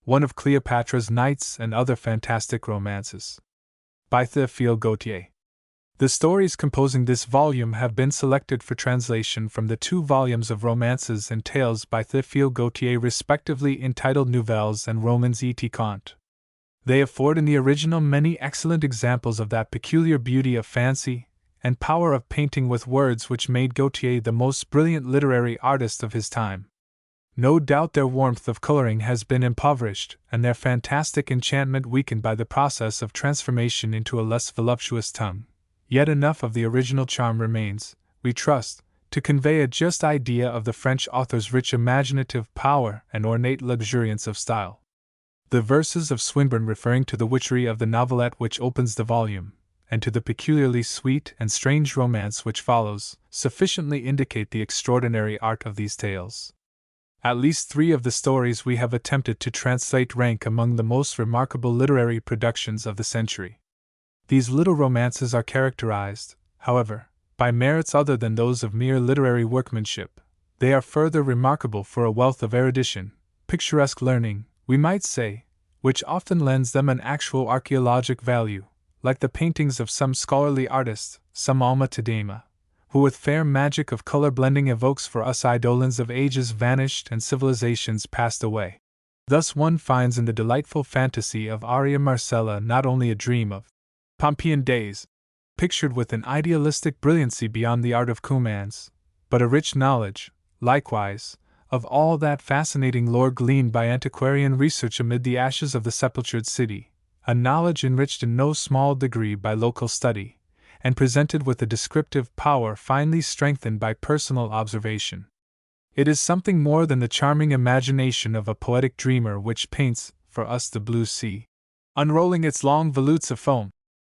one of Cleopatra's Knights and Other Fantastic Romances, by Theophile Gautier. The stories composing this volume have been selected for translation from the 2 volumes of romances and tales by Theophile Gautier, respectively entitled Nouvelles and Romans et Contes. They afford in the original many excellent examples of that peculiar beauty of fancy and power of painting with words which made Gautier the most brilliant literary artist of his time. No doubt their warmth of coloring has been impoverished and their fantastic enchantment weakened by the process of transformation into a less voluptuous tongue. Yet enough of the original charm remains, we trust, to convey a just idea of the French author's rich imaginative power and ornate luxuriance of style. The verses of Swinburne referring to the witchery of the novelette which opens the volume, and to the peculiarly sweet and strange romance which follows, sufficiently indicate the extraordinary art of these tales. At least 3 of the stories we have attempted to translate rank among the most remarkable literary productions of the century. These little romances are characterized, however, by merits other than those of mere literary workmanship. They are further remarkable for a wealth of erudition, picturesque learning, we might say, which often lends them an actual archaeologic value, like the paintings of some scholarly artist, some alma tadema, who with fair magic of color blending evokes for us eidolons of ages vanished and civilizations passed away. Thus one finds in the delightful fantasy of Aria Marcella not only a dream of Pompeian days, pictured with an idealistic brilliancy beyond the art of Cumans, but a rich knowledge, likewise, of all that fascinating lore gleaned by antiquarian research amid the ashes of the sepultured city, a knowledge enriched in no small degree by local study, and presented with a descriptive power finely strengthened by personal observation. It is something more than the charming imagination of a poetic dreamer which paints, for us, the blue sea, unrolling its long volutes of foam,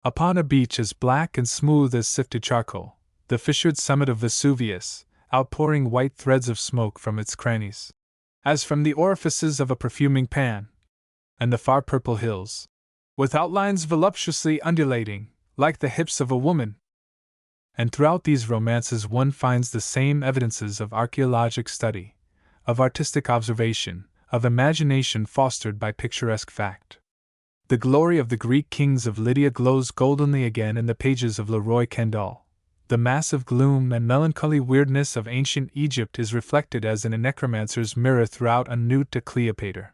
upon a beach as black and smooth as sifted charcoal, the fissured summit of Vesuvius, outpouring white threads of smoke from its crannies, as from the orifices of a perfuming pan, and the far purple hills, with outlines voluptuously undulating, like the hips of a woman. And throughout these romances one finds the same evidences of archaeologic study, of artistic observation, of imagination fostered by picturesque fact. The glory of the Greek kings of Lydia glows goldenly again in the pages of Leroy Kendall. The massive gloom and melancholy weirdness of ancient Egypt is reflected as in a necromancer's mirror throughout a nude to Cleopatra.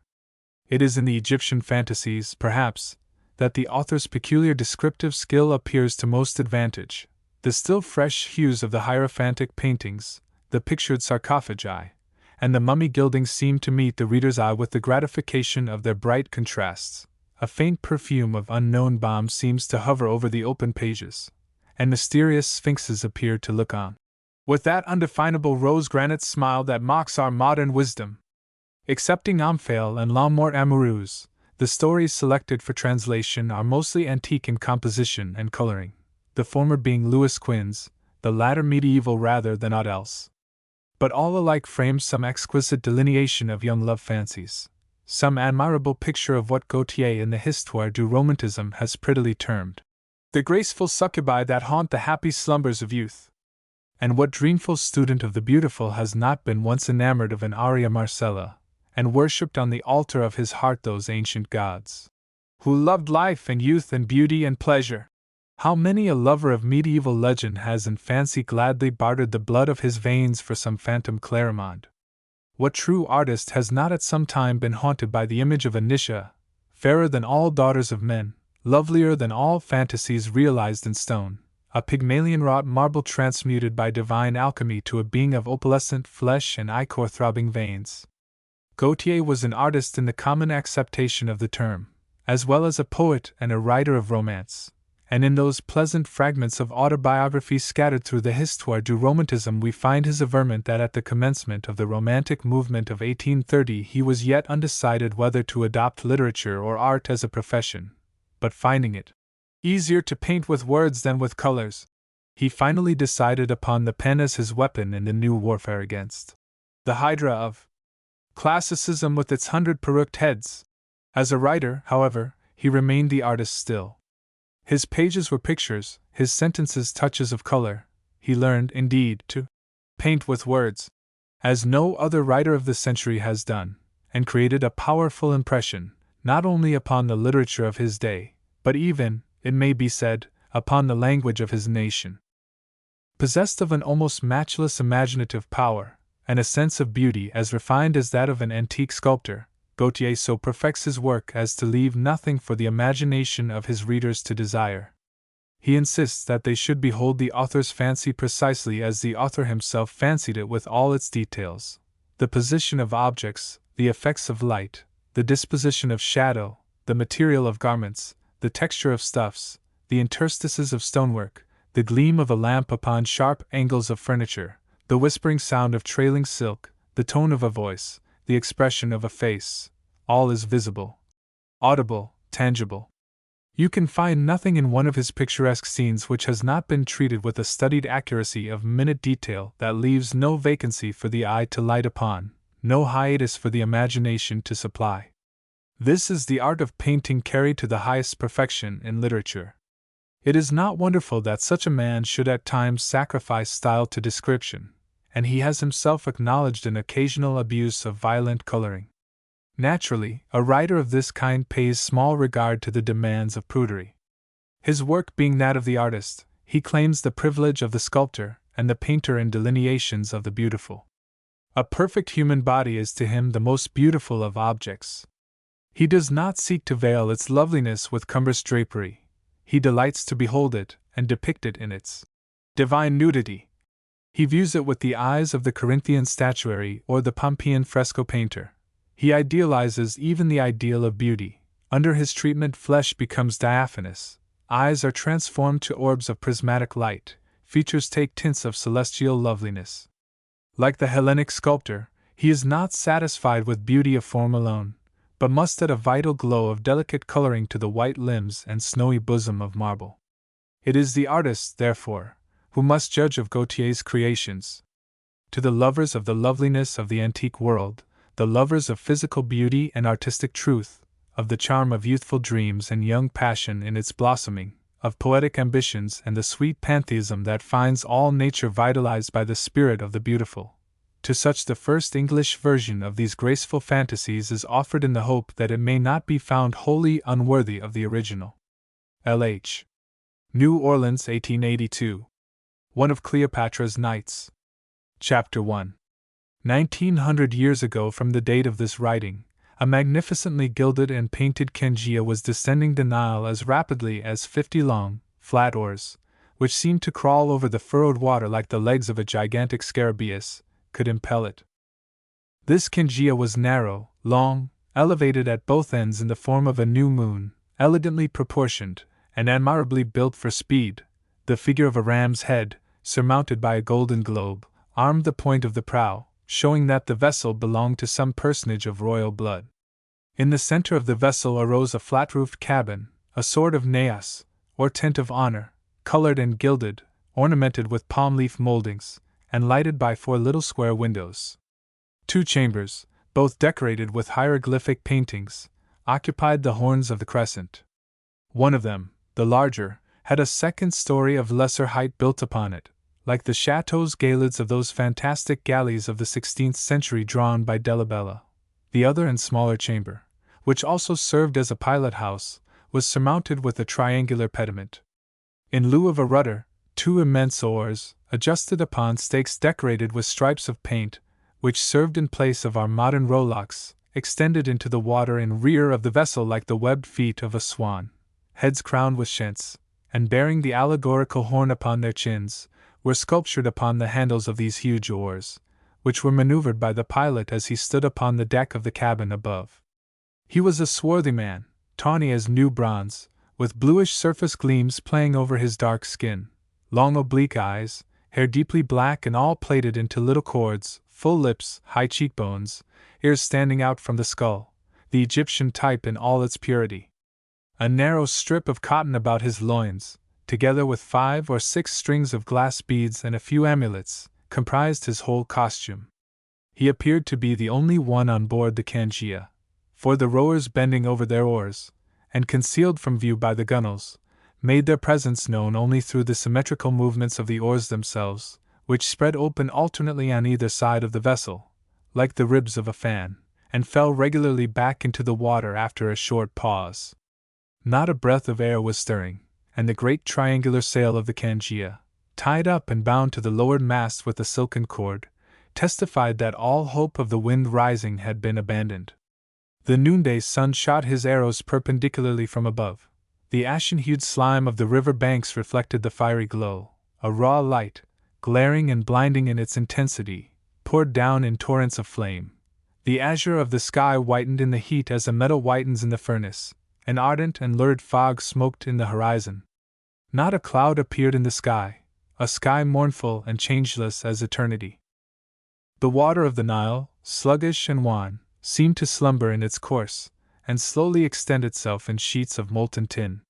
It is in the Egyptian fantasies, perhaps, that the author's peculiar descriptive skill appears to most advantage. The still fresh hues of the hierophantic paintings, the pictured sarcophagi, and the mummy gildings seem to meet the reader's eye with the gratification of their bright contrasts. A faint perfume of unknown balm seems to hover over the open pages, and mysterious sphinxes appear to look on, with that undefinable rose-granite smile that mocks our modern wisdom. Excepting Omphale and La Mort Amoureuse, the stories selected for translation are mostly antique in composition and coloring, the former being Louis Quin's, the latter medieval rather than aught else. But all alike frame some exquisite delineation of young love fancies, some admirable picture of what Gautier in the Histoire du Romantisme has prettily termed the graceful succubi that haunt the happy slumbers of youth. And what dreamful student of the beautiful has not been once enamored of an Aria Marcella, and worshipped on the altar of his heart those ancient gods, who loved life and youth and beauty and pleasure? How many a lover of medieval legend has in fancy gladly bartered the blood of his veins for some phantom Clarimond? What true artist has not at some time been haunted by the image of Anicia, fairer than all daughters of men, lovelier than all fantasies realized in stone, a Pygmalion-wrought marble transmuted by divine alchemy to a being of opalescent flesh and ichor-throbbing veins? Gautier was an artist in the common acceptation of the term, as well as a poet and a writer of romance, and in those pleasant fragments of autobiography scattered through the Histoire du Romantisme we find his averment that at the commencement of the Romantic movement of 1830 he was yet undecided whether to adopt literature or art as a profession, but finding it easier to paint with words than with colors, he finally decided upon the pen as his weapon in the new warfare against the hydra of classicism with its 100 peruqued heads. As a writer, however, he remained the artist still. His pages were pictures, his sentences touches of color. He learned, indeed, to paint with words, as no other writer of the century has done, and created a powerful impression, not only upon the literature of his day, but even, it may be said, upon the language of his nation. Possessed of an almost matchless imaginative power, and a sense of beauty as refined as that of an antique sculptor, Gautier so perfects his work as to leave nothing for the imagination of his readers to desire. He insists that they should behold the author's fancy precisely as the author himself fancied it, with all its details: the position of objects, the effects of light, the disposition of shadow, the material of garments, the texture of stuffs, the interstices of stonework, the gleam of a lamp upon sharp angles of furniture, the whispering sound of trailing silk, the tone of a voice, the expression of a face. All is visible, audible, tangible. You can find nothing in one of his picturesque scenes which has not been treated with a studied accuracy of minute detail that leaves no vacancy for the eye to light upon, no hiatus for the imagination to supply. This is the art of painting carried to the highest perfection in literature. It is not wonderful that such a man should at times sacrifice style to description, and he has himself acknowledged an occasional abuse of violent coloring. Naturally, a writer of this kind pays small regard to the demands of prudery. His work being that of the artist, he claims the privilege of the sculptor and the painter in delineations of the beautiful. A perfect human body is to him the most beautiful of objects. He does not seek to veil its loveliness with cumbrous drapery. He delights to behold it and depict it in its divine nudity. He views it with the eyes of the Corinthian statuary or the Pompeian fresco painter. He idealizes even the ideal of beauty. Under his treatment, flesh becomes diaphanous, eyes are transformed to orbs of prismatic light, features take tints of celestial loveliness. Like the Hellenic sculptor, he is not satisfied with beauty of form alone, but must add a vital glow of delicate coloring to the white limbs and snowy bosom of marble. It is the artist, therefore, who must judge of Gautier's creations. To the lovers of the loveliness of the antique world, the lovers of physical beauty and artistic truth, of the charm of youthful dreams and young passion in its blossoming, of poetic ambitions and the sweet pantheism that finds all nature vitalized by the spirit of the beautiful, to such the first English version of these graceful fantasies is offered in the hope that it may not be found wholly unworthy of the original. L.H. New Orleans, 1882. One of Cleopatra's Nights. Chapter 1. 1900 years ago from the date of this writing, a magnificently gilded and painted cangia was descending the Nile as rapidly as 50 long, flat oars, which seemed to crawl over the furrowed water like the legs of a gigantic scarabaeus, could impel it. This cangia was narrow, long, elevated at both ends in the form of a new moon, elegantly proportioned, and admirably built for speed. The figure of a ram's head, surmounted by a golden globe, armed the point of the prow, showing that the vessel belonged to some personage of royal blood. In the center of the vessel arose a flat-roofed cabin, a sort of naos, or tent of honor, colored and gilded, ornamented with palm-leaf moldings, and lighted by 4 little square windows. 2 chambers, both decorated with hieroglyphic paintings, occupied the horns of the crescent. One of them, the larger, had a second story of lesser height built upon it, like the chateaux galides of those fantastic galleys of the 16th century drawn by Delabella. The other and smaller chamber, which also served as a pilot-house, was surmounted with a triangular pediment. In lieu of a rudder, 2 immense oars, adjusted upon stakes decorated with stripes of paint, which served in place of our modern rowlocks, extended into the water in rear of the vessel like the webbed feet of a swan. Heads crowned with shents, and bearing the allegorical horn upon their chins, were sculptured upon the handles of these huge oars, which were maneuvered by the pilot as he stood upon the deck of the cabin above. He was a swarthy man, tawny as new bronze, with bluish surface gleams playing over his dark skin, long oblique eyes, hair deeply black and all plaited into little cords, full lips, high cheekbones, ears standing out from the skull, the Egyptian type in all its purity. A narrow strip of cotton about his loins, together with 5 or 6 strings of glass beads and a few amulets, comprised his whole costume. He appeared to be the only one on board the cangia, for the rowers bending over their oars, and concealed from view by the gunwales, made their presence known only through the symmetrical movements of the oars themselves, which spread open alternately on either side of the vessel, like the ribs of a fan, and fell regularly back into the water after a short pause. Not a breath of air was stirring, and the great triangular sail of the Cangia, tied up and bound to the lowered mast with a silken cord, testified that all hope of the wind rising had been abandoned. The noonday sun shot his arrows perpendicularly from above. The ashen-hued slime of the river banks reflected the fiery glow. A raw light, glaring and blinding in its intensity, poured down in torrents of flame. The azure of the sky whitened in the heat as a metal whitens in the furnace. An ardent and lurid fog smoked in the horizon. Not a cloud appeared in the sky, a sky mournful and changeless as eternity. The water of the Nile, sluggish and wan, seemed to slumber in its course, and slowly extend itself in sheets of molten tin.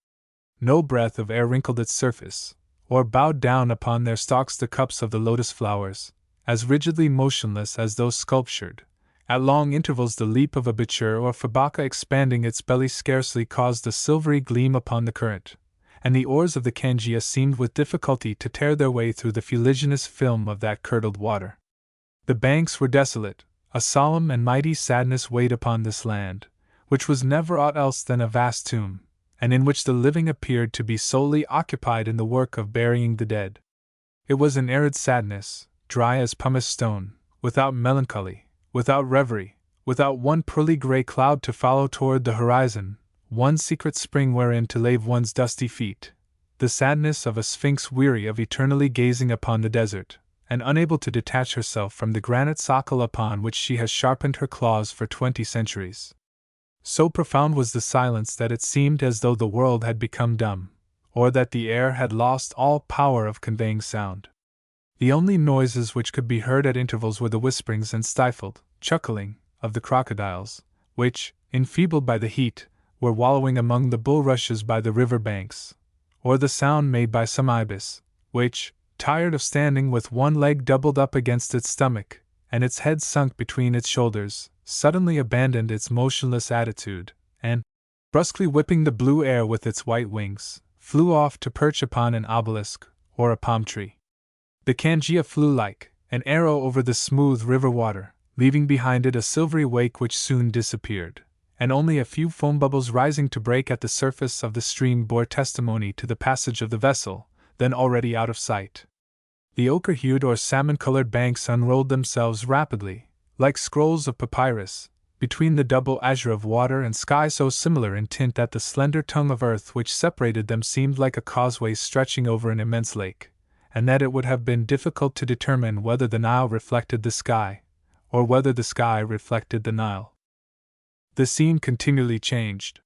No breath of air wrinkled its surface, or bowed down upon their stalks the cups of the lotus flowers, as rigidly motionless as though sculptured. At long intervals the leap of a bichir or fabaca expanding its belly scarcely caused a silvery gleam upon the current, and the oars of the Cangia seemed with difficulty to tear their way through the fuliginous film of that curdled water. The banks were desolate, a solemn and mighty sadness weighed upon this land, which was never aught else than a vast tomb, and in which the living appeared to be solely occupied in the work of burying the dead. It was an arid sadness, dry as pumice stone, without melancholy, without reverie, without one pearly grey cloud to follow toward the horizon, one secret spring wherein to lave one's dusty feet, the sadness of a sphinx weary of eternally gazing upon the desert, and unable to detach herself from the granite socle upon which she has sharpened her claws for 20 centuries. So profound was the silence that it seemed as though the world had become dumb, or that the air had lost all power of conveying sound. The only noises which could be heard at intervals were the whisperings and stifled chuckling of the crocodiles, which, enfeebled by the heat, were wallowing among the bulrushes by the river banks, or the sound made by some ibis, which, tired of standing with one leg doubled up against its stomach, and its head sunk between its shoulders, suddenly abandoned its motionless attitude, and, brusquely whipping the blue air with its white wings, flew off to perch upon an obelisk or a palm tree. The Cangia flew like an arrow over the smooth river water, leaving behind it a silvery wake which soon disappeared, and only a few foam bubbles rising to break at the surface of the stream bore testimony to the passage of the vessel, then already out of sight. The ochre-hued or salmon-colored banks unrolled themselves rapidly, like scrolls of papyrus, between the double azure of water and sky so similar in tint that the slender tongue of earth which separated them seemed like a causeway stretching over an immense lake, and that it would have been difficult to determine whether the Nile reflected the sky, or whether the sky reflected the Nile. The scene continually changed.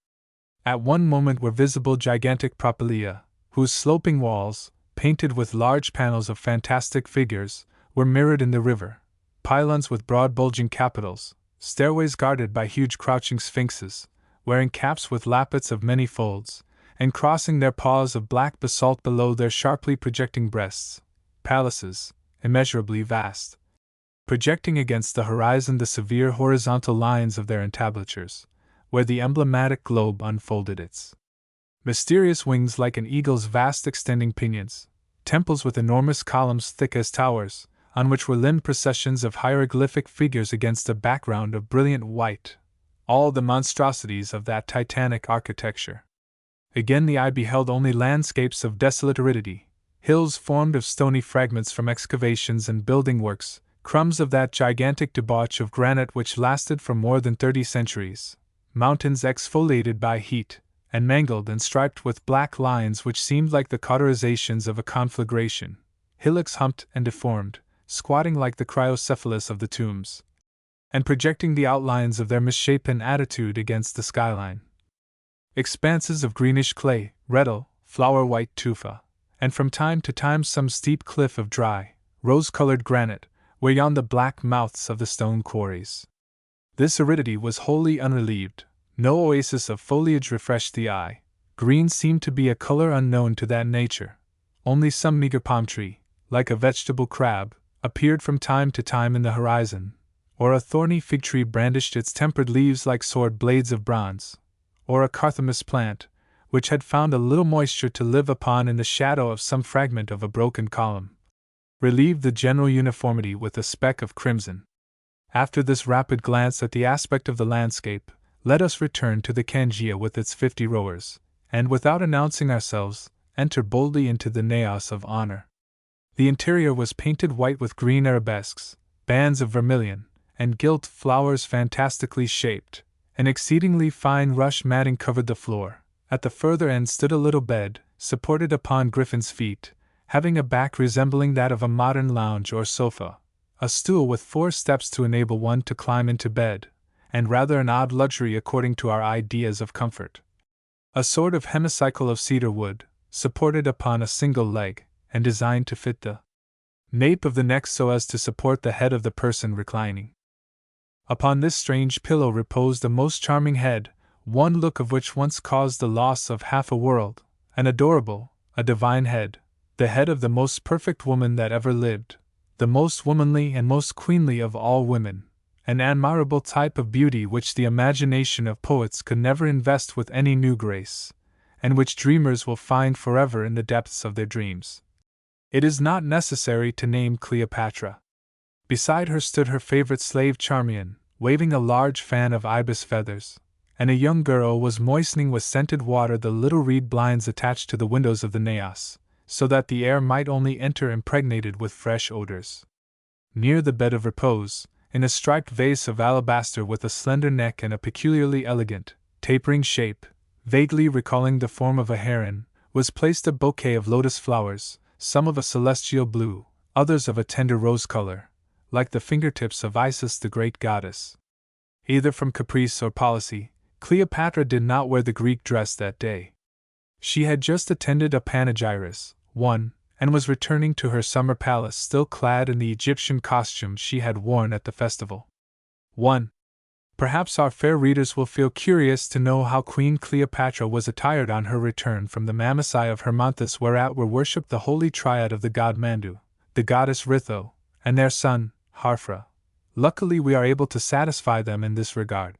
At one moment were visible gigantic propylaea, whose sloping walls, painted with large panels of fantastic figures, were mirrored in the river, pylons with broad bulging capitals, stairways guarded by huge crouching sphinxes, wearing caps with lappets of many folds, and crossing their paws of black basalt below their sharply projecting breasts, palaces, immeasurably vast, projecting against the horizon the severe horizontal lines of their entablatures, where the emblematic globe unfolded its mysterious wings like an eagle's vast extending pinions, temples with enormous columns thick as towers, on which were limned processions of hieroglyphic figures against a background of brilliant white, all the monstrosities of that titanic architecture. Again the eye beheld only landscapes of desolate aridity, hills formed of stony fragments from excavations and building works, crumbs of that gigantic debauch of granite which lasted for more than 30 centuries, mountains exfoliated by heat, and mangled and striped with black lines which seemed like the cauterizations of a conflagration, hillocks humped and deformed, squatting like the cryocephalus of the tombs, and projecting the outlines of their misshapen attitude against the skyline. Expanses of greenish clay, reddill, flower-white tufa, and from time to time some steep cliff of dry, rose-colored granite, where yawned the black mouths of the stone quarries. This aridity was wholly unrelieved, no oasis of foliage refreshed the eye, green seemed to be a color unknown to that nature, only some meager palm tree, like a vegetable crab, appeared from time to time in the horizon, or a thorny fig tree brandished its tempered leaves like sword blades of bronze, or a carthamus plant, which had found a little moisture to live upon in the shadow of some fragment of a broken column, relieved the general uniformity with a speck of crimson. After this rapid glance at the aspect of the landscape, let us return to the cangia with its 50 rowers, and without announcing ourselves, enter boldly into the naos of honor. The interior was painted white with green arabesques, bands of vermilion, and gilt flowers fantastically shaped. An exceedingly fine rush matting covered the floor. At the further end stood a little bed, supported upon griffin's feet, having a back resembling that of a modern lounge or sofa, a stool with 4 steps to enable one to climb into bed, and rather an odd luxury according to our ideas of comfort. A sort of hemicycle of cedar wood, supported upon a single leg, and designed to fit the nape of the neck so as to support the head of the person reclining. Upon this strange pillow reposed a most charming head, one look of which once caused the loss of half a world, an adorable, a divine head, the head of the most perfect woman that ever lived, the most womanly and most queenly of all women, an admirable type of beauty which the imagination of poets could never invest with any new grace, and which dreamers will find forever in the depths of their dreams. It is not necessary to name Cleopatra. Beside her stood her favorite slave Charmian, waving a large fan of ibis feathers, and a young girl was moistening with scented water the little reed blinds attached to the windows of the naos, so that the air might only enter impregnated with fresh odors. Near the bed of repose, in a striped vase of alabaster with a slender neck and a peculiarly elegant, tapering shape, vaguely recalling the form of a heron, was placed a bouquet of lotus flowers, some of a celestial blue, others of a tender rose color, like the fingertips of Isis the great goddess. Either from caprice or policy, Cleopatra did not wear the Greek dress that day. She had just attended a panegyris, and was returning to her summer palace still clad in the Egyptian costume she had worn at the festival. Perhaps our fair readers will feel curious to know how Queen Cleopatra was attired on her return from the Mamasae of Hermonthis, whereat were worshipped the holy triad of the god Mandu, the goddess Ritho, and their son, Harphra. Luckily we are able to satisfy them in this regard.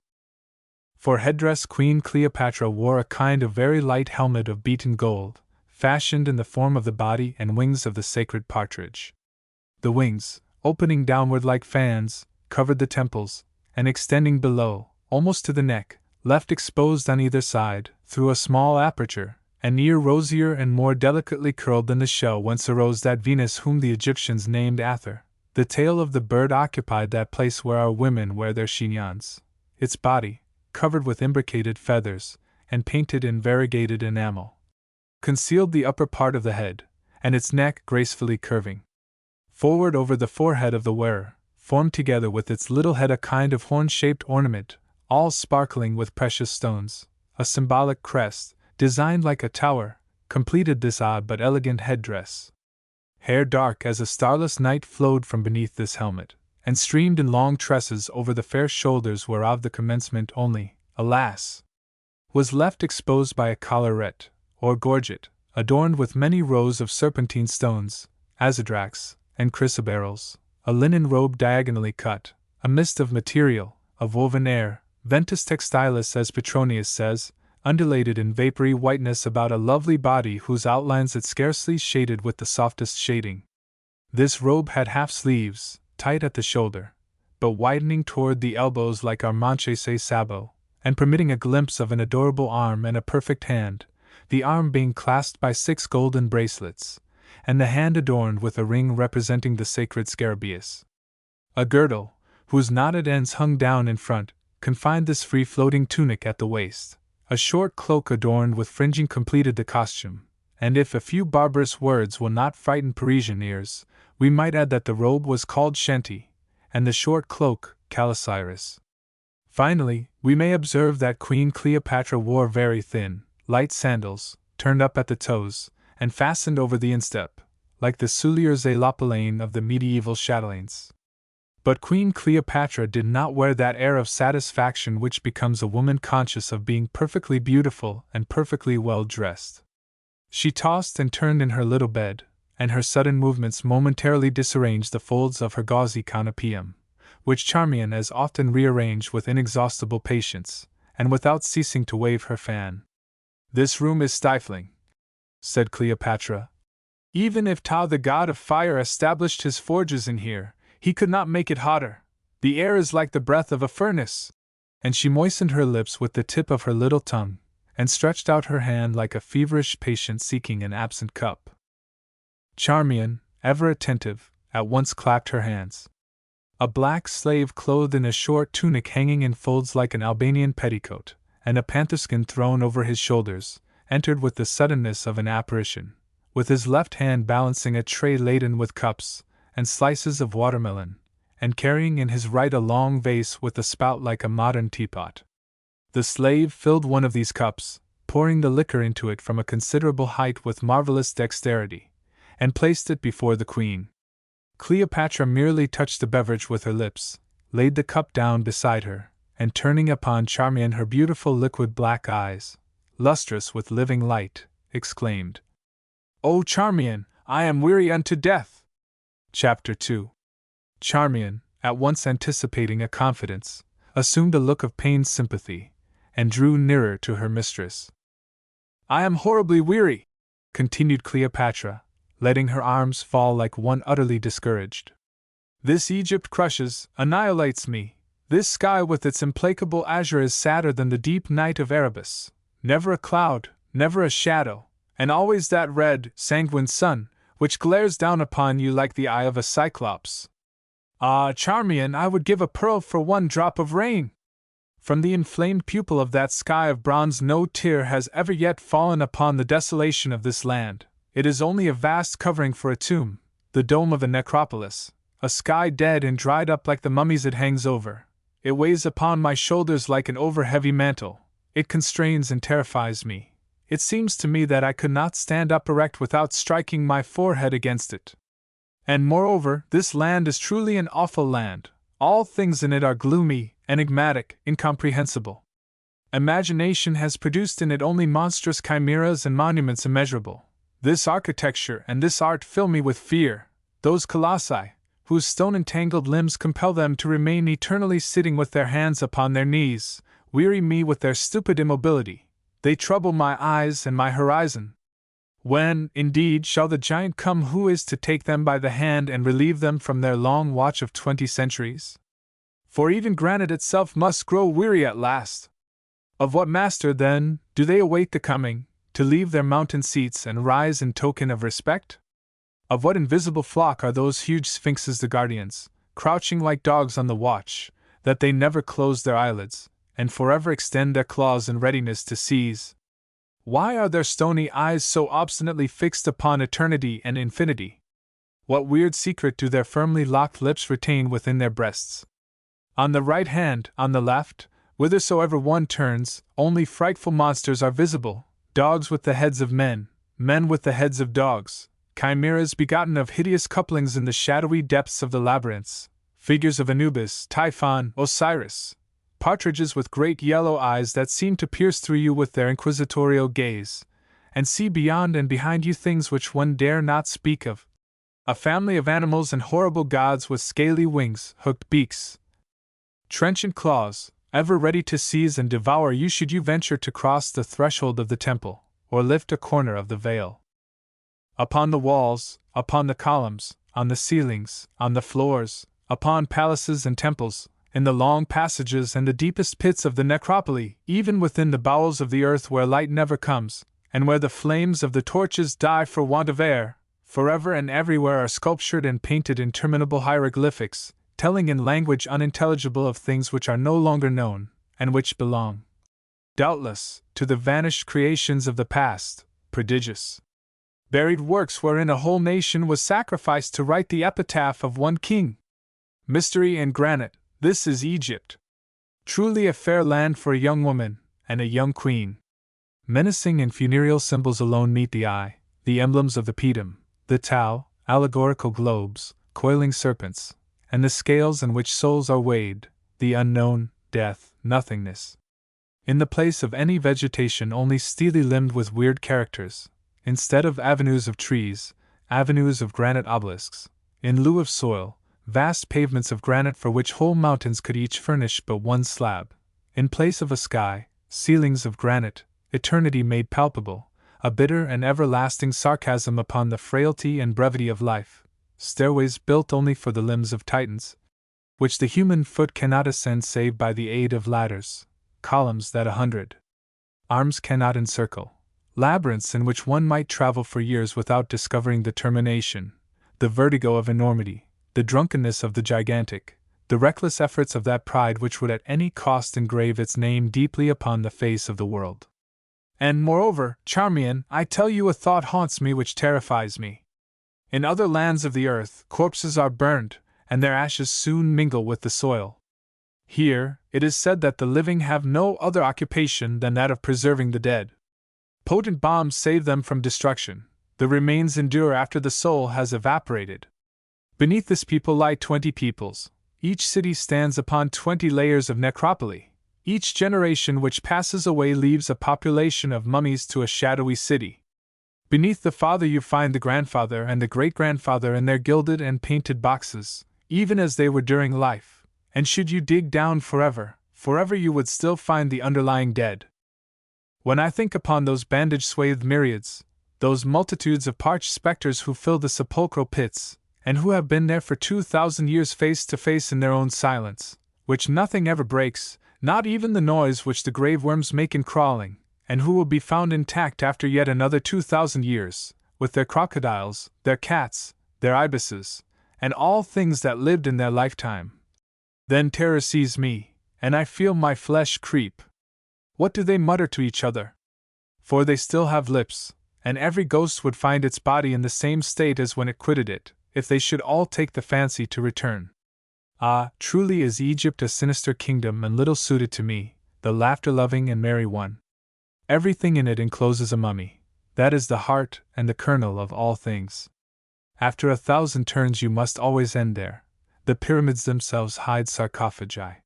For headdress Queen Cleopatra wore a kind of very light helmet of beaten gold, fashioned in the form of the body and wings of the sacred partridge. The wings, opening downward like fans, covered the temples, and extending below, almost to the neck, left exposed on either side, through a small aperture, an ear rosier and more delicately curled than the shell whence arose that Venus whom the Egyptians named Athor. The tail of the bird occupied that place where our women wear their chignons. Its body, covered with imbricated feathers, and painted in variegated enamel, concealed the upper part of the head, and its neck gracefully curving forward over the forehead of the wearer, formed together with its little head a kind of horn-shaped ornament, all sparkling with precious stones. A symbolic crest, designed like a tower, completed this odd but elegant headdress. Hair dark as a starless night flowed from beneath this helmet, and streamed in long tresses over the fair shoulders whereof the commencement only, alas, was left exposed by a collarette, or gorget, adorned with many rows of serpentine stones, azadrachs, and chrysoberyls, a linen robe diagonally cut, a mist of material, of woven air, ventus textilis as Petronius says, undulated in vapory whiteness about a lovely body whose outlines it scarcely shaded with the softest shading. This robe had half sleeves, tight at the shoulder, but widening toward the elbows like our manchese sabo, and permitting a glimpse of an adorable arm and a perfect hand, the arm being clasped by 6 golden bracelets, and the hand adorned with a ring representing the sacred scarabaeus. A girdle, whose knotted ends hung down in front, confined this free-floating tunic at the waist. A short cloak adorned with fringing completed the costume, and if a few barbarous words will not frighten Parisian ears, we might add that the robe was called shanty, and the short cloak, calasiris. Finally, we may observe that Queen Cleopatra wore very thin, light sandals, turned up at the toes, and fastened over the instep, like the souliers et lapelaine of the medieval chatelaines. But Queen Cleopatra did not wear that air of satisfaction which becomes a woman conscious of being perfectly beautiful and perfectly well dressed. She tossed and turned in her little bed, and her sudden movements momentarily disarranged the folds of her gauzy canopium, which Charmian as often rearranged with inexhaustible patience, and without ceasing to wave her fan. "This room is stifling," said Cleopatra. "Even if Tau the god of fire established his forges in here, he could not make it hotter. The air is like the breath of a furnace. And she moistened her lips with the tip of her little tongue, and stretched out her hand like a feverish patient seeking an absent cup. Charmian, ever attentive, at once clapped her hands. A black slave clothed in a short tunic hanging in folds like an Albanian petticoat, and a pantherskin thrown over his shoulders, entered with the suddenness of an apparition, with his left hand balancing a tray laden with cups and slices of watermelon, and carrying in his right a long vase with a spout like a modern teapot. The slave filled one of these cups, pouring the liquor into it from a considerable height with marvelous dexterity, and placed it before the queen. Cleopatra merely touched the beverage with her lips, laid the cup down beside her, and turning upon Charmian her beautiful liquid black eyes, lustrous with living light, exclaimed, "O Charmian, I am weary unto death!" Chapter 2. Charmian, at once anticipating a confidence, assumed a look of pained sympathy, and drew nearer to her mistress. "I am horribly weary," continued Cleopatra, letting her arms fall like one utterly discouraged. "This Egypt crushes, annihilates me. This sky with its implacable azure is sadder than the deep night of Erebus. Never a cloud, never a shadow, and always that red, sanguine sun, which glares down upon you like the eye of a cyclops. Ah, Charmian, I would give a pearl for one drop of rain! From the inflamed pupil of that sky of bronze no tear has ever yet fallen upon the desolation of this land. It is only a vast covering for a tomb, the dome of a necropolis, a sky dead and dried up like the mummies it hangs over. It weighs upon my shoulders like an over-heavy mantle. It constrains and terrifies me. It seems to me that I could not stand up erect without striking my forehead against it. And moreover, this land is truly an awful land. All things in it are gloomy, enigmatic, incomprehensible. Imagination has produced in it only monstrous chimeras and monuments immeasurable. This architecture and this art fill me with fear. Those colossi, whose stone-entangled limbs compel them to remain eternally sitting with their hands upon their knees, weary me with their stupid immobility. They trouble my eyes and my horizon. When, indeed, shall the giant come who is to take them by the hand and relieve them from their long watch of 20 centuries? For even granite itself must grow weary at last. Of what master, then, do they await the coming, to leave their mountain seats and rise in token of respect? Of what invisible flock are those huge sphinxes the guardians, crouching like dogs on the watch, that they never close their eyelids, and forever extend their claws in readiness to seize? Why are their stony eyes so obstinately fixed upon eternity and infinity? What weird secret do their firmly locked lips retain within their breasts? On the right hand, on the left, whithersoever one turns, only frightful monsters are visible, dogs with the heads of men, men with the heads of dogs, chimeras begotten of hideous couplings in the shadowy depths of the labyrinths, figures of Anubis, Typhon, Osiris, partridges with great yellow eyes that seem to pierce through you with their inquisitorial gaze, and see beyond and behind you things which one dare not speak of. A family of animals and horrible gods with scaly wings, hooked beaks, trenchant claws, ever ready to seize and devour you should you venture to cross the threshold of the temple, or lift a corner of the veil. Upon the walls, upon the columns, on the ceilings, on the floors, upon palaces and temples, in the long passages and the deepest pits of the necropole, even within the bowels of the earth where light never comes, and where the flames of the torches die for want of air, forever and everywhere are sculptured and painted interminable hieroglyphics, telling in language unintelligible of things which are no longer known, and which belong, doubtless, to the vanished creations of the past, prodigious, buried works wherein a whole nation was sacrificed to write the epitaph of one king. Mystery and granite, this is Egypt. Truly a fair land for a young woman, and a young queen. Menacing and funereal symbols alone meet the eye, the emblems of the pedum, the tau, allegorical globes, coiling serpents, and the scales in which souls are weighed, the unknown, death, nothingness. In the place of any vegetation only steely limbed with weird characters, instead of avenues of trees, avenues of granite obelisks, in lieu of soil, vast pavements of granite for which whole mountains could each furnish but one slab, in place of a sky, ceilings of granite, eternity made palpable, a bitter and everlasting sarcasm upon the frailty and brevity of life, stairways built only for the limbs of Titans, which the human foot cannot ascend save by the aid of ladders, columns that 100 arms cannot encircle, labyrinths in which one might travel for years without discovering the termination, the vertigo of enormity, the drunkenness of the gigantic, the reckless efforts of that pride which would at any cost engrave its name deeply upon the face of the world. And moreover, Charmian, I tell you a thought haunts me which terrifies me. In other lands of the earth, corpses are burned, and their ashes soon mingle with the soil. Here, it is said that the living have no other occupation than that of preserving the dead. Potent bombs save them from destruction, the remains endure after the soul has evaporated. Beneath this people lie 20 peoples, each city stands upon 20 layers of necropoli, each generation which passes away leaves a population of mummies to a shadowy city. Beneath the father you find the grandfather and the great-grandfather in their gilded and painted boxes, even as they were during life, and should you dig down forever you would still find the underlying dead. When I think upon those bandage-swathed myriads, those multitudes of parched specters who fill the sepulchral pits, and who have been there for 2,000 years face to face in their own silence, which nothing ever breaks, not even the noise which the grave worms make in crawling, and who will be found intact after yet another 2,000 years, with their crocodiles, their cats, their ibises, and all things that lived in their lifetime. Then terror seizes me, and I feel my flesh creep. What do they mutter to each other? For they still have lips, and every ghost would find its body in the same state as when it quitted it, if they should all take the fancy to return. Ah, truly is Egypt a sinister kingdom and little suited to me, the laughter-loving and merry one. Everything in it encloses a mummy, that is the heart and the kernel of all things. After 1,000 turns you must always end there. The pyramids themselves hide sarcophagi.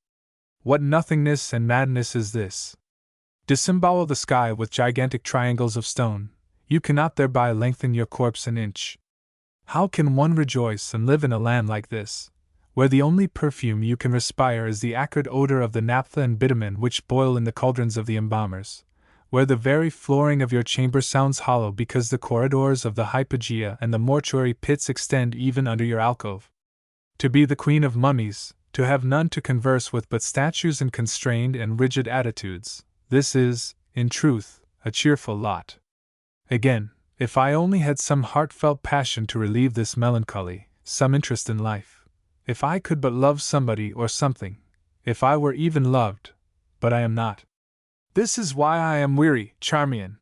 What nothingness and madness is this? Disembowel the sky with gigantic triangles of stone, you cannot thereby lengthen your corpse an inch. How can one rejoice and live in a land like this, where the only perfume you can respire is the acrid odor of the naphtha and bitumen which boil in the cauldrons of the embalmers, where the very flooring of your chamber sounds hollow because the corridors of the hypogea and the mortuary pits extend even under your alcove? To be the queen of mummies, to have none to converse with but statues in constrained and rigid attitudes, this is, in truth, a cheerful lot. Again, if I only had some heartfelt passion to relieve this melancholy, some interest in life, if I could but love somebody or something, if I were even loved, but I am not. This is why I am weary, Charmian.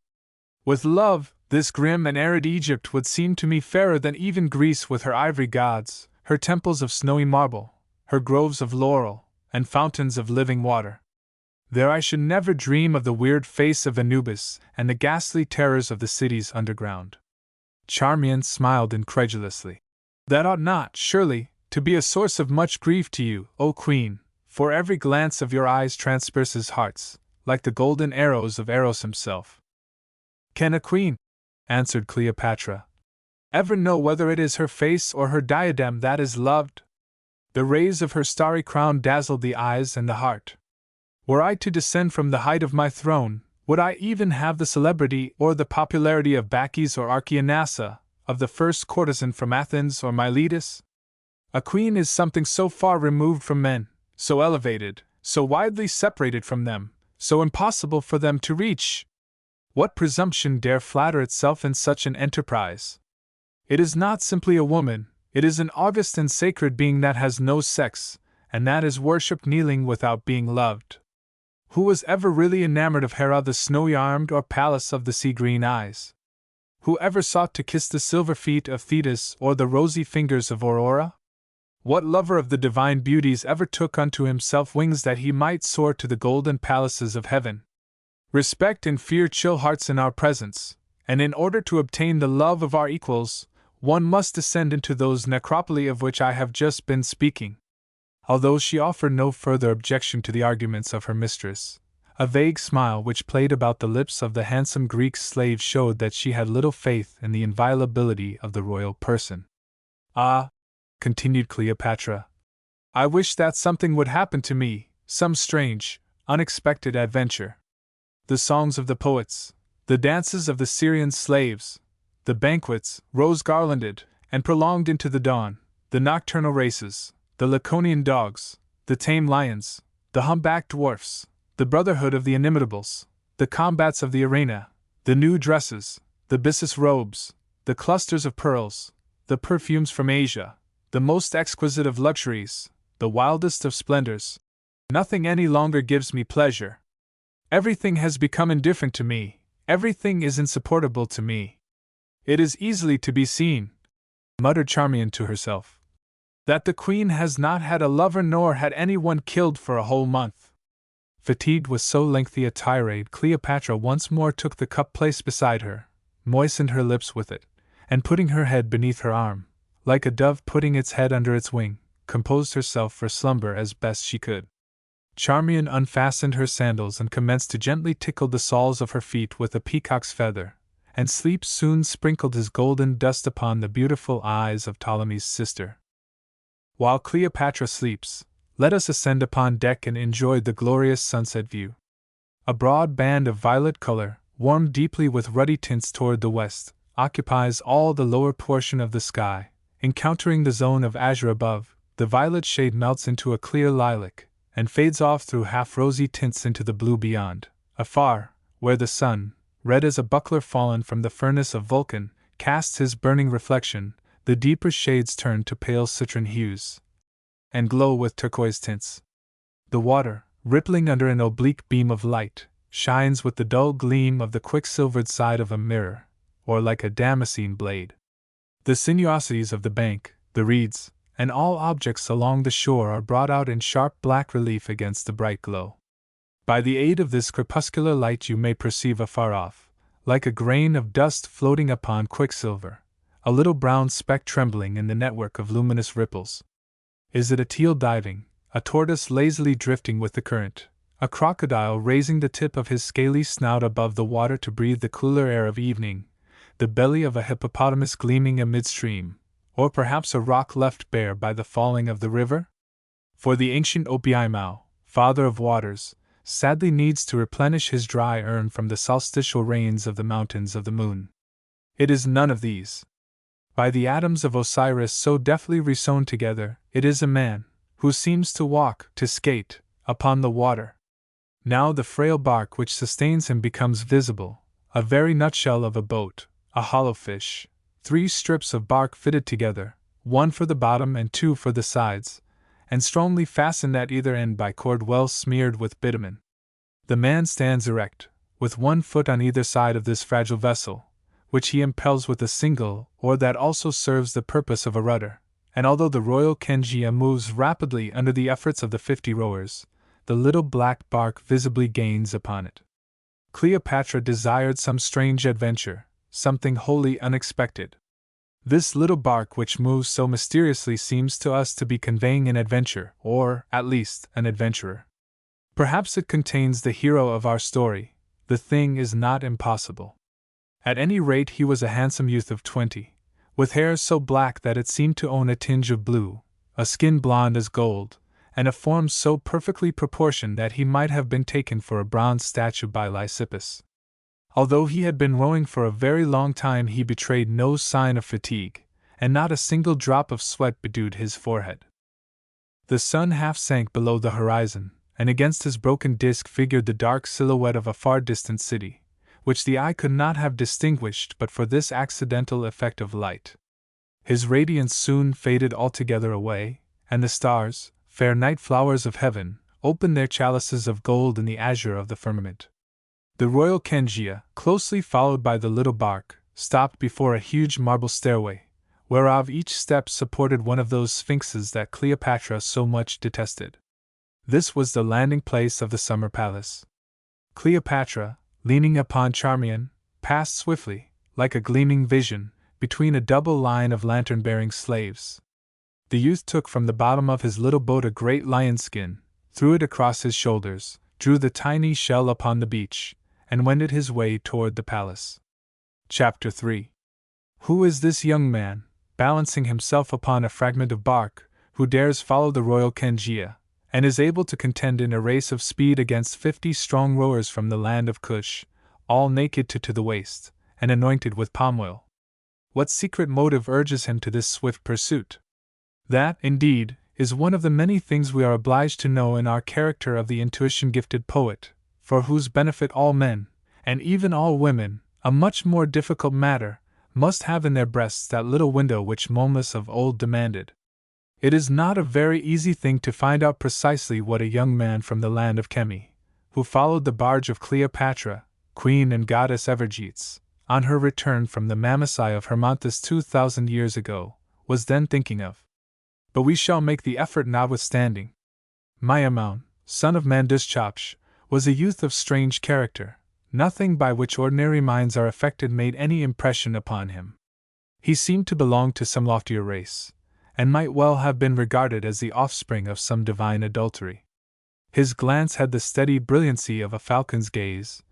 With love, this grim and arid Egypt would seem to me fairer than even Greece with her ivory gods, her temples of snowy marble, her groves of laurel, and fountains of living water. There I should never dream of the weird face of Anubis and the ghastly terrors of the cities underground. Charmian smiled incredulously. That ought not, surely, to be a source of much grief to you, O Queen, for every glance of your eyes transpierces hearts, like the golden arrows of Eros himself. Can a queen, answered Cleopatra, ever know whether it is her face or her diadem that is loved? The rays of her starry crown dazzled the eyes and the heart. Were I to descend from the height of my throne, would I even have the celebrity or the popularity of Bacchis or Archianassa, of the first courtesan from Athens or Miletus? A queen is something so far removed from men, so elevated, so widely separated from them, so impossible for them to reach. What presumption dare flatter itself in such an enterprise? It is not simply a woman, it is an august and sacred being that has no sex, and that is worshipped kneeling without being loved. Who was ever really enamored of Hera the snowy-armed or Pallas of the sea-green eyes? Who ever sought to kiss the silver feet of Thetis or the rosy fingers of Aurora? What lover of the divine beauties ever took unto himself wings that he might soar to the golden palaces of heaven? Respect and fear chill hearts in our presence, and in order to obtain the love of our equals, one must descend into those necropoli of which I have just been speaking. Although she offered no further objection to the arguments of her mistress, a vague smile which played about the lips of the handsome Greek slave showed that she had little faith in the inviolability of the royal person. Ah, continued Cleopatra, I wish that something would happen to me, some strange, unexpected adventure. The songs of the poets, the dances of the Syrian slaves, the banquets, rose-garlanded and prolonged into the dawn, the nocturnal races, the Laconian dogs, the tame lions, the humpbacked dwarfs, the brotherhood of the inimitables, the combats of the arena, the new dresses, the byssus robes, the clusters of pearls, the perfumes from Asia, the most exquisite of luxuries, the wildest of splendors. Nothing any longer gives me pleasure. Everything has become indifferent to me, everything is insupportable to me. It is easily to be seen, muttered Charmian to herself, that the Queen has not had a lover nor had anyone killed for a whole month. Fatigued with so lengthy a tirade, Cleopatra once more took the cup placed beside her, moistened her lips with it, and putting her head beneath her arm, like a dove putting its head under its wing, composed herself for slumber as best she could. Charmian unfastened her sandals and commenced to gently tickle the soles of her feet with a peacock's feather, and sleep soon sprinkled his golden dust upon the beautiful eyes of Ptolemy's sister. While Cleopatra sleeps, let us ascend upon deck and enjoy the glorious sunset view. A broad band of violet color, warmed deeply with ruddy tints toward the west, occupies all the lower portion of the sky. Encountering the zone of azure above, the violet shade melts into a clear lilac, and fades off through half-rosy tints into the blue beyond. Afar, where the sun, red as a buckler fallen from the furnace of Vulcan, casts his burning reflection, the deeper shades turn to pale citron hues, and glow with turquoise tints. The water, rippling under an oblique beam of light, shines with the dull gleam of the quicksilvered side of a mirror, or like a damascene blade. The sinuosities of the bank, the reeds, and all objects along the shore are brought out in sharp black relief against the bright glow. By the aid of this crepuscular light you may perceive afar off, like a grain of dust floating upon quicksilver, a little brown speck trembling in the network of luminous ripples. Is it a teal diving, a tortoise lazily drifting with the current, a crocodile raising the tip of his scaly snout above the water to breathe the cooler air of evening, the belly of a hippopotamus gleaming amidstream, or perhaps a rock left bare by the falling of the river? For the ancient Opiaimao, father of waters, sadly needs to replenish his dry urn from the solstitial rains of the mountains of the moon. It is none of these. By the atoms of Osiris so deftly resewn together, it is a man, who seems to walk, to skate, upon the water. Now the frail bark which sustains him becomes visible, a very nutshell of a boat, a hollow fish, 3 strips of bark fitted together, 1 for the bottom and 2 for the sides, and strongly fastened at either end by cord well smeared with bitumen. The man stands erect, with 1 foot on either side of this fragile vessel, which he impels with a single oar that also serves the purpose of a rudder, and although the royal Kengia moves rapidly under the efforts of the 50 rowers, the little black bark visibly gains upon it. Cleopatra desired some strange adventure, something wholly unexpected. This little bark which moves so mysteriously seems to us to be conveying an adventure, or, at least, an adventurer. Perhaps it contains the hero of our story. The thing is not impossible. At any rate, he was a handsome youth of 20, with hair so black that it seemed to own a tinge of blue, a skin blonde as gold, and a form so perfectly proportioned that he might have been taken for a bronze statue by Lysippus. Although he had been rowing for a very long time, he betrayed no sign of fatigue, and not a single drop of sweat bedewed his forehead. The sun half sank below the horizon, and against his broken disk figured the dark silhouette of a far distant city, which the eye could not have distinguished but for this accidental effect of light. His radiance soon faded altogether away, and the stars, fair night flowers of heaven, opened their chalices of gold in the azure of the firmament. The royal Kengia, closely followed by the little bark, stopped before a huge marble stairway, whereof each step supported one of those sphinxes that Cleopatra so much detested. This was the landing place of the summer palace. Cleopatra, leaning upon Charmian, passed swiftly, like a gleaming vision, between a double line of lantern-bearing slaves. The youth took from the bottom of his little boat a great lion skin, threw it across his shoulders, drew the tiny shell upon the beach, and wended his way toward the palace. Chapter 3. Who is this young man, balancing himself upon a fragment of bark, who dares follow the royal Kengia, and is able to contend in a race of speed against 50 strong rowers from the land of Kush, all naked to the waist, and anointed with palm oil? What secret motive urges him to this swift pursuit? That, indeed, is one of the many things we are obliged to know in our character of the intuition-gifted poet, for whose benefit all men, and even all women, a much more difficult matter, must have in their breasts that little window which Momus of old demanded. It is not a very easy thing to find out precisely what a young man from the land of Chemi, who followed the barge of Cleopatra, queen and goddess Evergetes, on her return from the Mamaci of Hermonthis 2,000 years ago, was then thinking of. But we shall make the effort notwithstanding. Maimoun, son of Manduschapsh, was a youth of strange character. Nothing by which ordinary minds are affected made any impression upon him. He seemed to belong to some loftier race, and might well have been regarded as the offspring of some divine adultery. His glance had the steady brilliancy of a falcon's gaze,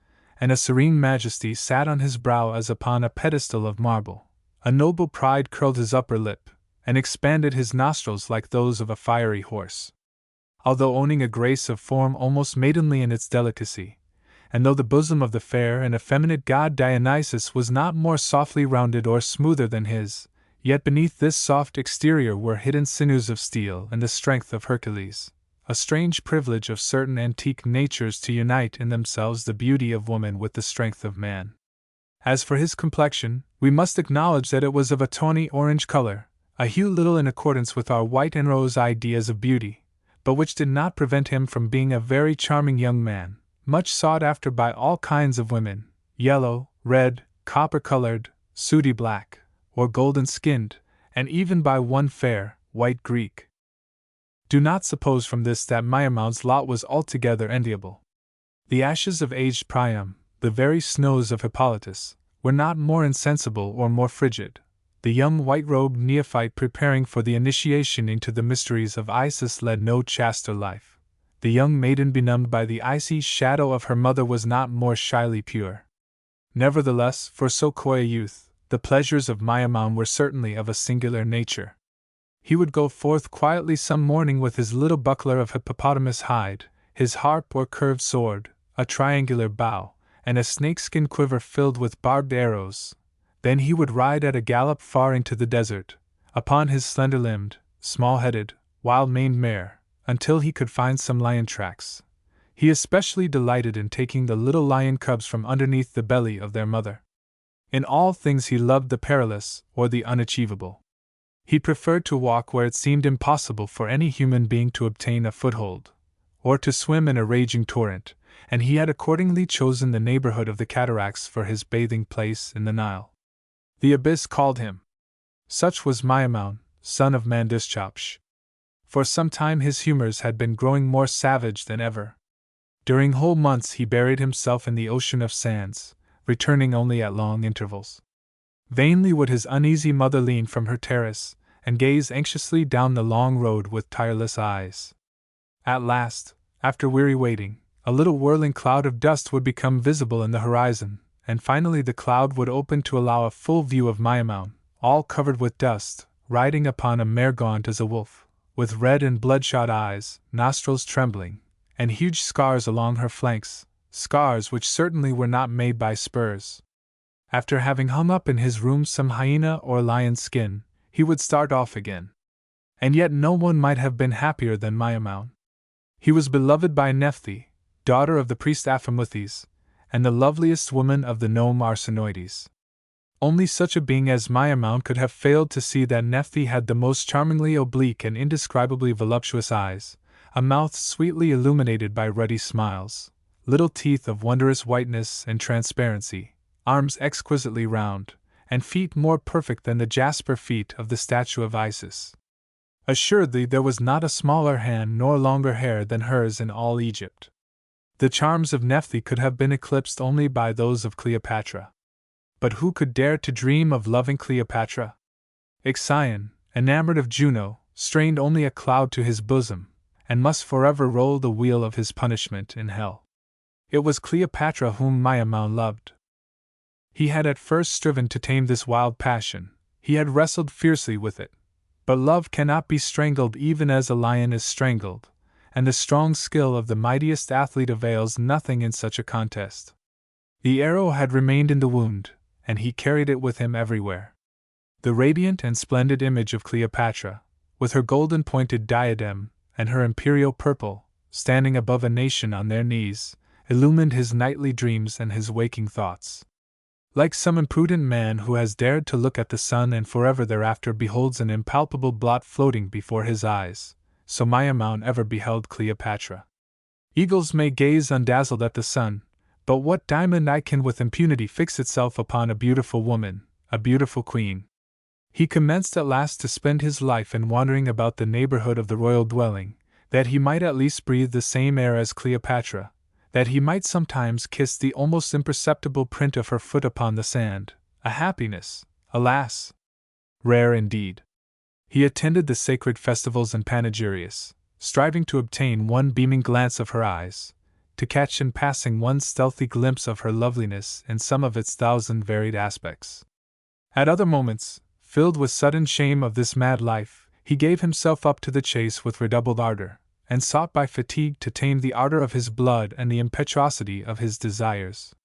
and a serene majesty sat on his brow as upon a pedestal of marble. A noble pride curled his upper lip, and expanded his nostrils like those of a fiery horse. Although owning a grace of form almost maidenly in its delicacy, and though the bosom of the fair and effeminate god Dionysus was not more softly rounded or smoother than his, yet beneath this soft exterior were hidden sinews of steel and the strength of Hercules, a strange privilege of certain antique natures to unite in themselves the beauty of woman with the strength of man. As for his complexion, we must acknowledge that it was of a tawny orange color, a hue little in accordance with our white and rose ideas of beauty, but which did not prevent him from being a very charming young man, much sought after by all kinds of women, yellow, red, copper-colored, sooty black, or golden-skinned, and even by one fair, white Greek. Do not suppose from this that Maimoun's lot was altogether enviable. The ashes of aged Priam, the very snows of Hippolytus, were not more insensible or more frigid. The young white-robed neophyte preparing for the initiation into the mysteries of Isis led no chaster life. The young maiden benumbed by the icy shadow of her mother was not more shyly pure. Nevertheless, for so coy a youth, the pleasures of Maimoun were certainly of a singular nature. He would go forth quietly some morning with his little buckler of hippopotamus hide, his harp or curved sword, a triangular bow, and a snakeskin quiver filled with barbed arrows. Then he would ride at a gallop far into the desert, upon his slender-limbed, small-headed, wild-maned mare, until he could find some lion tracks. He especially delighted in taking the little lion cubs from underneath the belly of their mother. In all things he loved the perilous, or the unachievable. He preferred to walk where it seemed impossible for any human being to obtain a foothold, or to swim in a raging torrent, and he had accordingly chosen the neighborhood of the cataracts for his bathing place in the Nile. The abyss called him. Such was Maimoun, son of Manduschapsh. For some time his humors had been growing more savage than ever. During whole months he buried himself in the ocean of sands, returning only at long intervals. Vainly would his uneasy mother lean from her terrace, and gaze anxiously down the long road with tireless eyes. At last, after weary waiting, a little whirling cloud of dust would become visible in the horizon, and finally the cloud would open to allow a full view of Maimoun, all covered with dust, riding upon a mare gaunt as a wolf, with red and bloodshot eyes, nostrils trembling, and huge scars along her flanks, scars which certainly were not made by spurs. After having hung up in his room some hyena or lion's skin, he would start off again. And yet no one might have been happier than Maimoun. He was beloved by Nephthys, daughter of the priest Aphimothes, and the loveliest woman of the gnome Arsinoides. Only such a being as Maimoun could have failed to see that Nephthys had the most charmingly oblique and indescribably voluptuous eyes, a mouth sweetly illuminated by ruddy smiles, little teeth of wondrous whiteness and transparency, arms exquisitely round, and feet more perfect than the jasper feet of the statue of Isis. Assuredly there was not a smaller hand nor longer hair than hers in all Egypt. The charms of Nephthys could have been eclipsed only by those of Cleopatra. But who could dare to dream of loving Cleopatra? Ixion, enamored of Juno, strained only a cloud to his bosom, and must forever roll the wheel of his punishment in hell. It was Cleopatra whom Maimoun loved. He had at first striven to tame this wild passion, he had wrestled fiercely with it. But love cannot be strangled even as a lion is strangled, and the strong skill of the mightiest athlete avails nothing in such a contest. The arrow had remained in the wound, and he carried it with him everywhere. The radiant and splendid image of Cleopatra, with her golden-pointed diadem, and her imperial purple, standing above a nation on their knees, illumined his nightly dreams and his waking thoughts. Like some imprudent man who has dared to look at the sun and forever thereafter beholds an impalpable blot floating before his eyes, so Mayamon ever beheld Cleopatra. Eagles may gaze undazzled at the sun, but what diamond eye can with impunity fix itself upon a beautiful woman, a beautiful queen? He commenced at last to spend his life in wandering about the neighborhood of the royal dwelling, that he might at least breathe the same air as Cleopatra, that he might sometimes kiss the almost imperceptible print of her foot upon the sand, a happiness, alas! Rare indeed. He attended the sacred festivals and panegyrias, striving to obtain one beaming glance of her eyes, to catch in passing one stealthy glimpse of her loveliness in some of its thousand varied aspects. At other moments, filled with sudden shame of this mad life, he gave himself up to the chase with redoubled ardor, and sought by fatigue to tame the ardor of his blood and the impetuosity of his desires.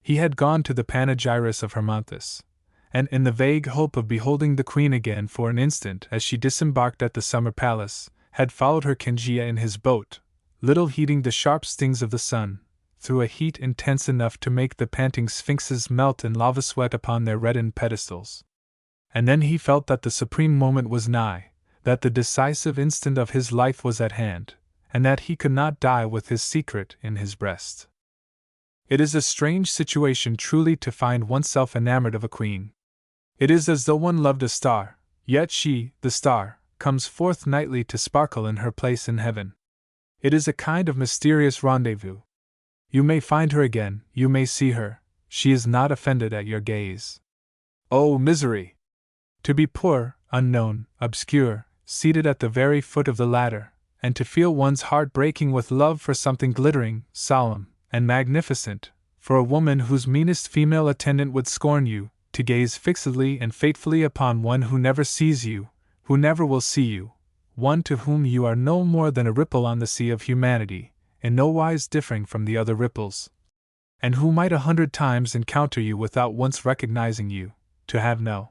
He had gone to the panegyris of Hermonthis, and in the vague hope of beholding the queen again for an instant as she disembarked at the summer palace, had followed her Kingia in his boat, little heeding the sharp stings of the sun, through a heat intense enough to make the panting sphinxes melt in lava sweat upon their reddened pedestals. And then he felt that the supreme moment was nigh, that the decisive instant of his life was at hand, and that he could not die with his secret in his breast. It is a strange situation truly to find oneself enamored of a queen. It is as though one loved a star, yet she, the star, comes forth nightly to sparkle in her place in heaven. It is a kind of mysterious rendezvous. You may find her again, you may see her, she is not offended at your gaze. Oh, misery! To be poor, unknown, obscure, seated at the very foot of the ladder, and to feel one's heart breaking with love for something glittering, solemn, and magnificent, for a woman whose meanest female attendant would scorn you, to gaze fixedly and fatefully upon one who never sees you, who never will see you, one to whom you are no more than a ripple on the sea of humanity, in no wise differing from the other ripples, and who might 100 times encounter you without once recognizing you, to have no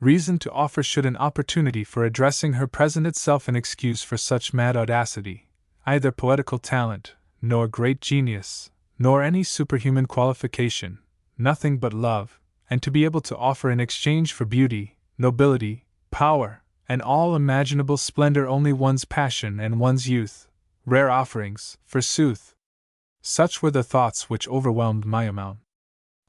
reason to offer should an opportunity for addressing her present itself an excuse for such mad audacity, either poetical talent, nor great genius, nor any superhuman qualification, nothing but love, and to be able to offer in exchange for beauty, nobility, power, and all imaginable splendor only one's passion and one's youth, rare offerings, forsooth. Such were the thoughts which overwhelmed Mayamon.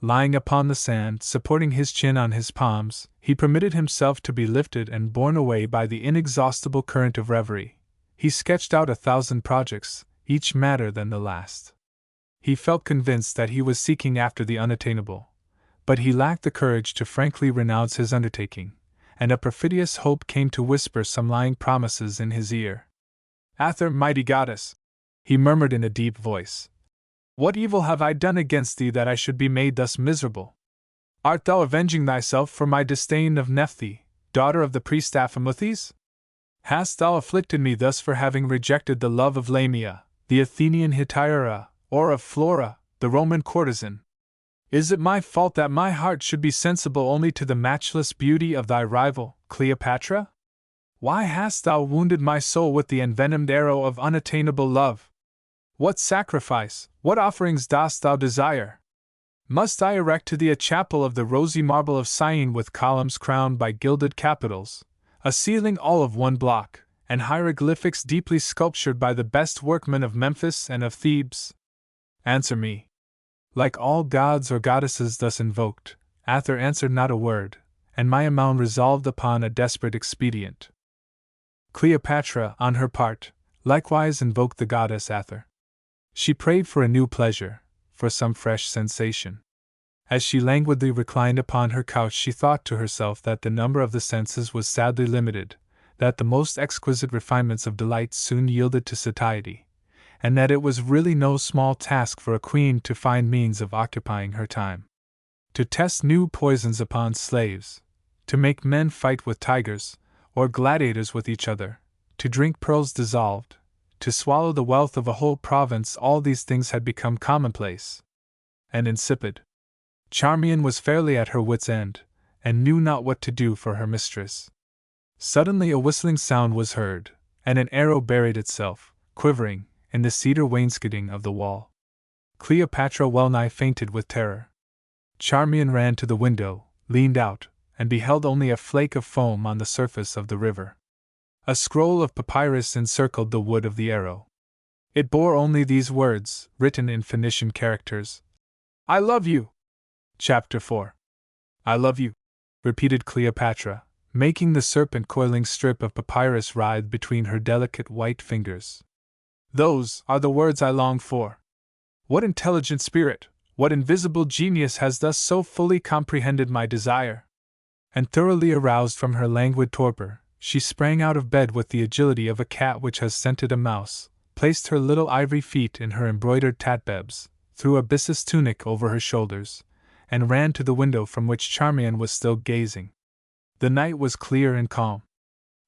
Lying upon the sand, supporting his chin on his palms, he permitted himself to be lifted and borne away by the inexhaustible current of reverie. He sketched out 1,000 projects, each madder than the last. He felt convinced that he was seeking after the unattainable, but he lacked the courage to frankly renounce his undertaking, and a perfidious hope came to whisper some lying promises in his ear. "Ather, mighty goddess," he murmured in a deep voice, "what evil have I done against thee that I should be made thus miserable? Art thou avenging thyself for my disdain of Nephthys, daughter of the priest Aphimothes? Hast thou afflicted me thus for having rejected the love of Lamia, the Athenian Hetaira, or of Flora, the Roman courtesan? Is it my fault that my heart should be sensible only to the matchless beauty of thy rival, Cleopatra? Why hast thou wounded my soul with the envenomed arrow of unattainable love? What sacrifice, what offerings dost thou desire? Must I erect to thee a chapel of the rosy marble of Syene with columns crowned by gilded capitals, a ceiling all of one block, and hieroglyphics deeply sculptured by the best workmen of Memphis and of Thebes? Answer me." Like all gods or goddesses thus invoked, Ather answered not a word, and Mayamon resolved upon a desperate expedient. Cleopatra, on her part, likewise invoked the goddess Ather. She prayed for a new pleasure, for some fresh sensation. As she languidly reclined upon her couch, she thought to herself that the number of the senses was sadly limited, that the most exquisite refinements of delight soon yielded to satiety, and that it was really no small task for a queen to find means of occupying her time. To test new poisons upon slaves, to make men fight with tigers, or gladiators with each other, to drink pearls dissolved, to swallow the wealth of a whole province, all these things had become commonplace and insipid. Charmian was fairly at her wits' end, and knew not what to do for her mistress. Suddenly a whistling sound was heard, and an arrow buried itself, quivering, in the cedar wainscoting of the wall. Cleopatra well-nigh fainted with terror. Charmian ran to the window, leaned out, and beheld only a flake of foam on the surface of the river. A scroll of papyrus encircled the wood of the arrow. It bore only these words, written in Phoenician characters: I love you. Chapter 4. I love you, repeated Cleopatra, making the serpent-coiling strip of papyrus writhe between her delicate white fingers. Those are the words I long for. What intelligent spirit, what invisible genius has thus so fully comprehended my desire? And thoroughly aroused from her languid torpor, she sprang out of bed with the agility of a cat which has scented a mouse, placed her little ivory feet in her embroidered tatbebs, threw a byssus tunic over her shoulders, and ran to the window from which Charmian was still gazing. The night was clear and calm.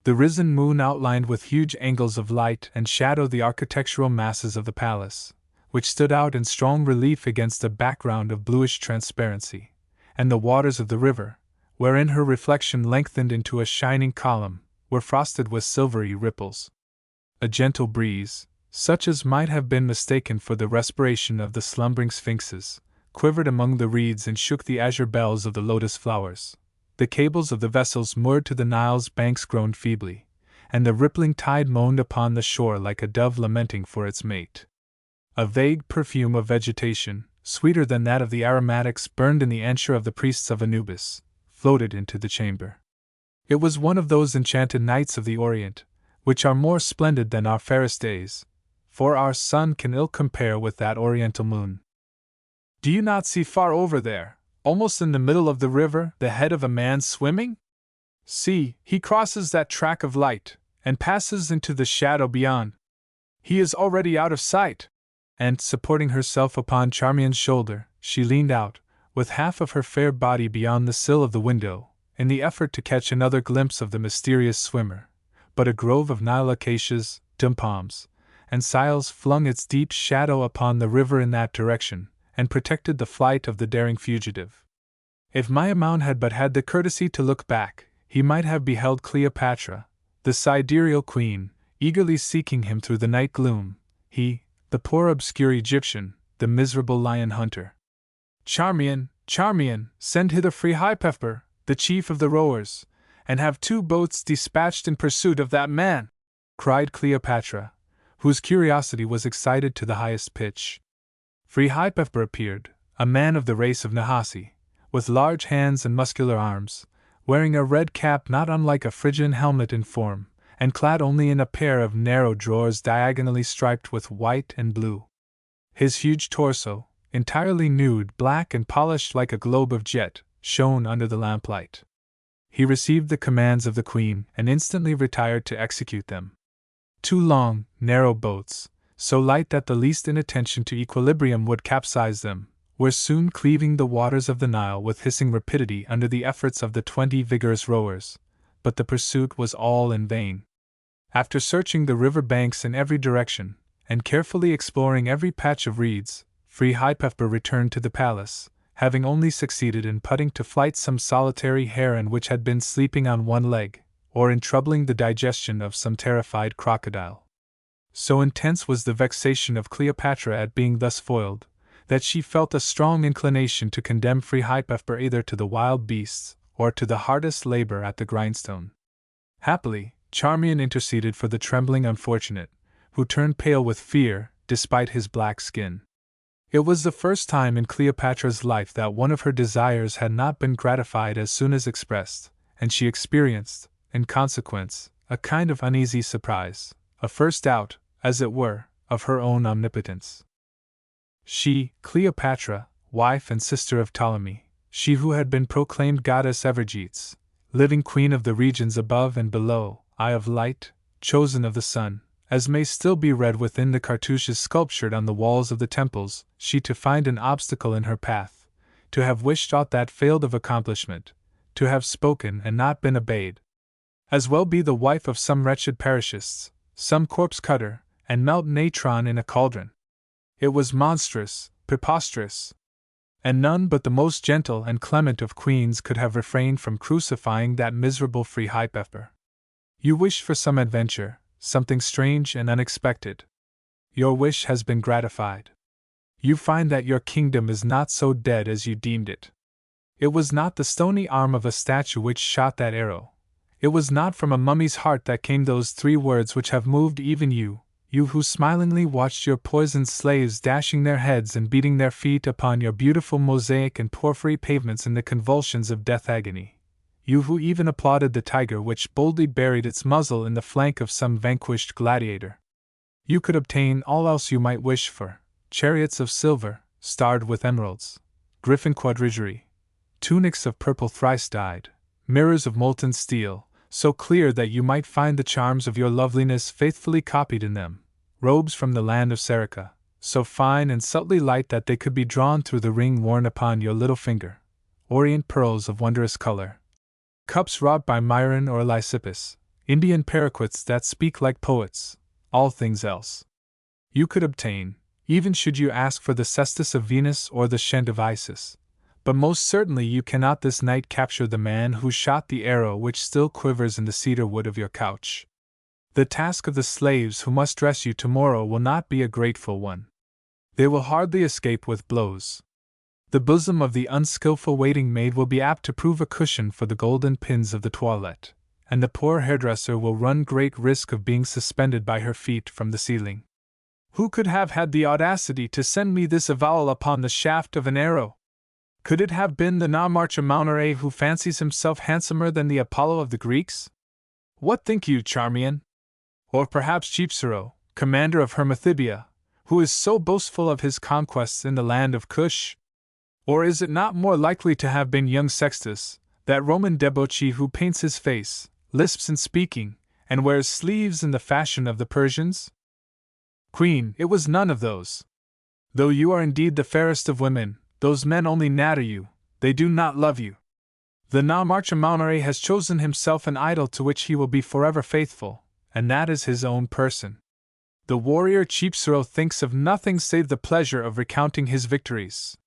The risen moon outlined with huge angles of light and shadow the architectural masses of the palace, which stood out in strong relief against a background of bluish transparency, and the waters of the river, wherein her reflection lengthened into a shining column, were frosted with silvery ripples. A gentle breeze, such as might have been mistaken for the respiration of the slumbering sphinxes, quivered among the reeds and shook the azure bells of the lotus flowers. The cables of the vessels moored to the Nile's banks groaned feebly, and the rippling tide moaned upon the shore like a dove lamenting for its mate. A vague perfume of vegetation, sweeter than that of the aromatics burned in the anther of the priests of Anubis, floated into the chamber. It was one of those enchanted nights of the Orient, which are more splendid than our fairest days, for our sun can ill compare with that oriental moon. Do you not see far over there, almost in the middle of the river, the head of a man swimming? See, he crosses that track of light, and passes into the shadow beyond. He is already out of sight. And, supporting herself upon Charmian's shoulder, she leaned out, with half of her fair body beyond the sill of the window, in the effort to catch another glimpse of the mysterious swimmer. But a grove of Nile acacias, dum palms, and sciles flung its deep shadow upon the river in that direction, and protected the flight of the daring fugitive. If Maimoun had but had the courtesy to look back, he might have beheld Cleopatra, the sidereal queen, eagerly seeking him through the night gloom, he, the poor obscure Egyptian, the miserable lion hunter. Charmian, Charmian, send hither Frihaipefber, the chief of the rowers, and have 2 boats dispatched in pursuit of that man, cried Cleopatra, whose curiosity was excited to the highest pitch. Frihaipefber appeared, a man of the race of Nahasi, with large hands and muscular arms, wearing a red cap not unlike a Phrygian helmet in form, and clad only in a pair of narrow drawers diagonally striped with white and blue. His huge torso, entirely nude, black and polished like a globe of jet, shone under the lamplight. He received the commands of the queen and instantly retired to execute them. 2 long, narrow boats, so light that the least inattention to equilibrium would capsize them, were soon cleaving the waters of the Nile with hissing rapidity under the efforts of the 20 vigorous rowers, but the pursuit was all in vain. After searching the river banks in every direction, and carefully exploring every patch of reeds, Frihaipefber returned to the palace, having only succeeded in putting to flight some solitary heron which had been sleeping on one leg, or in troubling the digestion of some terrified crocodile. So intense was the vexation of Cleopatra at being thus foiled, that she felt a strong inclination to condemn Frihaipefber either to the wild beasts, or to the hardest labor at the grindstone. Happily, Charmian interceded for the trembling unfortunate, who turned pale with fear, despite his black skin. It was the first time in Cleopatra's life that one of her desires had not been gratified as soon as expressed, and she experienced, in consequence, a kind of uneasy surprise, a first doubt, as it were, of her own omnipotence. She, Cleopatra, wife and sister of Ptolemy, she who had been proclaimed goddess Evergetes, living queen of the regions above and below, eye of light, chosen of the sun, as may still be read within the cartouches sculptured on the walls of the temples, she to find an obstacle in her path, to have wished aught that failed of accomplishment, to have spoken and not been obeyed. As well be the wife of some wretched paraschists, some corpse cutter, and melt natron in a cauldron. It was monstrous, preposterous. And none but the most gentle and clement of queens could have refrained from crucifying that miserable Frihaipefber. You wish for some adventure, something strange and unexpected. Your wish has been gratified. You find that your kingdom is not so dead as you deemed it. It was not the stony arm of a statue which shot that arrow. It was not from a mummy's heart that came those 3 words which have moved even you, you who smilingly watched your poisoned slaves dashing their heads and beating their feet upon your beautiful mosaic and porphyry pavements in the convulsions of death agony. You who even applauded the tiger which boldly buried its muzzle in the flank of some vanquished gladiator. You could obtain all else you might wish for: chariots of silver, starred with emeralds, griffin quadrigery, tunics of purple thrice dyed, mirrors of molten steel, so clear that you might find the charms of your loveliness faithfully copied in them, robes from the land of Serica, so fine and subtly light that they could be drawn through the ring worn upon your little finger, orient pearls of wondrous color, cups wrought by Myron or Lysippus, Indian paraquets that speak like poets, all things else you could obtain, even should you ask for the cestus of Venus or the shent of Isis. But most certainly you cannot this night capture the man who shot the arrow which still quivers in the cedar wood of your couch. The task of the slaves who must dress you tomorrow will not be a grateful one. They will hardly escape with blows. The bosom of the unskilful waiting maid will be apt to prove a cushion for the golden pins of the toilette, and the poor hairdresser will run great risk of being suspended by her feet from the ceiling. Who could have had the audacity to send me this avowal upon the shaft of an arrow? Could it have been the Namarchamounere who fancies himself handsomer than the Apollo of the Greeks? What think you, Charmian? Or perhaps Chepsero, commander of Hermothybia, who is so boastful of his conquests in the land of Cush? Or is it not more likely to have been young Sextus, that Roman debauchee who paints his face, lisps in speaking, and wears sleeves in the fashion of the Persians? Queen, it was none of those. Though you are indeed the fairest of women, those men only natter you, they do not love you. The Namarchamounere has chosen himself an idol to which he will be forever faithful, and that is his own person. The warrior Chepsero thinks of nothing save the pleasure of recounting his victories.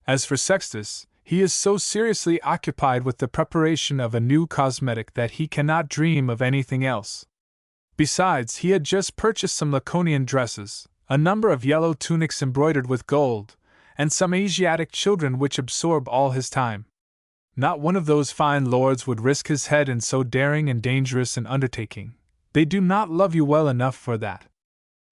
As for Sextus, he is so seriously occupied with the preparation of a new cosmetic that he cannot dream of anything else. Besides, he had just purchased some Laconian dresses, a number of yellow tunics embroidered with gold, and some Asiatic children which absorb all his time. Not one of those fine lords would risk his head in so daring and dangerous an undertaking. They do not love you well enough for that.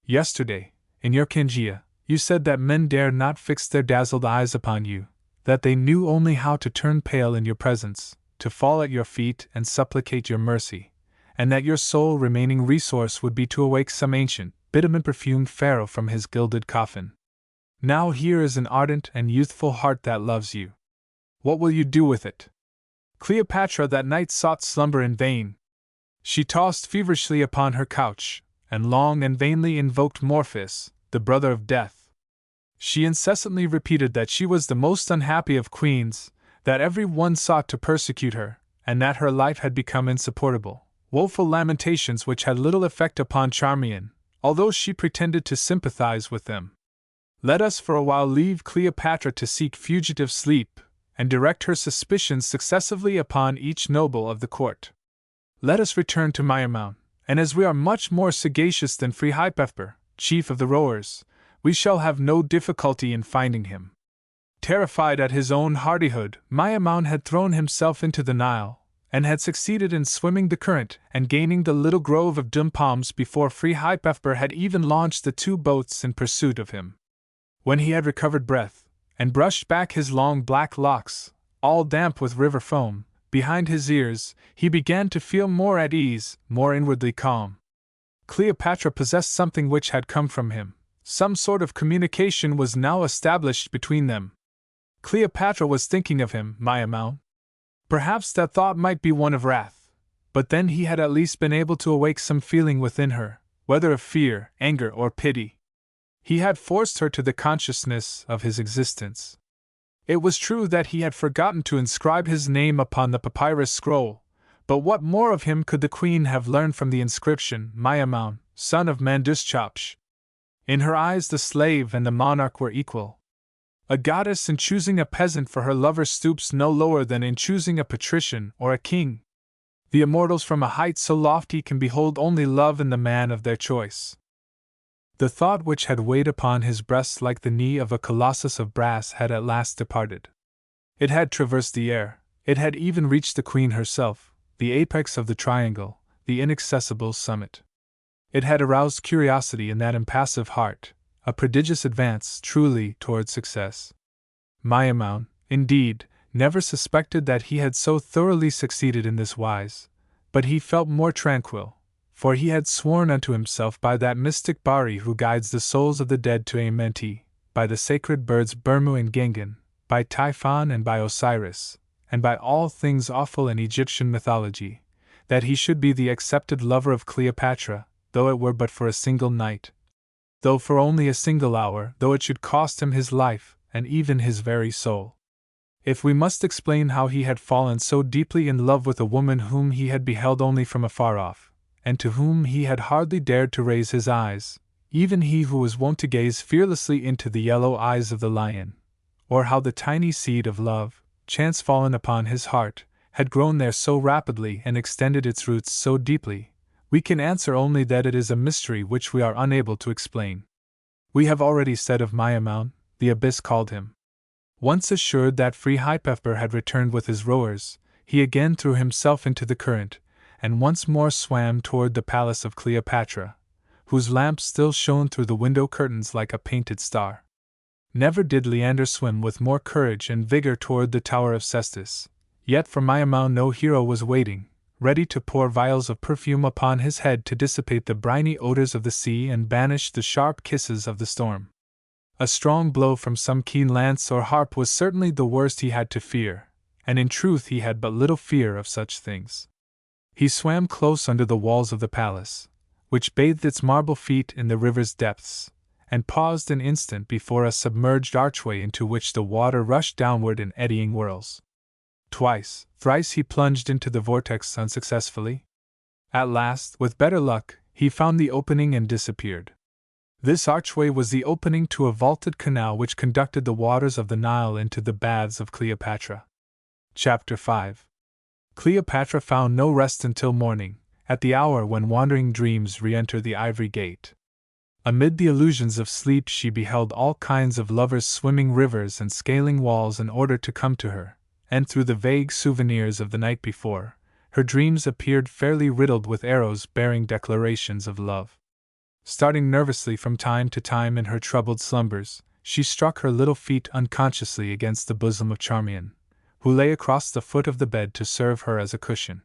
Yesterday, in your Kingia, you said that men dared not fix their dazzled eyes upon you, that they knew only how to turn pale in your presence, to fall at your feet and supplicate your mercy, and that your sole remaining resource would be to awake some ancient, bitumen-perfumed pharaoh from his gilded coffin. Now here is an ardent and youthful heart that loves you. What will you do with it? Cleopatra that night sought slumber in vain. She tossed feverishly upon her couch, and long and vainly invoked Morpheus, the brother of death. She incessantly repeated that she was the most unhappy of queens, that every one sought to persecute her, and that her life had become insupportable. Woeful lamentations which had little effect upon Charmian, although she pretended to sympathize with them. Let us for a while leave Cleopatra to seek fugitive sleep, and direct her suspicions successively upon each noble of the court. Let us return to Meyermount, and as we are much more sagacious than Frihypefber, chief of the rowers, we shall have no difficulty in finding him. Terrified at his own hardihood, Meyermount had thrown himself into the Nile, and had succeeded in swimming the current and gaining the little grove of dum palms before Frihypefber had even launched the 2 boats in pursuit of him. When he had recovered breath, and brushed back his long black locks, all damp with river foam, behind his ears, he began to feel more at ease, more inwardly calm. Cleopatra possessed something which had come from him. Some sort of communication was now established between them. Cleopatra was thinking of him, Meyermount. Perhaps that thought might be one of wrath, but then he had at least been able to awake some feeling within her, whether of fear, anger, or pity. He had forced her to the consciousness of his existence. It was true that he had forgotten to inscribe his name upon the papyrus scroll, but what more of him could the queen have learned from the inscription, Meyermount, son of Manduschapsh? In her eyes the slave and the monarch were equal. A goddess in choosing a peasant for her lover stoops no lower than in choosing a patrician or a king. The immortals from a height so lofty can behold only love in the man of their choice. The thought which had weighed upon his breast like the knee of a colossus of brass had at last departed. It had traversed the air, it had even reached the queen herself, the apex of the triangle, the inaccessible summit. It had aroused curiosity in that impassive heart, a prodigious advance, truly, toward success. Maimoune, indeed, never suspected that he had so thoroughly succeeded in this wise, but he felt more tranquil, for he had sworn unto himself by that mystic Bari who guides the souls of the dead to Amenti, by the sacred birds Bermu and Gengan, by Typhon and by Osiris, and by all things awful in Egyptian mythology, that he should be the accepted lover of Cleopatra, though it were but for a single night, though for only a single hour, though it should cost him his life, and even his very soul. If we must explain how he had fallen so deeply in love with a woman whom he had beheld only from afar off, and to whom he had hardly dared to raise his eyes, even he who was wont to gaze fearlessly into the yellow eyes of the lion, or how the tiny seed of love, chance fallen upon his heart, had grown there so rapidly and extended its roots so deeply, we can answer only that it is a mystery which we are unable to explain. We have already said of Maimoune, the abyss called him. Once assured that free Hypepper had returned with his rowers, he again threw himself into the current, and once more swam toward the palace of Cleopatra, whose lamp still shone through the window curtains like a painted star. Never did Leander swim with more courage and vigor toward the tower of Cestus, yet for Maimoune no hero was waiting, ready to pour vials of perfume upon his head to dissipate the briny odors of the sea and banish the sharp kisses of the storm. A strong blow from some keen lance or harp was certainly the worst he had to fear, and in truth he had but little fear of such things. He swam close under the walls of the palace, which bathed its marble feet in the river's depths, and paused an instant before a submerged archway into which the water rushed downward in eddying whirls. Twice, thrice he plunged into the vortex unsuccessfully. At last, with better luck, he found the opening and disappeared. This archway was the opening to a vaulted canal which conducted the waters of the Nile into the baths of Cleopatra. Chapter 5. Cleopatra found no rest until morning, at the hour when wandering dreams re-enter the ivory gate. Amid the illusions of sleep she beheld all kinds of lovers swimming rivers and scaling walls in order to come to her, and through the vague souvenirs of the night before, her dreams appeared fairly riddled with arrows bearing declarations of love. Starting nervously from time to time in her troubled slumbers, she struck her little feet unconsciously against the bosom of Charmian, who lay across the foot of the bed to serve her as a cushion.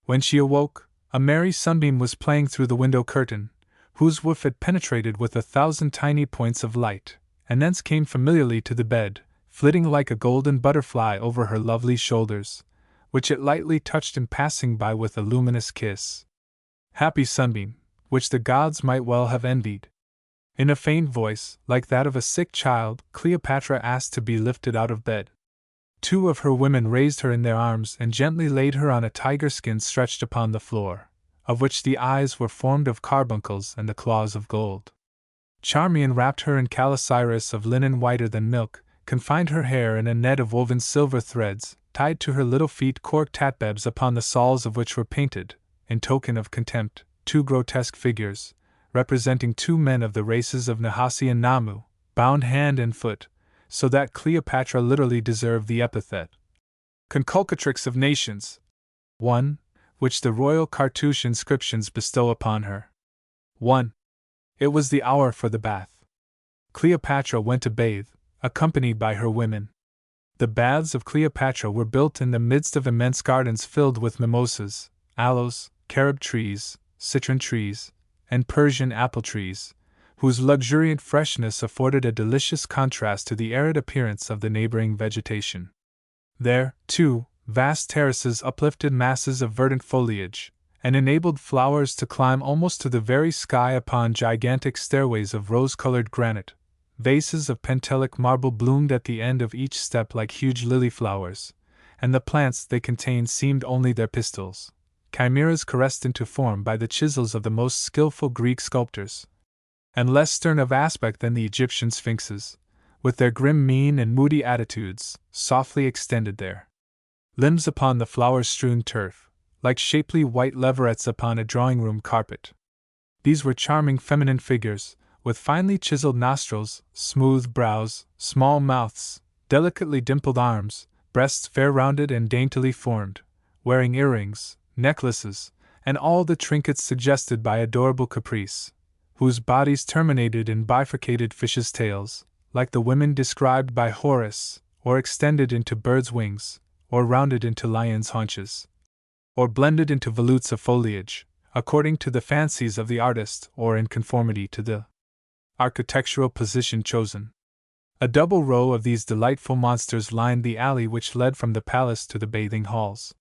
When she awoke, a merry sunbeam was playing through the window curtain, whose woof had penetrated with 1,000 tiny points of light, and thence came familiarly to the bed, flitting like a golden butterfly over her lovely shoulders, which it lightly touched in passing by with a luminous kiss. Happy sunbeam, which the gods might well have envied. In a faint voice, like that of a sick child, Cleopatra asked to be lifted out of bed. 2 of her women raised her in their arms and gently laid her on a tiger skin stretched upon the floor, of which the eyes were formed of carbuncles and the claws of gold. Charmian wrapped her in calasiris of linen whiter than milk, confined her hair in a net of woven silver threads, tied to her little feet cork tatbebs upon the soles of which were painted, in token of contempt, 2 grotesque figures, representing 2 men of the races of Nahasi and Namu, bound hand and foot, so that Cleopatra literally deserved the epithet Conculcatrix of Nations, 1, which the royal cartouche inscriptions bestow upon her. 1. It was the hour for the bath. Cleopatra went to bathe, accompanied by her women. The baths of Cleopatra were built in the midst of immense gardens filled with mimosas, aloes, carob trees, citron trees, and Persian apple trees, whose luxuriant freshness afforded a delicious contrast to the arid appearance of the neighboring vegetation. There, too, vast terraces uplifted masses of verdant foliage, and enabled flowers to climb almost to the very sky upon gigantic stairways of rose-colored granite. Vases of Pentelic marble bloomed at the end of each step like huge lily flowers, and the plants they contained seemed only their pistils, chimeras caressed into form by the chisels of the most skillful Greek sculptors, and less stern of aspect than the Egyptian sphinxes, with their grim mien and moody attitudes, softly extended their limbs upon the flower-strewn turf, like shapely white leverets upon a drawing-room carpet. These were charming feminine figures, with finely chiseled nostrils, smooth brows, small mouths, delicately dimpled arms, breasts fair rounded and daintily formed, wearing earrings, necklaces, and all the trinkets suggested by adorable caprice, whose bodies terminated in bifurcated fishes' tails, like the women described by Horace, or extended into birds' wings, or rounded into lions' haunches, or blended into volutes of foliage, according to the fancies of the artist or in conformity to the architectural position chosen. A double row of these delightful monsters lined the alley which led from the palace to the bathing halls.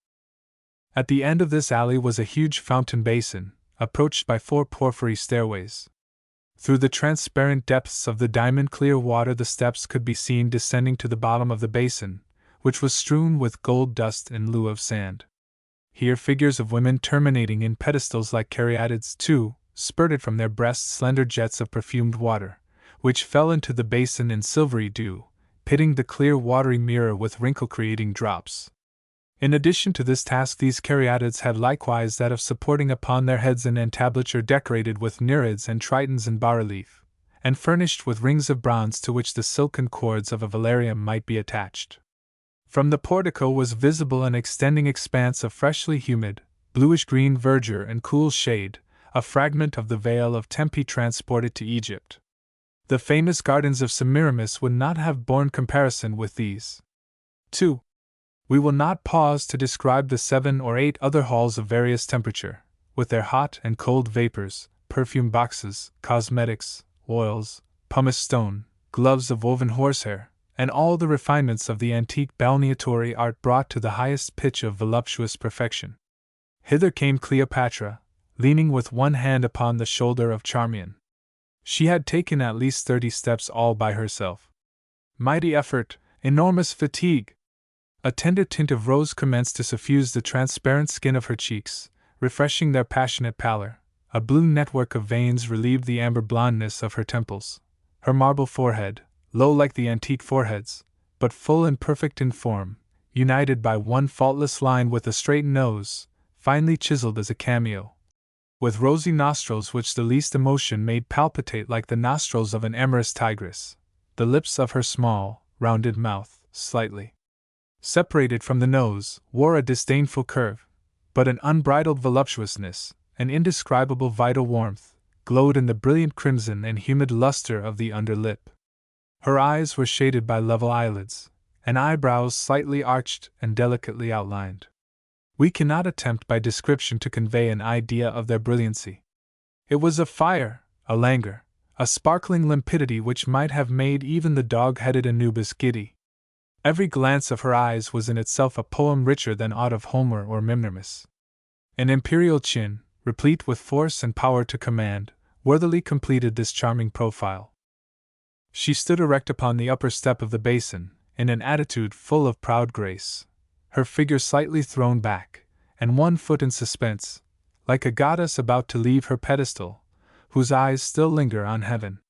At the end of this alley was a huge fountain basin, approached by 4 porphyry stairways. Through the transparent depths of the diamond-clear water the steps could be seen descending to the bottom of the basin, which was strewn with gold dust in lieu of sand. Here figures of women terminating in pedestals like caryatids, too, spurted from their breasts slender jets of perfumed water, which fell into the basin in silvery dew, pitting the clear watery mirror with wrinkle-creating drops. In addition to this task, these caryatids had likewise that of supporting upon their heads an entablature decorated with nereids and tritons in bas-relief, and furnished with rings of bronze to which the silken cords of a velarium might be attached. From the portico was visible an extending expanse of freshly humid, bluish-green verdure and cool shade, a fragment of the Vale of Tempe transported to Egypt. The famous gardens of Semiramis would not have borne comparison with these. 2. We will not pause to describe the 7 or 8 other halls of various temperature, with their hot and cold vapors, perfume boxes, cosmetics, oils, pumice stone, gloves of woven horsehair, and all the refinements of the antique balneatory art brought to the highest pitch of voluptuous perfection. Hither came Cleopatra, leaning with one hand upon the shoulder of Charmian. She had taken at least 30 steps all by herself. Mighty effort, enormous fatigue! A tender tint of rose commenced to suffuse the transparent skin of her cheeks, refreshing their passionate pallor. A blue network of veins relieved the amber blondness of her temples. Her marble forehead, low like the antique foreheads, but full and perfect in form, united by one faultless line with a straight nose, finely chiseled as a cameo, with rosy nostrils which the least emotion made palpitate like the nostrils of an amorous tigress. The lips of her small, rounded mouth, slightly separated from the nose, wore a disdainful curve, but an unbridled voluptuousness, an indescribable vital warmth, glowed in the brilliant crimson and humid luster of the under lip. Her eyes were shaded by level eyelids, and eyebrows slightly arched and delicately outlined. We cannot attempt by description to convey an idea of their brilliancy. It was a fire, a languor, a sparkling limpidity which might have made even the dog-headed Anubis giddy. Every glance of her eyes was in itself a poem richer than aught of Homer or Mimnermus. An imperial chin, replete with force and power to command, worthily completed this charming profile. She stood erect upon the upper step of the basin, in an attitude full of proud grace, her figure slightly thrown back, and one foot in suspense, like a goddess about to leave her pedestal, whose eyes still linger on heaven.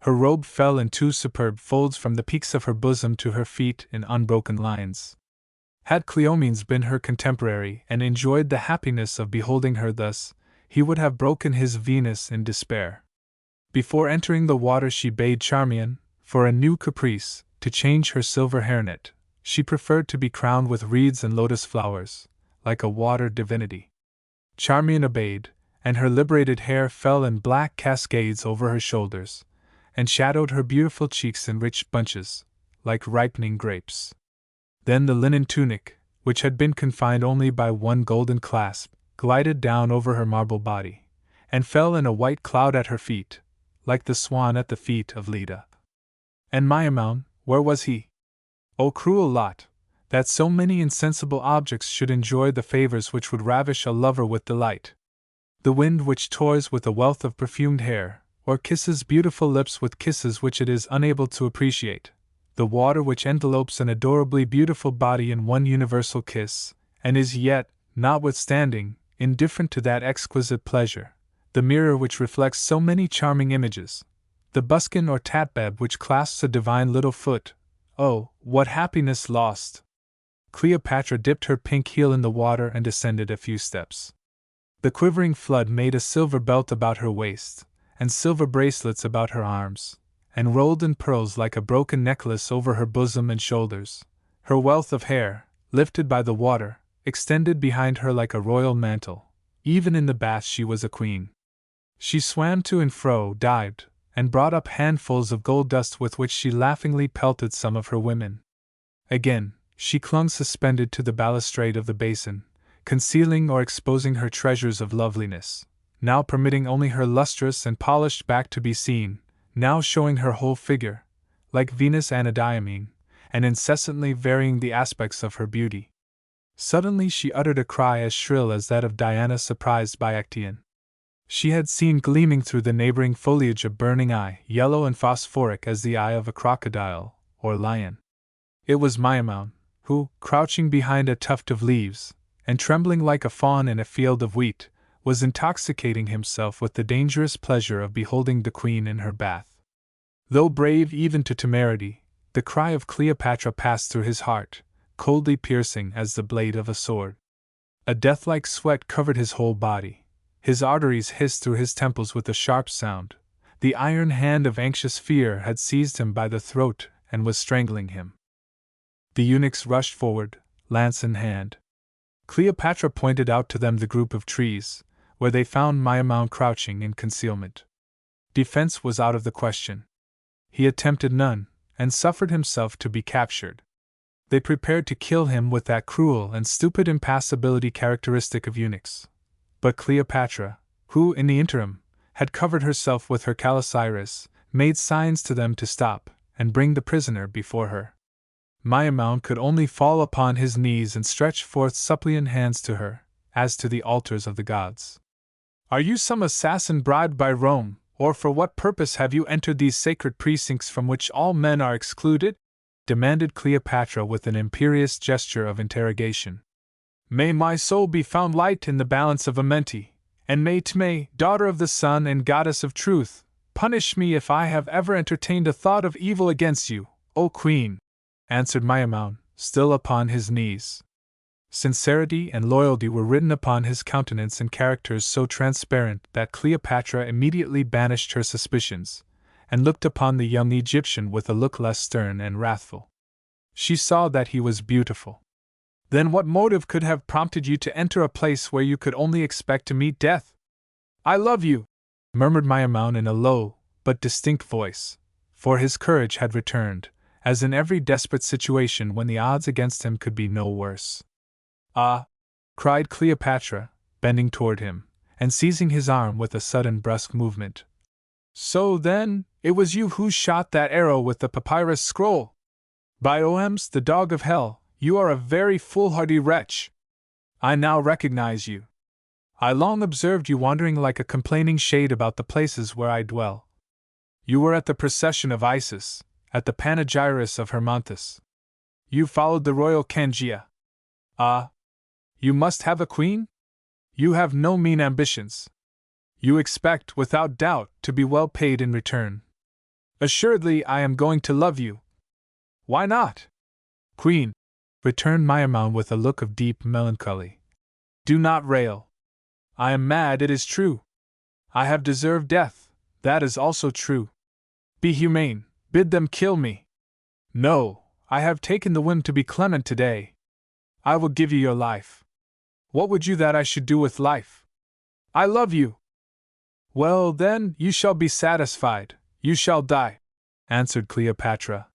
Her robe fell in 2 superb folds from the peaks of her bosom to her feet in unbroken lines. Had Cleomenes been her contemporary and enjoyed the happiness of beholding her thus, he would have broken his Venus in despair. Before entering the water she bade Charmian, for a new caprice, to change her silver hairnet. She preferred to be crowned with reeds and lotus flowers, like a water divinity. Charmian obeyed, and her liberated hair fell in black cascades over her shoulders, and shadowed her beautiful cheeks in rich bunches, like ripening grapes. Then the linen tunic, which had been confined only by one golden clasp, glided down over her marble body, and fell in a white cloud at her feet, like the swan at the feet of Leda. And Maimoune, where was he? O cruel lot, that so many insensible objects should enjoy the favors which would ravish a lover with delight. The wind which toys with a wealth of perfumed hair, or kisses beautiful lips with kisses which it is unable to appreciate. The water which envelopes an adorably beautiful body in one universal kiss, and is yet, notwithstanding, indifferent to that exquisite pleasure. The mirror which reflects so many charming images. The buskin or tatbeb which clasps a divine little foot. Oh, what happiness lost! Cleopatra dipped her pink heel in the water and descended a few steps. The quivering flood made a silver belt about her waist, and silver bracelets about her arms, and rolled in pearls like a broken necklace over her bosom and shoulders. Her wealth of hair, lifted by the water, extended behind her like a royal mantle. Even in the bath she was a queen. She swam to and fro, dived, and brought up handfuls of gold dust with which she laughingly pelted some of her women. Again, she clung suspended to the balustrade of the basin, concealing or exposing her treasures of loveliness, now permitting only her lustrous and polished back to be seen, now showing her whole figure, like Venus Anadyomene, and incessantly varying the aspects of her beauty. Suddenly she uttered a cry as shrill as that of Diana surprised by Actaeon. She had seen gleaming through the neighboring foliage a burning eye, yellow and phosphoric as the eye of a crocodile or lion. It was Maimoune, who, crouching behind a tuft of leaves, and trembling like a fawn in a field of wheat, was intoxicating himself with the dangerous pleasure of beholding the queen in her bath. Though brave even to temerity, the cry of Cleopatra passed through his heart, coldly piercing as the blade of a sword. A death-like sweat covered his whole body. His arteries hissed through his temples with a sharp sound. The iron hand of anxious fear had seized him by the throat and was strangling him. The eunuchs rushed forward, lance in hand. Cleopatra pointed out to them the group of trees, where they found Maimoune crouching in concealment. Defense was out of the question. He attempted none, and suffered himself to be captured. They prepared to kill him with that cruel and stupid impassibility characteristic of eunuchs. But Cleopatra, who, in the interim, had covered herself with her calasiris, made signs to them to stop, and bring the prisoner before her. Maimoune could only fall upon his knees and stretch forth suppliant hands to her, as to the altars of the gods. "Are you some assassin bribed by Rome, or for what purpose have you entered these sacred precincts from which all men are excluded?" demanded Cleopatra with an imperious gesture of interrogation. "May my soul be found light in the balance of Amenti, and may Tme, daughter of the sun and goddess of truth, punish me if I have ever entertained a thought of evil against you, O queen," answered Maimoune, still upon his knees. Sincerity and loyalty were written upon his countenance in characters so transparent that Cleopatra immediately banished her suspicions, and looked upon the young Egyptian with a look less stern and wrathful. She saw that he was beautiful. "Then what motive could have prompted you to enter a place where you could only expect to meet death?" "I love you," murmured Maimoune in a low but distinct voice, for his courage had returned, as in every desperate situation when the odds against him could be no worse. "Ah!" cried Cleopatra, bending toward him, and seizing his arm with a sudden brusque movement. "So then, it was you who shot that arrow with the papyrus scroll? By Oms, the dog of hell, you are a very foolhardy wretch. I now recognize you. I long observed you wandering like a complaining shade about the places where I dwell. You were at the procession of Isis, at the panegyris of Hermonthis. You followed the royal Cangia. Ah! You must have a queen? You have no mean ambitions. You expect, without doubt, to be well paid in return. Assuredly I am going to love you. Why not?" "Queen," returned Maimoune with a look of deep melancholy, "do not rail. I am mad, it is true. I have deserved death, that is also true. Be humane, bid them kill me. No, I have taken the whim to be clement today. I will give you your life. What would you that I should do with life? I love you." "Well, then, you shall be satisfied, you shall die," answered Cleopatra.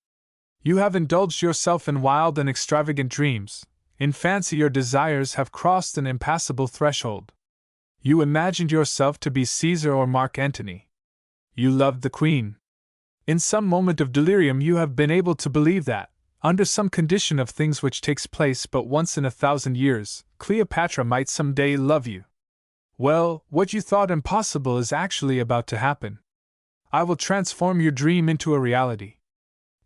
"You have indulged yourself in wild and extravagant dreams. In fancy your desires have crossed an impassable threshold. You imagined yourself to be Caesar or Mark Antony. You loved the queen. In some moment of delirium you have been able to believe that, under some condition of things which takes place but once in 1,000 years, Cleopatra might some day love you. Well, what you thought impossible is actually about to happen. I will transform your dream into a reality.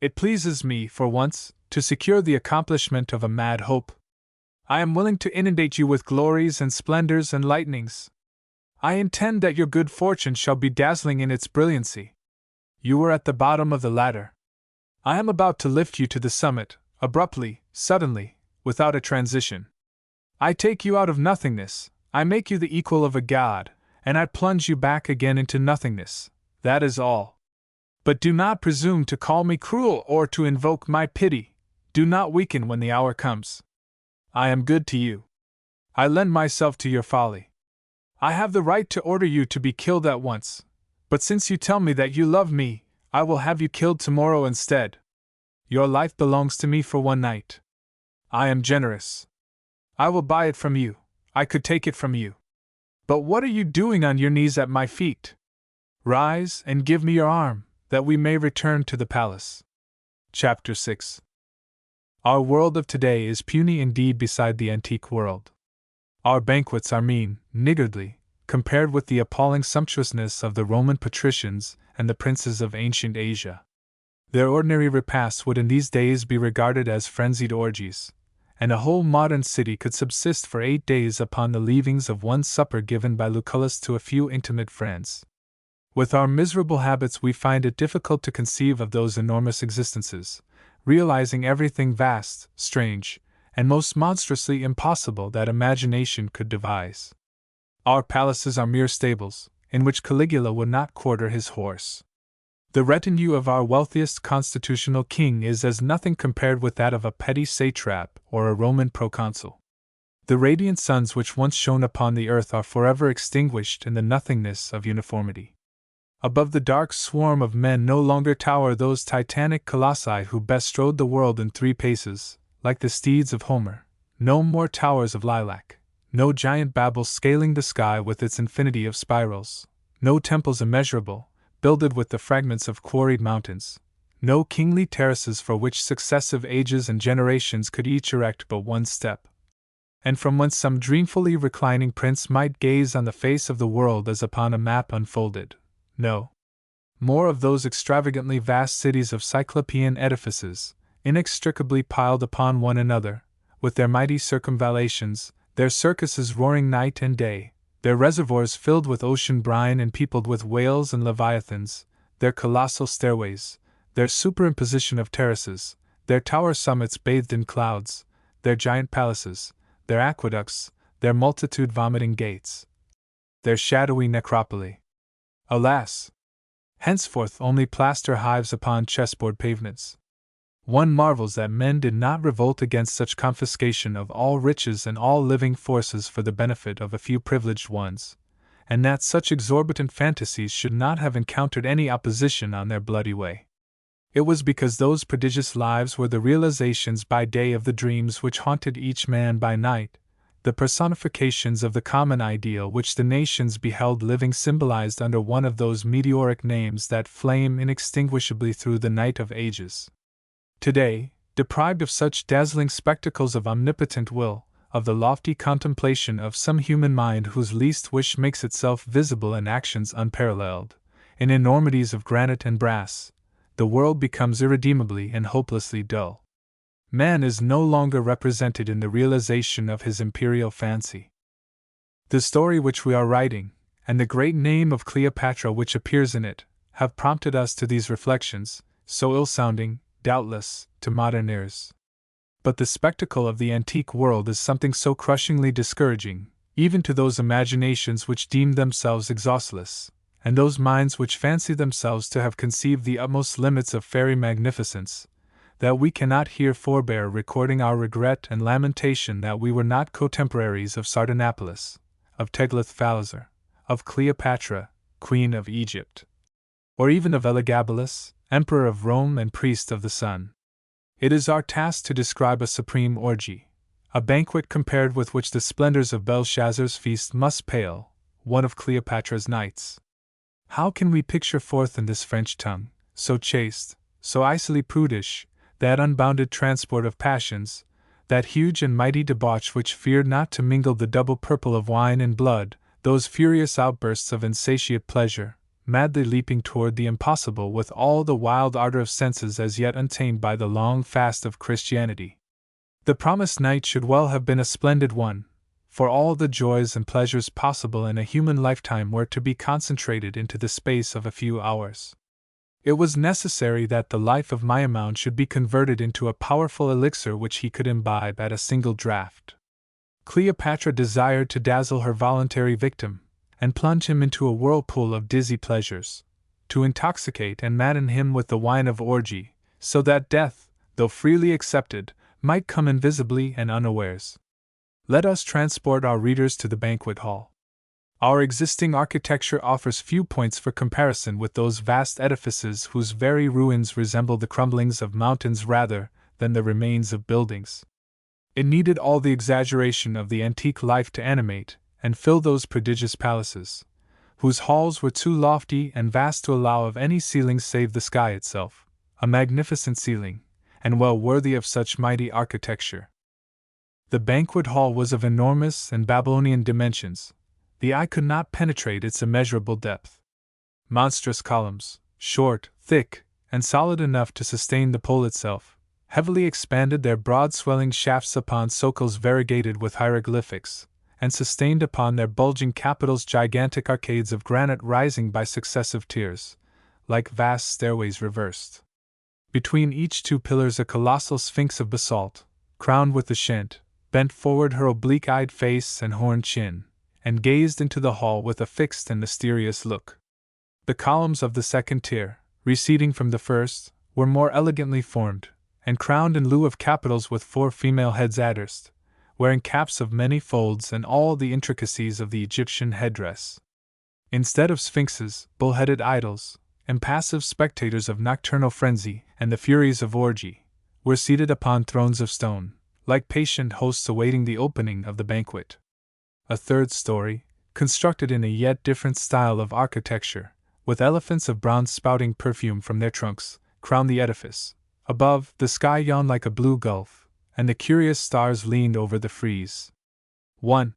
It pleases me, for once, to secure the accomplishment of a mad hope. I am willing to inundate you with glories and splendors and lightnings. I intend that your good fortune shall be dazzling in its brilliancy. You were at the bottom of the ladder. I am about to lift you to the summit, abruptly, suddenly, without a transition. I take you out of nothingness, I make you the equal of a god, and I plunge you back again into nothingness. That is all. But do not presume to call me cruel or to invoke my pity. Do not weaken when the hour comes. I am good to you. I lend myself to your folly. I have the right to order you to be killed at once, but since you tell me that you love me, I will have you killed tomorrow instead. Your life belongs to me for one night. I am generous. I will buy it from you. I could take it from you. But what are you doing on your knees at my feet? Rise and give me your arm, that we may return to the palace. Chapter 6. Our world of today is puny indeed beside the antique world. Our banquets are mean, niggardly, compared with the appalling sumptuousness of the Roman patricians and the princes of ancient Asia. Their ordinary repasts would in these days be regarded as frenzied orgies, and a whole modern city could subsist for 8 days upon the leavings of one supper given by Lucullus to a few intimate friends. With our miserable habits we find it difficult to conceive of those enormous existences, realizing everything vast, strange, and most monstrously impossible that imagination could devise. Our palaces are mere stables, in which Caligula would not quarter his horse. The retinue of our wealthiest constitutional king is as nothing compared with that of a petty satrap or a Roman proconsul. The radiant suns which once shone upon the earth are forever extinguished in the nothingness of uniformity. Above the dark swarm of men no longer tower those titanic colossi who bestrode the world in 3 paces, like the steeds of Homer. No more towers of lilac, no giant Babel scaling the sky with its infinity of spirals, no temples immeasurable, builded with the fragments of quarried mountains, no kingly terraces for which successive ages and generations could each erect but one step, and from whence some dreamfully reclining prince might gaze on the face of the world as upon a map unfolded. No. More of those extravagantly vast cities of cyclopean edifices, inextricably piled upon one another, with their mighty circumvallations, their circuses roaring night and day, their reservoirs filled with ocean brine and peopled with whales and leviathans, their colossal stairways, their superimposition of terraces, their tower summits bathed in clouds, their giant palaces, their aqueducts, their multitude vomiting gates, their shadowy necropoli. Alas! Henceforth only plaster hives upon chessboard pavements. One marvels that men did not revolt against such confiscation of all riches and all living forces for the benefit of a few privileged ones, and that such exorbitant fantasies should not have encountered any opposition on their bloody way. It was because those prodigious lives were the realizations by day of the dreams which haunted each man by night, the personifications of the common ideal which the nations beheld living symbolized under one of those meteoric names that flame inextinguishably through the night of ages. Today, deprived of such dazzling spectacles of omnipotent will, of the lofty contemplation of some human mind whose least wish makes itself visible in actions unparalleled, in enormities of granite and brass, the world becomes irredeemably and hopelessly dull. Man is no longer represented in the realization of his imperial fancy. The story which we are writing, and the great name of Cleopatra which appears in it, have prompted us to these reflections, so ill-sounding, doubtless, to modern ears. But the spectacle of the antique world is something so crushingly discouraging, even to those imaginations which deem themselves exhaustless, and those minds which fancy themselves to have conceived the utmost limits of fairy magnificence, that we cannot here forbear recording our regret and lamentation that we were not contemporaries of Sardanapalus, of Teglath-Phalasar, of Cleopatra, Queen of Egypt, or even of Elagabalus, Emperor of Rome and Priest of the Sun. It is our task to describe a supreme orgy, a banquet compared with which the splendors of Belshazzar's feast must pale, one of Cleopatra's nights. How can we picture forth in this French tongue, so chaste, so icily prudish, that unbounded transport of passions, that huge and mighty debauch which feared not to mingle the double purple of wine and blood, those furious outbursts of insatiate pleasure, madly leaping toward the impossible with all the wild ardor of senses as yet untamed by the long fast of Christianity? The promised night should well have been a splendid one, for all the joys and pleasures possible in a human lifetime were to be concentrated into the space of a few hours. It was necessary that the life of Maimoune should be converted into a powerful elixir which he could imbibe at a single draught. Cleopatra desired to dazzle her voluntary victim, and plunge him into a whirlpool of dizzy pleasures, to intoxicate and madden him with the wine of orgy, so that death, though freely accepted, might come invisibly and unawares. Let us transport our readers to the banquet hall. Our existing architecture offers few points for comparison with those vast edifices whose very ruins resemble the crumblings of mountains rather than the remains of buildings. It needed all the exaggeration of the antique life to animate and fill those prodigious palaces, whose halls were too lofty and vast to allow of any ceiling save the sky itself, a magnificent ceiling, and well worthy of such mighty architecture. The banquet hall was of enormous and Babylonian dimensions. The eye could not penetrate its immeasurable depth. Monstrous columns, short, thick, and solid enough to sustain the pole itself, heavily expanded their broad swelling shafts upon socles variegated with hieroglyphics, and sustained upon their bulging capitals gigantic arcades of granite rising by successive tiers, like vast stairways reversed. Between each two pillars a colossal sphinx of basalt, crowned with the shent, bent forward her oblique-eyed face and horned chin, and gazed into the hall with a fixed and mysterious look. The columns of the second tier, receding from the first, were more elegantly formed, and crowned in lieu of capitals with 4 female heads addersed, wearing caps of many folds and all the intricacies of the Egyptian headdress. Instead of sphinxes, bull-headed idols, impassive spectators of nocturnal frenzy and the furies of orgy, were seated upon thrones of stone, like patient hosts awaiting the opening of the banquet. A third story, constructed in a yet different style of architecture, with elephants of bronze spouting perfume from their trunks, crowned the edifice. Above, the sky yawned like a blue gulf, and the curious stars leaned over the frieze. 1.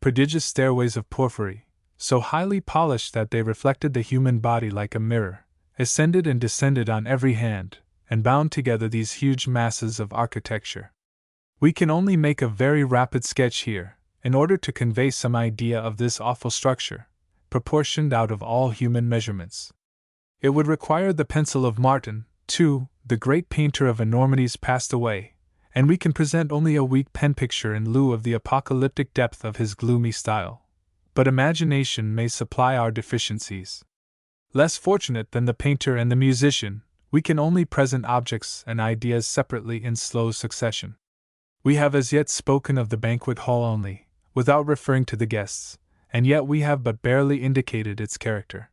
Prodigious stairways of porphyry, so highly polished that they reflected the human body like a mirror, ascended and descended on every hand, and bound together these huge masses of architecture. We can only make a very rapid sketch here, in order to convey some idea of this awful structure, proportioned out of all human measurements. It would require the pencil of Martin, too. The great painter of enormities passed away, and we can present only a weak pen picture in lieu of the apocalyptic depth of his gloomy style. But imagination may supply our deficiencies. Less fortunate than the painter and the musician, we can only present objects and ideas separately in slow succession. We have as yet spoken of the banquet hall only, without referring to the guests, and yet we have but barely indicated its character.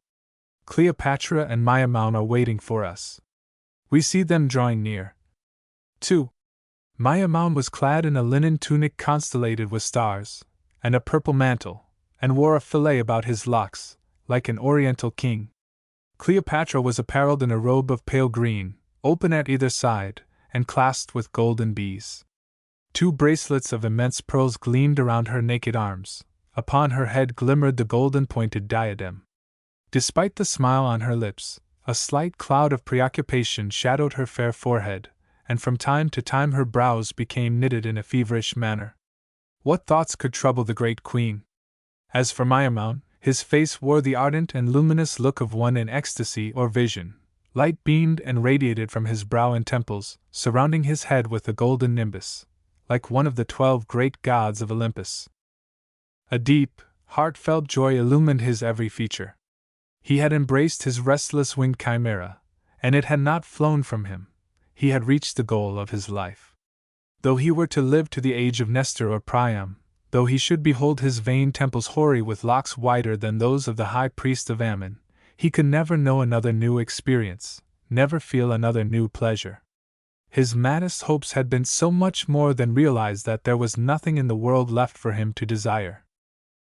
Cleopatra and Maimoune are waiting for us. We see them drawing near. 2. Maimoune was clad in a linen tunic constellated with stars, and a purple mantle, and wore a fillet about his locks, like an oriental king. Cleopatra was apparelled in a robe of pale green, open at either side, and clasped with golden bees. 2 bracelets of immense pearls gleamed around her naked arms. Upon her head glimmered the golden-pointed diadem. Despite the smile on her lips, a slight cloud of preoccupation shadowed her fair forehead, and from time to time her brows became knitted in a feverish manner. What thoughts could trouble the great queen? As for Maimoune, his face wore the ardent and luminous look of one in ecstasy or vision. Light beamed and radiated from his brow and temples, surrounding his head with a golden nimbus, like one of the 12 great gods of Olympus. A deep, heartfelt joy illumined his every feature. He had embraced his restless winged chimera, and it had not flown from him. He had reached the goal of his life. Though he were to live to the age of Nestor or Priam, though he should behold his vain temples hoary with locks whiter than those of the high priest of Ammon, he could never know another new experience, never feel another new pleasure. His maddest hopes had been so much more than realized that there was nothing in the world left for him to desire.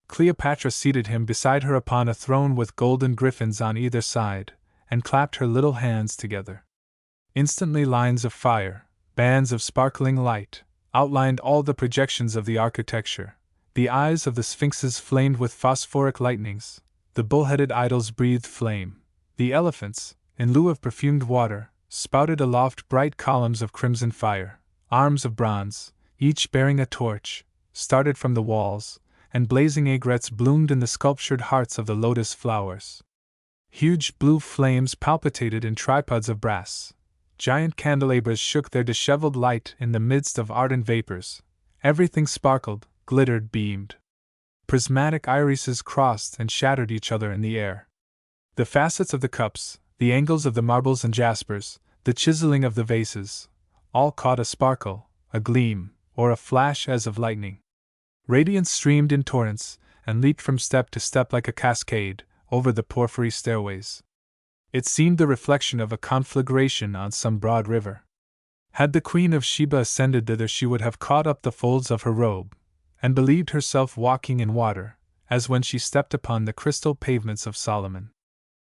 Cleopatra seated him beside her upon a throne with golden griffins on either side, and clapped her little hands together. Instantly lines of fire, bands of sparkling light, outlined all the projections of the architecture. The eyes of the sphinxes flamed with phosphoric lightnings, the bull-headed idols breathed flame, the elephants, in lieu of perfumed water, spouted aloft bright columns of crimson fire. Arms of bronze, each bearing a torch, started from the walls, and blazing aigrettes bloomed in the sculptured hearts of the lotus flowers. Huge blue flames palpitated in tripods of brass. Giant candelabers shook their disheveled light in the midst of ardent vapors. Everything sparkled, glittered, beamed. Prismatic irises crossed and shattered each other in the air. The facets of the cups, the angles of the marbles and jaspers, the chiseling of the vases, all caught a sparkle, a gleam, or a flash as of lightning. Radiance streamed in torrents, and leaped from step to step like a cascade, over the porphyry stairways. It seemed the reflection of a conflagration on some broad river. Had the Queen of Sheba ascended thither, she would have caught up the folds of her robe, and believed herself walking in water, as when she stepped upon the crystal pavements of Solomon.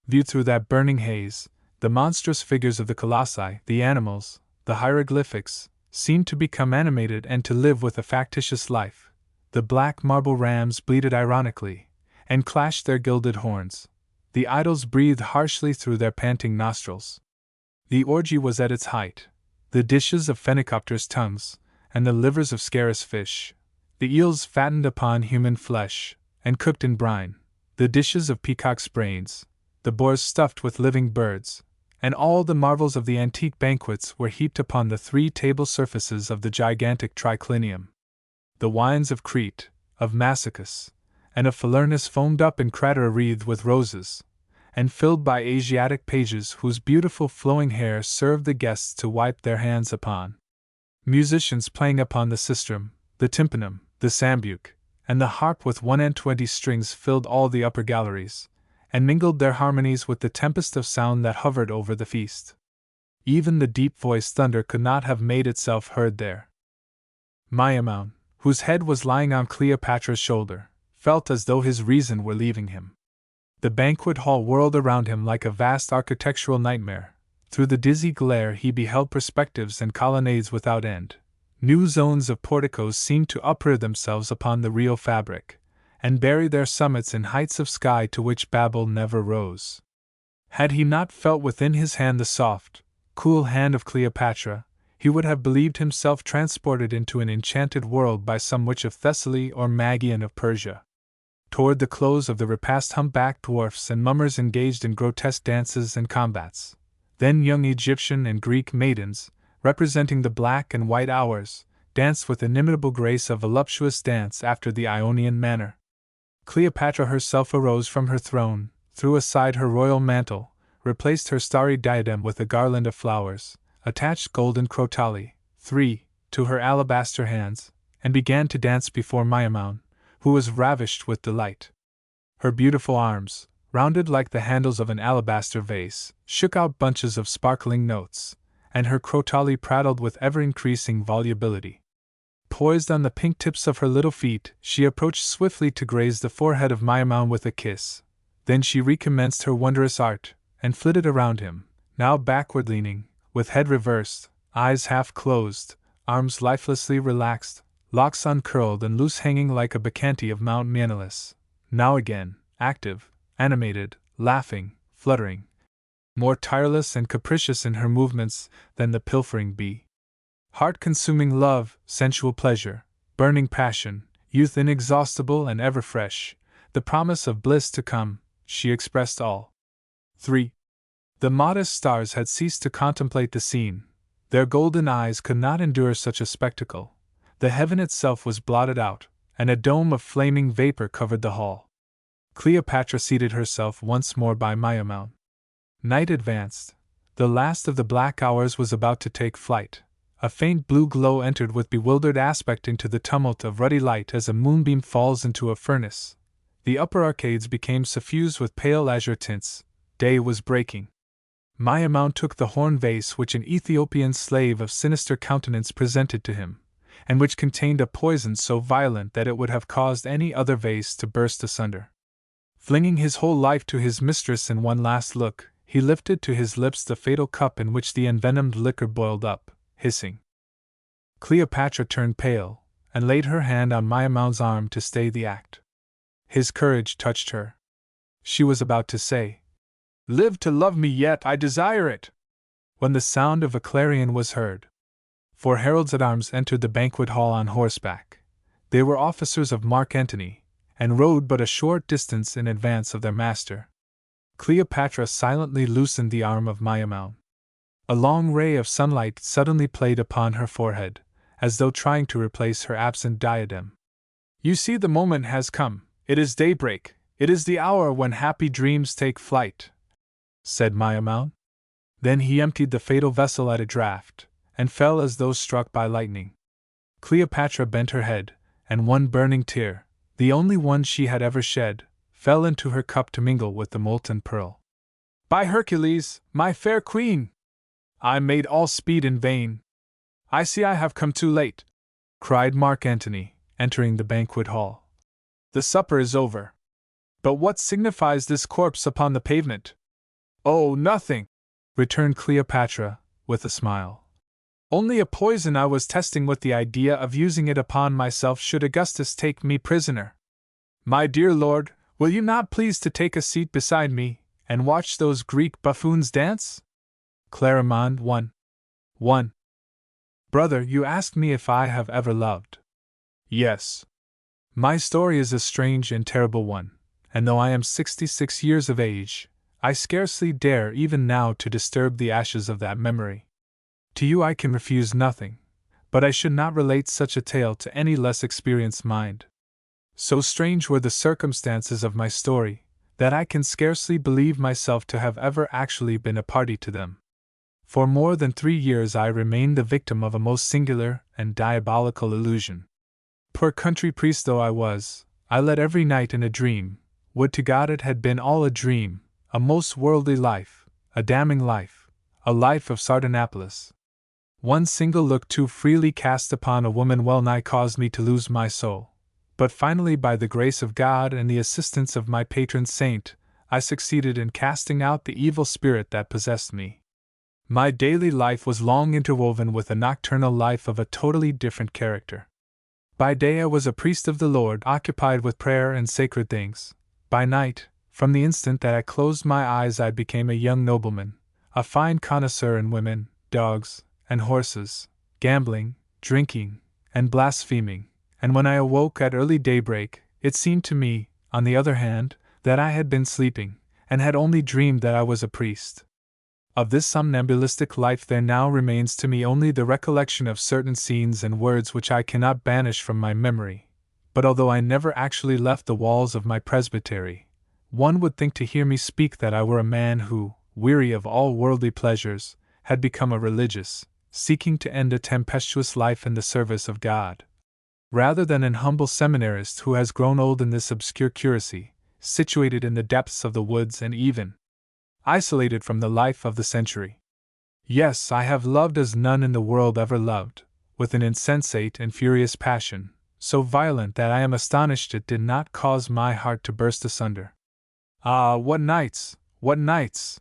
Viewed through that burning haze, the monstrous figures of the colossi, the animals, the hieroglyphics, seemed to become animated and to live with a factitious life. The black marble rams bleated ironically, and clashed their gilded horns. The idols breathed harshly through their panting nostrils. The orgy was at its height. The dishes of phenicopters' tongues, and the livers of scarce fish, the eels fattened upon human flesh, and cooked in brine, the dishes of peacocks' brains, the boars stuffed with living birds, and all the marvels of the antique banquets were heaped upon the 3 table surfaces of the gigantic triclinium. The wines of Crete, of Massacus, and of Falernus foamed up in crater wreathed with roses, and filled by Asiatic pages whose beautiful flowing hair served the guests to wipe their hands upon. Musicians playing upon the sistrum, the tympanum, the sambuc, and the harp with 21 strings filled all the upper galleries, and mingled their harmonies with the tempest of sound that hovered over the feast. Even the deep-voiced thunder could not have made itself heard there. Maimoun, whose head was lying on Cleopatra's shoulder, felt as though his reason were leaving him. The banquet hall whirled around him like a vast architectural nightmare. Through the dizzy glare he beheld perspectives and colonnades without end. New zones of porticos seemed to uprear themselves upon the real fabric, and bury their summits in heights of sky to which Babel never rose. Had he not felt within his hand the soft, cool hand of Cleopatra, he would have believed himself transported into an enchanted world by some witch of Thessaly or Magian of Persia. Toward the close of the repast, humpbacked dwarfs and mummers engaged in grotesque dances and combats. Then young Egyptian and Greek maidens, representing the black and white hours, danced with inimitable grace a voluptuous dance after the Ionian manner. Cleopatra herself arose from her throne, threw aside her royal mantle, replaced her starry diadem with a garland of flowers, attached golden crotali, 3, to her alabaster hands, and began to dance before Maimoun, who was ravished with delight. Her beautiful arms, rounded like the handles of an alabaster vase, shook out bunches of sparkling notes, and her crotali prattled with ever-increasing volubility. Poised on the pink tips of her little feet, she approached swiftly to graze the forehead of Maimoun with a kiss. Then she recommenced her wondrous art, and flitted around him, now backward-leaning, with head reversed, eyes half-closed, arms lifelessly relaxed, locks uncurled and loose hanging like a bacchante of Mount Maenalus, now again, active, animated, laughing, fluttering, more tireless and capricious in her movements than the pilfering bee. Heart-consuming love, sensual pleasure, burning passion, youth inexhaustible and ever fresh, the promise of bliss to come, she expressed all. 3. The modest stars had ceased to contemplate the scene. Their golden eyes could not endure such a spectacle. The heaven itself was blotted out, and a dome of flaming vapor covered the hall. Cleopatra seated herself once more by Maimoun. Night advanced. The last of the black hours was about to take flight. A faint blue glow entered with bewildered aspect into the tumult of ruddy light as a moonbeam falls into a furnace. The upper arcades became suffused with pale azure tints. Day was breaking. Maimoun took the horn vase which an Ethiopian slave of sinister countenance presented to him, and which contained a poison so violent that it would have caused any other vase to burst asunder. Flinging his whole life to his mistress in one last look, he lifted to his lips the fatal cup in which the envenomed liquor boiled up, hissing. Cleopatra turned pale, and laid her hand on Maimoun's arm to stay the act. His courage touched her. She was about to say, "Live to love me yet, I desire it," when the sound of a clarion was heard. 4 heralds at arms entered the banquet hall on horseback. They were officers of Mark Antony, and rode but a short distance in advance of their master. Cleopatra silently loosened the arm of Maimoune. A long ray of sunlight suddenly played upon her forehead, as though trying to replace her absent diadem. You see, the moment has come. It is daybreak. It is the hour when happy dreams take flight, said Maimoune. Then he emptied the fatal vessel at a draught, and fell as though struck by lightning. Cleopatra bent her head, and one burning tear, the only one she had ever shed, fell into her cup to mingle with the molten pearl. By Hercules, my fair queen! I made all speed in vain. I see I have come too late, cried Mark Antony, entering the banquet hall. The supper is over. But what signifies this corpse upon the pavement? Oh, nothing, returned Cleopatra, with a smile. Only a poison I was testing with the idea of using it upon myself should Augustus take me prisoner. My dear lord, will you not please to take a seat beside me, and watch those Greek buffoons dance? Clarimonde 1. Brother, you ask me if I have ever loved. Yes. My story is a strange and terrible one, and though I am 66 years of age, I scarcely dare even now to disturb the ashes of that memory. To you I can refuse nothing, but I should not relate such a tale to any less experienced mind. So strange were the circumstances of my story, that I can scarcely believe myself to have ever actually been a party to them. For more than 3 years I remained the victim of a most singular and diabolical illusion. Poor country priest though I was, I led every night in a dream. Would to God it had been all a dream, a most worldly life, a damning life, a life of Sardanapalus. One single look too freely cast upon a woman well nigh caused me to lose my soul, but finally by the grace of God and the assistance of my patron saint, I succeeded in casting out the evil spirit that possessed me. My daily life was long interwoven with a nocturnal life of a totally different character. By day I was a priest of the Lord, occupied with prayer and sacred things. By night, from the instant that I closed my eyes I became a young nobleman, a fine connoisseur in women, dogs, and horses, gambling, drinking, and blaspheming, and when I awoke at early daybreak, it seemed to me, on the other hand, that I had been sleeping, and had only dreamed that I was a priest. Of this somnambulistic life there now remains to me only the recollection of certain scenes and words which I cannot banish from my memory, but although I never actually left the walls of my presbytery, one would think to hear me speak that I were a man who, weary of all worldly pleasures, had become a religious, seeking to end a tempestuous life in the service of God, rather than an humble seminarist who has grown old in this obscure curacy, situated in the depths of the woods and even isolated from the life of the century. Yes, I have loved as none in the world ever loved, with an insensate and furious passion, so violent that I am astonished it did not cause my heart to burst asunder. Ah, what nights! What nights!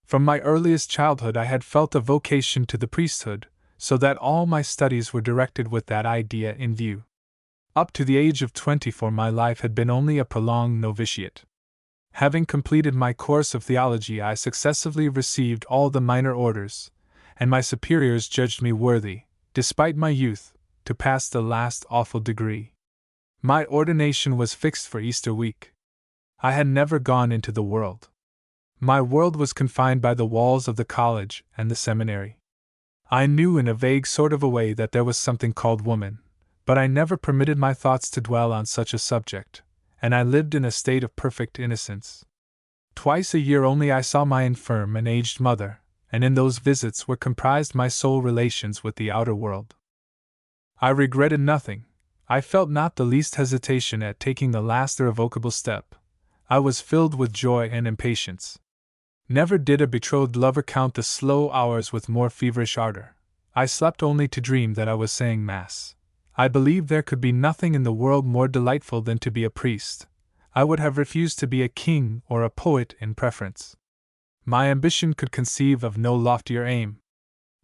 From my earliest childhood I had felt a vocation to the priesthood, so that all my studies were directed with that idea in view. Up to the age of 24 my life had been only a prolonged novitiate. Having completed my course of theology I successively received all the minor orders, and my superiors judged me worthy, despite my youth, to pass the last awful degree. My ordination was fixed for Easter week. I had never gone into the world. My world was confined by the walls of the college and the seminary. I knew in a vague sort of a way that there was something called woman, but I never permitted my thoughts to dwell on such a subject, and I lived in a state of perfect innocence. Twice a year only I saw my infirm and aged mother, and in those visits were comprised my sole relations with the outer world. I regretted nothing. I felt not the least hesitation at taking the last irrevocable step. I was filled with joy and impatience. Never did a betrothed lover count the slow hours with more feverish ardor. I slept only to dream that I was saying Mass. I believed there could be nothing in the world more delightful than to be a priest. I would have refused to be a king or a poet in preference. My ambition could conceive of no loftier aim.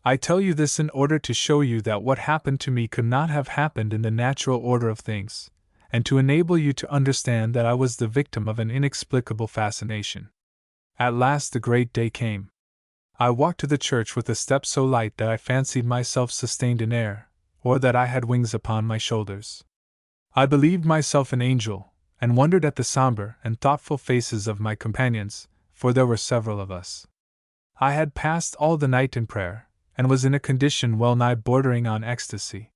I tell you this in order to show you that what happened to me could not have happened in the natural order of things, and to enable you to understand that I was the victim of an inexplicable fascination. At last the great day came. I walked to the church with a step so light that I fancied myself sustained in air, or that I had wings upon my shoulders. I believed myself an angel, and wondered at the somber and thoughtful faces of my companions, for there were several of us. I had passed all the night in prayer, and was in a condition well nigh bordering on ecstasy.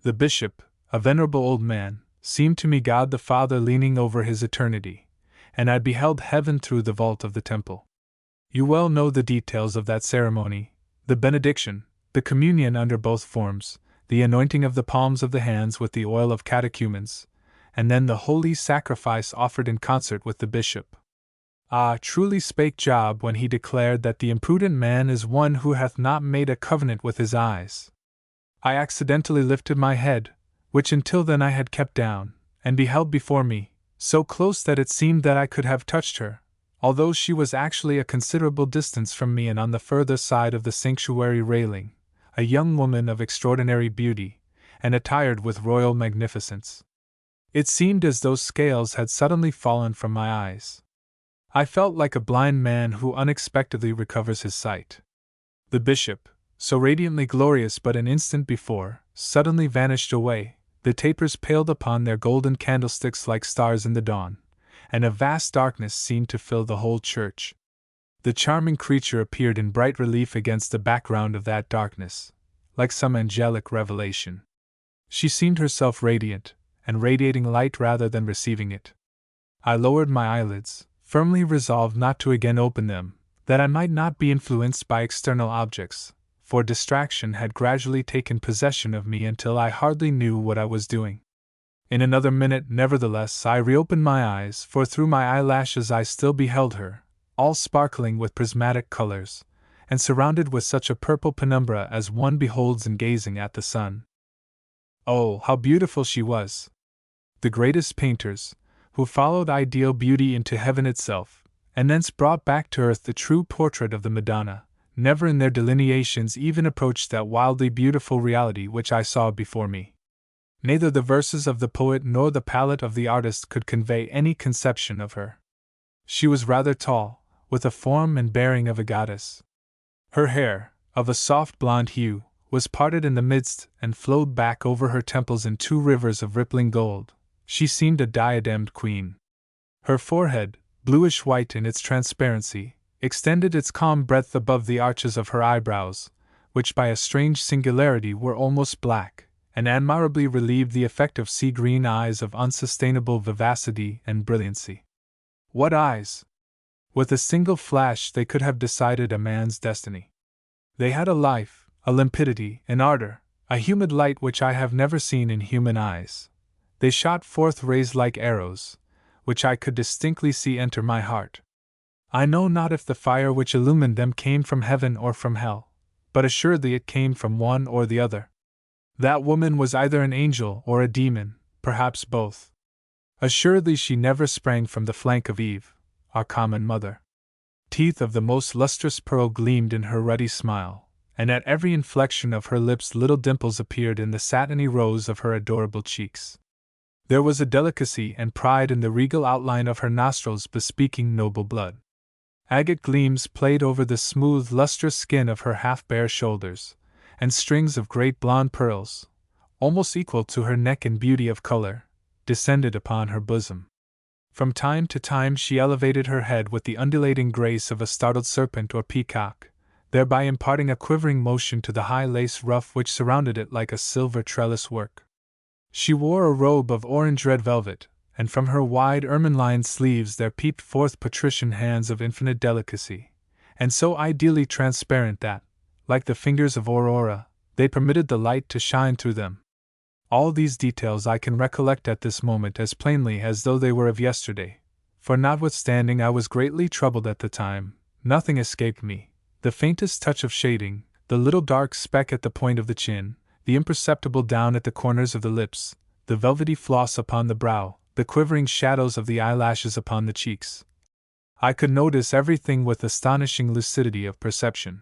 The bishop, a venerable old man, seemed to me God the Father leaning over his eternity, and I beheld heaven through the vault of the temple. You well know the details of that ceremony: the benediction, the communion under both forms, the anointing of the palms of the hands with the oil of catechumens, and then the holy sacrifice offered in concert with the bishop. Ah, truly spake Job when he declared that the imprudent man is one who hath not made a covenant with his eyes. I accidentally lifted my head, which until then I had kept down, and beheld before me, so close that it seemed that I could have touched her, although she was actually a considerable distance from me and on the further side of the sanctuary railing, a young woman of extraordinary beauty, and attired with royal magnificence. It seemed as though scales had suddenly fallen from my eyes. I felt like a blind man who unexpectedly recovers his sight. The bishop, so radiantly glorious but an instant before, suddenly vanished away, the tapers paled upon their golden candlesticks like stars in the dawn, and a vast darkness seemed to fill the whole church. The charming creature appeared in bright relief against the background of that darkness, like some angelic revelation. She seemed herself radiant, and radiating light rather than receiving it. I lowered my eyelids, firmly resolved not to again open them, that I might not be influenced by external objects, for distraction had gradually taken possession of me until I hardly knew what I was doing. In another minute, nevertheless, I reopened my eyes, for through my eyelashes I still beheld her, all sparkling with prismatic colors, and surrounded with such a purple penumbra as one beholds in gazing at the sun. Oh, how beautiful she was! The greatest painters, who followed ideal beauty into heaven itself, and thence brought back to earth the true portrait of the Madonna, never in their delineations even approached that wildly beautiful reality which I saw before me. Neither the verses of the poet nor the palette of the artist could convey any conception of her. She was rather tall, with a form and bearing of a goddess. Her hair, of a soft blonde hue, was parted in the midst and flowed back over her temples in 2 rivers of rippling gold. She seemed a diademed queen. Her forehead, bluish-white in its transparency, extended its calm breadth above the arches of her eyebrows, which by a strange singularity were almost black, and admirably relieved the effect of sea-green eyes of unsustainable vivacity and brilliancy. What eyes! With a single flash they could have decided a man's destiny. They had a life, a limpidity, an ardor, a humid light which I have never seen in human eyes. They shot forth rays like arrows, which I could distinctly see enter my heart. I know not if the fire which illumined them came from heaven or from hell, but assuredly it came from one or the other. That woman was either an angel or a demon, perhaps both. Assuredly she never sprang from the flank of Eve, our common mother. Teeth of the most lustrous pearl gleamed in her ruddy smile, and at every inflection of her lips little dimples appeared in the satiny rose of her adorable cheeks. There was a delicacy and pride in the regal outline of her nostrils bespeaking noble blood. Agate gleams played over the smooth, lustrous skin of her half-bare shoulders, and strings of great blonde pearls, almost equal to her neck in beauty of color, descended upon her bosom. From time to time she elevated her head with the undulating grace of a startled serpent or peacock, thereby imparting a quivering motion to the high lace ruff which surrounded it like a silver trellis work. She wore a robe of orange-red velvet, and from her wide ermine-lined sleeves there peeped forth patrician hands of infinite delicacy, and so ideally transparent that, like the fingers of Aurora, they permitted the light to shine through them. All these details I can recollect at this moment as plainly as though they were of yesterday, for notwithstanding I was greatly troubled at the time, nothing escaped me: the faintest touch of shading, the little dark speck at the point of the chin, the imperceptible down at the corners of the lips, the velvety floss upon the brow, the quivering shadows of the eyelashes upon the cheeks. I could notice everything with astonishing lucidity of perception.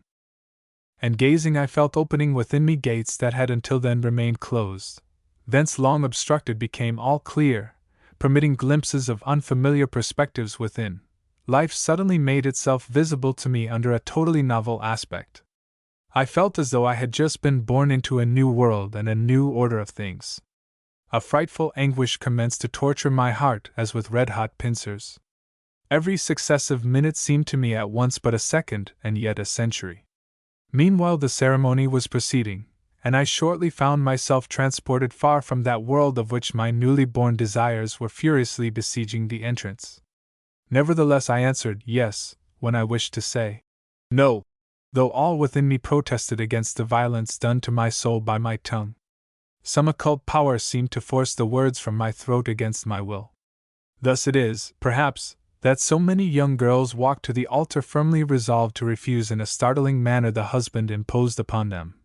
And gazing I felt opening within me gates that had until then remained closed, thence long obstructed became all clear, permitting glimpses of unfamiliar perspectives within. Life suddenly made itself visible to me under a totally novel aspect. I felt as though I had just been born into a new world and a new order of things. A frightful anguish commenced to torture my heart as with red-hot pincers. Every successive minute seemed to me at once but a second and yet a century. Meanwhile the ceremony was proceeding, and I shortly found myself transported far from that world of which my newly born desires were furiously besieging the entrance. Nevertheless I answered yes, when I wished to say no, though all within me protested against the violence done to my soul by my tongue. Some occult power seemed to force the words from my throat against my will. Thus it is, perhaps, that so many young girls walk to the altar firmly resolved to refuse in a startling manner the husband imposed upon them,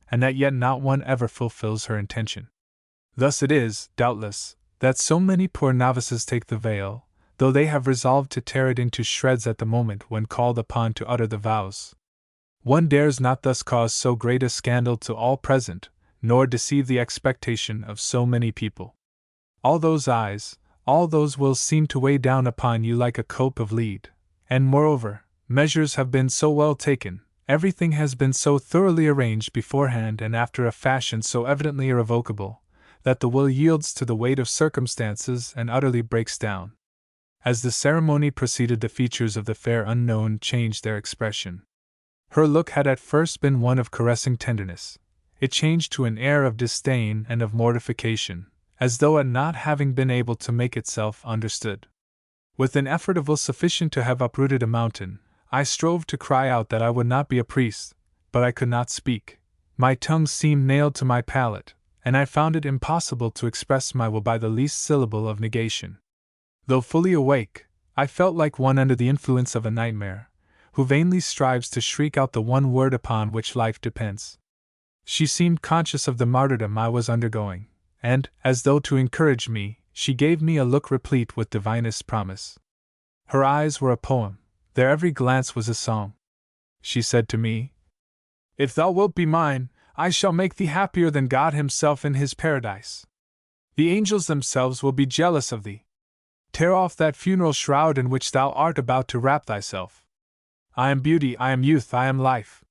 and that yet not one ever fulfills her intention. Thus it is, doubtless, that so many poor novices take the veil, though they have resolved to tear it into shreds at the moment when called upon to utter the vows. One dares not thus cause so great a scandal to all present, nor deceive the expectation of so many people. All those eyes, all those wills seem to weigh down upon you like a cope of lead, and moreover, measures have been so well taken, everything has been so thoroughly arranged beforehand and after a fashion so evidently irrevocable, that the will yields to the weight of circumstances and utterly breaks down. As the ceremony proceeded, the features of the fair unknown changed their expression. Her look had at first been one of caressing tenderness. It changed to an air of disdain and of mortification, as though at not having been able to make itself understood. With an effort of will sufficient to have uprooted a mountain, I strove to cry out that I would not be a priest, but I could not speak. My tongue seemed nailed to my palate, and I found it impossible to express my will by the least syllable of negation. Though fully awake, I felt like one under the influence of a nightmare, who vainly strives to shriek out the one word upon which life depends. She seemed conscious of the martyrdom I was undergoing, and, as though to encourage me, she gave me a look replete with divinest promise. Her eyes were a poem, their every glance was a song. She said to me, "If thou wilt be mine, I shall make thee happier than God himself in his paradise. The angels themselves will be jealous of thee. Tear off that funeral shroud in which thou art about to wrap thyself. I am beauty, I am youth, I am life.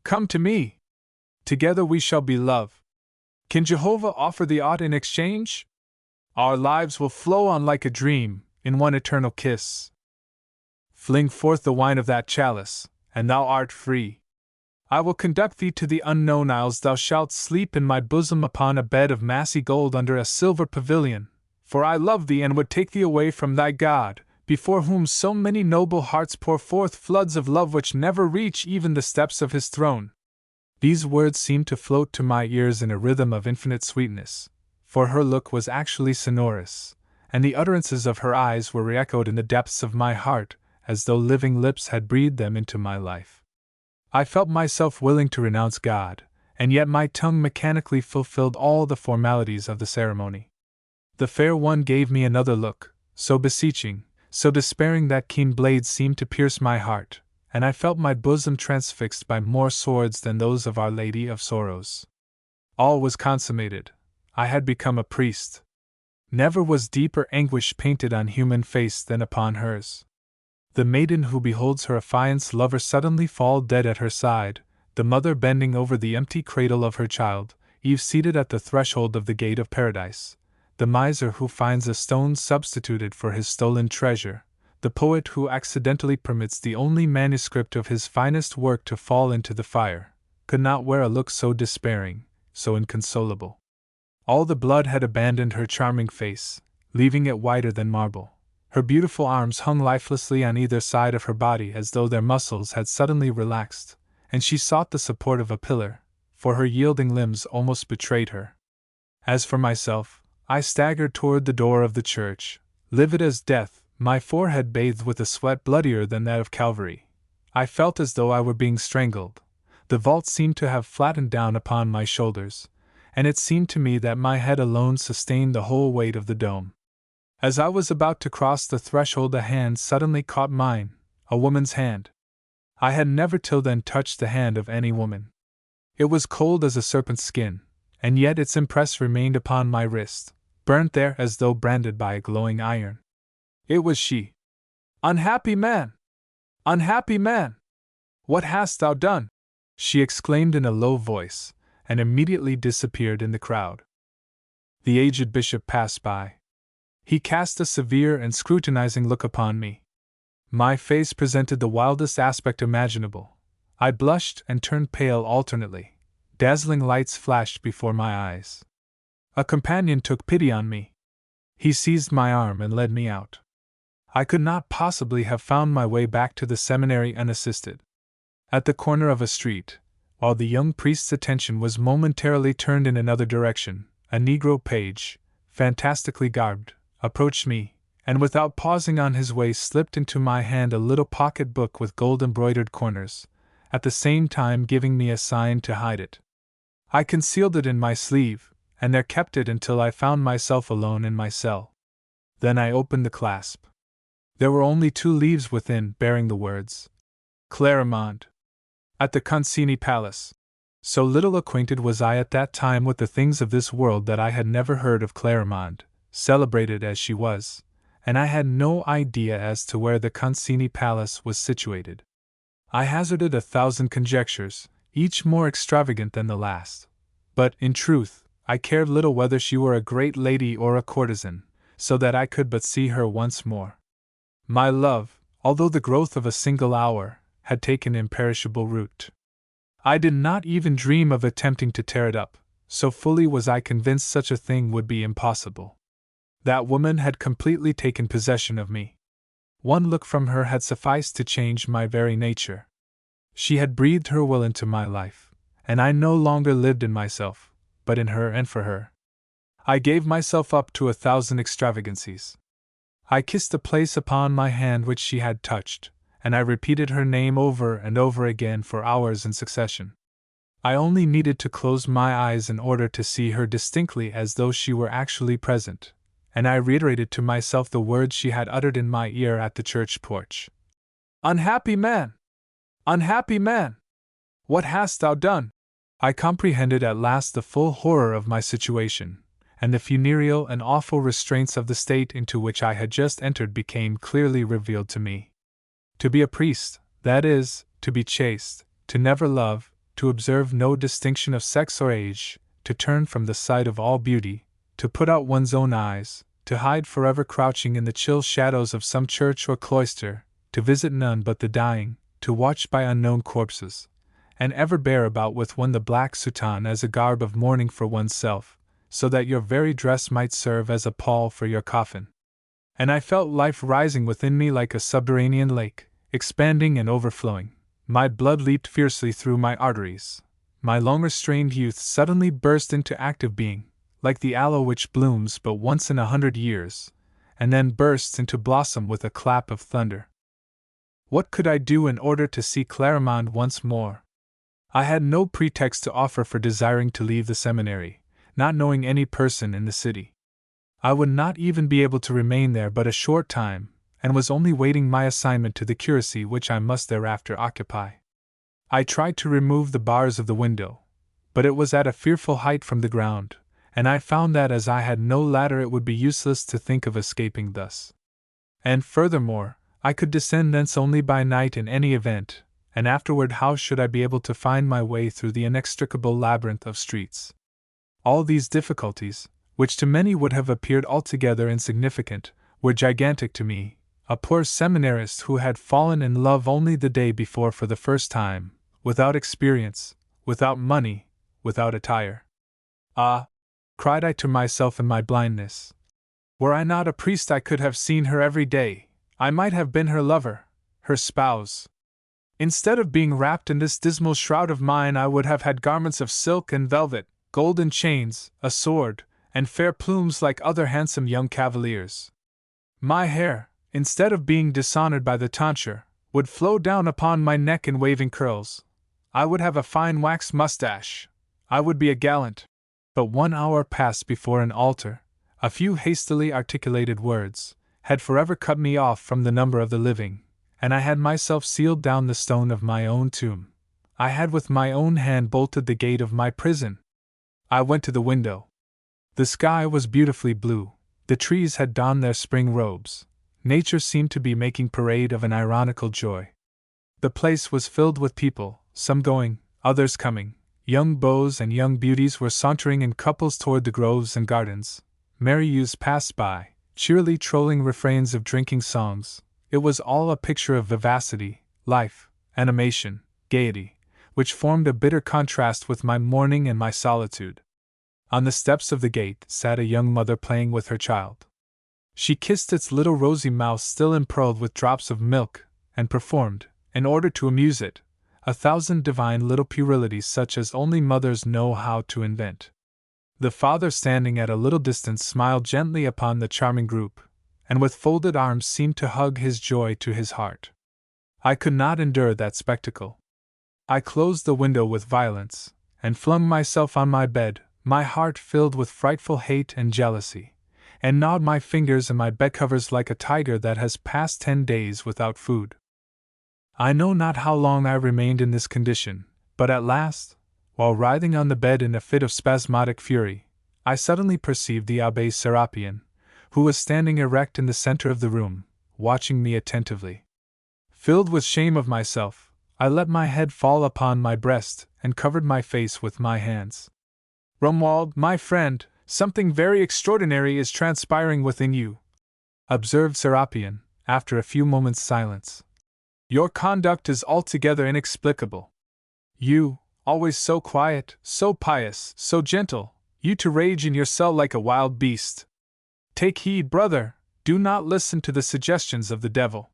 Come to me. Together we shall be love. Can Jehovah offer thee aught in exchange? Our lives will flow on like a dream, in one eternal kiss. Fling forth the wine of that chalice, and thou art free. I will conduct thee to the unknown isles. Thou shalt sleep in my bosom upon a bed of massy gold under a silver pavilion, for I love thee and would take thee away from thy God, before whom so many noble hearts pour forth floods of love which never reach even the steps of his throne." These words seemed to float to my ears in a rhythm of infinite sweetness, for her look was actually sonorous, and the utterances of her eyes were re-echoed in the depths of my heart, as though living lips had breathed them into my life. I felt myself willing to renounce God, and yet my tongue mechanically fulfilled all the formalities of the ceremony. The fair one gave me another look, so beseeching, so despairing that keen blades seemed to pierce my heart, and I felt my bosom transfixed by more swords than those of Our Lady of Sorrows. All was consummated. I had become a priest. Never was deeper anguish painted on human face than upon hers. The maiden who beholds her affianced lover suddenly fall dead at her side, the mother bending over the empty cradle of her child, Eve seated at the threshold of the gate of paradise, the miser who finds a stone substituted for his stolen treasure, the poet who accidentally permits the only manuscript of his finest work to fall into the fire, could not wear a look so despairing, so inconsolable. All the blood had abandoned her charming face, leaving it whiter than marble. Her beautiful arms hung lifelessly on either side of her body as though their muscles had suddenly relaxed, and she sought the support of a pillar, for her yielding limbs almost betrayed her. As for myself, I staggered toward the door of the church, livid as death, my forehead bathed with a sweat bloodier than that of Calvary. I felt as though I were being strangled. The vault seemed to have flattened down upon my shoulders, and it seemed to me that my head alone sustained the whole weight of the dome. As I was about to cross the threshold, a hand suddenly caught mine, a woman's hand. I had never till then touched the hand of any woman. It was cold as a serpent's skin, and yet its impress remained upon my wrist, burnt there as though branded by a glowing iron. It was she. "Unhappy man! Unhappy man! What hast thou done?" she exclaimed in a low voice, and immediately disappeared in the crowd. The aged bishop passed by. He cast a severe and scrutinizing look upon me. My face presented the wildest aspect imaginable. I blushed and turned pale alternately. Dazzling lights flashed before my eyes. A companion took pity on me. He seized my arm and led me out. I could not possibly have found my way back to the seminary unassisted. At the corner of a street, while the young priest's attention was momentarily turned in another direction, a Negro page, fantastically garbed, approached me, and without pausing on his way slipped into my hand a little pocket book with gold-embroidered corners, at the same time giving me a sign to hide it. I concealed it in my sleeve, and there kept it until I found myself alone in my cell. Then I opened the clasp. There were only 2 leaves within, bearing the words, Clarimonde. At the Concini Palace. So little acquainted was I at that time with the things of this world that I had never heard of Clarimonde, celebrated as she was, and I had no idea as to where the Concini Palace was situated. I hazarded 1,000 conjectures, each more extravagant than the last. But, in truth, I cared little whether she were a great lady or a courtesan, so that I could but see her once more. My love, although the growth of a single hour, had taken imperishable root. I did not even dream of attempting to tear it up, so fully was I convinced such a thing would be impossible. That woman had completely taken possession of me. One look from her had sufficed to change my very nature. She had breathed her will into my life, and I no longer lived in myself, but in her and for her. I gave myself up to 1,000 extravagancies. I kissed the place upon my hand which she had touched, and I repeated her name over and over again for hours in succession. I only needed to close my eyes in order to see her distinctly as though she were actually present, and I reiterated to myself the words she had uttered in my ear at the church porch. Unhappy man! Unhappy man! What hast thou done? I comprehended at last the full horror of my situation, and the funereal and awful restraints of the state into which I had just entered became clearly revealed to me. To be a priest, that is, to be chaste, to never love, to observe no distinction of sex or age, to turn from the sight of all beauty, to put out one's own eyes, to hide forever crouching in the chill shadows of some church or cloister, to visit none but the dying, to watch by unknown corpses, and ever bear about with one the black soutane as a garb of mourning for oneself, so that your very dress might serve as a pall for your coffin. And I felt life rising within me like a subterranean lake, expanding and overflowing. My blood leaped fiercely through my arteries. My long-restrained youth suddenly burst into active being, like the aloe which blooms but once in 100 years, and then bursts into blossom with a clap of thunder. What could I do in order to see Clarimonde once more? I had no pretext to offer for desiring to leave the seminary, not knowing any person in the city. I would not even be able to remain there but a short time, and was only waiting my assignment to the curacy which I must thereafter occupy. I tried to remove the bars of the window, but it was at a fearful height from the ground, and I found that as I had no ladder it would be useless to think of escaping thus. And furthermore, I could descend thence only by night in any event, and afterward how should I be able to find my way through the inextricable labyrinth of streets? All these difficulties, which to many would have appeared altogether insignificant, were gigantic to me, a poor seminarist who had fallen in love only the day before for the first time, without experience, without money, without attire. Ah! Cried I to myself in my blindness. Were I not a priest I could have seen her every day, I might have been her lover, her spouse. Instead of being wrapped in this dismal shroud of mine I would have had garments of silk and velvet, golden chains, a sword, and fair plumes like other handsome young cavaliers. My hair, instead of being dishonored by the tonsure, would flow down upon my neck in waving curls. I would have a fine waxed mustache. I would be a gallant. But 1 hour passed before an altar, a few hastily articulated words, had forever cut me off from the number of the living, and I had myself sealed down the stone of my own tomb. I had with my own hand bolted the gate of my prison. I went to the window. The sky was beautifully blue, the trees had donned their spring robes, nature seemed to be making parade of an ironical joy. The place was filled with people, some going, others coming. Young beaux and young beauties were sauntering in couples toward the groves and gardens. Merry youths passed by, cheerily trolling refrains of drinking songs, it was all a picture of vivacity, life, animation, gaiety, which formed a bitter contrast with my mourning and my solitude. On the steps of the gate sat a young mother playing with her child. She kissed its little rosy mouth still impearled with drops of milk, and performed, in order to amuse it, 1,000 divine little puerilities such as only mothers know how to invent. The father, standing at a little distance, smiled gently upon the charming group, and with folded arms seemed to hug his joy to his heart. I could not endure that spectacle. I closed the window with violence, and flung myself on my bed, my heart filled with frightful hate and jealousy, and gnawed my fingers and my bedcovers like a tiger that has passed 10 days without food. I know not how long I remained in this condition, but at last, while writhing on the bed in a fit of spasmodic fury, I suddenly perceived the Abbé Serapion, who was standing erect in the center of the room, watching me attentively. Filled with shame of myself, I let my head fall upon my breast and covered my face with my hands. "Romuald, my friend, something very extraordinary is transpiring within you," observed Serapion, after a few moments' silence. "Your conduct is altogether inexplicable. You, always so quiet, so pious, so gentle, you to rage in your cell like a wild beast. Take heed, brother, do not listen to the suggestions of the devil.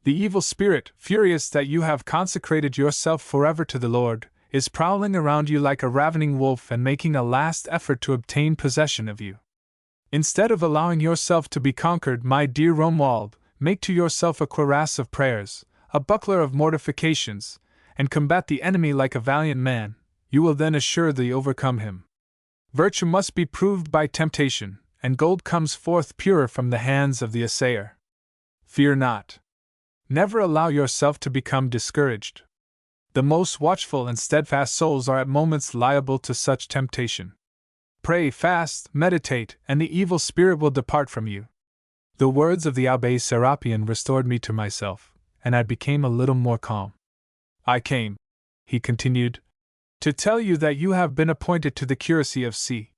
The evil spirit, furious that you have consecrated yourself forever to the Lord, is prowling around you like a ravening wolf and making a last effort to obtain possession of you. Instead of allowing yourself to be conquered, my dear Romuald, make to yourself a cuirass of prayers, a buckler of mortifications, and combat the enemy like a valiant man. You will then assuredly overcome him. Virtue must be proved by temptation, and gold comes forth purer from the hands of the assayer. Fear not. Never allow yourself to become discouraged. The most watchful and steadfast souls are at moments liable to such temptation. Pray, fast, meditate, and the evil spirit will depart from you." The words of the Abbé Serapion restored me to myself, and I became a little more calm. "I came," he continued, "to tell you that you have been appointed to the curacy of C.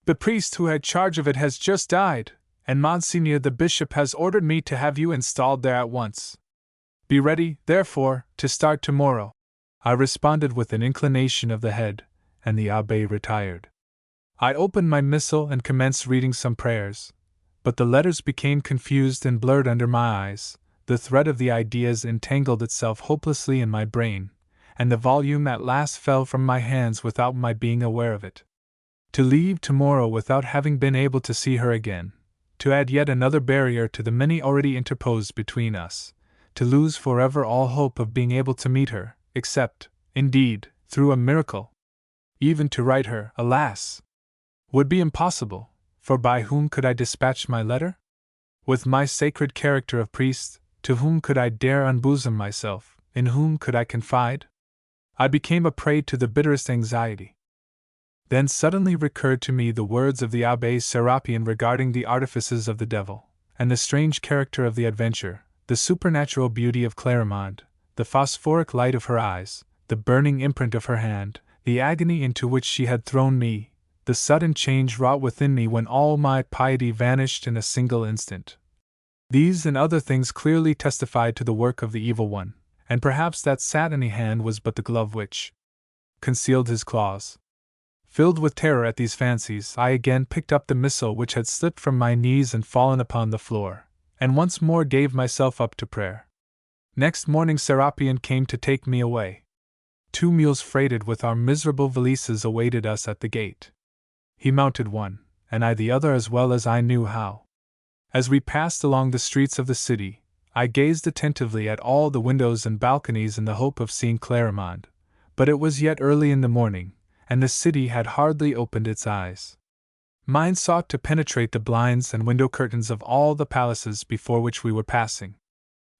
The priest who had charge of it has just died, and Monsignor the Bishop has ordered me to have you installed there at once. Be ready, therefore, to start tomorrow." I responded with an inclination of the head, and the abbé retired. I opened my missal and commenced reading some prayers, but the letters became confused and blurred under my eyes, the thread of the ideas entangled itself hopelessly in my brain, and the volume at last fell from my hands without my being aware of it. To leave tomorrow without having been able to see her again, to add yet another barrier to the many already interposed between us, to lose forever all hope of being able to meet her, except, indeed, through a miracle. Even to write her, alas! would be impossible, for by whom could I dispatch my letter? With my sacred character of priest, to whom could I dare unbosom myself, in whom could I confide? I became a prey to the bitterest anxiety. Then suddenly recurred to me the words of the Abbé Serapion regarding the artifices of the devil, and the strange character of the adventure, the supernatural beauty of Clarimonde, the phosphoric light of her eyes, the burning imprint of her hand, the agony into which she had thrown me, the sudden change wrought within me when all my piety vanished in a single instant. These and other things clearly testified to the work of the evil one, and perhaps that satiny hand was but the glove which concealed his claws. Filled with terror at these fancies, I again picked up the missal which had slipped from my knees and fallen upon the floor, and once more gave myself up to prayer. Next morning Serapion came to take me away. 2 mules freighted with our miserable valises awaited us at the gate. He mounted one, and I the other as well as I knew how. As we passed along the streets of the city, I gazed attentively at all the windows and balconies in the hope of seeing Clarimonde, but it was yet early in the morning, and the city had hardly opened its eyes. Mine sought to penetrate the blinds and window curtains of all the palaces before which we were passing.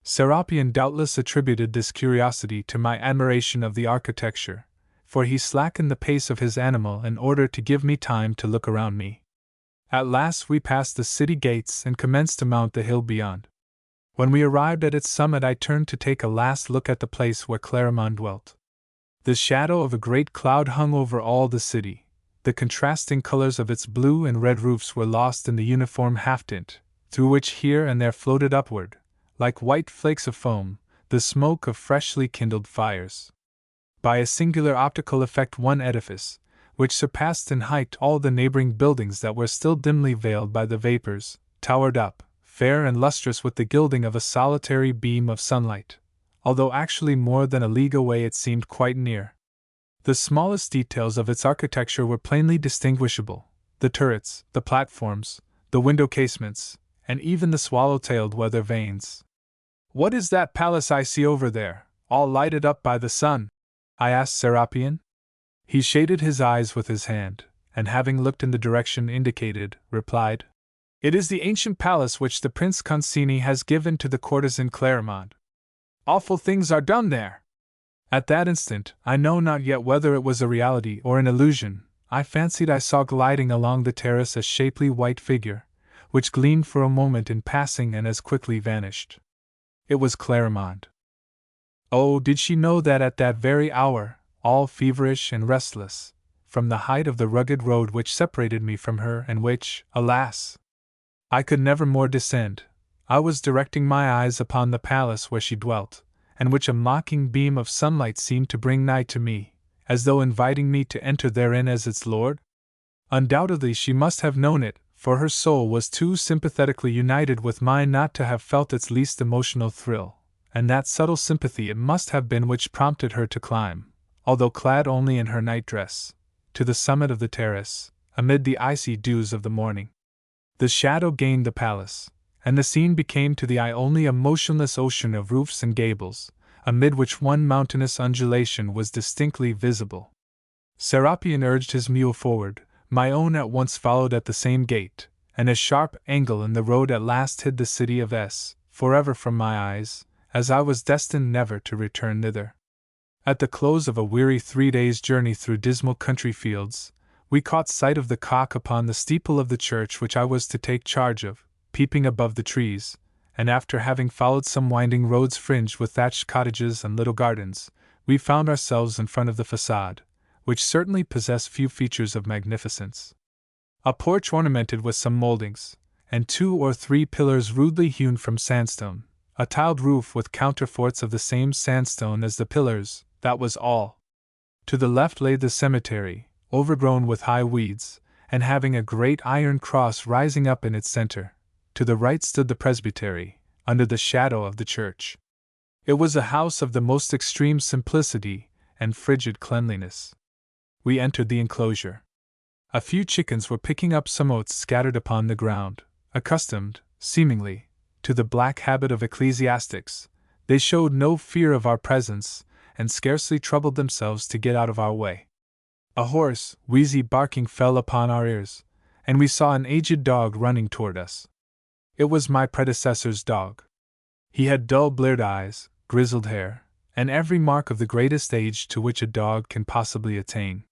Serapion doubtless attributed this curiosity to my admiration of the architecture, for he slackened the pace of his animal in order to give me time to look around me. At last we passed the city gates and commenced to mount the hill beyond. When we arrived at its summit, I turned to take a last look at the place where Clarimonde dwelt. The shadow of a great cloud hung over all the city. The contrasting colors of its blue and red roofs were lost in the uniform half-tint, through which here and there floated upward, like white flakes of foam, the smoke of freshly kindled fires. By a singular optical effect, one edifice, which surpassed in height all the neighboring buildings that were still dimly veiled by the vapors, towered up, fair and lustrous with the gilding of a solitary beam of sunlight. Although actually more than a league away, it seemed quite near. The smallest details of its architecture were plainly distinguishable: the turrets, the platforms, the window casements, and even the swallow-tailed weather vanes. "What is that palace I see over there, all lighted up by the sun?" I asked Serapion. He shaded his eyes with his hand, and having looked in the direction indicated, replied, "It is the ancient palace which the Prince Concini has given to the courtesan Claremont. Awful things are done there!" At that instant, I know not yet whether it was a reality or an illusion, I fancied I saw gliding along the terrace a shapely white figure, which gleamed for a moment in passing and as quickly vanished. It was Claremont. Oh, did she know that at that very hour, all feverish and restless, from the height of the rugged road which separated me from her and which, alas, I could never more descend, I was directing my eyes upon the palace where she dwelt, and which a mocking beam of sunlight seemed to bring nigh to me, as though inviting me to enter therein as its lord? Undoubtedly she must have known it, for her soul was too sympathetically united with mine not to have felt its least emotional thrill, and that subtle sympathy it must have been which prompted her to climb, although clad only in her night-dress, to the summit of the terrace, amid the icy dews of the morning. The shadow gained the palace, and the scene became to the eye only a motionless ocean of roofs and gables, amid which one mountainous undulation was distinctly visible. Serapion urged his mule forward, my own at once followed at the same gait, and a sharp angle in the road at last hid the city of S forever from my eyes, as I was destined never to return thither. At the close of a weary 3 days' journey through dismal country fields, we caught sight of the cock upon the steeple of the church which I was to take charge of, peeping above the trees, and after having followed some winding roads fringed with thatched cottages and little gardens, we found ourselves in front of the façade, which certainly possessed few features of magnificence. A porch ornamented with some mouldings, and 2 or 3 pillars rudely hewn from sandstone, a tiled roof with counterforts of the same sandstone as the pillars, that was all. To the left lay the cemetery, overgrown with high weeds, and having a great iron cross rising up in its center. To the right stood the presbytery, under the shadow of the church. It was a house of the most extreme simplicity and frigid cleanliness. We entered the enclosure. A few chickens were picking up some oats scattered upon the ground. Accustomed, seemingly, to the black habit of ecclesiastics, they showed no fear of our presence, and scarcely troubled themselves to get out of our way. A hoarse, wheezy barking fell upon our ears, and we saw an aged dog running toward us. It was my predecessor's dog. He had dull bleared eyes, grizzled hair, and every mark of the greatest age to which a dog can possibly attain.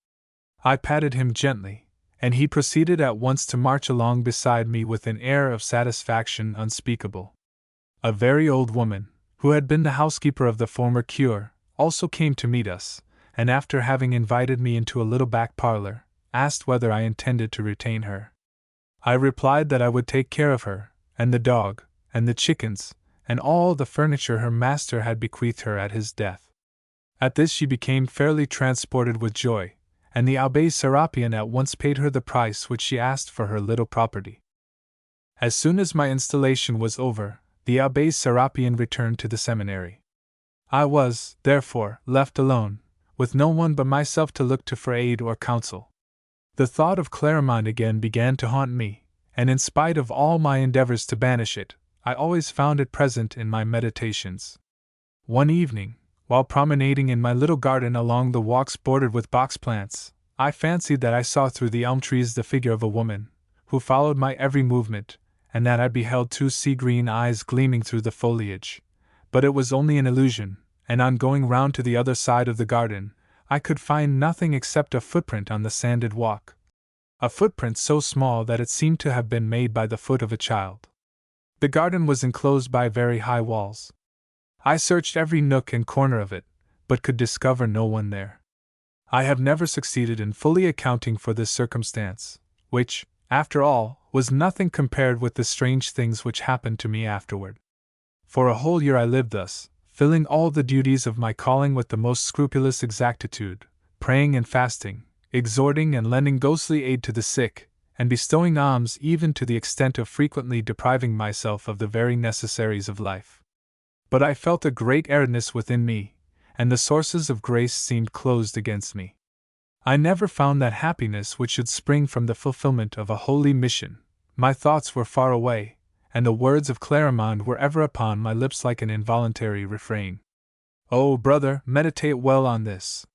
I patted him gently, and he proceeded at once to march along beside me with an air of satisfaction unspeakable. A very old woman, who had been the housekeeper of the former cure, also came to meet us, and after having invited me into a little back parlor, asked whether I intended to retain her. I replied that I would take care of her, and the dog, and the chickens, and all the furniture her master had bequeathed her at his death. At this she became fairly transported with joy, and the Abbé Serapion at once paid her the price which she asked for her little property. As soon as my installation was over, the Abbé Serapion returned to the seminary. I was, therefore, left alone, with no one but myself to look to for aid or counsel. The thought of Claremont again began to haunt me, and in spite of all my endeavors to banish it, I always found it present in my meditations. One evening, while promenading in my little garden along the walks bordered with box plants, I fancied that I saw through the elm trees the figure of a woman, who followed my every movement, and that I beheld 2 sea-green eyes gleaming through the foliage. But it was only an illusion, and on going round to the other side of the garden, I could find nothing except a footprint on the sanded walk. A footprint so small that it seemed to have been made by the foot of a child. The garden was enclosed by very high walls. I searched every nook and corner of it, but could discover no one there. I have never succeeded in fully accounting for this circumstance, which, after all, was nothing compared with the strange things which happened to me afterward. For a whole year I lived thus, filling all the duties of my calling with the most scrupulous exactitude, praying and fasting, exhorting and lending ghostly aid to the sick, and bestowing alms even to the extent of frequently depriving myself of the very necessaries of life. But I felt a great aridness within me, and the sources of grace seemed closed against me. I never found that happiness which should spring from the fulfillment of a holy mission. My thoughts were far away, and the words of Clarimonde were ever upon my lips like an involuntary refrain. Oh, brother, meditate well on this.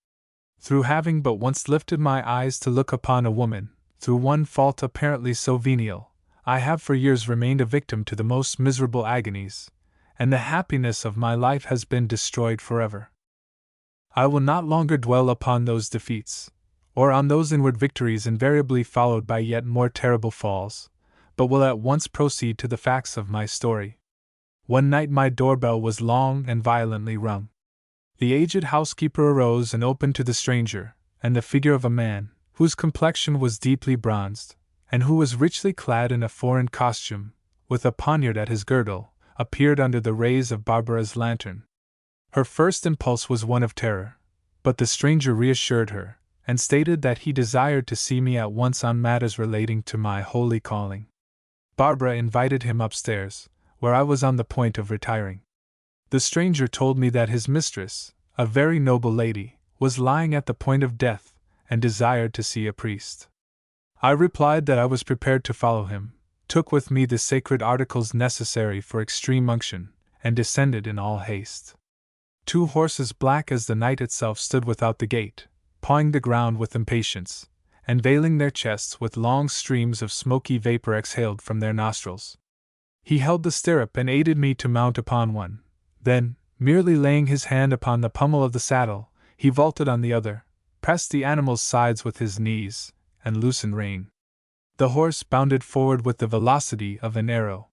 Through having but once lifted my eyes to look upon a woman, through one fault apparently so venial, I have for years remained a victim to the most miserable agonies, and the happiness of my life has been destroyed forever. I will not longer dwell upon those defeats, or on those inward victories invariably followed by yet more terrible falls, but will at once proceed to the facts of my story. One night my doorbell was long and violently rung. The aged housekeeper arose and opened to the stranger, and the figure of a man, whose complexion was deeply bronzed, and who was richly clad in a foreign costume, with a poniard at his girdle, appeared under the rays of Barbara's lantern. Her first impulse was one of terror, but the stranger reassured her, and stated that he desired to see me at once on matters relating to my holy calling. Barbara invited him upstairs, where I was on the point of retiring. The stranger told me that his mistress, a very noble lady, was lying at the point of death, and desired to see a priest. I replied that I was prepared to follow him, took with me the sacred articles necessary for extreme unction, and descended in all haste. 2 horses black as the night itself stood without the gate, pawing the ground with impatience, and veiling their chests with long streams of smoky vapor exhaled from their nostrils. He held the stirrup and aided me to mount upon one. Then, merely laying his hand upon the pommel of the saddle, he vaulted on the other, pressed the animal's sides with his knees, and loosened rein. The horse bounded forward with the velocity of an arrow.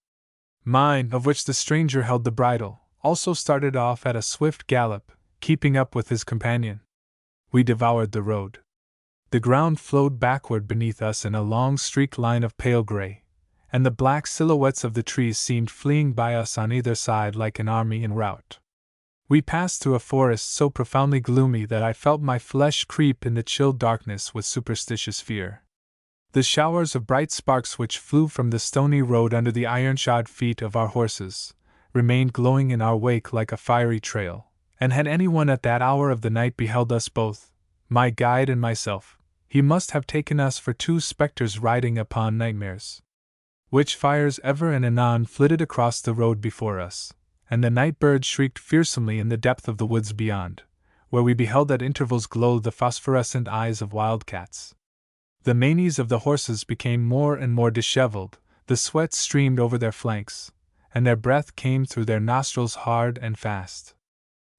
Mine, of which the stranger held the bridle, also started off at a swift gallop, keeping up with his companion. We devoured the road. The ground flowed backward beneath us in a long streaked line of pale gray, and the black silhouettes of the trees seemed fleeing by us on either side like an army in rout. We passed through a forest so profoundly gloomy that I felt my flesh creep in the chill darkness with superstitious fear. The showers of bright sparks which flew from the stony road under the iron-shod feet of our horses remained glowing in our wake like a fiery trail, and had anyone at that hour of the night beheld us both, my guide and myself, he must have taken us for 2 spectres riding upon nightmares. Witch fires ever and anon flitted across the road before us, and the night bird shrieked fearsomely in the depth of the woods beyond, where we beheld at intervals glow the phosphorescent eyes of wildcats. The manes of the horses became more and more disheveled, the sweat streamed over their flanks, and their breath came through their nostrils hard and fast.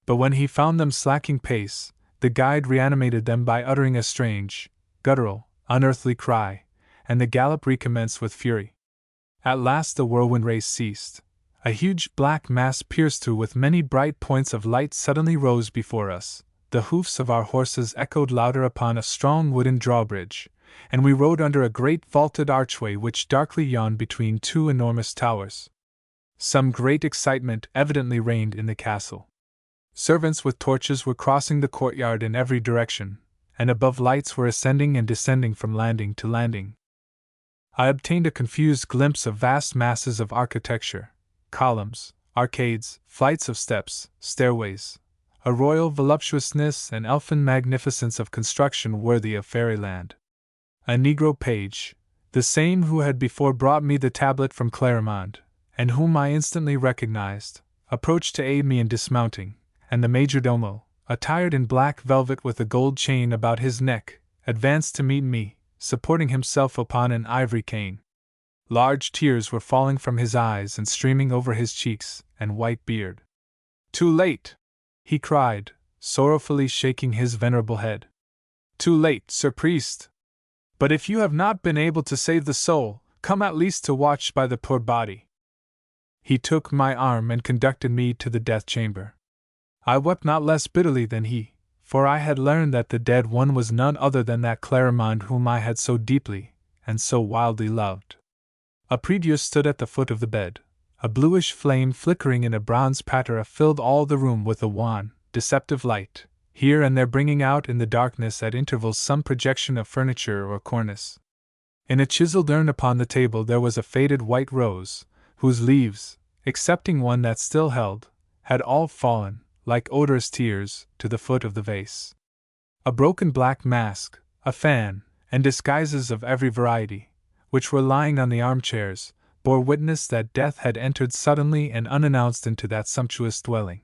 But when he found them slacking pace, the guide reanimated them by uttering a strange, guttural, unearthly cry, and the gallop recommenced with fury. At last the whirlwind race ceased. A huge black mass pierced through with many bright points of light suddenly rose before us. The hoofs of our horses echoed louder upon a strong wooden drawbridge, and we rode under a great vaulted archway which darkly yawned between 2 enormous towers. Some great excitement evidently reigned in the castle. Servants with torches were crossing the courtyard in every direction, and above lights were ascending and descending from landing to landing. I obtained a confused glimpse of vast masses of architecture, columns, arcades, flights of steps, stairways, a royal voluptuousness and elfin magnificence of construction worthy of fairyland. A Negro page, the same who had before brought me the tablet from Clarimonde, and whom I instantly recognized, approached to aid me in dismounting, and the majordomo, attired in black velvet with a gold chain about his neck, advanced to meet me, supporting himself upon an ivory cane. Large tears were falling from his eyes and streaming over his cheeks and white beard. "Too late!" he cried, sorrowfully shaking his venerable head. "Too late, Sir Priest! But if you have not been able to save the soul, come at least to watch by the poor body." He took my arm and conducted me to the death chamber. I wept not less bitterly than he, for I had learned that the dead one was none other than that Clarimonde whom I had so deeply and so wildly loved. A prie-dieu stood at the foot of the bed, A bluish flame flickering in a bronze patera filled all the room with a wan, deceptive light, here and there bringing out in the darkness at intervals some projection of furniture or cornice. In a chiseled urn upon the table there was a faded white rose, whose leaves, excepting one that still held, had all fallen, like odorous tears, to the foot of the vase. A broken black mask, a fan, and disguises of every variety, which were lying on the armchairs, bore witness that death had entered suddenly and unannounced into that sumptuous dwelling.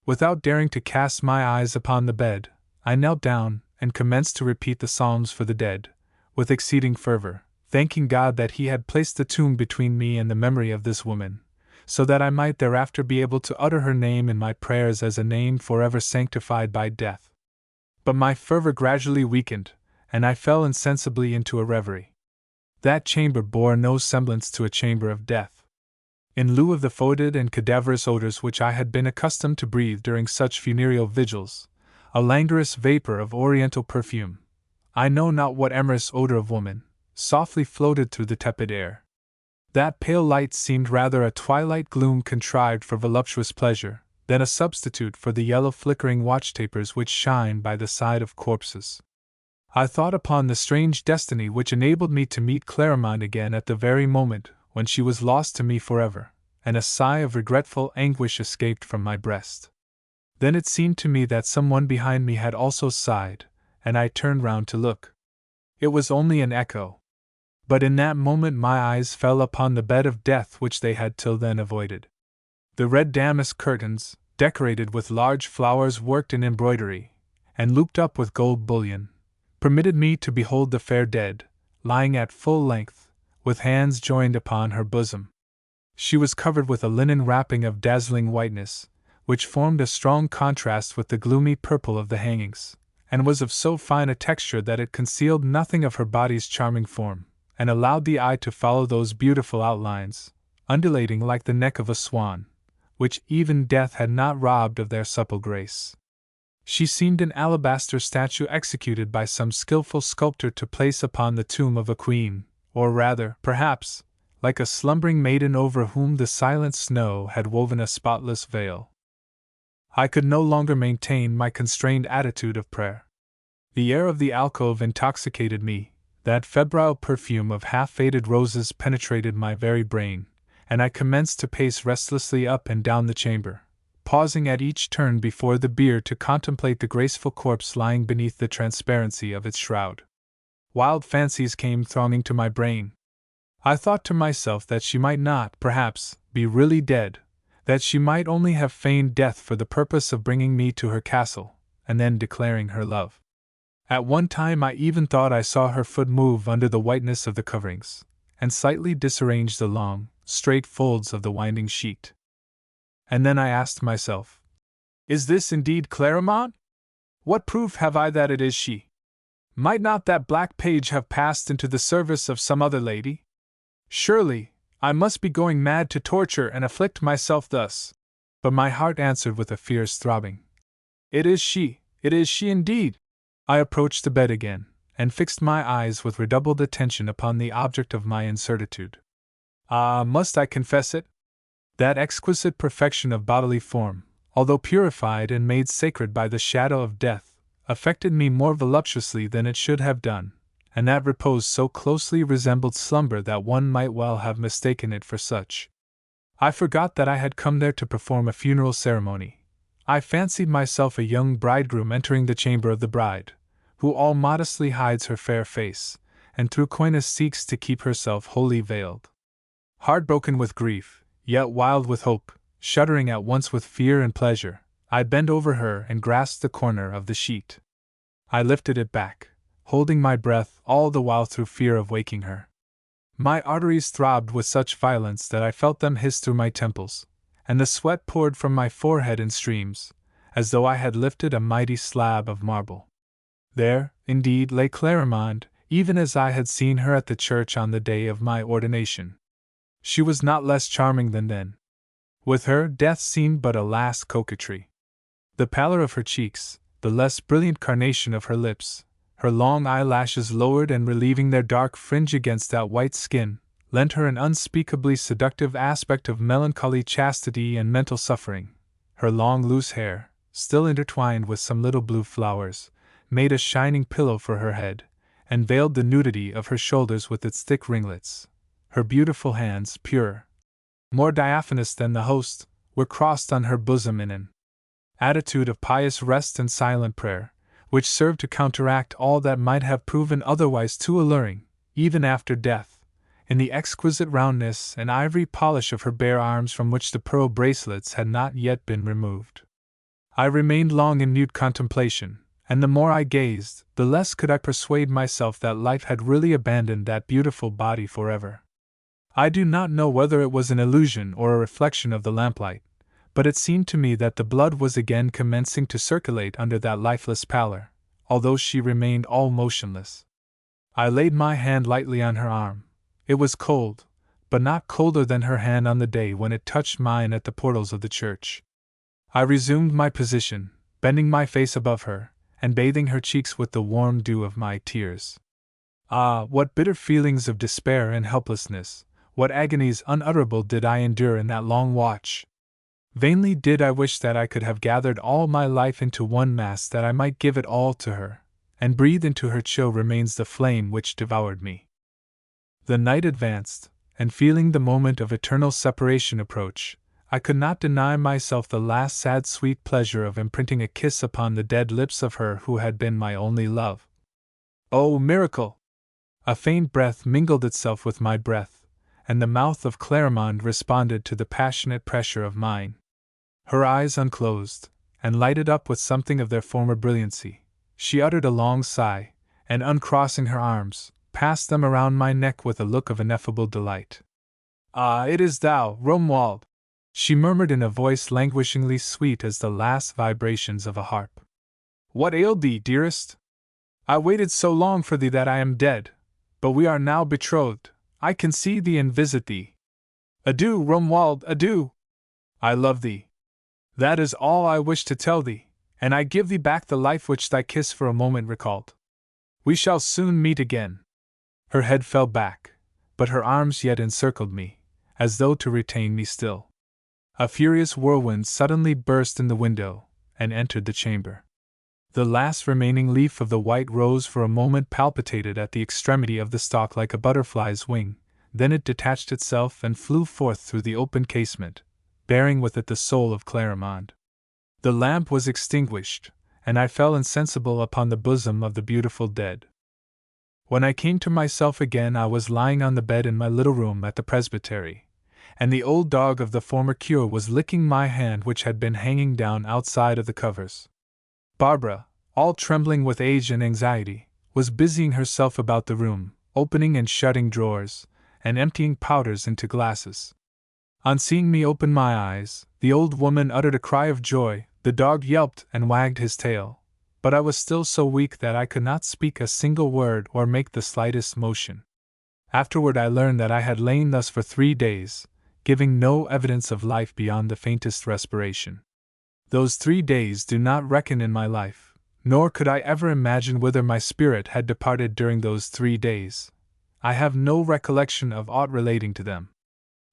Without daring to cast my eyes upon the bed, I knelt down and commenced to repeat the psalms for the dead, with exceeding fervor, thanking God that He had placed the tomb between me and the memory of this woman, so that I might thereafter be able to utter her name in my prayers as a name forever sanctified by death. But my fervor gradually weakened, and I fell insensibly into a reverie. That chamber bore no semblance to a chamber of death. In lieu of the foetid and cadaverous odors which I had been accustomed to breathe during such funereal vigils, a languorous vapor of oriental perfume, I know not what amorous odor of woman, softly floated through the tepid air. That pale light seemed rather a twilight gloom contrived for voluptuous pleasure, than a substitute for the yellow flickering watch-tapers which shine by the side of corpses. I thought upon the strange destiny which enabled me to meet Clarimonde again at the very moment when she was lost to me forever, and a sigh of regretful anguish escaped from my breast. Then it seemed to me that someone behind me had also sighed, and I turned round to look. It was only an echo. But in that moment my eyes fell upon the bed of death which they had till then avoided. The red damask curtains, decorated with large flowers worked in embroidery, and looped up with gold bullion, permitted me to behold the fair dead, lying at full length, with hands joined upon her bosom. She was covered with a linen wrapping of dazzling whiteness, which formed a strong contrast with the gloomy purple of the hangings, and was of so fine a texture that it concealed nothing of her body's charming form, and allowed the eye to follow those beautiful outlines, undulating like the neck of a swan, which even death had not robbed of their supple grace. She seemed an alabaster statue executed by some skilful sculptor to place upon the tomb of a queen, or rather, perhaps, like a slumbering maiden over whom the silent snow had woven a spotless veil. I could no longer maintain my constrained attitude of prayer. The air of the alcove intoxicated me, that febrile perfume of half-faded roses penetrated my very brain, and I commenced to pace restlessly up and down the chamber, pausing at each turn before the bier to contemplate the graceful corpse lying beneath the transparency of its shroud. Wild fancies came thronging to my brain. I thought to myself that she might not, perhaps, be really dead, that she might only have feigned death for the purpose of bringing me to her castle, and then declaring her love. At one time I even thought I saw her foot move under the whiteness of the coverings, and slightly disarrange the long, straight folds of the winding sheet. And then I asked myself, is this indeed Clarimonde? What proof have I that it is she? Might not that black page have passed into the service of some other lady? Surely, I must be going mad to torture and afflict myself thus. But my heart answered with a fierce throbbing. It is she indeed. I approached the bed again, and fixed my eyes with redoubled attention upon the object of my incertitude. Ah, must I confess it? That exquisite perfection of bodily form, although purified and made sacred by the shadow of death, affected me more voluptuously than it should have done, and that repose so closely resembled slumber that one might well have mistaken it for such. I forgot that I had come there to perform a funeral ceremony. I fancied myself a young bridegroom entering the chamber of the bride, who all modestly hides her fair face, and through coyness seeks to keep herself wholly veiled. Heartbroken with grief, yet wild with hope, shuddering at once with fear and pleasure, I bent over her and grasped the corner of the sheet. I lifted it back, holding my breath all the while through fear of waking her. My arteries throbbed with such violence that I felt them hiss through my temples, and the sweat poured from my forehead in streams, as though I had lifted a mighty slab of marble. There, indeed, lay Clarimonde, even as I had seen her at the church on the day of my ordination. She was not less charming than then. With her, death seemed but a last coquetry. The pallor of her cheeks, the less brilliant carnation of her lips, her long eyelashes lowered and relieving their dark fringe against that white skin, lent her an unspeakably seductive aspect of melancholy chastity and mental suffering. Her long loose hair, still intertwined with some little blue flowers, made a shining pillow for her head, and veiled the nudity of her shoulders with its thick ringlets. Her beautiful hands, pure, more diaphanous than the host, were crossed on her bosom in an attitude of pious rest and silent prayer, which served to counteract all that might have proven otherwise too alluring, even after death, in the exquisite roundness and ivory polish of her bare arms from which the pearl bracelets had not yet been removed. I remained long in mute contemplation, and the more I gazed, the less could I persuade myself that life had really abandoned that beautiful body forever. I do not know whether it was an illusion or a reflection of the lamplight, but it seemed to me that the blood was again commencing to circulate under that lifeless pallor, although she remained all motionless. I laid my hand lightly on her arm. It was cold, but not colder than her hand on the day when it touched mine at the portals of the church. I resumed my position, bending my face above her, and bathing her cheeks with the warm dew of my tears. Ah, what bitter feelings of despair and helplessness, what agonies unutterable did I endure in that long watch! Vainly did I wish that I could have gathered all my life into one mass, that I might give it all to her, and breathe into her chill remains the flame which devoured me. The night advanced, and feeling the moment of eternal separation approach, I could not deny myself the last sad sweet pleasure of imprinting a kiss upon the dead lips of her who had been my only love. Oh, miracle! A faint breath mingled itself with my breath, and the mouth of Clarimonde responded to the passionate pressure of mine. Her eyes unclosed, and lighted up with something of their former brilliancy. She uttered a long sigh, and uncrossing her arms, passed them around my neck with a look of ineffable delight. Ah, it is thou, Romuald! She murmured in a voice languishingly sweet as the last vibrations of a harp. What ailed thee, dearest? I waited so long for thee that I am dead, but we are now betrothed. I can see thee and visit thee. Adieu, Romuald, adieu! I love thee. That is all I wish to tell thee, and I give thee back the life which thy kiss for a moment recalled. We shall soon meet again. Her head fell back, but her arms yet encircled me, as though to retain me still. A furious whirlwind suddenly burst in the window, and entered the chamber. The last remaining leaf of the white rose for a moment palpitated at the extremity of the stalk like a butterfly's wing, then it detached itself and flew forth through the open casement, bearing with it the soul of Clarimonde. The lamp was extinguished, and I fell insensible upon the bosom of the beautiful dead. When I came to myself again, I was lying on the bed in my little room at the presbytery, and the old dog of the former cure was licking my hand which had been hanging down outside of the covers. Barbara, all trembling with age and anxiety, was busying herself about the room, opening and shutting drawers, and emptying powders into glasses. On seeing me open my eyes, the old woman uttered a cry of joy, the dog yelped and wagged his tail, but I was still so weak that I could not speak a single word or make the slightest motion. Afterward I learned that I had lain thus for 3 days, giving no evidence of life beyond the faintest respiration. Those 3 days do not reckon in my life, nor could I ever imagine whither my spirit had departed during those 3 days. I have no recollection of aught relating to them.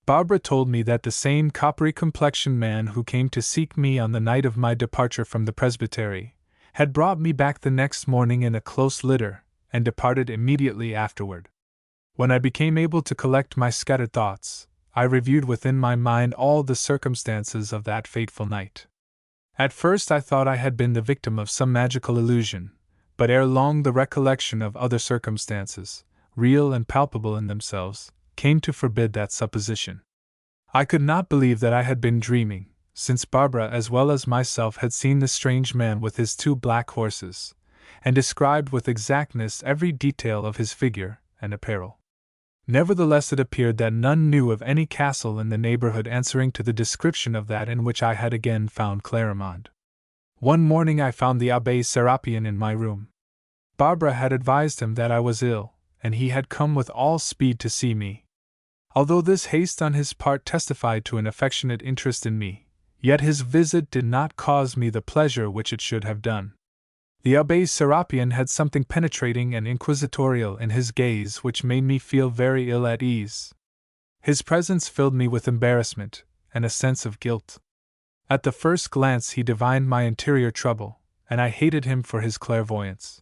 Barbara told me that the same coppery-complexioned man who came to seek me on the night of my departure from the presbytery had brought me back the next morning in a close litter, and departed immediately afterward. When I became able to collect my scattered thoughts, I reviewed within my mind all the circumstances of that fateful night. At first I thought I had been the victim of some magical illusion, but ere long the recollection of other circumstances, real and palpable in themselves, came to forbid that supposition. I could not believe that I had been dreaming, since Barbara as well as myself had seen the strange man with his 2 black horses, and described with exactness every detail of his figure and apparel. Nevertheless, it appeared that none knew of any castle in the neighborhood answering to the description of that in which I had again found Clarimonde. One morning I found the Abbé Serapion in my room. Barbara had advised him that I was ill, and he had come with all speed to see me. Although this haste on his part testified to an affectionate interest in me, yet his visit did not cause me the pleasure which it should have done. The Abbé Serapion had something penetrating and inquisitorial in his gaze which made me feel very ill at ease, His presence filled me with embarrassment and a sense of guilt. At the first glance he divined my interior trouble, and I hated him for his clairvoyance.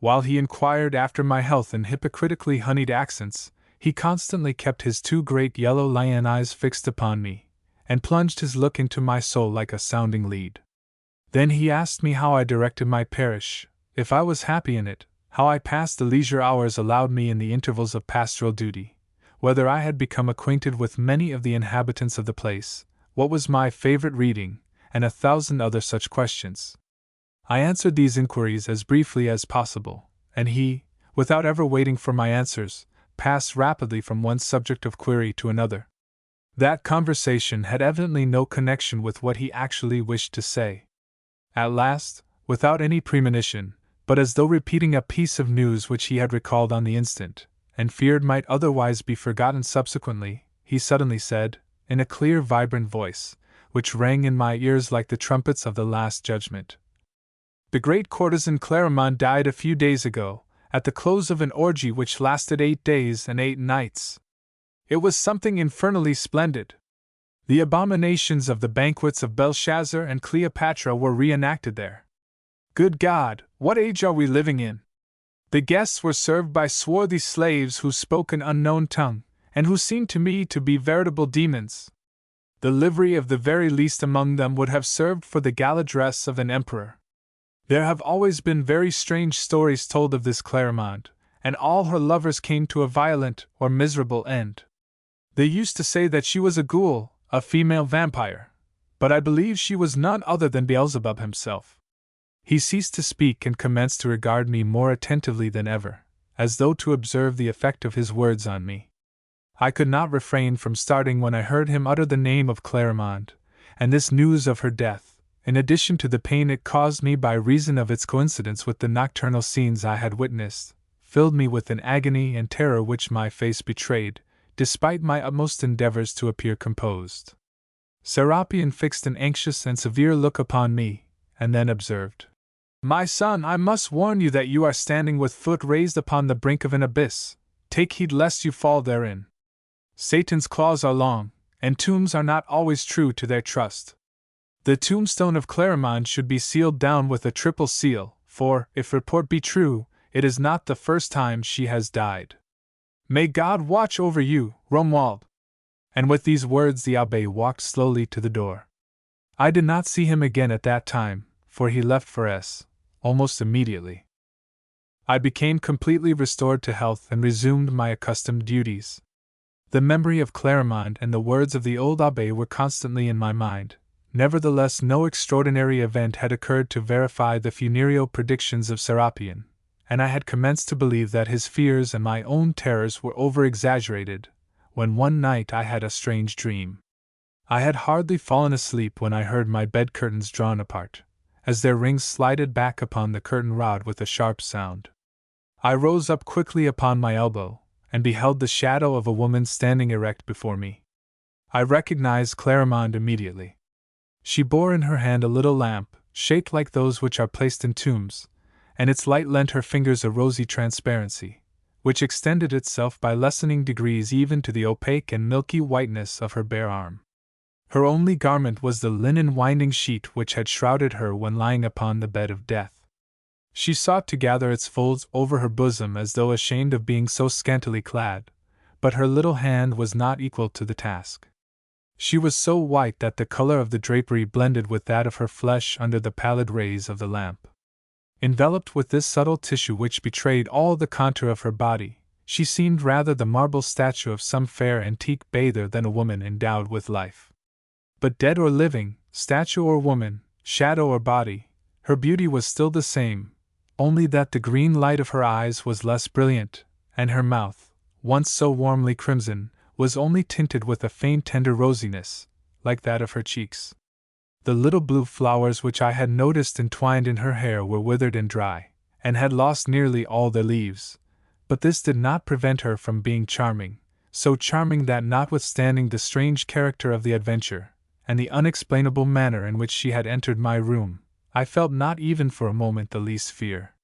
While he inquired after my health in hypocritically honeyed accents, he constantly kept his two great yellow lion eyes fixed upon me, and plunged his look into my soul like a sounding lead. Then he asked me how I directed my parish, if I was happy in it, how I passed the leisure hours allowed me in the intervals of pastoral duty, whether I had become acquainted with many of the inhabitants of the place, what was my favorite reading, and 1,000 other such questions. I answered these inquiries as briefly as possible, and he, without ever waiting for my answers, passed rapidly from one subject of query to another. That conversation had evidently no connection with what he actually wished to say. At last, without any premonition, but as though repeating a piece of news which he had recalled on the instant, and feared might otherwise be forgotten subsequently, he suddenly said, in a clear, vibrant voice, which rang in my ears like the trumpets of the Last Judgment, "The great courtesan Clarimonde died a few days ago, at the close of an orgy which lasted 8 days and 8 nights. It was something infernally splendid. The abominations of the banquets of Belshazzar and Cleopatra were reenacted there. Good God, what age are we living in? The guests were served by swarthy slaves who spoke an unknown tongue, and who seemed to me to be veritable demons. The livery of the very least among them would have served for the gala dress of an emperor. There have always been very strange stories told of this Clarimonde, and all her lovers came to a violent or miserable end. They used to say that she was a ghoul, a female vampire, but I believe she was none other than Beelzebub himself." He ceased to speak and commenced to regard me more attentively than ever, as though to observe the effect of his words on me. I could not refrain from starting when I heard him utter the name of Clarimonde, and this news of her death, in addition to the pain it caused me by reason of its coincidence with the nocturnal scenes I had witnessed, filled me with an agony and terror which my face betrayed, despite my utmost endeavors to appear composed. Serapion fixed an anxious and severe look upon me, and then observed, "My son, I must warn you that you are standing with foot raised upon the brink of an abyss. Take heed lest you fall therein. Satan's claws are long, and tombs are not always true to their trust. The tombstone of Clarimonde should be sealed down with a triple seal, for, if report be true, it is not the first time she has died. May God watch over you, Romuald." And with these words the abbé walked slowly to the door. I did not see him again at that time, for he left for S. almost immediately. I became completely restored to health and resumed my accustomed duties. The memory of Clarimonde and the words of the old abbé were constantly in my mind. Nevertheless, no extraordinary event had occurred to verify the funereal predictions of Serapion, and I had commenced to believe that his fears and my own terrors were over-exaggerated, when one night I had a strange dream. I had hardly fallen asleep when I heard my bed curtains drawn apart, as their rings slided back upon the curtain rod with a sharp sound. I rose up quickly upon my elbow, and beheld the shadow of a woman standing erect before me. I recognized Clarimonde immediately. She bore in her hand a little lamp, shaped like those which are placed in tombs, and its light lent her fingers a rosy transparency, which extended itself by lessening degrees even to the opaque and milky whiteness of her bare arm. Her only garment was the linen winding sheet which had shrouded her when lying upon the bed of death. She sought to gather its folds over her bosom as though ashamed of being so scantily clad, but her little hand was not equal to the task. She was so white that the color of the drapery blended with that of her flesh under the pallid rays of the lamp. Enveloped with this subtle tissue which betrayed all the contour of her body, she seemed rather the marble statue of some fair antique bather than a woman endowed with life. But dead or living, statue or woman, shadow or body, her beauty was still the same, only that the green light of her eyes was less brilliant, and her mouth, once so warmly crimson, was only tinted with a faint tender rosiness, like that of her cheeks. The little blue flowers which I had noticed entwined in her hair were withered and dry, and had lost nearly all their leaves, but this did not prevent her from being charming, so charming that notwithstanding the strange character of the adventure, and the unexplainable manner in which she had entered my room, I felt not even for a moment the least fear.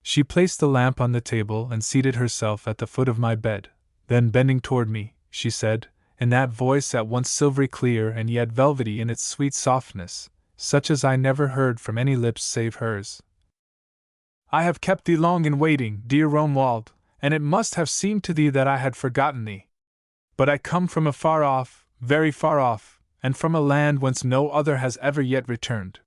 She placed the lamp on the table and seated herself at the foot of my bed, then bending toward me, she said, in that voice at once silvery clear and yet velvety in its sweet softness, such as I never heard from any lips save hers. I have kept thee long in waiting, dear Romuald, and it must have seemed to thee that I had forgotten thee. But I come from afar off, very far off, and from a land whence no other has ever yet returned.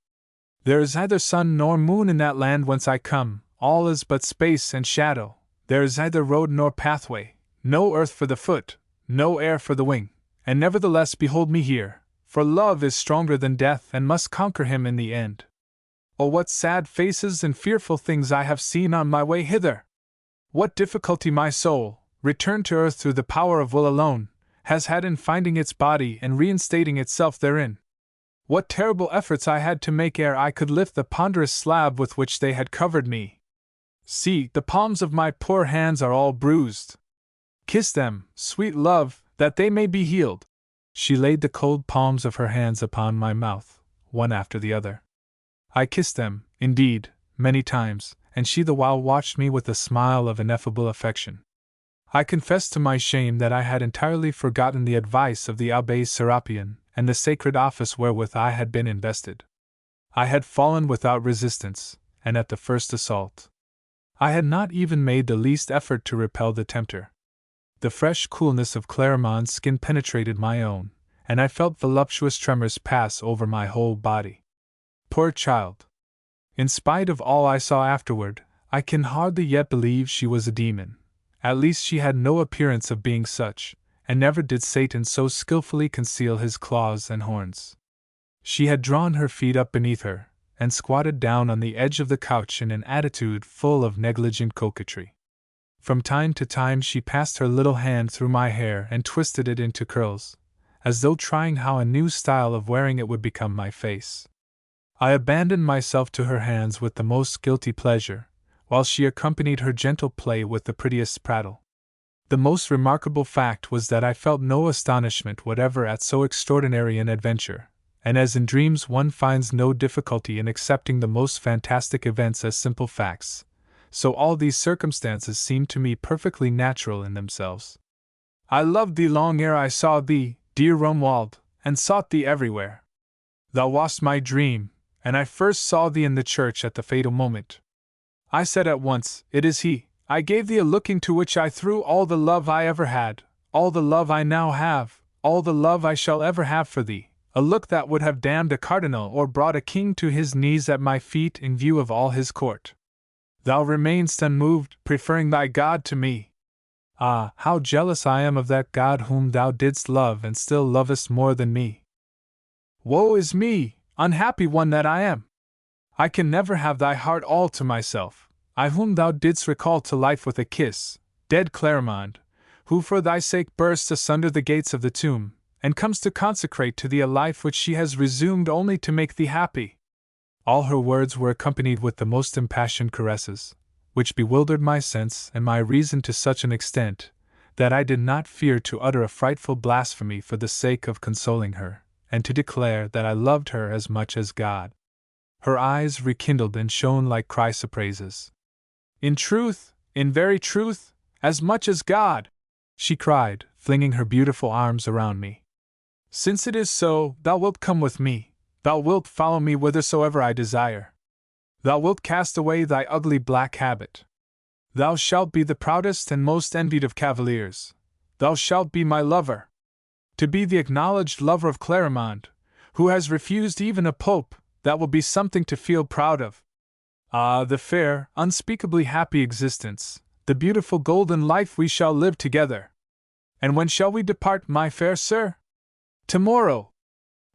There is neither sun nor moon in that land whence I come, all is but space and shadow, there is neither road nor pathway, no earth for the foot, no air for the wing, and nevertheless behold me here, for love is stronger than death and must conquer him in the end. Oh, what sad faces and fearful things I have seen on my way hither! What difficulty my soul, returned to earth through the power of will alone, has had in finding its body and reinstating itself therein! What terrible efforts I had to make ere I could lift the ponderous slab with which they had covered me! See, the palms of my poor hands are all bruised. Kiss them, sweet love, that they may be healed. She laid the cold palms of her hands upon my mouth, one after the other. I kissed them, indeed, many times, and she the while watched me with a smile of ineffable affection. I confessed to my shame that I had entirely forgotten the advice of the Abbé Serapion and the sacred office wherewith I had been invested. I had fallen without resistance, and at the first assault. I had not even made the least effort to repel the tempter. The fresh coolness of Clarimonde's skin penetrated my own, and I felt voluptuous tremors pass over my whole body. Poor child! In spite of all I saw afterward, I can hardly yet believe she was a demon. At least she had no appearance of being such, and never did Satan so skillfully conceal his claws and horns. She had drawn her feet up beneath her, and squatted down on the edge of the couch in an attitude full of negligent coquetry. From time to time she passed her little hand through my hair and twisted it into curls, as though trying how a new style of wearing it would become my face. I abandoned myself to her hands with the most guilty pleasure, while she accompanied her gentle play with the prettiest prattle. The most remarkable fact was that I felt no astonishment whatever at so extraordinary an adventure, and as in dreams one finds no difficulty in accepting the most fantastic events as simple facts, so all these circumstances seemed to me perfectly natural in themselves. I loved thee long ere I saw thee, dear Romuald, and sought thee everywhere. Thou wast my dream, and I first saw thee in the church at the fatal moment. I said at once, it is he. I gave thee a look into which I threw all the love I ever had, all the love I now have, all the love I shall ever have for thee, a look that would have damned a cardinal or brought a king to his knees at my feet in view of all his court. Thou remainedst unmoved, preferring thy God to me. Ah, how jealous I am of that God whom thou didst love and still lovest more than me. Woe is me, unhappy one that I am! I can never have thy heart all to myself, I whom thou didst recall to life with a kiss, dead Clarimonde, who for thy sake bursts asunder the gates of the tomb, and comes to consecrate to thee a life which she has resumed only to make thee happy. All her words were accompanied with the most impassioned caresses, which bewildered my sense and my reason to such an extent, that I did not fear to utter a frightful blasphemy for the sake of consoling her, and to declare that I loved her as much as God. Her eyes rekindled and shone like chrysoprases. In truth, in very truth, as much as God, she cried, flinging her beautiful arms around me. Since it is so, thou wilt come with me, thou wilt follow me whithersoever I desire. Thou wilt cast away thy ugly black habit. Thou shalt be the proudest and most envied of cavaliers. Thou shalt be my lover. To be the acknowledged lover of Clarimonde, who has refused even a pope, that will be something to feel proud of. Ah, the fair, unspeakably happy existence, the beautiful golden life we shall live together. And when shall we depart, my fair sir? Tomorrow!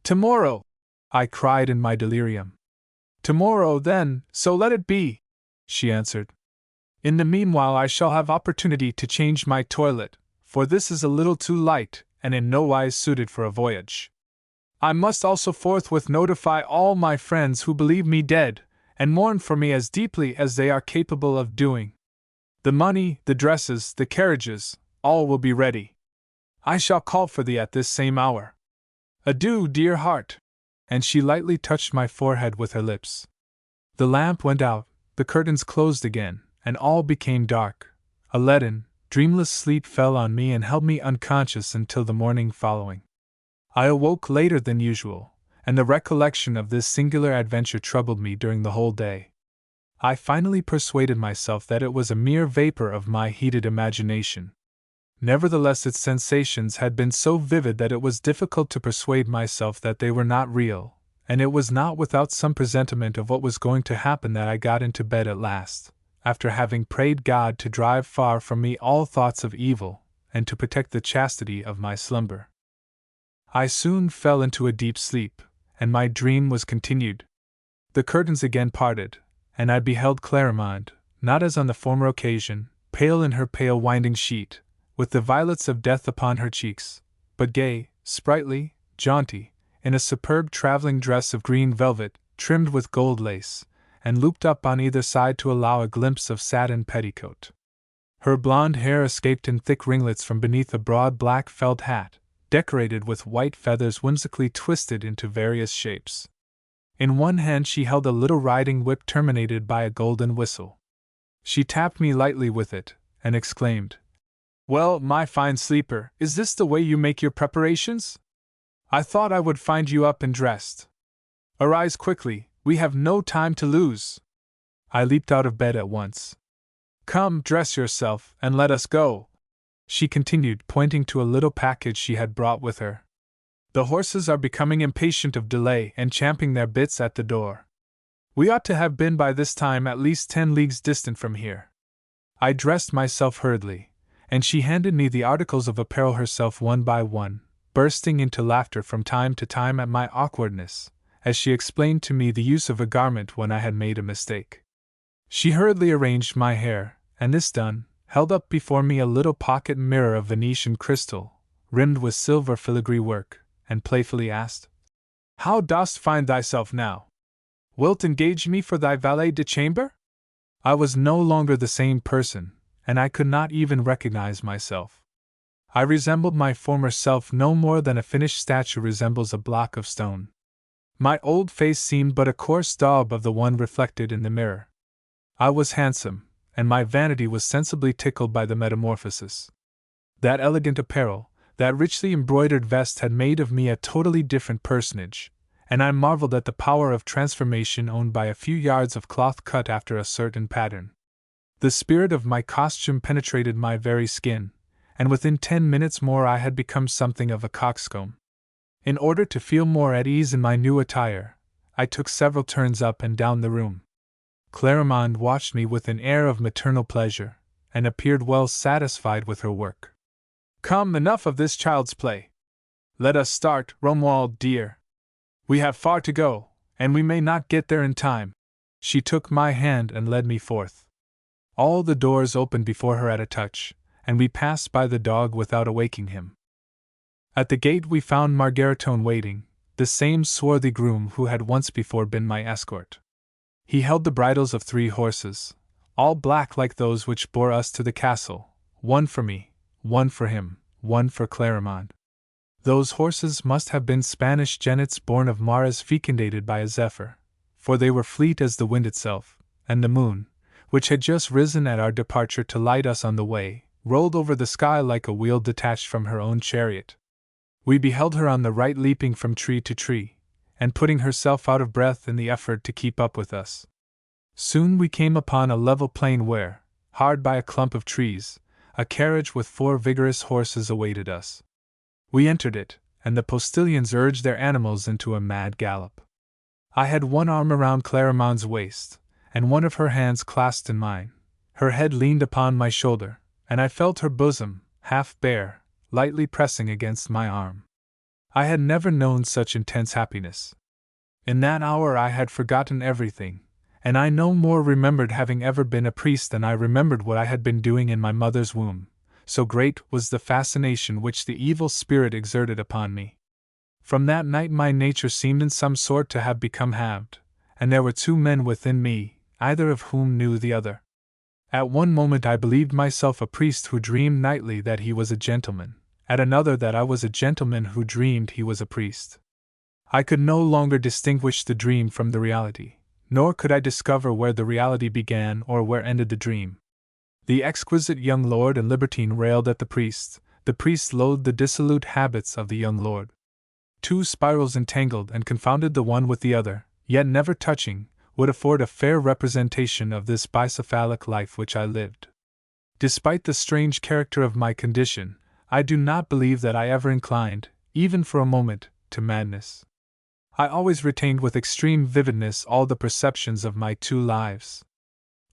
Tomorrow! I cried in my delirium. Tomorrow, then, so let it be, she answered. In the meanwhile I shall have opportunity to change my toilet, for this is a little too light, and in no wise suited for a voyage. I must also forthwith notify all my friends who believe me dead, and mourn for me as deeply as they are capable of doing. The money, the dresses, the carriages, all will be ready. I shall call for thee at this same hour. Adieu, dear heart! And she lightly touched my forehead with her lips. The lamp went out, the curtains closed again, and all became dark, a leaden, Dreamless sleep fell on me and held me unconscious until the morning following. I awoke later than usual, and the recollection of this singular adventure troubled me during the whole day. I finally persuaded myself that it was a mere vapor of my heated imagination. Nevertheless, its sensations had been so vivid that it was difficult to persuade myself that they were not real, and it was not without some presentiment of what was going to happen that I got into bed at last, after having prayed God to drive far from me all thoughts of evil, and to protect the chastity of my slumber. I soon fell into a deep sleep, and my dream was continued. The curtains again parted, and I beheld Clarimonde, not as on the former occasion, pale in her pale winding sheet, with the violets of death upon her cheeks, but gay, sprightly, jaunty, in a superb travelling dress of green velvet, trimmed with gold lace, and looped up on either side to allow a glimpse of satin petticoat. Her blonde hair escaped in thick ringlets from beneath a broad black felt hat, decorated with white feathers whimsically twisted into various shapes. In one hand she held a little riding whip terminated by a golden whistle. She tapped me lightly with it, and exclaimed, "Well, my fine sleeper, is this the way you make your preparations? I thought I would find you up and dressed. Arise quickly, we have no time to lose." I leaped out of bed at once. "Come, dress yourself, and let us go," she continued, pointing to a little package she had brought with her. "The horses are becoming impatient of delay and champing their bits at the door. We ought to have been by this time at least 10 leagues distant from here." I dressed myself hurriedly, and she handed me the articles of apparel herself one by one, bursting into laughter from time to time at my awkwardness, as she explained to me the use of a garment when I had made a mistake. She hurriedly arranged my hair, and this done, held up before me a little pocket mirror of Venetian crystal, rimmed with silver filigree work, and playfully asked, "How dost find thyself now? Wilt engage me for thy valet de chamber?" I was no longer the same person, and I could not even recognize myself. I resembled my former self no more than a finished statue resembles a block of stone. My old face seemed but a coarse daub of the one reflected in the mirror. I was handsome, and my vanity was sensibly tickled by the metamorphosis. That elegant apparel, that richly embroidered vest had made of me a totally different personage, and I marveled at the power of transformation owned by a few yards of cloth cut after a certain pattern. The spirit of my costume penetrated my very skin, and within 10 minutes more I had become something of a coxcomb. In order to feel more at ease in my new attire, I took several turns up and down the room. Clarimonde watched me with an air of maternal pleasure, and appeared well satisfied with her work. "Come, enough of this child's play. Let us start, Romuald dear. We have far to go, and we may not get there in time." She took my hand and led me forth. All the doors opened before her at a touch, and we passed by the dog without awaking him. At the gate we found Margaritone waiting, the same swarthy groom who had once before been my escort. He held the bridles of 3 horses, all black like those which bore us to the castle, one for me, one for him, one for Clarimonde. Those horses must have been Spanish genets born of mares fecundated by a zephyr, for they were fleet as the wind itself, and the moon, which had just risen at our departure to light us on the way, rolled over the sky like a wheel detached from her own chariot. We beheld her on the right leaping from tree to tree, and putting herself out of breath in the effort to keep up with us. Soon we came upon a level plain where, hard by a clump of trees, a carriage with 4 vigorous horses awaited us. We entered it, and the postilions urged their animals into a mad gallop. I had one arm around Clarimonde's waist, and one of her hands clasped in mine. Her head leaned upon my shoulder, and I felt her bosom, half bare, lightly pressing against my arm. I had never known such intense happiness. In that hour I had forgotten everything, and I no more remembered having ever been a priest than I remembered what I had been doing in my mother's womb, so great was the fascination which the evil spirit exerted upon me. From that night my nature seemed in some sort to have become halved, and there were 2 men within me, either of whom knew the other. At one moment I believed myself a priest who dreamed nightly that he was a gentleman, at another that I was a gentleman who dreamed he was a priest. I could no longer distinguish the dream from the reality, nor could I discover where the reality began or where ended the dream. The exquisite young lord and libertine railed at the priest loathed the dissolute habits of the young lord. Two spirals entangled and confounded the one with the other, yet never touching, would afford a fair representation of this bicephalic life which I lived. Despite the strange character of my condition, I do not believe that I ever inclined, even for a moment, to madness. I always retained with extreme vividness all the perceptions of my two lives.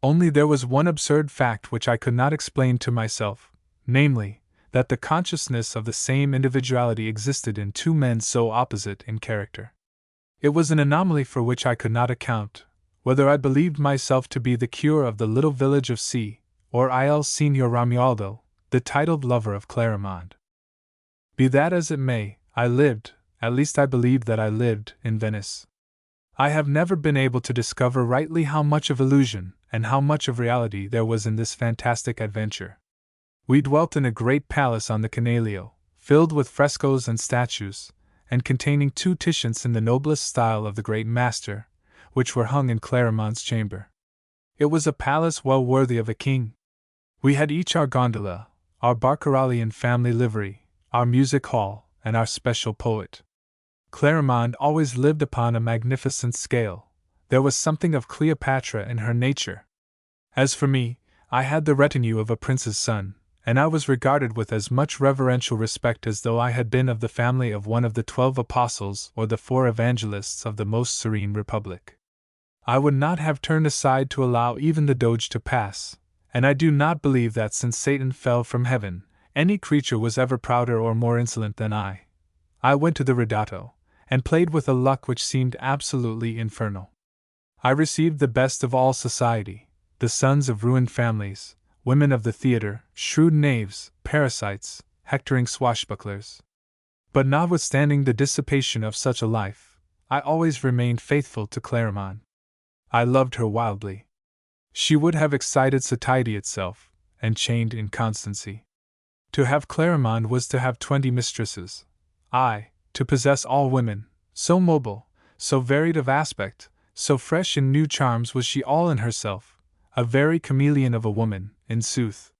Only there was one absurd fact which I could not explain to myself, namely, that the consciousness of the same individuality existed in two men so opposite in character. It was an anomaly for which I could not account, whether I believed myself to be the cure of the little village of C, or il Signor Romualdo, the titled lover of Clarimonde. Be that as it may, I lived, at least I believed that I lived, in Venice. I have never been able to discover rightly how much of illusion and how much of reality there was in this fantastic adventure. We dwelt in a great palace on the Canalio, filled with frescoes and statues, and containing two Titians in the noblest style of the great master, which were hung in Clarimonde's chamber. It was a palace well worthy of a king. We had each our gondola, our Barcaralian family livery, our music hall, and our special poet. Clarimonde always lived upon a magnificent scale. There was something of Cleopatra in her nature. As for me, I had the retinue of a prince's son, and I was regarded with as much reverential respect as though I had been of the family of one of the 12 apostles or the 4 evangelists of the most serene republic. I would not have turned aside to allow even the Doge to pass, and I do not believe that since Satan fell from heaven, any creature was ever prouder or more insolent than I. I went to the Ridotto, and played with a luck which seemed absolutely infernal. I received the best of all society, the sons of ruined families, women of the theatre, shrewd knaves, parasites, hectoring swashbucklers. But notwithstanding the dissipation of such a life, I always remained faithful to Clarimonde. I loved her wildly. She would have excited satiety itself, and chained inconstancy. To have Clarimonde was to have 20 mistresses. To possess all women, so mobile, so varied of aspect, so fresh in new charms was she all in herself, a very chameleon of a woman, in sooth.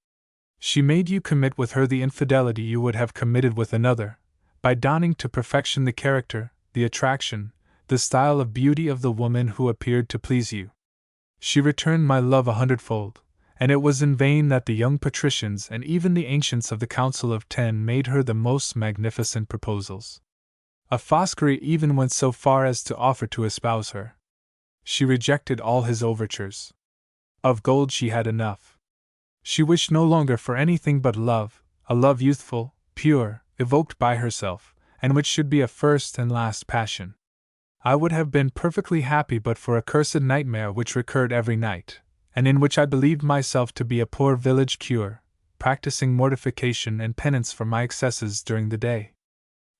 She made you commit with her the infidelity you would have committed with another, by donning to perfection the character, the attraction, the style of beauty of the woman who appeared to please you. She returned my love 100-fold, and it was in vain that the young patricians and even the ancients of the Council of 10 made her the most magnificent proposals. A Foscari even went so far as to offer to espouse her. She rejected all his overtures. Of gold she had enough. She wished no longer for anything but love, a love youthful, pure, evoked by herself, and which should be a first and last passion. I would have been perfectly happy but for a cursed nightmare which recurred every night, and in which I believed myself to be a poor village cure, practicing mortification and penance for my excesses during the day.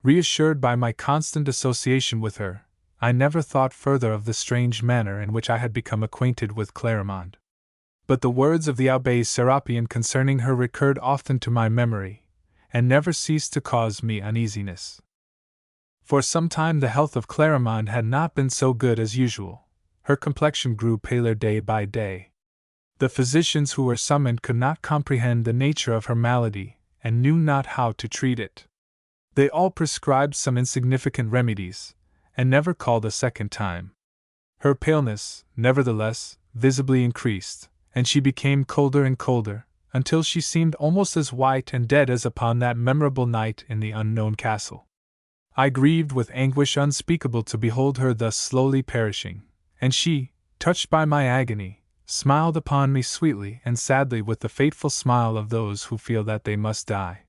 Reassured by my constant association with her, I never thought further of the strange manner in which I had become acquainted with Clarimonde. But the words of the Abbé Serapion concerning her recurred often to my memory, and never ceased to cause me uneasiness. For some time the health of Clarimonde had not been so good as usual. Her complexion grew paler day by day. The physicians who were summoned could not comprehend the nature of her malady, and knew not how to treat it. They all prescribed some insignificant remedies, and never called a second time. Her paleness, nevertheless, visibly increased, and she became colder and colder, until she seemed almost as white and dead as upon that memorable night in the unknown castle. I grieved with anguish unspeakable to behold her thus slowly perishing, and she, touched by my agony, smiled upon me sweetly and sadly with the fateful smile of those who feel that they must die.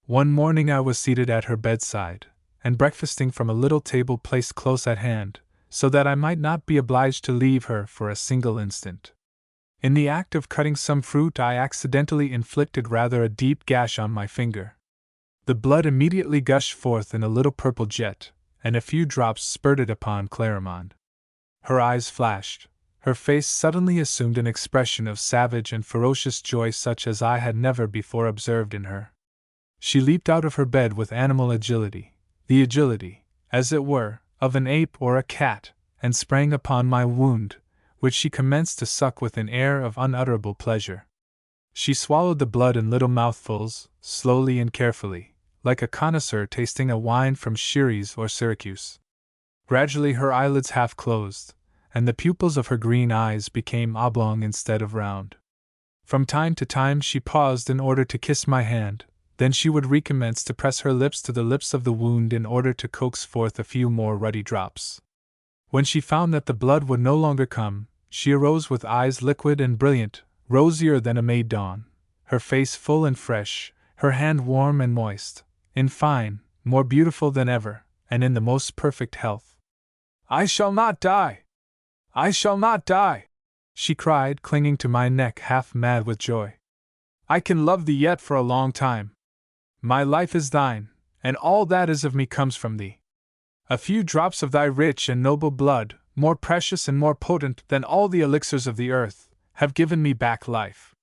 One morning I was seated at her bedside, and breakfasting from a little table placed close at hand, so that I might not be obliged to leave her for a single instant. In the act of cutting some fruit I accidentally inflicted rather a deep gash on my finger. The blood immediately gushed forth in a little purple jet, and a few drops spurted upon Clarimonde. Her eyes flashed, her face suddenly assumed an expression of savage and ferocious joy such as I had never before observed in her. She leaped out of her bed with animal agility, the agility, as it were, of an ape or a cat, and sprang upon my wound, which she commenced to suck with an air of unutterable pleasure. She swallowed the blood in little mouthfuls, slowly and carefully, like a connoisseur tasting a wine from Xeres or Syracuse. Gradually her eyelids half closed, and the pupils of her green eyes became oblong instead of round. From time to time she paused in order to kiss my hand, then she would recommence to press her lips to the lips of the wound in order to coax forth a few more ruddy drops. When she found that the blood would no longer come, she arose with eyes liquid and brilliant, rosier than a May dawn, her face full and fresh, her hand warm and moist, in fine, more beautiful than ever, and in the most perfect health. "I shall not die! I shall not die!" she cried, clinging to my neck half mad with joy. "I can love thee yet for a long time. My life is thine, and all that is of me comes from thee. A few drops of thy rich and noble blood, more precious and more potent than all the elixirs of the earth, have given me back life."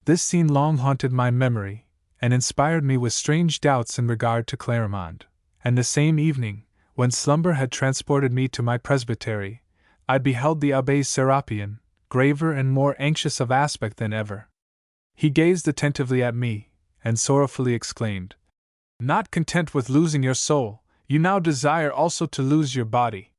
This scene long haunted my memory, and inspired me with strange doubts in regard to Clarimonde, and the same evening, when slumber had transported me to my presbytery, I beheld the Abbé Serapion, graver and more anxious of aspect than ever. He gazed attentively at me, and sorrowfully exclaimed, "Not content with losing your soul, you now desire also to lose your body.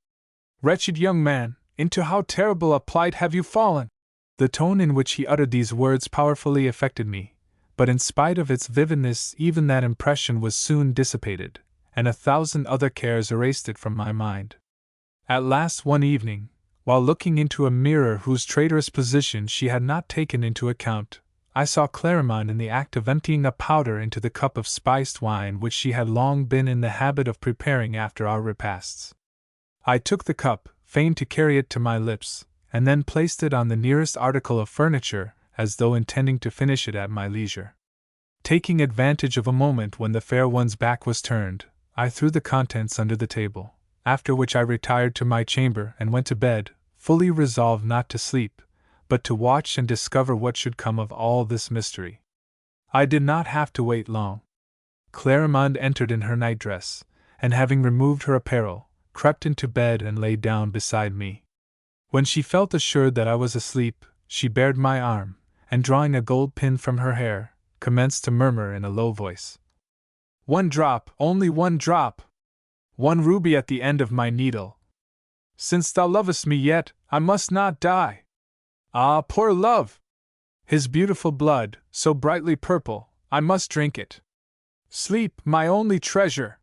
Wretched young man, into how terrible a plight have you fallen!" The tone in which he uttered these words powerfully affected me, but in spite of its vividness even that impression was soon dissipated, and 1,000 other cares erased it from my mind. At last one evening, while looking into a mirror whose traitorous position she had not taken into account, I saw Clarimonde in the act of emptying a powder into the cup of spiced wine which she had long been in the habit of preparing after our repasts. I took the cup, feigned to carry it to my lips, and then placed it on the nearest article of furniture, as though intending to finish it at my leisure. Taking advantage of a moment when the fair one's back was turned, I threw the contents under the table, after which I retired to my chamber and went to bed, fully resolved not to sleep, but to watch and discover what should come of all this mystery. I did not have to wait long. Clarimonde entered in her nightdress, and having removed her apparel, crept into bed and lay down beside me. When she felt assured that I was asleep, she bared my arm, and drawing a gold pin from her hair, commenced to murmur in a low voice, "1 drop, only 1 drop! 1 ruby at the end of my needle. Since thou lovest me yet, I must not die. Ah, poor love! His beautiful blood, so brightly purple, I must drink it. Sleep, my only treasure!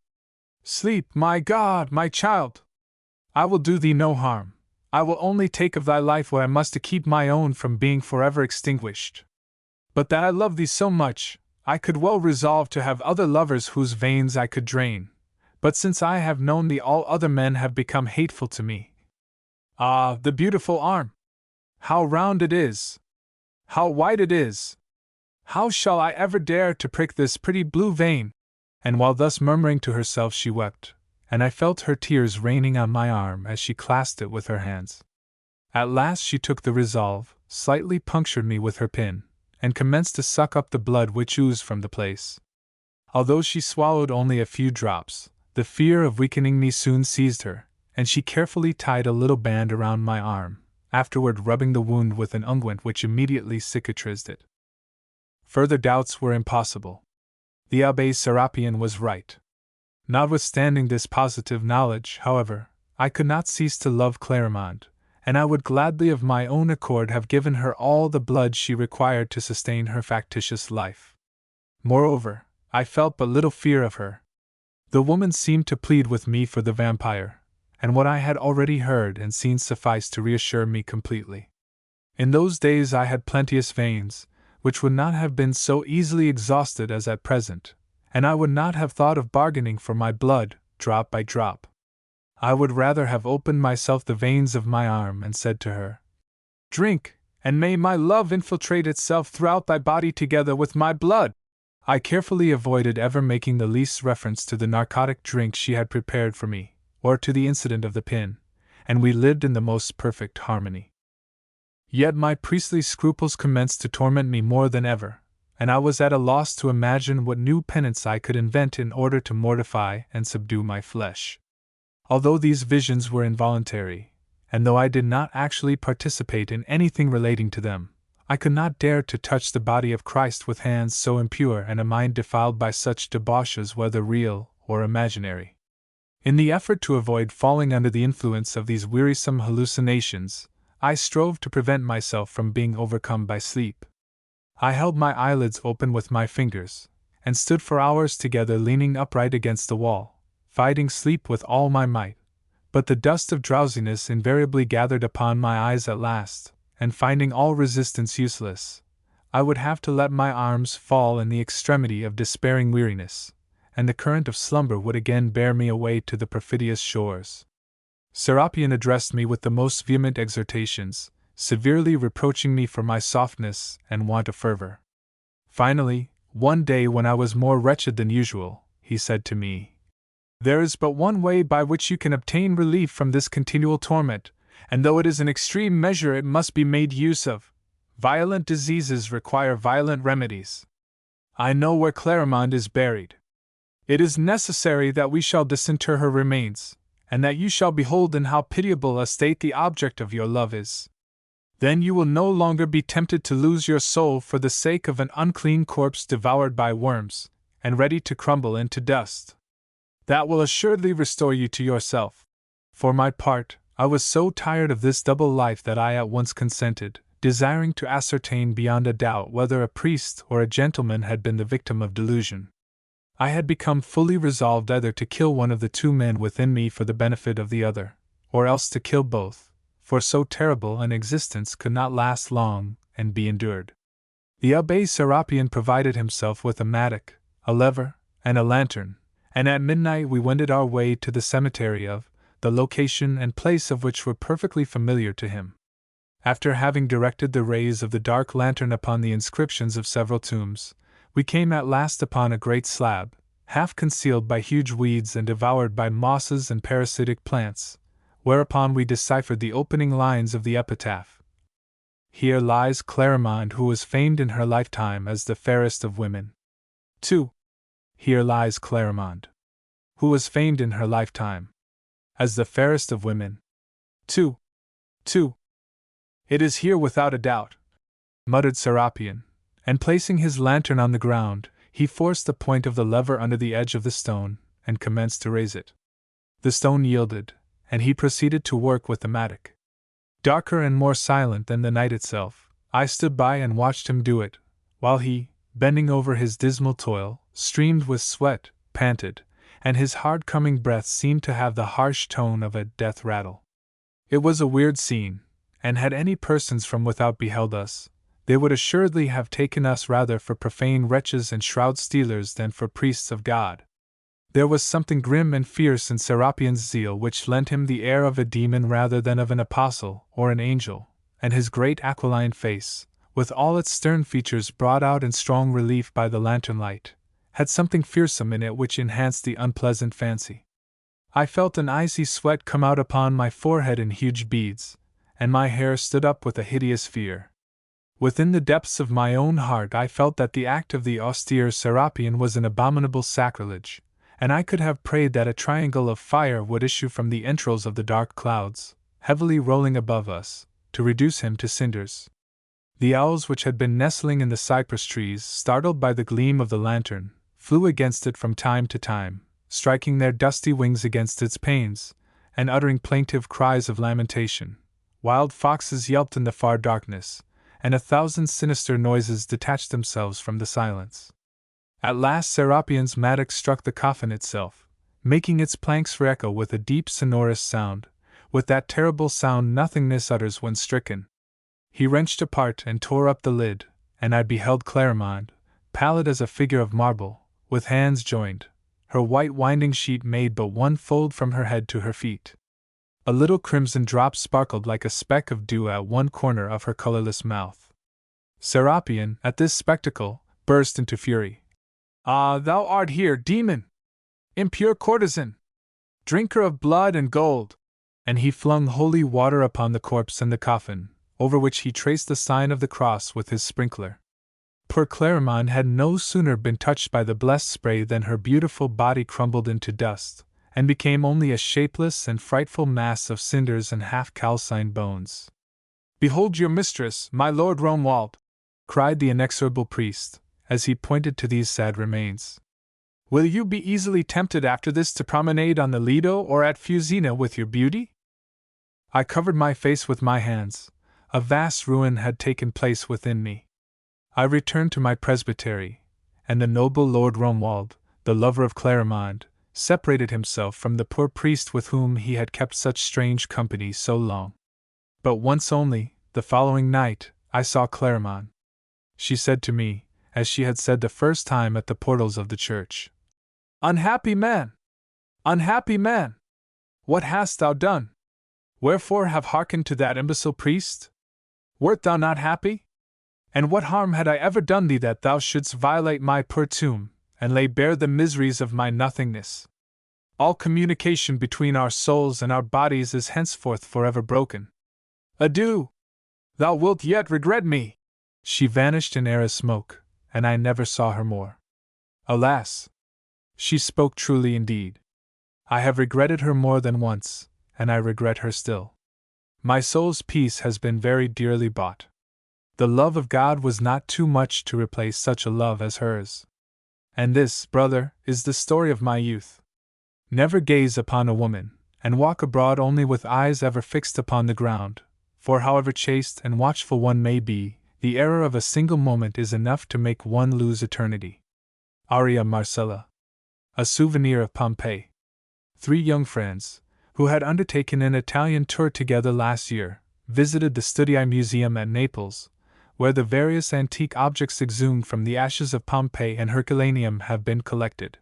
Sleep, my God, my child! I will do thee no harm. I will only take of thy life what I must to keep my own from being forever extinguished. But that I love thee so much, I could well resolve to have other lovers whose veins I could drain. But since I have known thee, all other men have become hateful to me. Ah, the beautiful arm! How round it is! How white it is! How shall I ever dare to prick this pretty blue vein?" And while thus murmuring to herself she wept, and I felt her tears raining on my arm as she clasped it with her hands. At last she took the resolve, slightly punctured me with her pin, and commenced to suck up the blood which oozed from the place. Although she swallowed only a few drops, the fear of weakening me soon seized her, and she carefully tied a little band around my arm, afterward rubbing the wound with an unguent which immediately cicatrized it. Further doubts were impossible. The Abbé Serapion was right. Notwithstanding this positive knowledge, however, I could not cease to love Clarimonde, and I would gladly of my own accord have given her all the blood she required to sustain her factitious life. Moreover, I felt but little fear of her. The woman seemed to plead with me for the vampire, and what I had already heard and seen sufficed to reassure me completely. In those days I had plenteous veins, which would not have been so easily exhausted as at present, and I would not have thought of bargaining for my blood, drop by drop. I would rather have opened myself the veins of my arm and said to her, "Drink, and may my love infiltrate itself throughout thy body together with my blood." I carefully avoided ever making the least reference to the narcotic drink she had prepared for me, or to the incident of the pin, and we lived in the most perfect harmony. Yet my priestly scruples commenced to torment me more than ever, and I was at a loss to imagine what new penance I could invent in order to mortify and subdue my flesh. Although these visions were involuntary, and though I did not actually participate in anything relating to them, I could not dare to touch the body of Christ with hands so impure and a mind defiled by such debauches, whether real or imaginary. In the effort to avoid falling under the influence of these wearisome hallucinations, I strove to prevent myself from being overcome by sleep. I held my eyelids open with my fingers, and stood for hours together leaning upright against the wall, fighting sleep with all my might. But the dust of drowsiness invariably gathered upon my eyes at last, and finding all resistance useless, I would have to let my arms fall in the extremity of despairing weariness, and the current of slumber would again bear me away to the perfidious shores. Serapion addressed me with the most vehement exhortations, severely reproaching me for my softness and want of fervor. Finally, one day when I was more wretched than usual, he said to me, "There is but one way by which you can obtain relief from this continual torment, and though it is an extreme measure it must be made use of. Violent diseases require violent remedies. I know where Clarimonde is buried. It is necessary that we shall disinter her remains, and that you shall behold in how pitiable a state the object of your love is. Then you will no longer be tempted to lose your soul for the sake of an unclean corpse devoured by worms, and ready to crumble into dust. That will assuredly restore you to yourself." For my part, I was so tired of this double life that I at once consented, desiring to ascertain beyond a doubt whether a priest or a gentleman had been the victim of delusion. I had become fully resolved either to kill one of the two men within me for the benefit of the other, or else to kill both, for so terrible an existence could not last long and be endured. The Abbé Serapion provided himself with a mattock, a lever, and a lantern, and at midnight we wended our way to the cemetery of, the location and place of which were perfectly familiar to him. After having directed the rays of the dark lantern upon the inscriptions of several tombs, we came at last upon a great slab, half concealed by huge weeds and devoured by mosses and parasitic plants, whereupon we deciphered the opening lines of the epitaph. "Here lies Clarimonde, who was famed in her lifetime as the fairest of women." 2. Here lies Clarimonde, who was famed in her lifetime as the fairest of women. 2. It is here without a doubt, muttered Serapion, and placing his lantern on the ground, he forced the point of the lever under the edge of the stone, and commenced to raise it. The stone yielded, and he proceeded to work with the mattock. Darker and more silent than the night itself, I stood by and watched him do it, while he, bending over his dismal toil, streamed with sweat, panted, and his hard-coming breath seemed to have the harsh tone of a death rattle. It was a weird scene, and had any persons from without beheld us, they would assuredly have taken us rather for profane wretches and shroud-stealers than for priests of God. There was something grim and fierce in Serapion's zeal which lent him the air of a demon rather than of an apostle or an angel, and his great aquiline face, with all its stern features brought out in strong relief by the lantern light, had something fearsome in it which enhanced the unpleasant fancy. I felt an icy sweat come out upon my forehead in huge beads, and my hair stood up with a hideous fear. Within the depths of my own heart I felt that the act of the austere Serapion was an abominable sacrilege, and I could have prayed that a triangle of fire would issue from the entrails of the dark clouds, heavily rolling above us, to reduce him to cinders. The owls which had been nestling in the cypress trees, startled by the gleam of the lantern, flew against it from time to time, striking their dusty wings against its panes, and uttering plaintive cries of lamentation. Wild foxes yelped in the far darkness, and 1,000 sinister noises detached themselves from the silence. At last Serapion's mattock struck the coffin itself, making its planks re-echo with a deep sonorous sound, with that terrible sound nothingness utters when stricken. He wrenched apart and tore up the lid, and I beheld Clarimonde, pallid as a figure of marble, with hands joined, her white winding sheet made but one fold from her head to her feet. A little crimson drop sparkled like a speck of dew at one corner of her colorless mouth. Serapion, at this spectacle, burst into fury. "Ah, thou art here, demon! Impure courtesan! Drinker of blood and gold!" And he flung holy water upon the corpse and the coffin, over which he traced the sign of the cross with his sprinkler. Poor Clarimonde had no sooner been touched by the blessed spray than her beautiful body crumbled into dust, and became only a shapeless and frightful mass of cinders and half-calcined bones. "Behold your mistress, my lord Romuald!" cried the inexorable priest, as he pointed to these sad remains. Will you be easily tempted after this to promenade on the Lido or at Fusina with your beauty? I covered my face with my hands. A vast ruin had taken place within me. I returned to my presbytery, and the noble Lord Romuald, the lover of Clarimonde, separated himself from the poor priest with whom he had kept such strange company so long. But once only, the following night, I saw Clarimonde. She said to me, as she had said the first time at the portals of the church, "Unhappy man! Unhappy man! What hast thou done? Wherefore have hearkened to that imbecile priest? Wert thou not happy? And what harm had I ever done thee that thou shouldst violate my poor tomb, and lay bare the miseries of my nothingness? All communication between our souls and our bodies is henceforth forever broken. Adieu! Thou wilt yet regret me!" She vanished in air as smoke, and I never saw her more. Alas! She spoke truly indeed. I have regretted her more than once, and I regret her still. My soul's peace has been very dearly bought. The love of God was not too much to replace such a love as hers. And this, brother, is the story of my youth. Never gaze upon a woman, and walk abroad only with eyes ever fixed upon the ground, for however chaste and watchful one may be, the error of a single moment is enough to make one lose eternity. Aria Marcella. A souvenir of Pompeii. 3 young friends, who had undertaken an Italian tour together last year, visited the Studi Museum at Naples, where the various antique objects exhumed from the ashes of Pompeii and Herculaneum have been collected.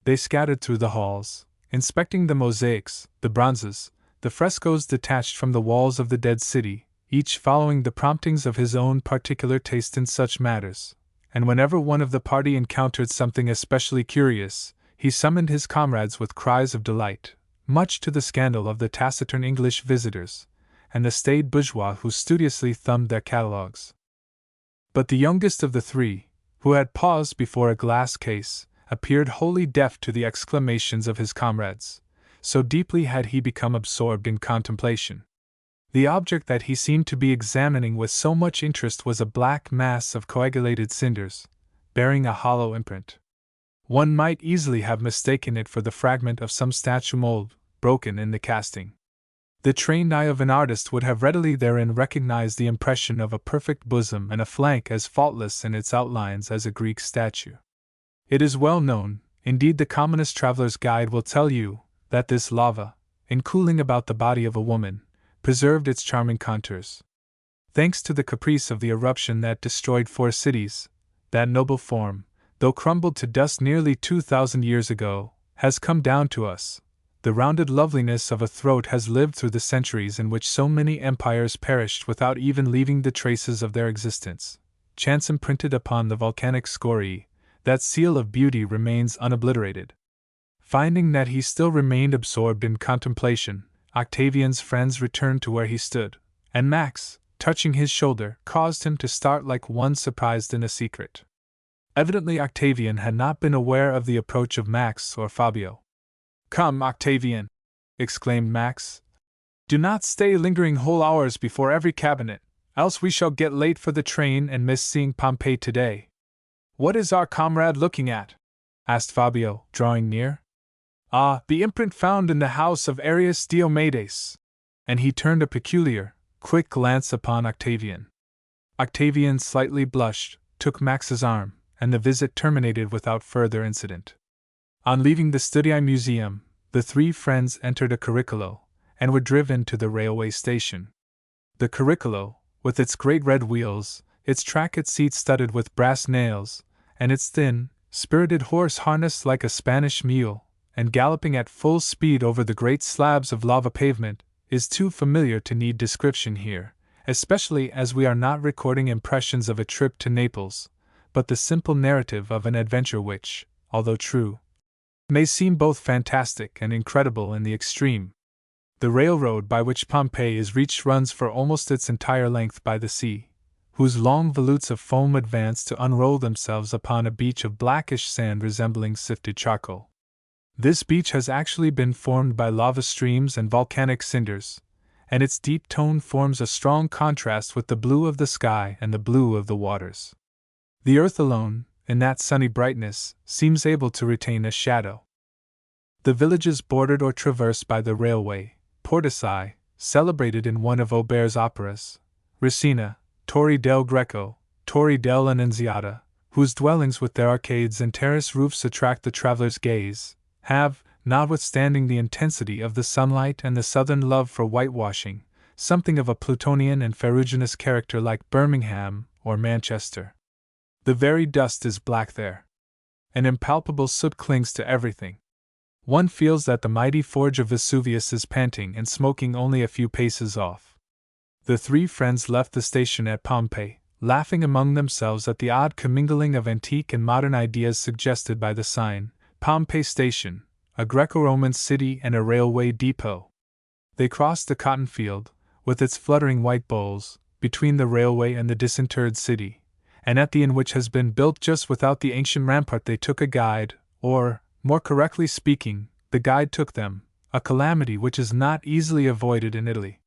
They scattered through the halls, inspecting the mosaics, the bronzes, the frescoes detached from the walls of the dead city, each following the promptings of his own particular taste in such matters, and whenever one of the party encountered something especially curious, he summoned his comrades with cries of delight, much to the scandal of the taciturn English visitors, and the staid bourgeois who studiously thumbed their catalogues. But the youngest of the 3, who had paused before a glass case, appeared wholly deaf to the exclamations of his comrades, so deeply had he become absorbed in contemplation. The object that he seemed to be examining with so much interest was a black mass of coagulated cinders, bearing a hollow imprint. One might easily have mistaken it for the fragment of some statue mold, broken in the casting. The trained eye of an artist would have readily therein recognized the impression of a perfect bosom and a flank as faultless in its outlines as a Greek statue. It is well known, indeed the commonest traveler's guide will tell you, that this lava, in cooling about the body of a woman, preserved its charming contours. Thanks to the caprice of the eruption that destroyed 4 cities, that noble form, though crumbled to dust nearly 2,000 years ago, has come down to us. The rounded loveliness of a throat has lived through the centuries in which so many empires perished without even leaving the traces of their existence. Chance imprinted upon the volcanic scoriae, that seal of beauty remains unobliterated. Finding that he still remained absorbed in contemplation, Octavian's friends returned to where he stood, and Max, touching his shoulder, caused him to start like one surprised in a secret. Evidently Octavian had not been aware of the approach of Max or Fabio. "Come, Octavian!" exclaimed Max. "Do not stay lingering whole hours before every cabinet, else we shall get late for the train and miss seeing Pompeii today." "What is our comrade looking at?" asked Fabio, drawing near. "Ah, the imprint found in the house of Arius Diomedes!" And he turned a peculiar, quick glance upon Octavian. Octavian slightly blushed, took Max's arm, and the visit terminated without further incident. On leaving the Studi Museum, the 3 friends entered a carricolo, and were driven to the railway station. The carricolo, with its great red wheels, its tracked seats studded with brass nails, and its thin, spirited horse harnessed like a Spanish mule, and galloping at full speed over the great slabs of lava pavement, is too familiar to need description here, especially as we are not recording impressions of a trip to Naples, but the simple narrative of an adventure which, although true, may seem both fantastic and incredible in the extreme. The railroad by which Pompeii is reached runs for almost its entire length by the sea, whose long volutes of foam advance to unroll themselves upon a beach of blackish sand resembling sifted charcoal. This beach has actually been formed by lava streams and volcanic cinders, and its deep tone forms a strong contrast with the blue of the sky and the blue of the waters. The earth alone, in that sunny brightness, seems able to retain a shadow. The villages bordered or traversed by the railway, Portici, celebrated in one of Auber's operas, Ricina, Torre del Greco, Torre dell'Annunziata, whose dwellings with their arcades and terrace roofs attract the traveler's gaze, have, notwithstanding the intensity of the sunlight and the southern love for whitewashing, something of a Plutonian and ferruginous character like Birmingham or Manchester. The very dust is black there. An impalpable soot clings to everything. One feels that the mighty forge of Vesuvius is panting and smoking only a few paces off. The three friends left the station at Pompeii, laughing among themselves at the odd commingling of antique and modern ideas suggested by the sign, Pompeii Station, a Greco-Roman city and a railway depot. They crossed the cotton field, with its fluttering white bowls, between the railway and the disinterred city, and at the inn which has been built just without the ancient rampart they took a guide, or, more correctly speaking, the guide took them, a calamity which is not easily avoided in Italy.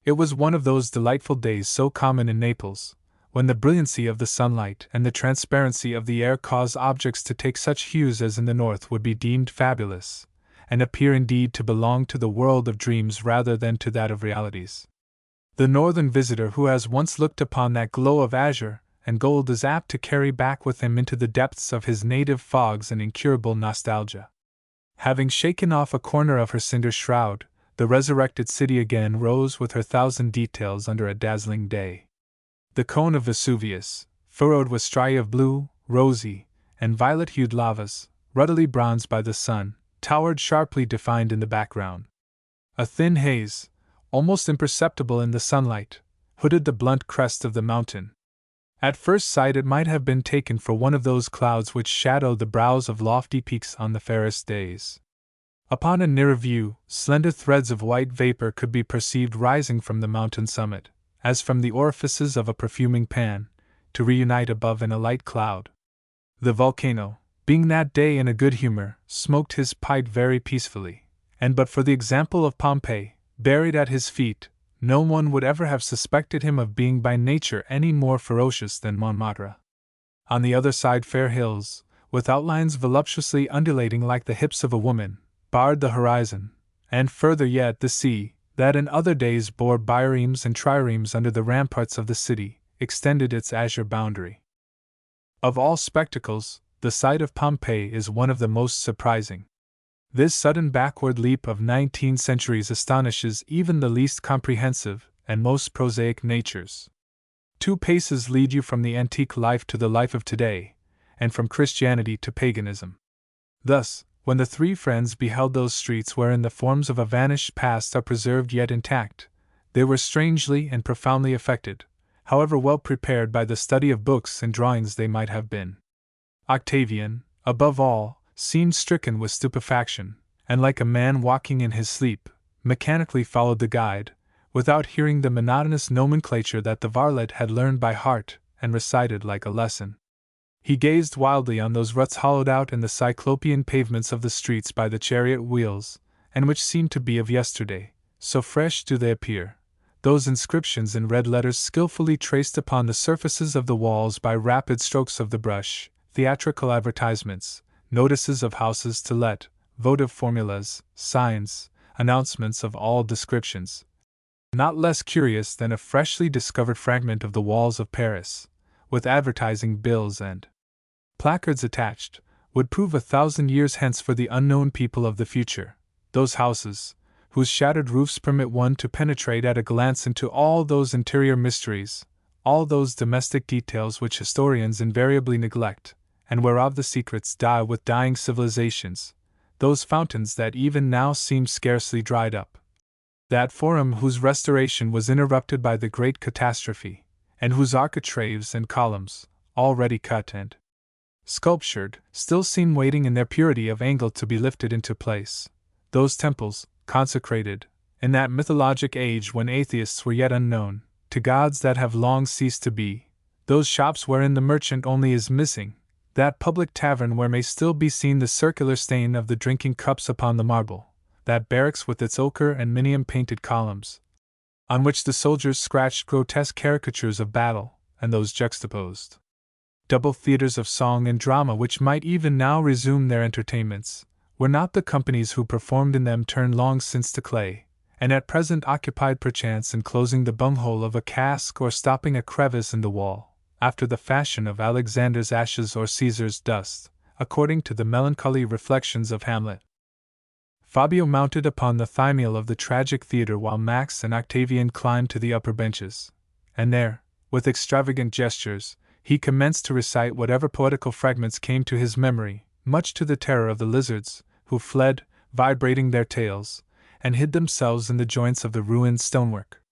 It was one of those delightful days so common in Naples, when the brilliancy of the sunlight and the transparency of the air cause objects to take such hues as in the north would be deemed fabulous, and appear indeed to belong to the world of dreams rather than to that of realities. The northern visitor who has once looked upon that glow of azure and gold is apt to carry back with him into the depths of his native fogs an incurable nostalgia. Having shaken off a corner of her cinder shroud, the resurrected city again rose with her thousand details under a dazzling day. The cone of Vesuvius, furrowed with striae of blue, rosy, and violet-hued lavas, ruddily bronzed by the sun, towered sharply defined in the background. A thin haze, almost imperceptible in the sunlight, hooded the blunt crest of the mountain. At first sight it might have been taken for one of those clouds which shadow the brows of lofty peaks on the fairest days. Upon a nearer view, slender threads of white vapor could be perceived rising from the mountain summit, as from the orifices of a perfuming pan, to reunite above in a light cloud. The volcano, being that day in a good humor, smoked his pipe very peacefully, and but for the example of Pompeii, buried at his feet, no one would ever have suspected him of being by nature any more ferocious than Montmartre. On the other side fair hills, with outlines voluptuously undulating like the hips of a woman, barred the horizon, and further yet the sea, that in other days bore biremes and triremes under the ramparts of the city, extended its azure boundary. Of all spectacles, the sight of Pompeii is one of the most surprising. This sudden backward leap of 19 centuries astonishes even the least comprehensive and most prosaic natures. 2 paces lead you from the antique life to the life of today, and from Christianity to paganism. Thus, when the three friends beheld those streets wherein the forms of a vanished past are preserved yet intact, they were strangely and profoundly affected, however well prepared by the study of books and drawings they might have been. Octavian, above all, seemed stricken with stupefaction, and like a man walking in his sleep, mechanically followed the guide, without hearing the monotonous nomenclature that the varlet had learned by heart and recited like a lesson. He gazed wildly on those ruts hollowed out in the cyclopean pavements of the streets by the chariot wheels, and which seemed to be of yesterday, so fresh do they appear, those inscriptions in red letters skillfully traced upon the surfaces of the walls by rapid strokes of the brush, theatrical advertisements, notices of houses to let, votive formulas, signs, announcements of all descriptions. Not less curious than a freshly discovered fragment of the walls of Paris, with advertising bills and placards attached, would prove 1,000 years hence for the unknown people of the future, those houses, whose shattered roofs permit one to penetrate at a glance into all those interior mysteries, all those domestic details which historians invariably neglect, and whereof the secrets die with dying civilizations, those fountains that even now seem scarcely dried up, that forum whose restoration was interrupted by the great catastrophe, and whose architraves and columns, already cut and sculptured, still seem waiting in their purity of angle to be lifted into place, those temples, consecrated, in that mythologic age when atheists were yet unknown, to gods that have long ceased to be, those shops wherein the merchant only is missing, that public tavern where may still be seen the circular stain of the drinking cups upon the marble, that barracks with its ochre and minium painted columns, on which the soldiers scratched grotesque caricatures of battle, and those juxtaposed. Double theaters of song and drama which might even now resume their entertainments, were not the companies who performed in them turned long since to clay, and at present occupied perchance in closing the bunghole of a cask or stopping a crevice in the wall, after the fashion of Alexander's ashes or Caesar's dust, according to the melancholy reflections of Hamlet. Fabio mounted upon the thymele of the tragic theatre while Max and Octavian climbed to the upper benches, and there, with extravagant gestures, he commenced to recite whatever poetical fragments came to his memory, much to the terror of the lizards, who fled, vibrating their tails, and hid themselves in the joints of the ruined stonework.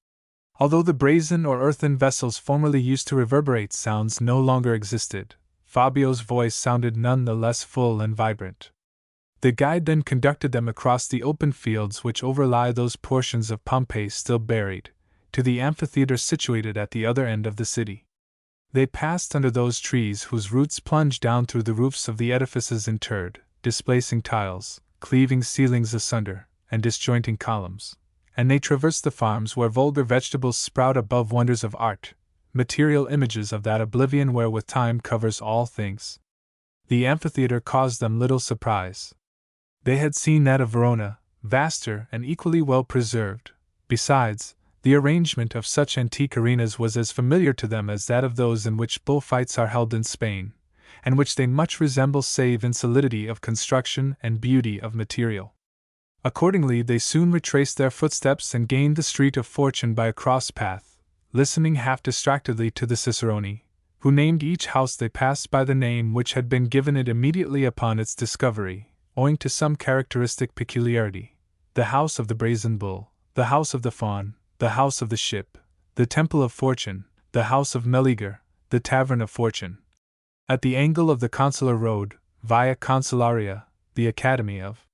Although the brazen or earthen vessels formerly used to reverberate sounds no longer existed, Fabio's voice sounded none the less full and vibrant. The guide then conducted them across the open fields which overlie those portions of Pompeii still buried, to the amphitheatre situated at the other end of the city. They passed under those trees whose roots plunged down through the roofs of the edifices interred, displacing tiles, cleaving ceilings asunder, and disjointing columns, and they traversed the farms where vulgar vegetables sprout above wonders of art, material images of that oblivion wherewith time covers all things. The amphitheatre caused them little surprise. They had seen that of Verona, vaster and equally well preserved. Besides, the arrangement of such antique arenas was as familiar to them as that of those in which bullfights are held in Spain, and which they much resemble save in solidity of construction and beauty of material. Accordingly, they soon retraced their footsteps and gained the street of Fortune by a cross path, listening half distractedly to the cicerone, who named each house they passed by the name which had been given it immediately upon its discovery, owing to some characteristic peculiarity: the house of the brazen bull, the house of the fawn, the house of the ship, the temple of Fortune, the house of Meleager, the tavern of Fortune. At the angle of the Consular Road, Via Consularia, the Academy of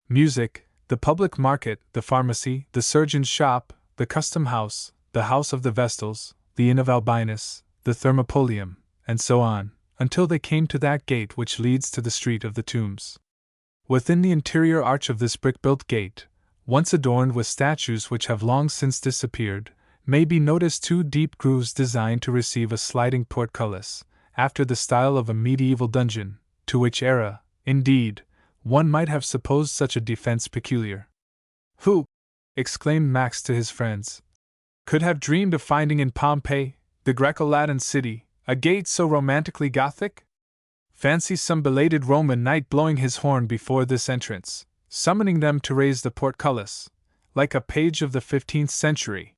Music, the public market, the pharmacy, the surgeon's shop, the custom house, the house of the Vestals, the inn of Albinus, the Thermopolium, and so on, until they came to that gate which leads to the street of the tombs. Within the interior arch of this brick-built gate, once adorned with statues which have long since disappeared, may be noticed two deep grooves designed to receive a sliding portcullis, after the style of a medieval dungeon, to which era, indeed, one might have supposed such a defense peculiar. "Who," exclaimed Max to his friends, "could have dreamed of finding in Pompeii, the Greco-Latin city, a gate so romantically Gothic? Fancy some belated Roman knight blowing his horn before this entrance, summoning them to raise the portcullis, like a page of the 15th century."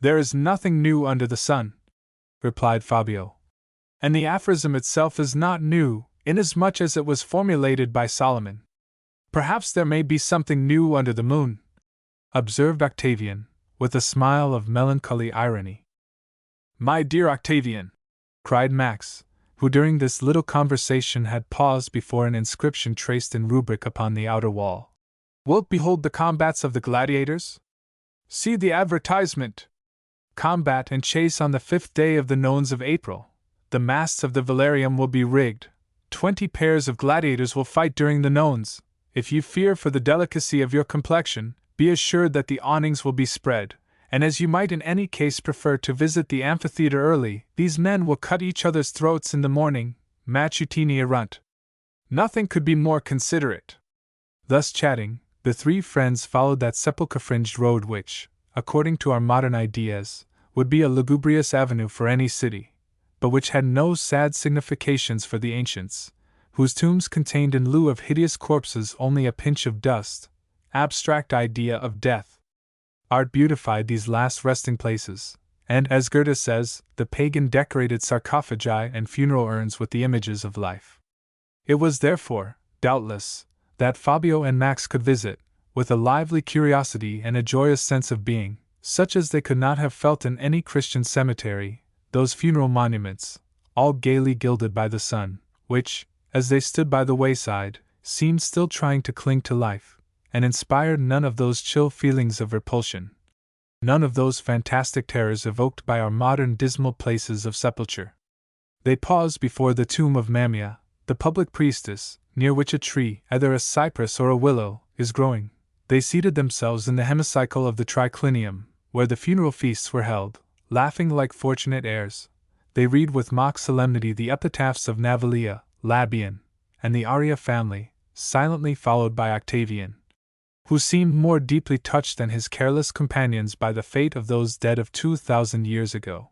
"There is nothing new under the sun," replied Fabio. "And the aphorism itself is not new, inasmuch as it was formulated by Solomon." "Perhaps there may be something new under the moon," observed Octavian, with a smile of melancholy irony. "My dear Octavian," cried Max, who during this little conversation had paused before an inscription traced in rubric upon the outer wall, "wilt behold the combats of the gladiators? See the advertisement! Combat and chase on the 5th day of the nones of April. The masts of the velarium will be rigged. 20 pairs of gladiators will fight during the nones. If you fear for the delicacy of your complexion, be assured that the awnings will be spread, and as you might in any case prefer to visit the amphitheatre early, these men will cut each other's throats in the morning, matutini erunt. Nothing could be more considerate." Thus chatting, the three friends followed that sepulchre-fringed road which, according to our modern ideas, would be a lugubrious avenue for any city, but which had no sad significations for the ancients, whose tombs contained in lieu of hideous corpses only a pinch of dust, abstract idea of death. Art beautified these last resting places, and, as Goethe says, the pagan decorated sarcophagi and funeral urns with the images of life. It was therefore, doubtless, that Fabio and Max could visit, with a lively curiosity and a joyous sense of being, such as they could not have felt in any Christian cemetery, those funeral monuments, all gaily gilded by the sun, which, as they stood by the wayside, seemed still trying to cling to life, and inspired none of those chill feelings of repulsion, none of those fantastic terrors evoked by our modern dismal places of sepulture. They paused before the tomb of Mammia, the public priestess, near which a tree, either a cypress or a willow, is growing. They seated themselves in the hemicycle of the triclinium, where the funeral feasts were held, laughing like fortunate heirs, they read with mock solemnity the epitaphs of Navalia, Labian, and the Arria family, silently followed by Octavian, who seemed more deeply touched than his careless companions by the fate of those dead of 2,000 years ago.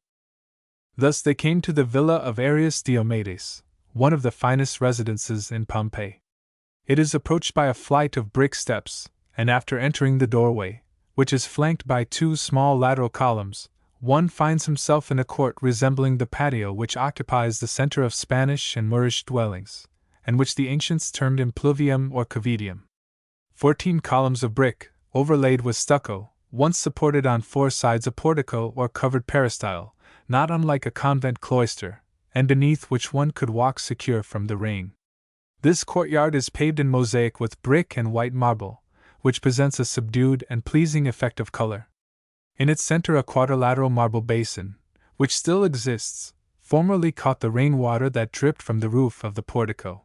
Thus they came to the villa of Arrius Diomedes, one of the finest residences in Pompeii. It is approached by a flight of brick steps, and after entering the doorway, which is flanked by two small lateral columns, one finds himself in a court resembling the patio which occupies the center of Spanish and Moorish dwellings, and which the ancients termed impluvium or cavidium. 14 columns of brick, overlaid with stucco, once supported on 4 sides a portico or covered peristyle, not unlike a convent cloister, and beneath which one could walk secure from the rain. This courtyard is paved in mosaic with brick and white marble, which presents a subdued and pleasing effect of color. In its center a quadrilateral marble basin, which still exists, formerly caught the rainwater that dripped from the roof of the portico.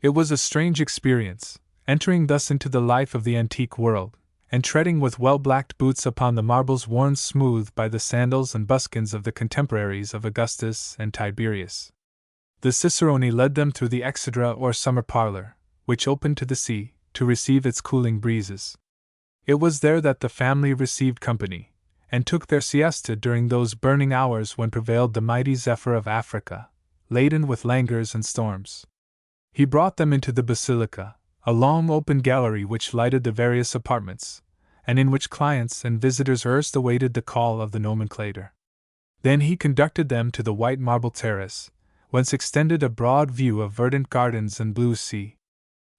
It was a strange experience, entering thus into the life of the antique world, and treading with well-blacked boots upon the marbles worn smooth by the sandals and buskins of the contemporaries of Augustus and Tiberius. The cicerone led them through the exedra or summer parlor, which opened to the sea, to receive its cooling breezes. It was there that the family received company, and took their siesta during those burning hours when prevailed the mighty zephyr of Africa, laden with languors and storms. He brought them into the basilica, a long open gallery which lighted the various apartments, and in which clients and visitors erst awaited the call of the nomenclator. Then he conducted them to the white marble terrace, whence extended a broad view of verdant gardens and blue sea.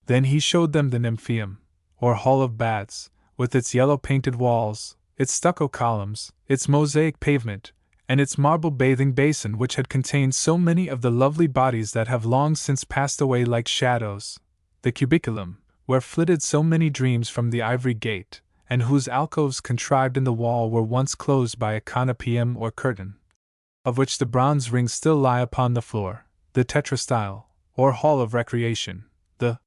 Then he showed them the nymphaeum, or hall of baths, with its yellow-painted walls, its stucco columns, its mosaic pavement, and its marble bathing basin which had contained so many of the lovely bodies that have long since passed away like shadows, the cubiculum, where flitted so many dreams from the ivory gate, and whose alcoves contrived in the wall were once closed by a canopium or curtain, of which the bronze rings still lie upon the floor, the tetrastyle, or hall of recreation, the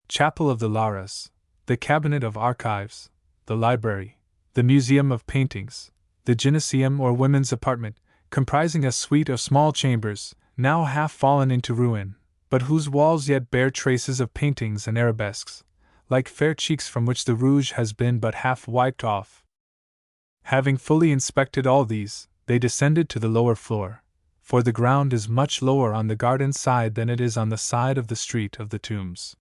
chapel of the Lares, the cabinet of archives, the library, the museum of paintings, the gymnasium or women's apartment, comprising a suite of small chambers, now half fallen into ruin, but whose walls yet bear traces of paintings and arabesques, like fair cheeks from which the rouge has been but half wiped off. Having fully inspected all these, they descended to the lower floor, for the ground is much lower on the garden side than it is on the side of the street of the tombs.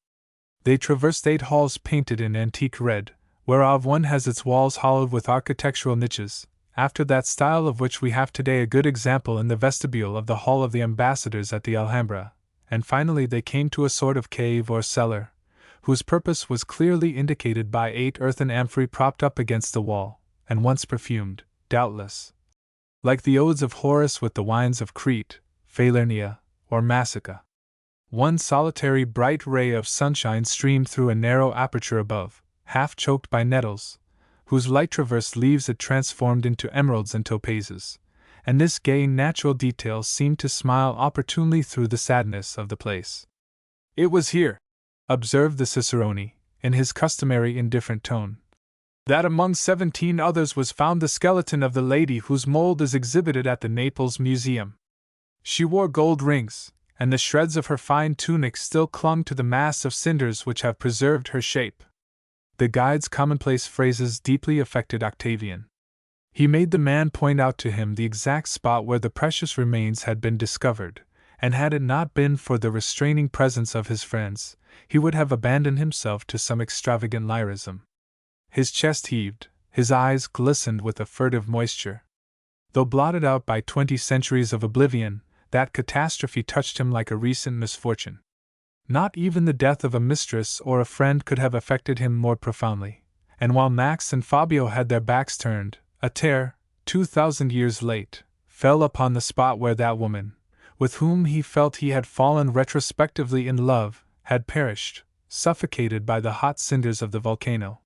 They traversed 8 halls painted in antique red, whereof one has its walls hollowed with architectural niches, after that style of which we have today a good example in the vestibule of the Hall of the Ambassadors at the Alhambra, and finally they came to a sort of cave or cellar, whose purpose was clearly indicated by 8 earthen amphorae propped up against the wall, and once perfumed, doubtless, like the odes of Horace with the wines of Crete, Falernia, or Massica. One solitary bright ray of sunshine streamed through a narrow aperture above, half choked by nettles, whose light traversed leaves it transformed into emeralds and topazes, and this gay natural detail seemed to smile opportunely through the sadness of the place. "It was here," observed the cicerone, in his customary indifferent tone, "that among 17 others was found the skeleton of the lady whose mold is exhibited at the Naples Museum. She wore gold rings, and the shreds of her fine tunic still clung to the mass of cinders which have preserved her shape." The guide's commonplace phrases deeply affected Octavian. He made the man point out to him the exact spot where the precious remains had been discovered, and had it not been for the restraining presence of his friends, he would have abandoned himself to some extravagant lyrism. His chest heaved, his eyes glistened with a furtive moisture. Though blotted out by 20 centuries of oblivion, that catastrophe touched him like a recent misfortune. Not even the death of a mistress or a friend could have affected him more profoundly, and while Max and Fabio had their backs turned, a tear, 2,000 years late, fell upon the spot where that woman, with whom he felt he had fallen retrospectively in love, had perished, suffocated by the hot cinders of the volcano.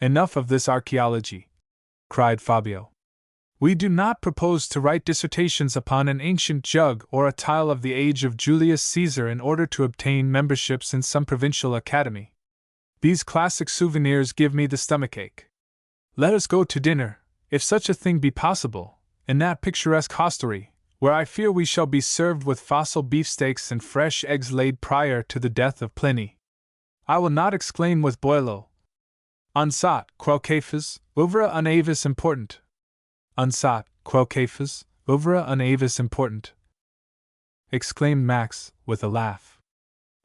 "Enough of this archaeology," cried Fabio. "We do not propose to write dissertations upon an ancient jug or a tile of the age of Julius Caesar in order to obtain memberships in some provincial academy. These classic souvenirs give me the stomachache. Let us go to dinner, if such a thing be possible, in that picturesque hostelry, where I fear we shall be served with fossil beefsteaks and fresh eggs laid prior to the death of Pliny. I will not exclaim with Boileau, Unsat, quoque ouvre un avis important. Unsat, quoque ouvre un avis important, exclaimed Max, with a laugh.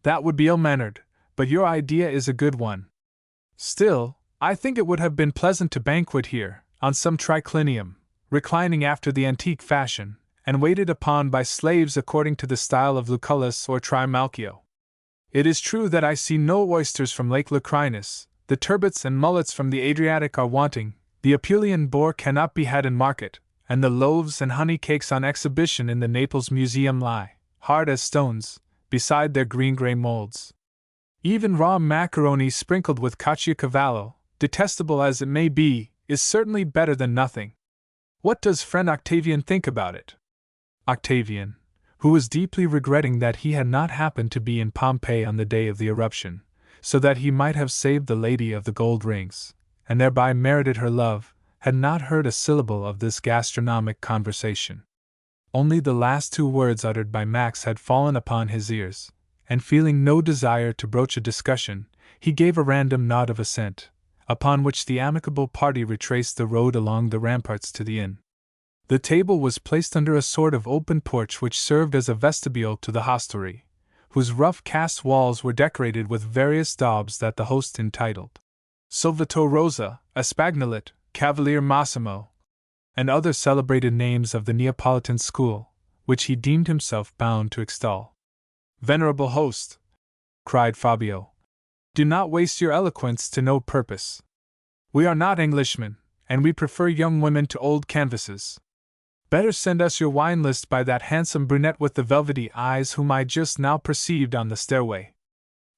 That would be ill-mannered, but your idea is a good one. Still, I think it would have been pleasant to banquet here, on some triclinium, reclining after the antique fashion, and waited upon by slaves according to the style of Lucullus or Trimalchio. It is true that I see no oysters from Lake Lucrinus, the turbots and mullets from the Adriatic are wanting, the Apulian boar cannot be had in market, and the loaves and honey cakes on exhibition in the Naples Museum lie, hard as stones, beside their green-gray molds. Even raw macaroni sprinkled with caciocavallo, detestable as it may be, is certainly better than nothing. What does friend Octavian think about it? Octavian, who was deeply regretting that he had not happened to be in Pompeii on the day of the eruption, so that he might have saved the lady of the gold rings, and thereby merited her love, had not heard a syllable of this gastronomic conversation. Only the last two words uttered by Max had fallen upon his ears, and feeling no desire to broach a discussion, he gave a random nod of assent, upon which the amicable party retraced the road along the ramparts to the inn. The table was placed under a sort of open porch which served as a vestibule to the hostelry, whose rough cast walls were decorated with various daubs that the host entitled Solvato Rosa, Espagnolet, Cavalier Massimo, and other celebrated names of the Neapolitan school, which he deemed himself bound to extol. Venerable host, cried Fabio, do not waste your eloquence to no purpose. We are not Englishmen, and we prefer young women to old canvases. Better send us your wine list by that handsome brunette with the velvety eyes whom I just now perceived on the stairway.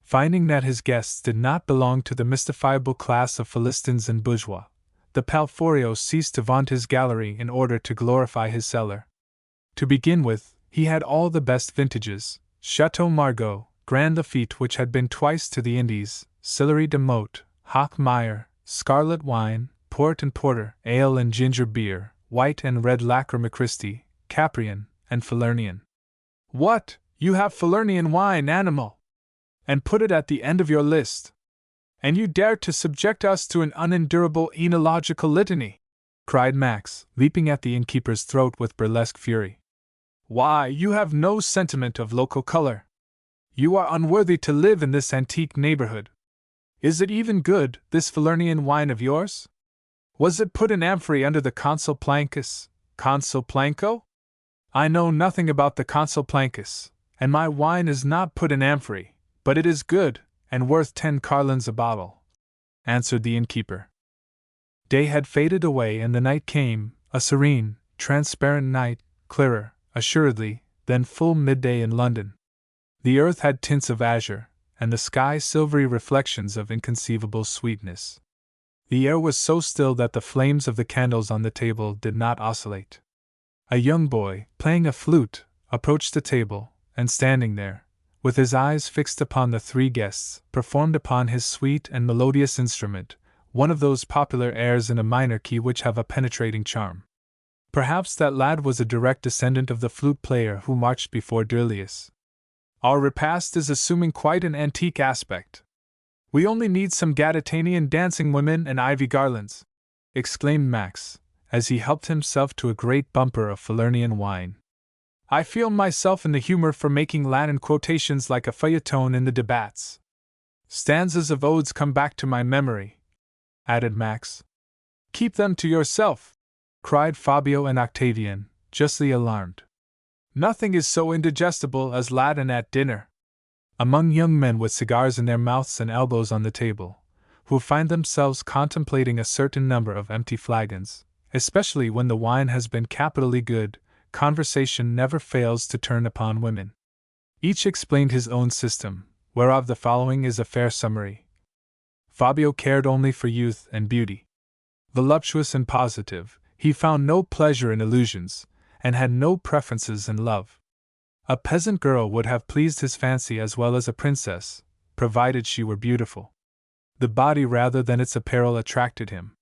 Finding that his guests did not belong to the mystifiable class of Philistines and bourgeois, the Palforio ceased to vaunt his gallery in order to glorify his cellar. To begin with, he had all the best vintages: Chateau Margaux, Grand Lafitte, which had been twice to the Indies, Sillery de Motte, Hock Meyer, scarlet wine, port and porter, ale and ginger beer, white and red Lacryma Christi, Caprian, and Falernian. What, you have Falernian wine, animal! And put it at the end of your list! And you dare to subject us to an unendurable enological litany! Cried Max, leaping at the innkeeper's throat with burlesque fury. Why, you have no sentiment of local color. You are unworthy to live in this antique neighborhood. Is it even good, this Falernian wine of yours? Was it put in amphory under the Consul Plancus, Consul Planco? I know nothing about the Consul Plancus, and my wine is not put in amphory, but it is good, and worth 10 carlins a bottle, answered the innkeeper. Day had faded away and the night came, a serene, transparent night, clearer, assuredly, than full midday in London. The earth had tints of azure, and the sky silvery reflections of inconceivable sweetness. The air was so still that the flames of the candles on the table did not oscillate. A young boy, playing a flute, approached the table, and standing there, with his eyes fixed upon the three guests, performed upon his sweet and melodious instrument one of those popular airs in a minor key which have a penetrating charm. Perhaps that lad was a direct descendant of the flute player who marched before Dirlius. Our repast is assuming quite an antique aspect. We only need some Gaditanian dancing women and ivy garlands, exclaimed Max, as he helped himself to a great bumper of Falernian wine. I feel myself in the humor for making Latin quotations like a feuilleton in the debats. Stanzas of odes come back to my memory, added Max. Keep them to yourself, cried Fabio and Octavian, justly alarmed. Nothing is so indigestible as Latin at dinner. Among young men with cigars in their mouths and elbows on the table, who find themselves contemplating a certain number of empty flagons, especially when the wine has been capitally good, conversation never fails to turn upon women. Each explained his own system, whereof the following is a fair summary. Fabio cared only for youth and beauty. Voluptuous and positive, he found no pleasure in illusions, and had no preferences in love. A peasant girl would have pleased his fancy as well as a princess, provided she were beautiful. The body rather than its apparel attracted him.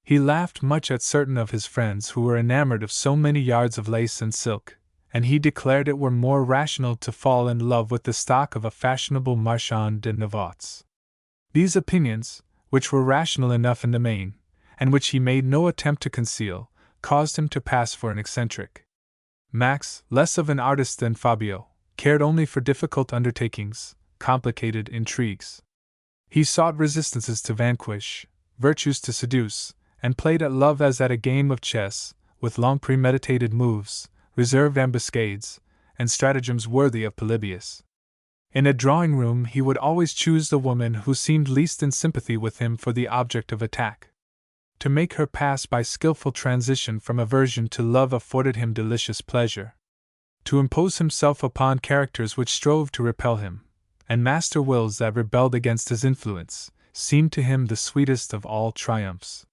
He laughed much at certain of his friends who were enamored of so many yards of lace and silk, and he declared it were more rational to fall in love with the stock of a fashionable marchand de nouveautés. These opinions, which were rational enough in the main, and which he made no attempt to conceal, caused him to pass for an eccentric. Max, less of an artist than Fabio, cared only for difficult undertakings, complicated intrigues. He sought resistances to vanquish, virtues to seduce, and played at love as at a game of chess, with long premeditated moves, reserved ambuscades, and stratagems worthy of Polybius. In a drawing-room he would always choose the woman who seemed least in sympathy with him for the object of attack. To make her pass by skillful transition from aversion to love afforded him delicious pleasure. To impose himself upon characters which strove to repel him, and master wills that rebelled against his influence, seemed to him the sweetest of all triumphs.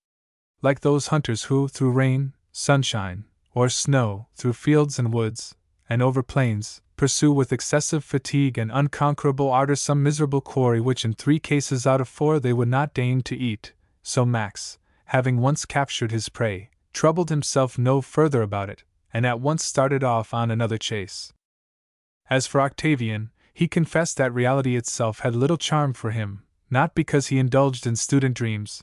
Like those hunters who, through rain, sunshine, or snow, through fields and woods, and over plains, pursue with excessive fatigue and unconquerable ardor some miserable quarry which in 3 cases out of 4 they would not deign to eat, so Max, having once captured his prey, troubled himself no further about it, and at once started off on another chase. As for Octavian, he confessed that reality itself had little charm for him, not because he indulged in student dreams,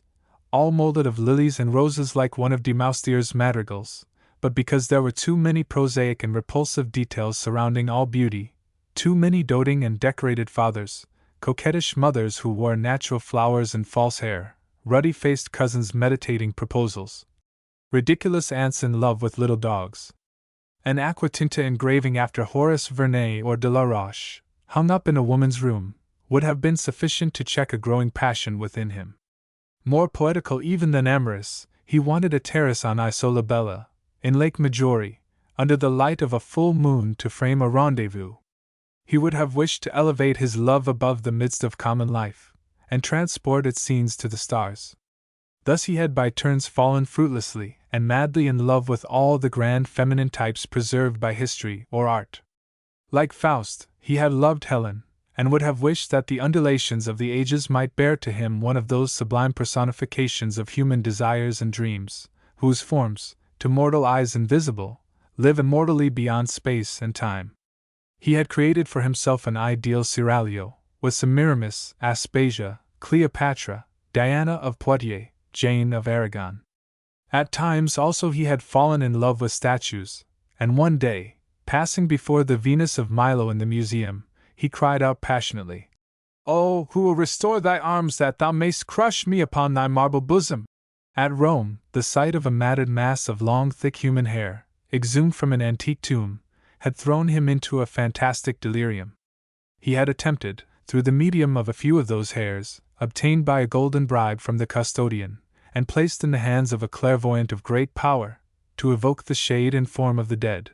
all molded of lilies and roses like one of de Maustier's madrigals, but because there were too many prosaic and repulsive details surrounding all beauty, too many doting and decorated fathers, coquettish mothers who wore natural flowers and false hair, ruddy-faced cousins meditating proposals, ridiculous aunts in love with little dogs. An aquatinta engraving after Horace Vernet or de la Roche, hung up in a woman's room, would have been sufficient to check a growing passion within him. More poetical even than amorous, he wanted a terrace on Isola Bella, in Lake Maggiore, under the light of a full moon to frame a rendezvous. He would have wished to elevate his love above the midst of common life, and transport its scenes to the stars. Thus he had by turns fallen fruitlessly and madly in love with all the grand feminine types preserved by history or art. Like Faust, he had loved Helen, and would have wished that the undulations of the ages might bear to him one of those sublime personifications of human desires and dreams, whose forms, to mortal eyes invisible, live immortally beyond space and time. He had created for himself an ideal seraglio, with Semiramis, Aspasia, Cleopatra, Diana of Poitiers, Jane of Aragon. At times also he had fallen in love with statues, and one day, passing before the Venus of Milo in the museum, he cried out passionately, "Oh, who will restore thy arms that thou mayst crush me upon thy marble bosom?" At Rome, the sight of a matted mass of long thick human hair, exhumed from an antique tomb, had thrown him into a fantastic delirium. He had attempted, through the medium of a few of those hairs, obtained by a golden bribe from the custodian, and placed in the hands of a clairvoyant of great power, to evoke the shade and form of the dead,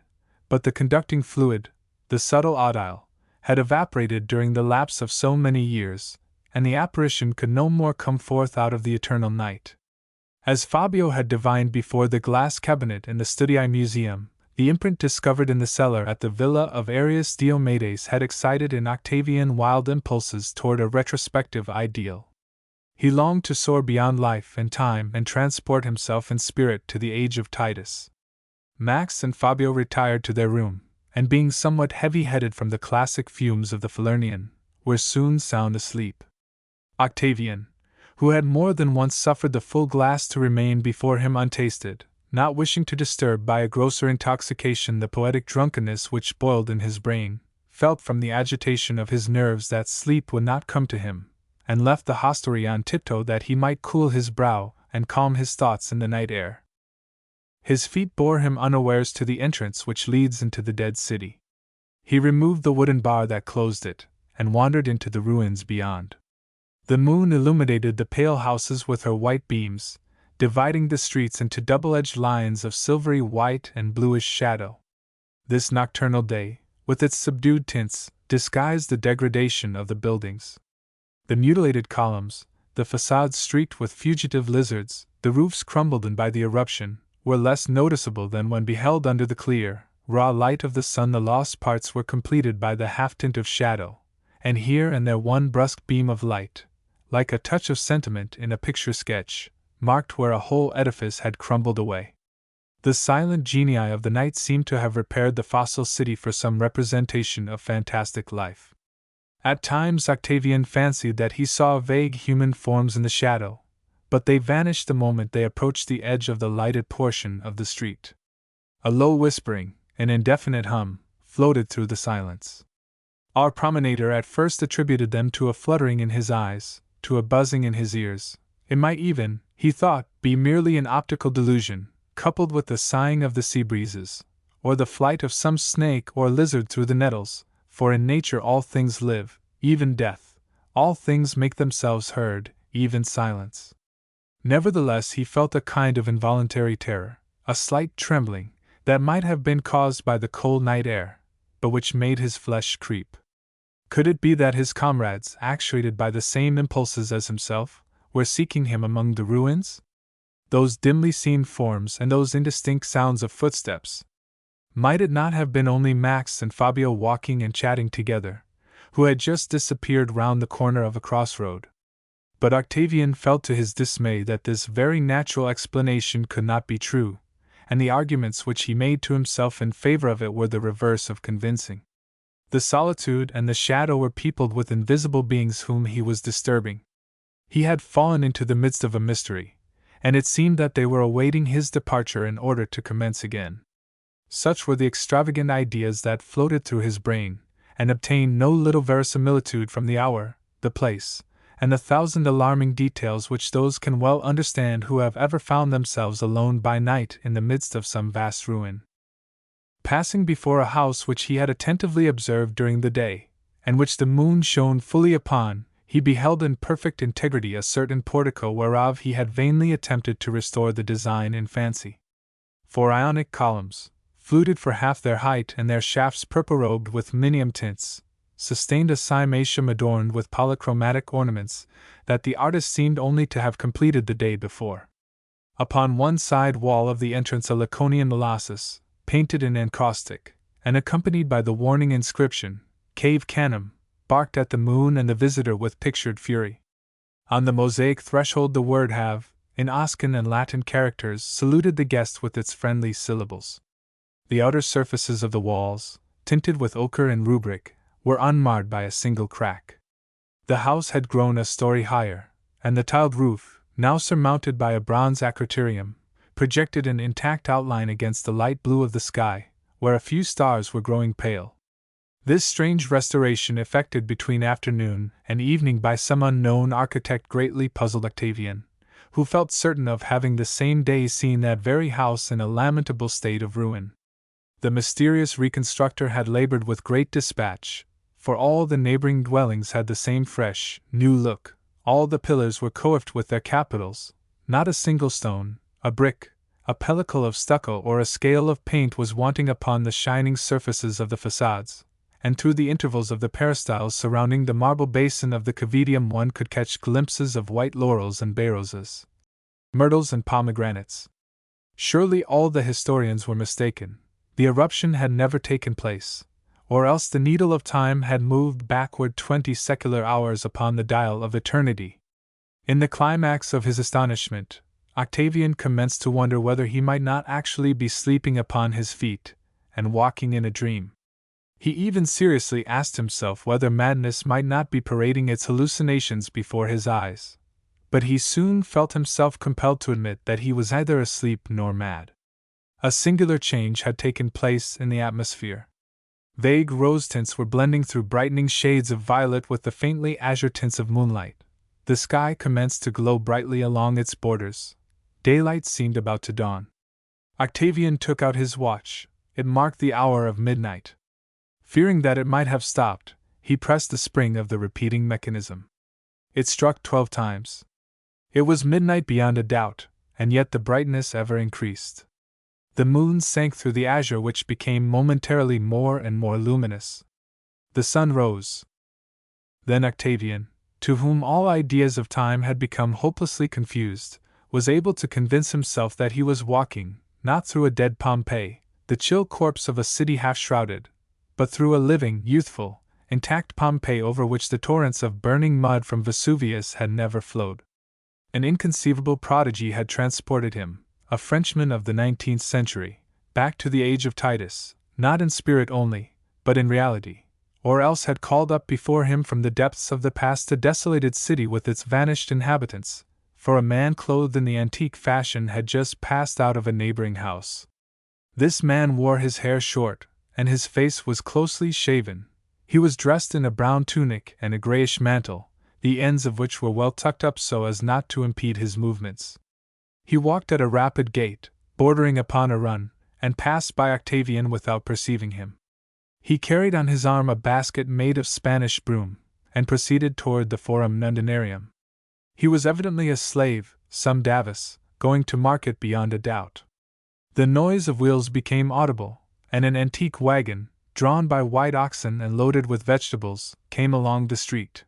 but the conducting fluid, the subtle audile, had evaporated during the lapse of so many years, and the apparition could no more come forth out of the eternal night. As Fabio had divined before the glass cabinet in the Studii Museum, the imprint discovered in the cellar at the villa of Arius Diomedes had excited in Octavian wild impulses toward a retrospective ideal. He longed to soar beyond life and time and transport himself in spirit to the age of Titus. Max and Fabio retired to their room, and being somewhat heavy-headed from the classic fumes of the Falernian, were soon sound asleep. Octavian, who had more than once suffered the full glass to remain before him untasted, not wishing to disturb by a grosser intoxication the poetic drunkenness which boiled in his brain, felt from the agitation of his nerves that sleep would not come to him, and left the hostelry on tiptoe that he might cool his brow and calm his thoughts in the night air. His feet bore him unawares to the entrance which leads into the dead city. He removed the wooden bar that closed it, and wandered into the ruins beyond. The moon illuminated the pale houses with her white beams, dividing the streets into double-edged lines of silvery white and bluish shadow. This nocturnal day, with its subdued tints, disguised the degradation of the buildings. The mutilated columns, the facades streaked with fugitive lizards, the roofs crumbled in by the eruption, were less noticeable than when beheld under the clear, raw light of the sun. The lost parts were completed by the half-tint of shadow, and here and there one brusque beam of light, like a touch of sentiment in a picture sketch, marked where a whole edifice had crumbled away. The silent genii of the night seemed to have repaired the fossil city for some representation of fantastic life. At times Octavian fancied that he saw vague human forms in the shadow, but they vanished the moment they approached the edge of the lighted portion of the street. A low whispering, an indefinite hum, floated through the silence. Our promenader at first attributed them to a fluttering in his eyes, to a buzzing in his ears. It might even, he thought, be merely an optical delusion, coupled with the sighing of the sea breezes, or the flight of some snake or lizard through the nettles, for in nature all things live, even death, all things make themselves heard, even silence. Nevertheless, he felt a kind of involuntary terror, a slight trembling, that might have been caused by the cold night air, but which made his flesh creep. Could it be that his comrades, actuated by the same impulses as himself, were seeking him among the ruins? Those dimly seen forms and those indistinct sounds of footsteps. Might it not have been only Max and Fabio walking and chatting together, who had just disappeared round the corner of a crossroad? But Octavian felt to his dismay that this very natural explanation could not be true, and the arguments which he made to himself in favor of it were the reverse of convincing. The solitude and the shadow were peopled with invisible beings whom he was disturbing. He had fallen into the midst of a mystery, and it seemed that they were awaiting his departure in order to commence again. Such were the extravagant ideas that floated through his brain, and obtained no little verisimilitude from the hour, the place, and the thousand alarming details which those can well understand who have ever found themselves alone by night in the midst of some vast ruin. Passing before a house which he had attentively observed during the day, and which the moon shone fully upon, he beheld in perfect integrity a certain portico whereof he had vainly attempted to restore the design in fancy. 4 Ionic columns, fluted for half their height and their shafts purple-robed with minium tints, sustained a cymatium adorned with polychromatic ornaments that the artist seemed only to have completed the day before. Upon one side wall of the entrance a Laconian molossus, painted in encaustic, and accompanied by the warning inscription, Cave Canem, barked at the moon and the visitor with pictured fury. On the mosaic threshold the word have, in Oscan and Latin characters, saluted the guest with its friendly syllables. The outer surfaces of the walls, tinted with ochre and rubric, were unmarred by a single crack. The house had grown a story higher, and the tiled roof, now surmounted by a bronze acroterium, projected an intact outline against the light blue of the sky, where a few stars were growing pale. This strange restoration effected between afternoon and evening by some unknown architect greatly puzzled Octavian, who felt certain of having the same day seen that very house in a lamentable state of ruin. The mysterious reconstructor had labored with great dispatch, for all the neighboring dwellings had the same fresh, new look, all the pillars were coiffed with their capitals, not a single stone, a brick, a pellicle of stucco or a scale of paint was wanting upon the shining surfaces of the facades, and through the intervals of the peristyles surrounding the marble basin of the cavitium one could catch glimpses of white laurels and bay roses, myrtles and pomegranates. Surely all the historians were mistaken. The eruption had never taken place, or else the needle of time had moved backward 20 secular hours upon the dial of eternity. In the climax of his astonishment, Octavian commenced to wonder whether he might not actually be sleeping upon his feet, and walking in a dream. He even seriously asked himself whether madness might not be parading its hallucinations before his eyes, but he soon felt himself compelled to admit that he was neither asleep nor mad. A singular change had taken place in the atmosphere. Vague rose tints were blending through brightening shades of violet with the faintly azure tints of moonlight. The sky commenced to glow brightly along its borders. Daylight seemed about to dawn. Octavian took out his watch. It marked the hour of midnight. Fearing that it might have stopped, he pressed the spring of the repeating mechanism. It struck 12 times. It was midnight beyond a doubt, and yet the brightness ever increased. The moon sank through the azure which became momentarily more and more luminous. The sun rose. Then Octavian, to whom all ideas of time had become hopelessly confused, was able to convince himself that he was walking, not through a dead Pompeii, the chill corpse of a city half-shrouded, but through a living, youthful, intact Pompeii over which the torrents of burning mud from Vesuvius had never flowed. An inconceivable prodigy had transported him, a Frenchman of the 19th century, back to the age of Titus, not in spirit only, but in reality, or else had called up before him from the depths of the past a desolated city with its vanished inhabitants, for a man clothed in the antique fashion had just passed out of a neighboring house. This man wore his hair short, and his face was closely shaven. He was dressed in a brown tunic and a grayish mantle, the ends of which were well tucked up so as not to impede his movements. He walked at a rapid gait, bordering upon a run, and passed by Octavian without perceiving him. He carried on his arm a basket made of Spanish broom, and proceeded toward the Forum Nundinarium. He was evidently a slave, some Davis, going to market beyond a doubt. The noise of wheels became audible, and an antique wagon, drawn by white oxen and loaded with vegetables, came along the street.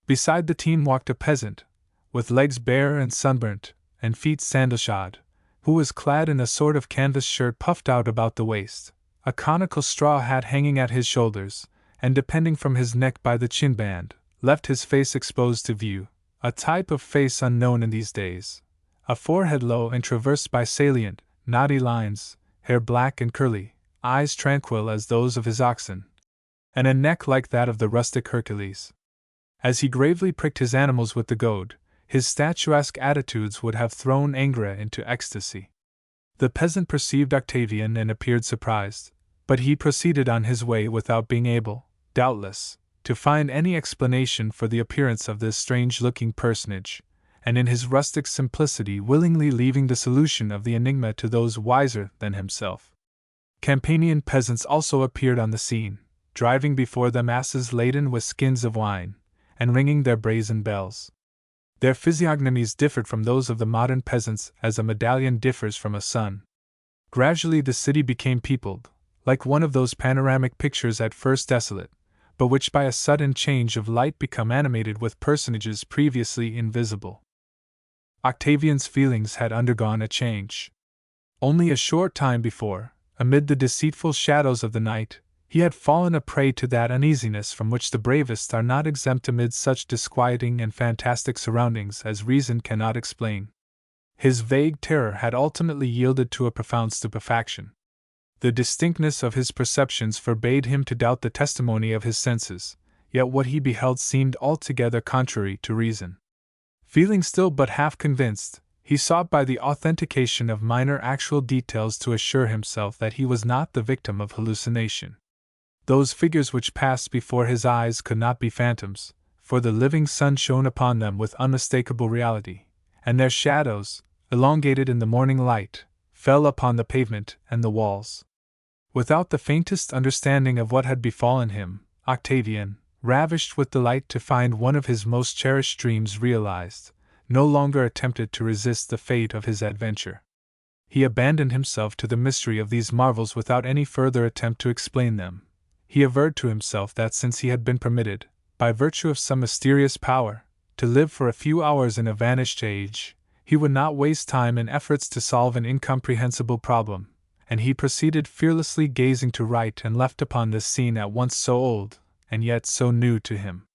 Beside the team walked a peasant, with legs bare and sunburnt, and feet sandal-shod, who was clad in a sort of canvas shirt puffed out about the waist, a conical straw hat hanging at his shoulders, and depending from his neck by the chin-band, left his face exposed to view, a type of face unknown in these days, a forehead low and traversed by salient, knotty lines, hair black and curly, eyes tranquil as those of his oxen, and a neck like that of the rustic Hercules. As he gravely pricked his animals with the goad, his statuesque attitudes would have thrown Angra into ecstasy. The peasant perceived Octavian and appeared surprised, but he proceeded on his way without being able, doubtless, to find any explanation for the appearance of this strange-looking personage, and in his rustic simplicity willingly leaving the solution of the enigma to those wiser than himself. Campanian peasants also appeared on the scene, driving before them asses laden with skins of wine, and ringing their brazen bells. Their physiognomies differed from those of the modern peasants as a medallion differs from a sun. Gradually the city became peopled, like one of those panoramic pictures at first desolate, but which by a sudden change of light become animated with personages previously invisible. Octavian's feelings had undergone a change. Only a short time before, amid the deceitful shadows of the night, he had fallen a prey to that uneasiness from which the bravest are not exempt amid such disquieting and fantastic surroundings as reason cannot explain. His vague terror had ultimately yielded to a profound stupefaction. The distinctness of his perceptions forbade him to doubt the testimony of his senses, yet what he beheld seemed altogether contrary to reason. Feeling still but half convinced, he sought by the authentication of minor actual details to assure himself that he was not the victim of hallucination. Those figures which passed before his eyes could not be phantoms, for the living sun shone upon them with unmistakable reality, and their shadows, elongated in the morning light, fell upon the pavement and the walls. Without the faintest understanding of what had befallen him, Octavian, ravished with delight to find one of his most cherished dreams realized, no longer attempted to resist the fate of his adventure. He abandoned himself to the mystery of these marvels without any further attempt to explain them. He averred to himself that since he had been permitted, by virtue of some mysterious power, to live for a few hours in a vanished age, he would not waste time in efforts to solve an incomprehensible problem, and he proceeded fearlessly gazing to right and left upon this scene at once so old, and yet so new to him.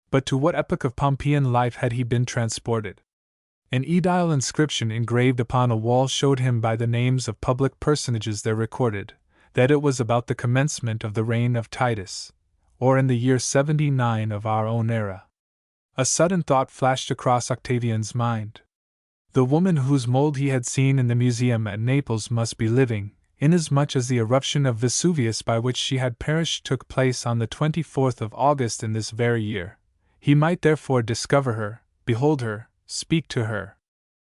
But to what epoch of Pompeian life had he been transported? An edile inscription engraved upon a wall showed him by the names of public personages there recorded, that it was about the commencement of the reign of Titus, or in the year 79 of our own era. A sudden thought flashed across Octavian's mind. The woman whose mold he had seen in the museum at Naples must be living, inasmuch as the eruption of Vesuvius by which she had perished took place on the 24th of August in this very year. He might therefore discover her, behold her, speak to her.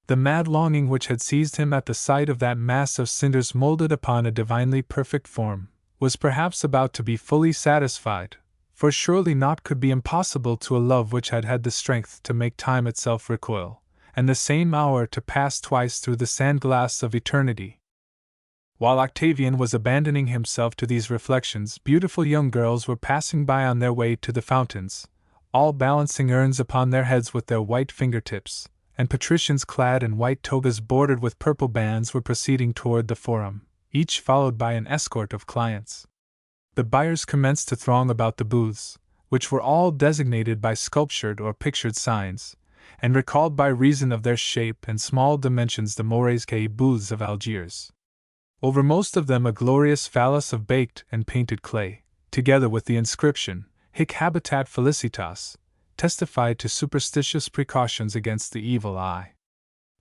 The mad longing which had seized him at the sight of that mass of cinders molded upon a divinely perfect form, was perhaps about to be fully satisfied, for surely naught could be impossible to a love which had had the strength to make time itself recoil, and the same hour to pass twice through the sand-glass of eternity. While Octavian was abandoning himself to these reflections, beautiful young girls were passing by on their way to the fountains, all balancing urns upon their heads with their white fingertips, and patricians clad in white togas bordered with purple bands were proceeding toward the Forum, each followed by an escort of clients. The buyers commenced to throng about the booths, which were all designated by sculptured or pictured signs, and recalled by reason of their shape and small dimensions the moresque booths of Algiers. Over most of them a glorious phallus of baked and painted clay, together with the inscription, Hic habitat felicitas, testified to superstitious precautions against the evil eye.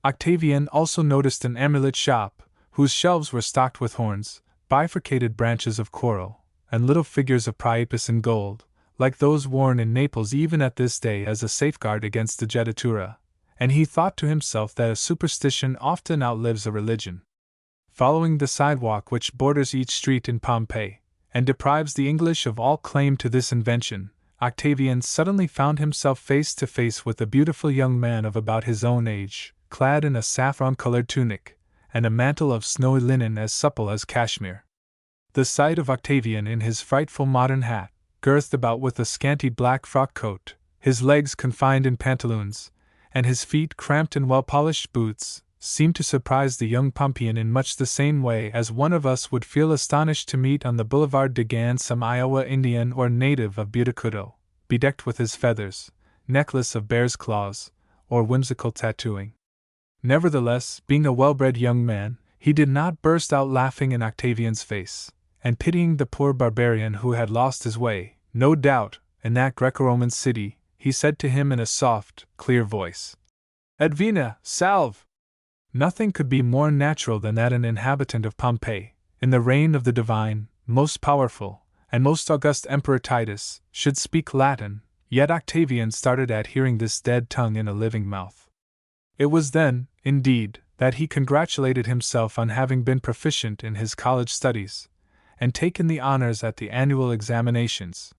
Octavian also noticed an amulet shop, whose shelves were stocked with horns, bifurcated branches of coral, and little figures of Priapus in gold, like those worn in Naples even at this day as a safeguard against the jetatura, and he thought to himself that a superstition often outlives a religion. Following the sidewalk which borders each street in Pompeii, and deprives the English of all claim to this invention, Octavian suddenly found himself face to face with a beautiful young man of about his own age, clad in a saffron-colored tunic, and a mantle of snowy linen as supple as cashmere. The sight of Octavian in his frightful modern hat, girthed about with a scanty black frock coat, his legs confined in pantaloons, and his feet cramped in well-polished boots, seemed to surprise the young Pompeian in much the same way as one of us would feel astonished to meet on the Boulevard de Gand some Iowa Indian or native of Butacudo, bedecked with his feathers, necklace of bear's claws, or whimsical tattooing. Nevertheless, being a well-bred young man, he did not burst out laughing in Octavian's face, and pitying the poor barbarian who had lost his way, no doubt, in that Greco-Roman city, he said to him in a soft, clear voice, Advina, salve! Nothing could be more natural than that an inhabitant of Pompeii, in the reign of the divine, most powerful, and most august Emperor Titus, should speak Latin, yet Octavian started at hearing this dead tongue in a living mouth. It was then, indeed, that he congratulated himself on having been proficient in his college studies, and taken the honors at the annual examinations.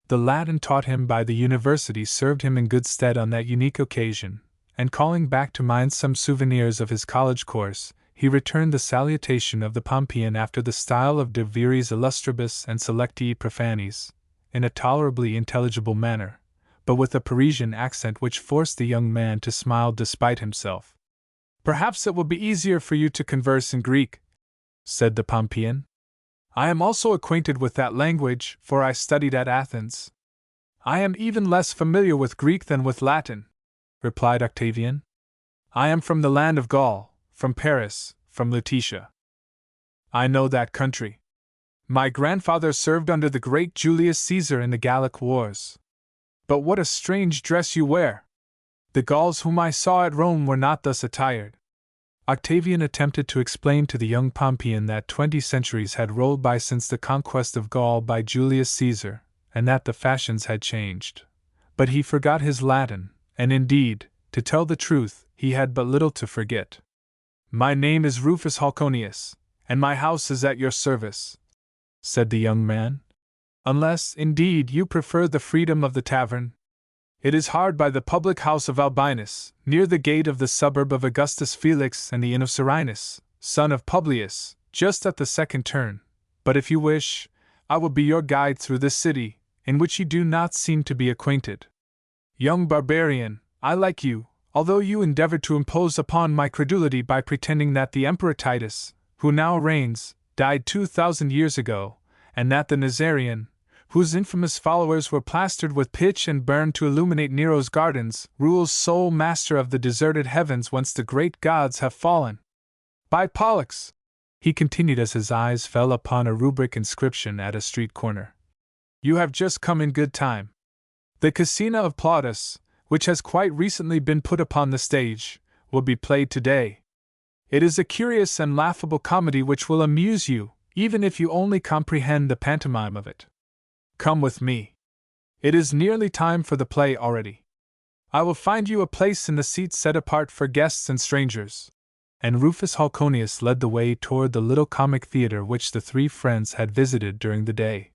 The Latin taught him by the university served him in good stead on that unique occasion, and calling back to mind some souvenirs of his college course, he returned the salutation of the Pompeian after the style of De Viris Illustribus and Selectii Profanis, in a tolerably intelligible manner, but with a Parisian accent which forced the young man to smile despite himself. Perhaps it will be easier for you to converse in Greek, said the Pompeian. I am also acquainted with that language, for I studied at Athens. I am even less familiar with Greek than with Latin, replied Octavian. I am from the land of Gaul, from Paris, from Lutetia. I know that country. My grandfather served under the great Julius Caesar in the Gallic Wars. But what a strange dress you wear! The Gauls whom I saw at Rome were not thus attired. Octavian attempted to explain to the young Pompeian that 20 centuries had rolled by since the conquest of Gaul by Julius Caesar, and that the fashions had changed. But he forgot his Latin, and indeed, to tell the truth, he had but little to forget. My name is Rufus Halconius, and my house is at your service, said the young man. Unless, indeed, you prefer the freedom of the tavern. It is hard by the public house of Albinus, near the gate of the suburb of Augustus Felix and the inn of Serenus, son of Publius, just at the second turn. But if you wish, I will be your guide through this city, in which you do not seem to be acquainted. Young barbarian, I like you, although you endeavor to impose upon my credulity by pretending that the Emperor Titus, who now reigns, died 2,000 years ago, and that the Nazarian, whose infamous followers were plastered with pitch and burned to illuminate Nero's gardens, rules sole master of the deserted heavens whence the great gods have fallen. By Pollux, he continued as his eyes fell upon a rubric inscription at a street corner. You have just come in good time. The Casina of Plautus, which has quite recently been put upon the stage, will be played today. It is a curious and laughable comedy which will amuse you, even if you only comprehend the pantomime of it. Come with me. It is nearly time for the play already. I will find you a place in the seats set apart for guests and strangers. And Rufus Halconius led the way toward the little comic theater which the three friends had visited during the day.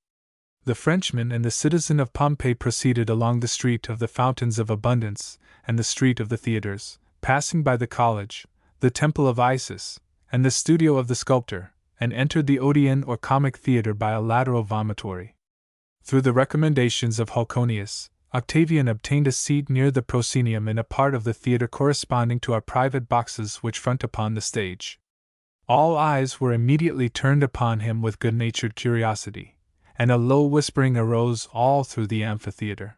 The Frenchman and the citizen of Pompeii proceeded along the street of the Fountains of Abundance and the street of the theaters, passing by the college, the temple of Isis, and the studio of the sculptor, and entered the Odeon or comic theater by a lateral vomitory. Through the recommendations of Halconius, Octavian obtained a seat near the proscenium in a part of the theater corresponding to our private boxes which front upon the stage. All eyes were immediately turned upon him with good-natured curiosity, and a low whispering arose all through the amphitheater.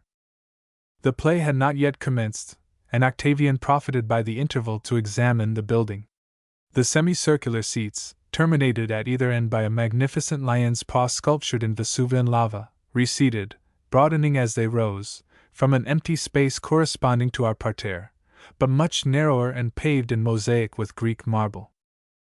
The play had not yet commenced, and Octavian profited by the interval to examine the building. The semicircular seats, terminated at either end by a magnificent lion's paw sculptured in Vesuvian lava, receded, broadening as they rose, from an empty space corresponding to our parterre, but much narrower and paved in mosaic with Greek marble.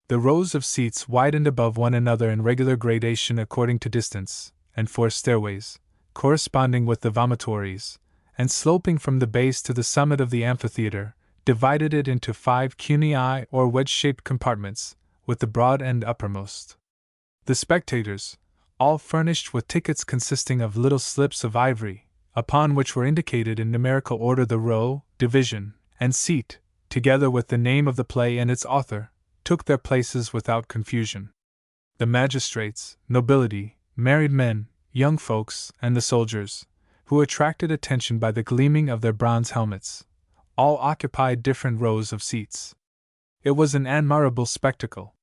The rows of seats widened above one another in regular gradation according to distance, and four stairways, corresponding with the vomitories, and sloping from the base to the summit of the amphitheater, divided it into 5 cunei or wedge-shaped compartments, with the broad end uppermost. The spectators, all furnished with tickets consisting of little slips of ivory, upon which were indicated in numerical order the row, division, and seat, together with the name of the play and its author, took their places without confusion. The magistrates, nobility, married men, young folks, and the soldiers, who attracted attention by the gleaming of their bronze helmets, all occupied different rows of seats. It was an admirable spectacle.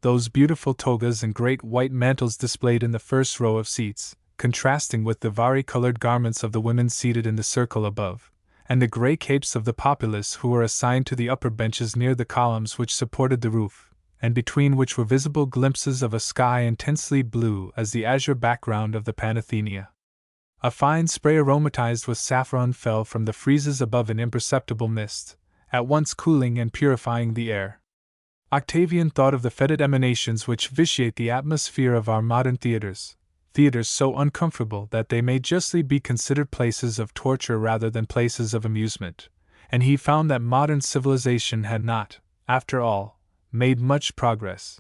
Those beautiful togas and great white mantles displayed in the first row of seats, contrasting with the vari-colored garments of the women seated in the circle above, and the grey capes of the populace who were assigned to the upper benches near the columns which supported the roof, and between which were visible glimpses of a sky intensely blue as the azure background of the Panathenea. A fine spray aromatized with saffron fell from the friezes above in imperceptible mist, at once cooling and purifying the air. Octavian thought of the fetid emanations which vitiate the atmosphere of our modern theaters so uncomfortable that they may justly be considered places of torture rather than places of amusement, and he found that modern civilization had not, after all, made much progress.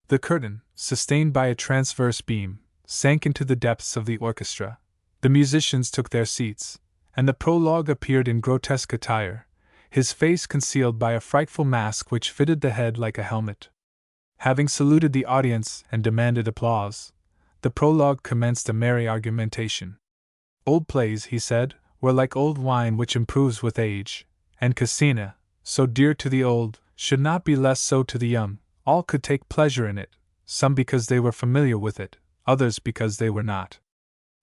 The curtain, sustained by a transverse beam, sank into the depths of the orchestra. The musicians took their seats, and the prologue appeared in grotesque attire, his face concealed by a frightful mask which fitted the head like a helmet. Having saluted the audience and demanded applause, the prologue commenced a merry argumentation. Old plays, he said, were like old wine which improves with age, and Cassina, so dear to the old, should not be less so to the young. All could take pleasure in it, some because they were familiar with it, others because they were not.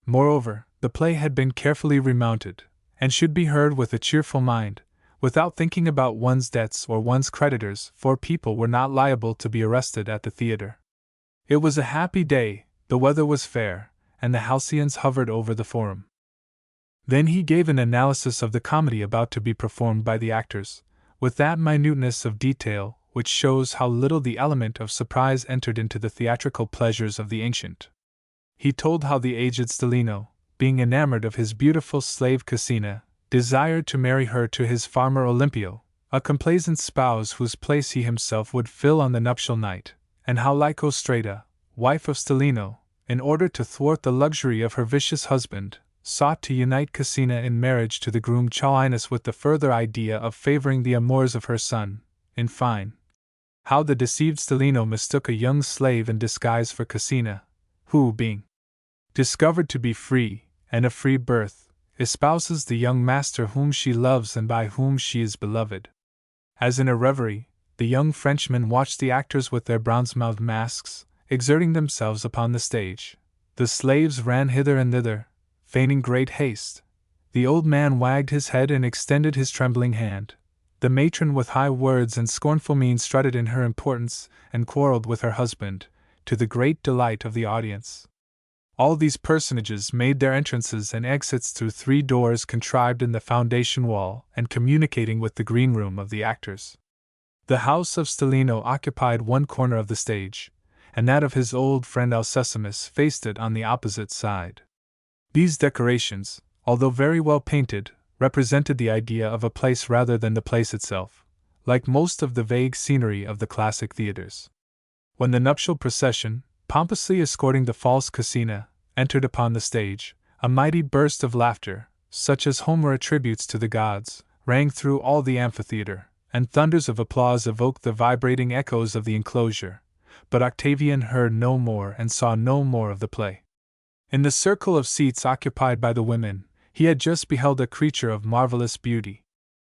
Moreover, the play had been carefully remounted, and should be heard with a cheerful mind, without thinking about one's debts or one's creditors, for people were not liable to be arrested at the theater. It was a happy day, the weather was fair, and the halcyons hovered over the forum. Then he gave an analysis of the comedy about to be performed by the actors, with that minuteness of detail which shows how little the element of surprise entered into the theatrical pleasures of the ancient. He told how the aged Stilino, being enamored of his beautiful slave Cassina, desired to marry her to his farmer Olympio, a complaisant spouse whose place he himself would fill on the nuptial night, and how Lycostrata, wife of Stilino, in order to thwart the luxury of her vicious husband, sought to unite Cassina in marriage to the groom Chalinus with the further idea of favoring the amours of her son. In fine, how the deceived Stilino mistook a young slave in disguise for Cassina, who, being discovered to be free, and of free birth, espouses the young master whom she loves and by whom she is beloved. As in a reverie, the young Frenchmen watched the actors with their bronze-mouthed masks, exerting themselves upon the stage. The slaves ran hither and thither, feigning great haste. The old man wagged his head and extended his trembling hand. The matron with high words and scornful mien strutted in her importance and quarreled with her husband, to the great delight of the audience. All these personages made their entrances and exits through 3 doors contrived in the foundation wall and communicating with the green room of the actors. The house of Stilino occupied one corner of the stage, and that of his old friend Alcesimus faced it on the opposite side. These decorations, although very well painted, represented the idea of a place rather than the place itself, like most of the vague scenery of the classic theaters. When the nuptial procession, pompously escorting the false Cassina, entered upon the stage, a mighty burst of laughter, such as Homer attributes to the gods, rang through all the amphitheater, and thunders of applause evoked the vibrating echoes of the enclosure, but Octavian heard no more and saw no more of the play. In the circle of seats occupied by the women, he had just beheld a creature of marvelous beauty.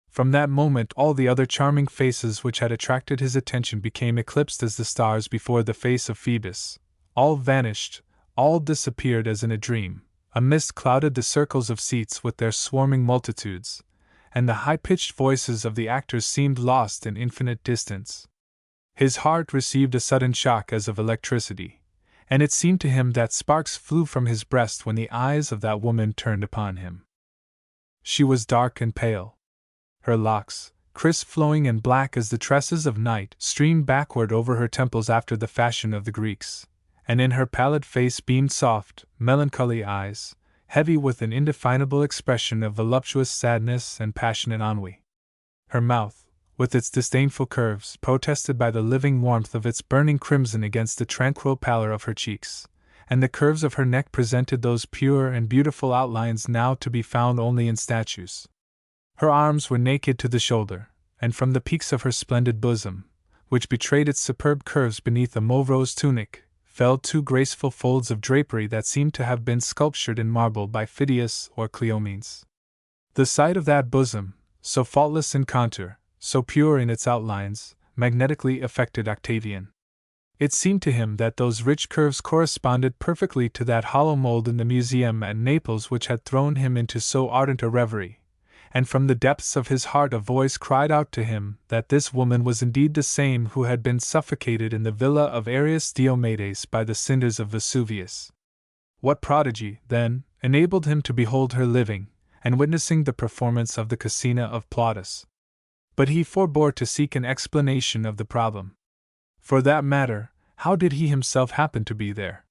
From that moment all the other charming faces which had attracted his attention became eclipsed as the stars before the face of Phoebus. All vanished, all disappeared as in a dream. A mist clouded the circles of seats with their swarming multitudes, and the high-pitched voices of the actors seemed lost in infinite distance. His heart received a sudden shock as of electricity, and it seemed to him that sparks flew from his breast when the eyes of that woman turned upon him. She was dark and pale. Her locks, crisp flowing and black as the tresses of night, streamed backward over her temples after the fashion of the Greeks, and in her pallid face beamed soft, melancholy eyes, heavy with an indefinable expression of voluptuous sadness and passionate ennui. Her mouth, with its disdainful curves, protested by the living warmth of its burning crimson against the tranquil pallor of her cheeks, and the curves of her neck presented those pure and beautiful outlines now to be found only in statues. Her arms were naked to the shoulder, and from the peaks of her splendid bosom, which betrayed its superb curves beneath a mauve-rose tunic, fell two graceful folds of drapery that seemed to have been sculptured in marble by Phidias or Cleomenes. The sight of that bosom, so faultless in contour, so pure in its outlines, magnetically affected Octavian. It seemed to him that those rich curves corresponded perfectly to that hollow mold in the museum at Naples which had thrown him into so ardent a reverie, and from the depths of his heart a voice cried out to him that this woman was indeed the same who had been suffocated in the villa of Arrius Diomedes by the cinders of Vesuvius. What prodigy, then, enabled him to behold her living, and witnessing the performance of the Casina of Plautus? But he forbore to seek an explanation of the problem. For that matter, how did he himself happen to be there?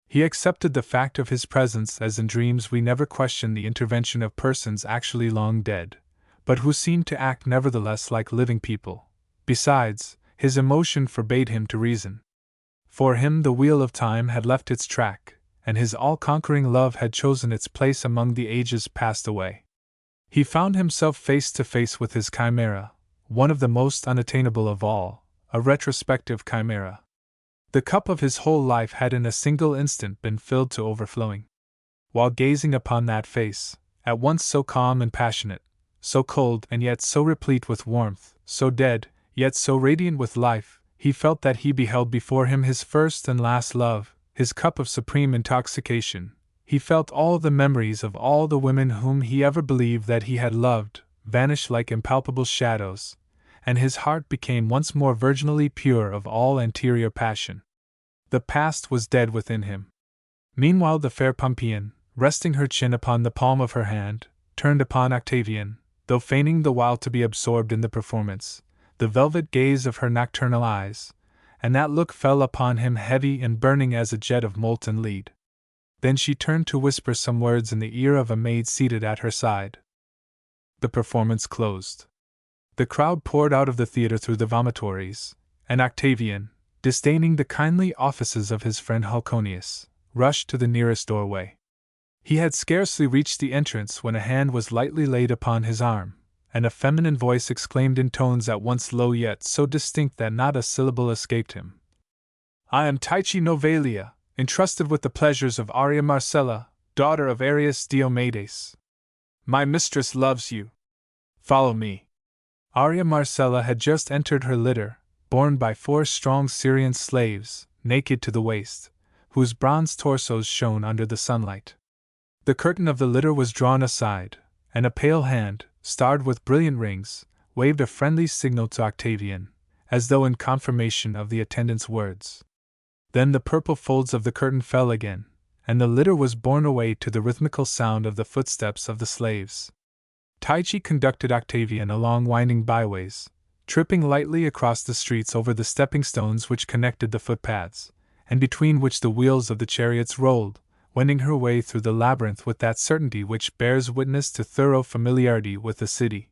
He accepted the fact of his presence as in dreams we never question the intervention of persons actually long dead, but who seemed to act nevertheless like living people. Besides, his emotion forbade him to reason. For him the wheel of time had left its track, and his all-conquering love had chosen its place among the ages passed away. He found himself face to face with his chimera, one of the most unattainable of all, a retrospective chimera. The cup of his whole life had in a single instant been filled to overflowing. While gazing upon that face, at once so calm and passionate, so cold and yet so replete with warmth, so dead, yet so radiant with life, he felt that he beheld before him his first and last love, his cup of supreme intoxication. He felt all the memories of all the women whom he ever believed that he had loved vanish like impalpable shadows, and his heart became once more virginally pure of all anterior passion. The past was dead within him. Meanwhile the fair Pompeian, resting her chin upon the palm of her hand, turned upon Octavian, though feigning the while to be absorbed in the performance, the velvet gaze of her nocturnal eyes, and that look fell upon him heavy and burning as a jet of molten lead. Then she turned to whisper some words in the ear of a maid seated at her side. The performance closed. The crowd poured out of the theater through the vomitories, and Octavian, disdaining the kindly offices of his friend Halconius, rushed to the nearest doorway. He had scarcely reached the entrance when a hand was lightly laid upon his arm, and a feminine voice exclaimed in tones at once low yet so distinct that not a syllable escaped him. "I am Tyche Novalia, entrusted with the pleasures of Arria Marcella, daughter of Arrius Diomedes. My mistress loves you. Follow me." Arria Marcella had just entered her litter, borne by 4 strong Syrian slaves, naked to the waist, whose bronze torsos shone under the sunlight. The curtain of the litter was drawn aside, and a pale hand, starred with brilliant rings, waved a friendly signal to Octavian, as though in confirmation of the attendant's words. Then the purple folds of the curtain fell again, and the litter was borne away to the rhythmical sound of the footsteps of the slaves. Tyche conducted Octavian along winding byways, tripping lightly across the streets over the stepping stones which connected the footpaths, and between which the wheels of the chariots rolled, wending her way through the labyrinth with that certainty which bears witness to thorough familiarity with the city.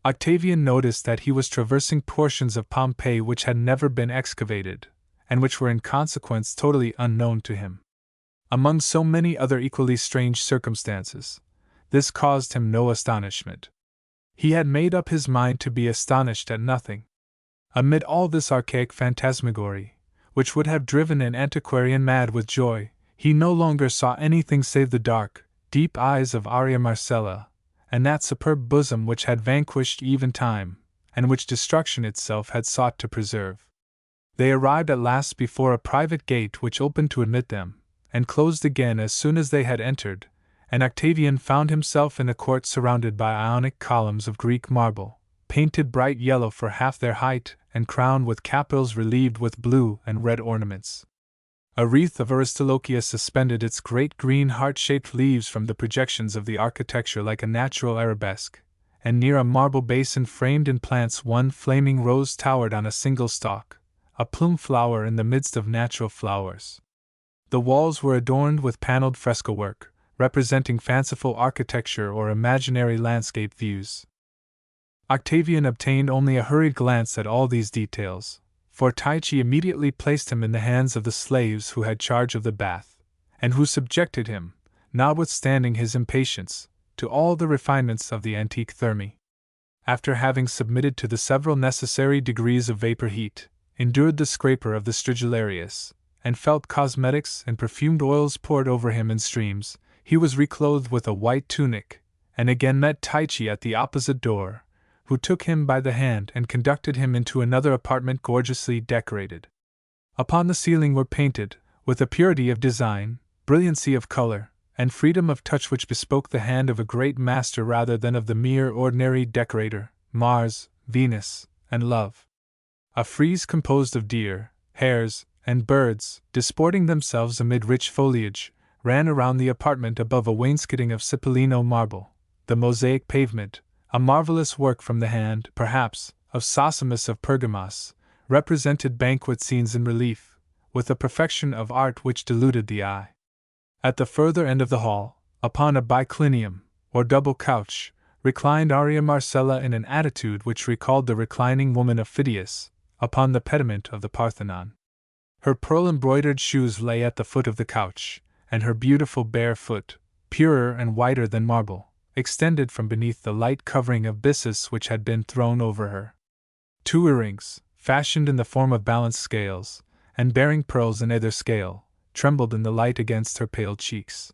Octavian noticed that he was traversing portions of Pompeii which had never been excavated, and which were in consequence totally unknown to him. Among so many other equally strange circumstances, this caused him no astonishment. He had made up his mind to be astonished at nothing. Amid all this archaic phantasmagory, which would have driven an antiquarian mad with joy, he no longer saw anything save the dark, deep eyes of Arria Marcella, and that superb bosom which had vanquished even time, and which destruction itself had sought to preserve. They arrived at last before a private gate which opened to admit them, and closed again as soon as they had entered, and Octavian found himself in a court surrounded by Ionic columns of Greek marble, painted bright yellow for half their height and crowned with capitals relieved with blue and red ornaments. A wreath of Aristolochia suspended its great green heart-shaped leaves from the projections of the architecture like a natural arabesque, and near a marble basin framed in plants one flaming rose towered on a single stalk, a plume flower in the midst of natural flowers. The walls were adorned with paneled fresco work, representing fanciful architecture or imaginary landscape views. Octavian obtained only a hurried glance at all these details, for Tyche immediately placed him in the hands of the slaves who had charge of the bath, and who subjected him, notwithstanding his impatience, to all the refinements of the antique thermae. After having submitted to the several necessary degrees of vapor heat, endured the scraper of the Strigularius, and felt cosmetics and perfumed oils poured over him in streams, he was reclothed with a white tunic, and again met Tyche at the opposite door, who took him by the hand and conducted him into another apartment gorgeously decorated. Upon the ceiling were painted, with a purity of design, brilliancy of color, and freedom of touch which bespoke the hand of a great master rather than of the mere ordinary decorator, Mars, Venus, and Love. A frieze composed of deer, hares, and birds, disporting themselves amid rich foliage, ran around the apartment above a wainscoting of Cipollino marble. The mosaic pavement, a marvelous work from the hand, perhaps, of Sosimus of Pergamos, represented banquet scenes in relief, with a perfection of art which deluded the eye. At the further end of the hall, upon a biclinium, or double couch, reclined Arria Marcella in an attitude which recalled the reclining woman of Phidias, upon the pediment of the Parthenon. Her pearl-embroidered shoes lay at the foot of the couch, and her beautiful bare foot, purer and whiter than marble, extended from beneath the light covering of byssus which had been thrown over her. 2 earrings, fashioned in the form of balanced scales, and bearing pearls in either scale, trembled in the light against her pale cheeks.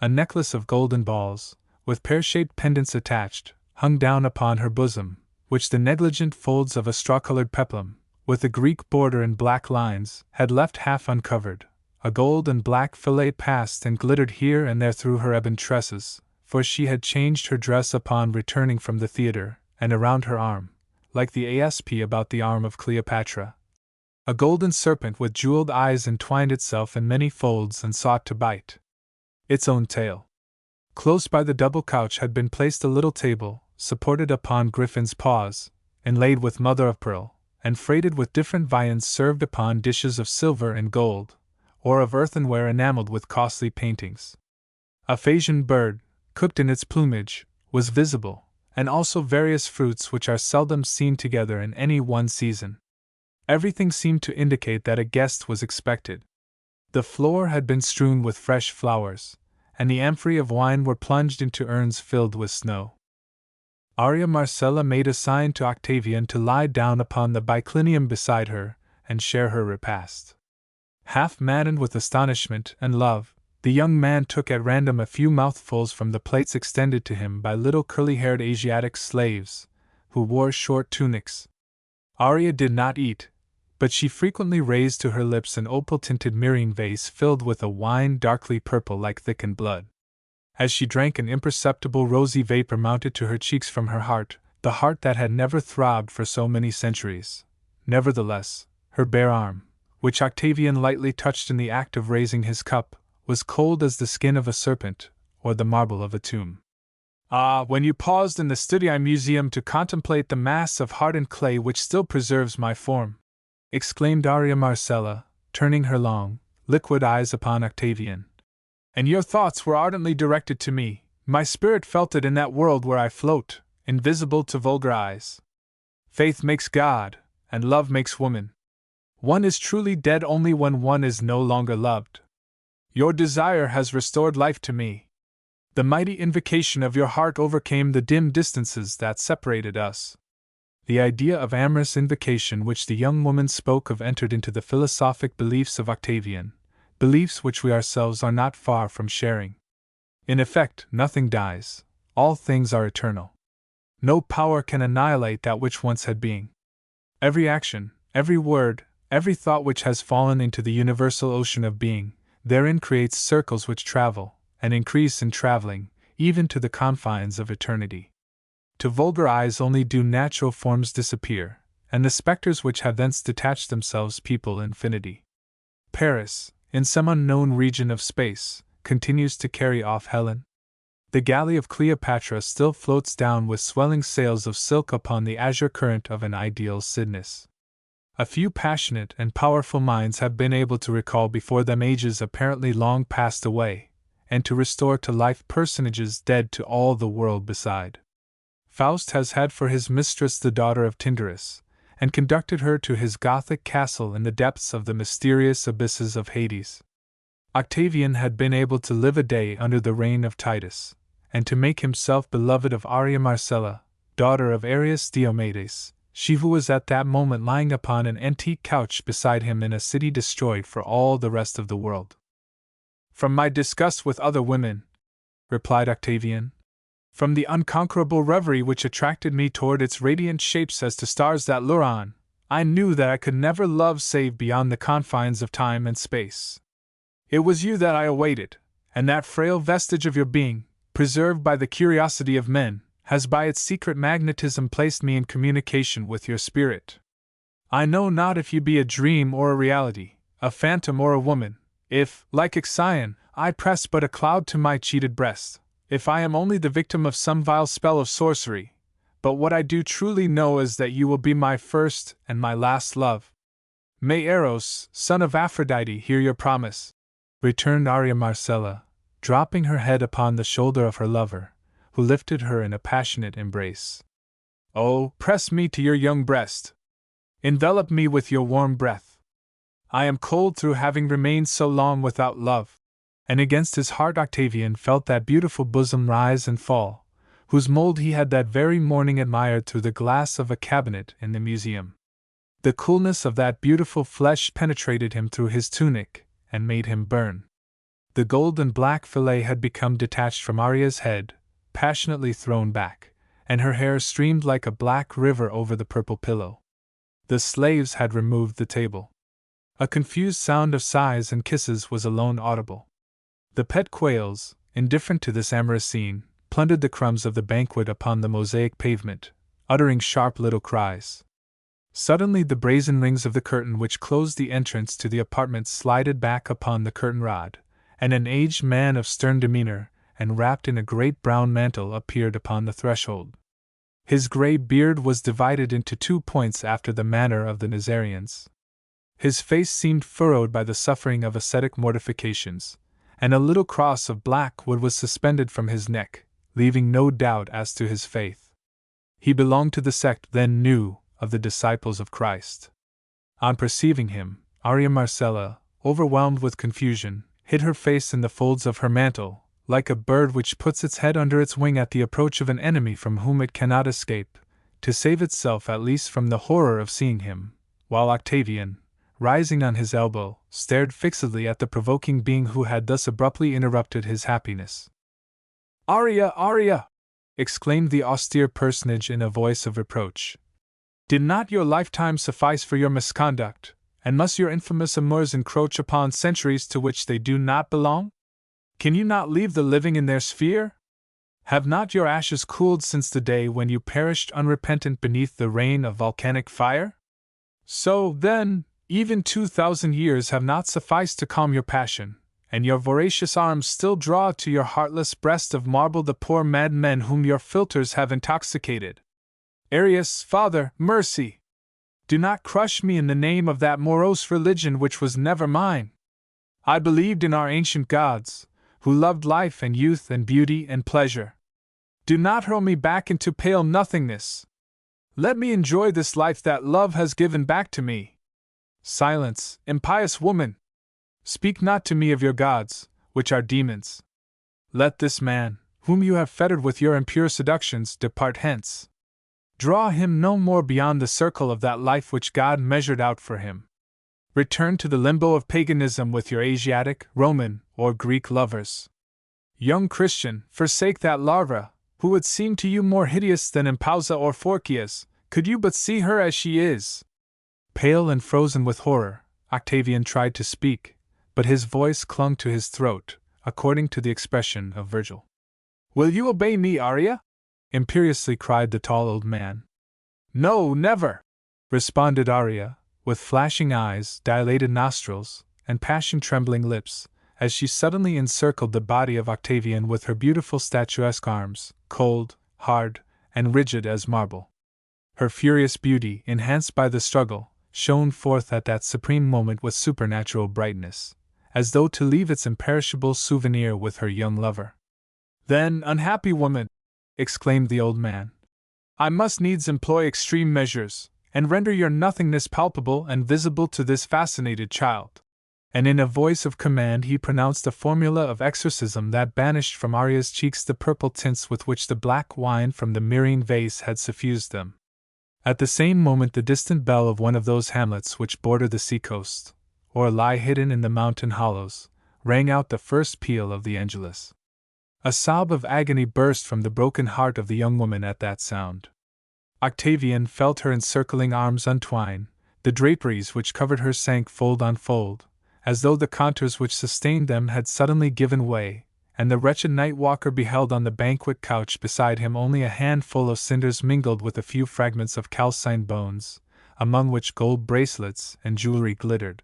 A necklace of golden balls, with pear-shaped pendants attached, hung down upon her bosom, which the negligent folds of a straw-colored peplum, with a Greek border in black lines, had left half uncovered. A gold and black fillet passed and glittered here and there through her ebon tresses, for she had changed her dress upon returning from the theater, and around her arm, like the asp about the arm of Cleopatra, a golden serpent with jeweled eyes entwined itself in many folds and sought to bite its own tail. Close by the double couch had been placed a little table, supported upon griffin's paws, inlaid with mother of pearl, and freighted with different viands served upon dishes of silver and gold, or of earthenware enameled with costly paintings. A Phasian bird, cooked in its plumage, was visible, and also various fruits which are seldom seen together in any one season. Everything seemed to indicate that a guest was expected. The floor had been strewn with fresh flowers, and the amphorae of wine were plunged into urns filled with snow. Arria Marcella made a sign to Octavian to lie down upon the biclinium beside her and share her repast. Half maddened with astonishment and love, the young man took at random a few mouthfuls from the plates extended to him by little curly-haired Asiatic slaves, who wore short tunics. Arria did not eat, but she frequently raised to her lips an opal-tinted myrrhine vase filled with a wine darkly purple like thickened blood. As she drank, an imperceptible rosy vapor mounted to her cheeks from her heart, the heart that had never throbbed for so many centuries. Nevertheless, her bare arm, which Octavian lightly touched in the act of raising his cup, was cold as the skin of a serpent, or the marble of a tomb. Ah, when you paused in the Studii Museum to contemplate the mass of hardened clay which still preserves my form, exclaimed Arria Marcella, turning her long, liquid eyes upon Octavian, and your thoughts were ardently directed to me, my spirit felt it in that world where I float, invisible to vulgar eyes. Faith makes God, and love makes woman. One is truly dead only when one is no longer loved. Your desire has restored life to me. The mighty invocation of your heart overcame the dim distances that separated us. The idea of amorous invocation which the young woman spoke of entered into the philosophic beliefs of Octavian, beliefs which we ourselves are not far from sharing. In effect, nothing dies, all things are eternal. No power can annihilate that which once had being. Every action, every word, every thought which has fallen into the universal ocean of being, therein creates circles which travel, and increase in traveling, even to the confines of eternity. To vulgar eyes only do natural forms disappear, and the spectres which have thence detached themselves people infinity. Paris, in some unknown region of space, continues to carry off Helen. The galley of Cleopatra still floats down with swelling sails of silk upon the azure current of an ideal Cydnus. A few passionate and powerful minds have been able to recall before them ages apparently long passed away, and to restore to life personages dead to all the world beside. Faust has had for his mistress the daughter of Tyndarus, and conducted her to his Gothic castle in the depths of the mysterious abysses of Hades. Octavian had been able to live a day under the reign of Titus, and to make himself beloved of Arria Marcella, daughter of Arrius Diomedes, she who was at that moment lying upon an antique couch beside him in a city destroyed for all the rest of the world. From my disgust with other women, replied Octavian, from the unconquerable reverie which attracted me toward its radiant shapes as to stars that lure on, I knew that I could never love save beyond the confines of time and space. It was you that I awaited, and that frail vestige of your being, preserved by the curiosity of men, has by its secret magnetism placed me in communication with your spirit. I know not if you be a dream or a reality, a phantom or a woman, if, like Ixion, I press but a cloud to my cheated breast, if I am only the victim of some vile spell of sorcery, but what I do truly know is that you will be my first and my last love. May Eros, son of Aphrodite, hear your promise, returned Arria Marcella, dropping her head upon the shoulder of her lover, who lifted her in a passionate embrace. Oh, press me to your young breast! Envelop me with your warm breath! I am cold through having remained so long without love. And against his heart Octavian felt that beautiful bosom rise and fall, whose mold he had that very morning admired through the glass of a cabinet in the museum. The coolness of that beautiful flesh penetrated him through his tunic, and made him burn. The gold and black fillet had become detached from Arria's head, passionately thrown back, and her hair streamed like a black river over the purple pillow. The slaves had removed the table. A confused sound of sighs and kisses was alone audible. The pet quails, indifferent to this amorous scene, plundered the crumbs of the banquet upon the mosaic pavement, uttering sharp little cries. Suddenly the brazen rings of the curtain which closed the entrance to the apartment slided back upon the curtain rod, and an aged man of stern demeanor, and wrapped in a great brown mantle, appeared upon the threshold. His grey beard was divided into 2 points after the manner of the Nazareans. His face seemed furrowed by the suffering of ascetic mortifications, and a little cross of black wood was suspended from his neck, leaving no doubt as to his faith. He belonged to the sect then new of the disciples of Christ. On perceiving him, Arria Marcella, overwhelmed with confusion, hid her face in the folds of her mantle, like a bird which puts its head under its wing at the approach of an enemy from whom it cannot escape, to save itself at least from the horror of seeing him, while Octavian, rising on his elbow, stared fixedly at the provoking being who had thus abruptly interrupted his happiness. "Arria, Arria!" exclaimed the austere personage in a voice of reproach. "Did not your lifetime suffice for your misconduct, and must your infamous amours encroach upon centuries to which they do not belong? Can you not leave the living in their sphere? Have not your ashes cooled since the day when you perished unrepentant beneath the rain of volcanic fire? So, then, even 2,000 years have not sufficed to calm your passion, and your voracious arms still draw to your heartless breast of marble the poor madmen whom your philters have intoxicated. Arrius, Father, mercy! Do not crush me in the name of that morose religion which was never mine. I believed in our ancient gods, who loved life and youth and beauty and pleasure. Do not hurl me back into pale nothingness. Let me enjoy this life that love has given back to me. Silence, impious woman! Speak not to me of your gods, which are demons. Let this man, whom you have fettered with your impure seductions, depart hence. Draw him no more beyond the circle of that life which God measured out for him. Return to the limbo of paganism with your Asiatic, Roman, or Greek lovers. Young Christian, forsake that larva, who would seem to you more hideous than Impausa or Phorcys, could you but see her as she is." Pale and frozen with horror, Octavian tried to speak, but his voice clung to his throat, according to the expression of Virgil. "Will you obey me, Arria?" imperiously cried the tall old man. "No, never!" responded Arria, with flashing eyes, dilated nostrils, and passion-trembling lips, as she suddenly encircled the body of Octavian with her beautiful statuesque arms, cold, hard, and rigid as marble. Her furious beauty, enhanced by the struggle, shone forth at that supreme moment with supernatural brightness, as though to leave its imperishable souvenir with her young lover. "Then, unhappy woman," exclaimed the old man, "I must needs employ extreme measures, and render your nothingness palpable and visible to this fascinated child." And in a voice of command he pronounced a formula of exorcism that banished from Arya's cheeks the purple tints with which the black wine from the Myrrhine vase had suffused them. At the same moment the distant bell of one of those hamlets which border the sea-coast, or lie hidden in the mountain hollows, rang out the first peal of the Angelus. A sob of agony burst from the broken heart of the young woman at that sound. Octavian felt her encircling arms untwine, the draperies which covered her sank fold on fold, as though the contours which sustained them had suddenly given way, and the wretched night walker beheld on the banquet couch beside him only a handful of cinders mingled with a few fragments of calcined bones, among which gold bracelets and jewelry glittered,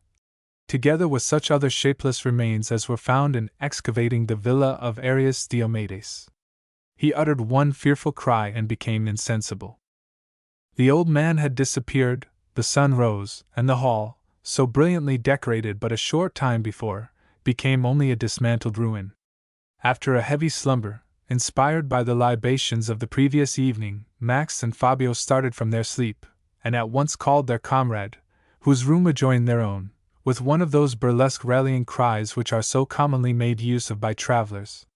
together with such other shapeless remains as were found in excavating the villa of Arrius Diomedes. He uttered one fearful cry and became insensible. The old man had disappeared, the sun rose, and the hall, so brilliantly decorated but a short time before, became only a dismantled ruin. After a heavy slumber, inspired by the libations of the previous evening, Max and Fabio started from their sleep, and at once called their comrade, whose room adjoined their own, with one of those burlesque rallying cries which are so commonly made use of by travelers.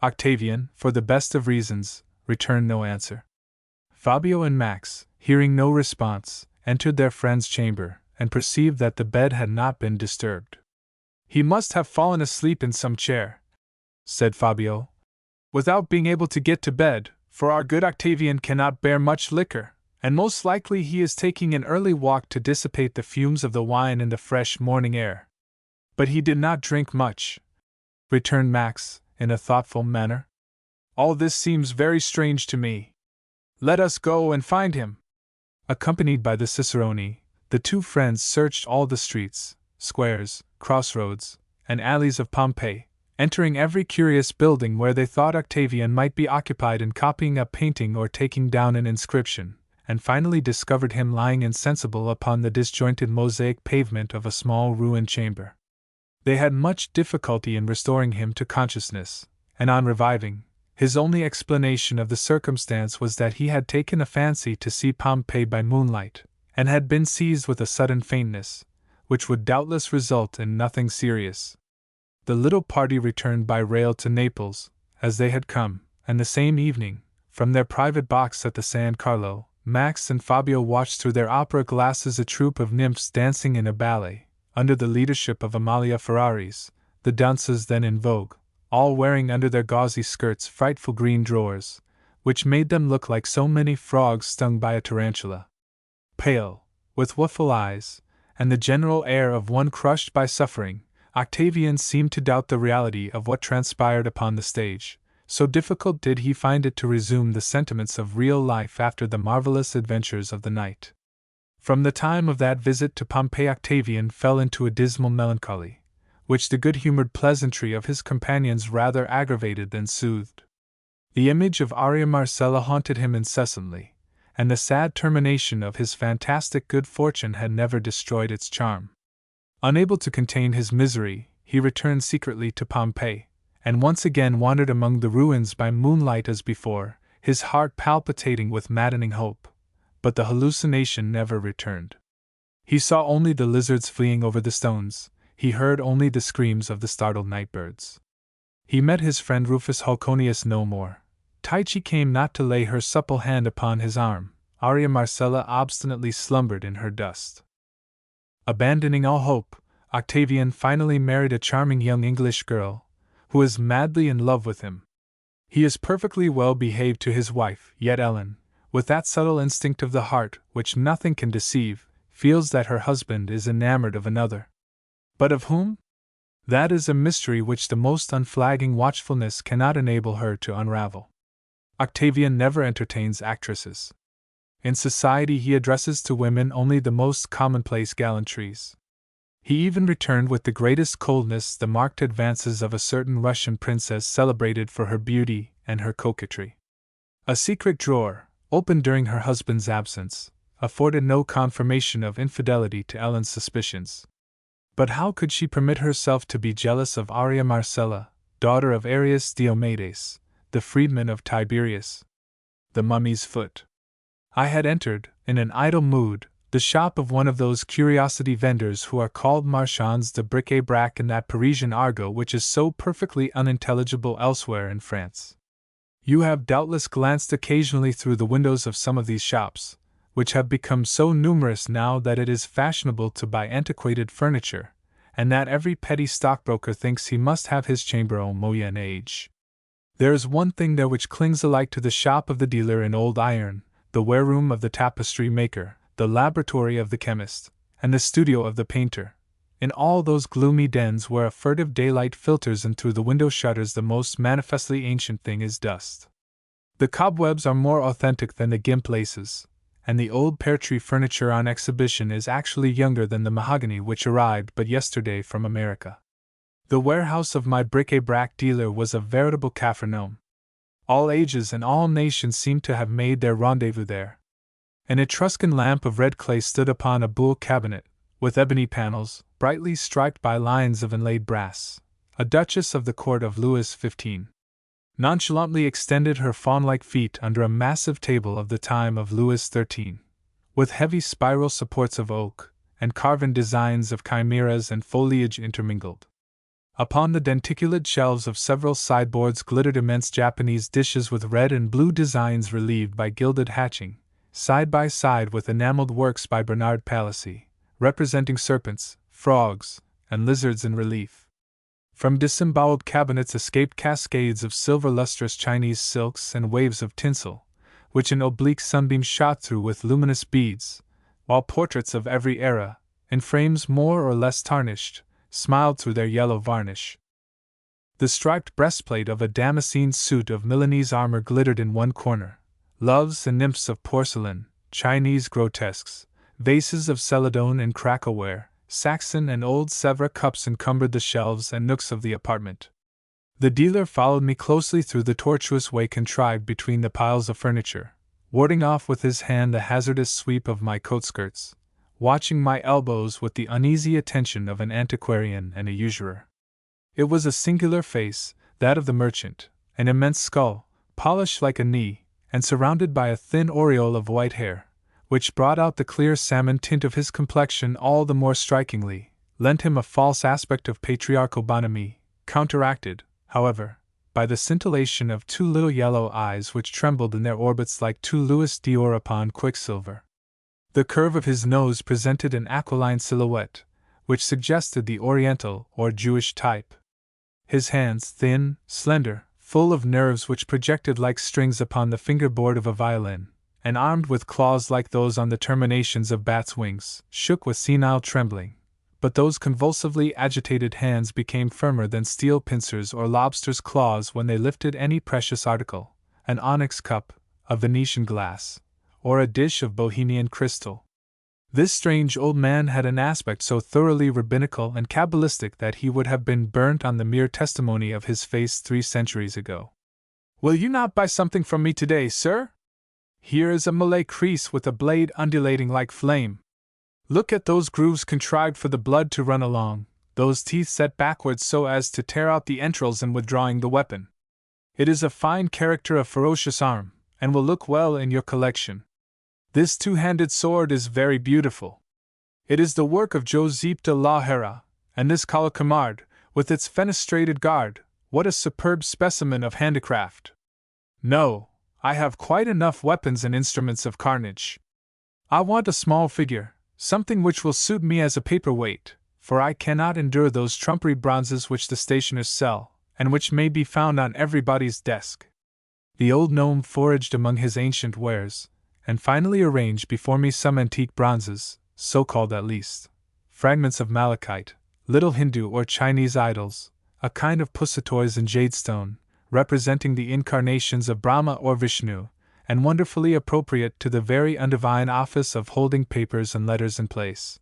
Octavian, for the best of reasons, returned no answer. Fabio and Max, hearing no response, entered their friend's chamber, and perceived that the bed had not been disturbed. "He must have fallen asleep in some chair," said Fabio, "without being able to get to bed, for our good Octavian cannot bear much liquor, and most likely he is taking an early walk to dissipate the fumes of the wine in the fresh morning air." "But he did not drink much," returned Max, in a thoughtful manner. "All this seems very strange to me. Let us go and find him." Accompanied by the cicerone, the two friends searched all the streets, squares, crossroads, and alleys of Pompeii, entering every curious building where they thought Octavian might be occupied in copying a painting or taking down an inscription, and finally discovered him lying insensible upon the disjointed mosaic pavement of a small ruined chamber. They had much difficulty in restoring him to consciousness, and on reviving, his only explanation of the circumstance was that he had taken a fancy to see Pompeii by moonlight, and had been seized with a sudden faintness, which would doubtless result in nothing serious. The little party returned by rail to Naples, as they had come, and the same evening, from their private box at the San Carlo, Max and Fabio watched through their opera glasses a troupe of nymphs dancing in a ballet, under the leadership of Amalia Ferraris, the dances then in vogue, all wearing under their gauzy skirts frightful green drawers, which made them look like so many frogs stung by a tarantula. Pale, with watchful eyes, and the general air of one crushed by suffering, Octavian seemed to doubt the reality of what transpired upon the stage, so difficult did he find it to resume the sentiments of real life after the marvelous adventures of the night. From the time of that visit to Pompeii, Octavian fell into a dismal melancholy, which the good-humored pleasantry of his companions rather aggravated than soothed. The image of Arria Marcella haunted him incessantly, and the sad termination of his fantastic good fortune had never destroyed its charm. Unable to contain his misery, he returned secretly to Pompeii, and once again wandered among the ruins by moonlight as before, his heart palpitating with maddening hope. But the hallucination never returned. He saw only the lizards fleeing over the stones, he heard only the screams of the startled night-birds. He met his friend Rufus Hulconius no more. Tyche came not to lay her supple hand upon his arm. Arria Marcella obstinately slumbered in her dust. Abandoning all hope, Octavian finally married a charming young English girl, who is madly in love with him. He is perfectly well behaved to his wife, yet Ellen, with that subtle instinct of the heart which nothing can deceive, feels that her husband is enamored of another. But of whom? That is a mystery which the most unflagging watchfulness cannot enable her to unravel. Octavian never entertains actresses. In society he addresses to women only the most commonplace gallantries. He even returned with the greatest coldness the marked advances of a certain Russian princess celebrated for her beauty and her coquetry. A secret drawer, opened during her husband's absence, afforded no confirmation of infidelity to Ellen's suspicions. But how could she permit herself to be jealous of Arria Marcella, daughter of Arrius Diomedes, the freedman of Tiberius? The Mummy's Foot. I had entered, in an idle mood, the shop of one of those curiosity vendors who are called marchands de bric-a-brac in that Parisian argot which is so perfectly unintelligible elsewhere in France. You have doubtless glanced occasionally through the windows of some of these shops, which have become so numerous now that it is fashionable to buy antiquated furniture, and that every petty stockbroker thinks he must have his chamber au Moyen Age. There is one thing there which clings alike to the shop of the dealer in old iron, the wareroom of the tapestry maker, the laboratory of the chemist, and the studio of the painter. In all those gloomy dens where a furtive daylight filters in through the window shutters, the most manifestly ancient thing is dust. The cobwebs are more authentic than the gimp laces, and the old pear-tree furniture on exhibition is actually younger than the mahogany which arrived but yesterday from America. The warehouse of my bric-a-brac dealer was a veritable Capharnaum. All ages and all nations seemed to have made their rendezvous there. An Etruscan lamp of red clay stood upon a buhl cabinet, with ebony panels, brightly striped by lines of inlaid brass. A duchess of the court of Louis XV. nonchalantly extended her fawn-like feet under a massive table of the time of Louis XIII, with heavy spiral supports of oak, and carven designs of chimeras and foliage intermingled. Upon the denticulate shelves of several sideboards glittered immense Japanese dishes with red and blue designs relieved by gilded hatching, side by side with enameled works by Bernard Palissy, representing serpents, frogs, and lizards in relief. From disemboweled cabinets escaped cascades of silver lustrous Chinese silks and waves of tinsel, which an oblique sunbeam shot through with luminous beads, while portraits of every era, in frames more or less tarnished, smiled through their yellow varnish. The striped breastplate of a Damascene suit of Milanese armor glittered in one corner. Loves and nymphs of porcelain, Chinese grotesques, vases of celadone and crackleware, Saxon and old Sèvres cups encumbered the shelves and nooks of the apartment. The dealer followed me closely through the tortuous way contrived between the piles of furniture, warding off with his hand the hazardous sweep of my coat skirts, watching my elbows with the uneasy attention of an antiquarian and a usurer. It was a singular face, that of the merchant, an immense skull, polished like a knee, and surrounded by a thin aureole of white hair, which brought out the clear salmon tint of his complexion all the more strikingly, lent him a false aspect of patriarchal bonhomie, counteracted, however, by the scintillation of two little yellow eyes which trembled in their orbits like two Louis d'Or upon quicksilver. The curve of his nose presented an aquiline silhouette, which suggested the Oriental or Jewish type. His hands, thin, slender, full of nerves which projected like strings upon the fingerboard of a violin, and armed with claws like those on the terminations of bats' wings, shook with senile trembling, but those convulsively agitated hands became firmer than steel pincers or lobsters' claws when they lifted any precious article, an onyx cup, a Venetian glass, or a dish of Bohemian crystal. This strange old man had an aspect so thoroughly rabbinical and cabalistic that he would have been burnt on the mere testimony of his face 3 centuries ago. "Will you not buy something from me today, sir? Here is a Malay crease with a blade undulating like flame. Look at those grooves contrived for the blood to run along, those teeth set backwards so as to tear out the entrails in withdrawing the weapon. It is a fine character of ferocious arm, and will look well in your collection. This two-handed sword is very beautiful. It is the work of Joseph de la Hera, and this calokamard, with its fenestrated guard, what a superb specimen of handicraft. No, I have quite enough weapons and instruments of carnage. I want a small figure, something which will suit me as a paperweight, for I cannot endure those trumpery bronzes which the stationers sell, and which may be found on everybody's desk." The old gnome foraged among his ancient wares, and finally arranged before me some antique bronzes, so called at least, fragments of malachite, little Hindu or Chinese idols, a kind of pussatoys in jadestone, representing the incarnations of Brahma or Vishnu, and wonderfully appropriate to the very undivine office of holding papers and letters in place.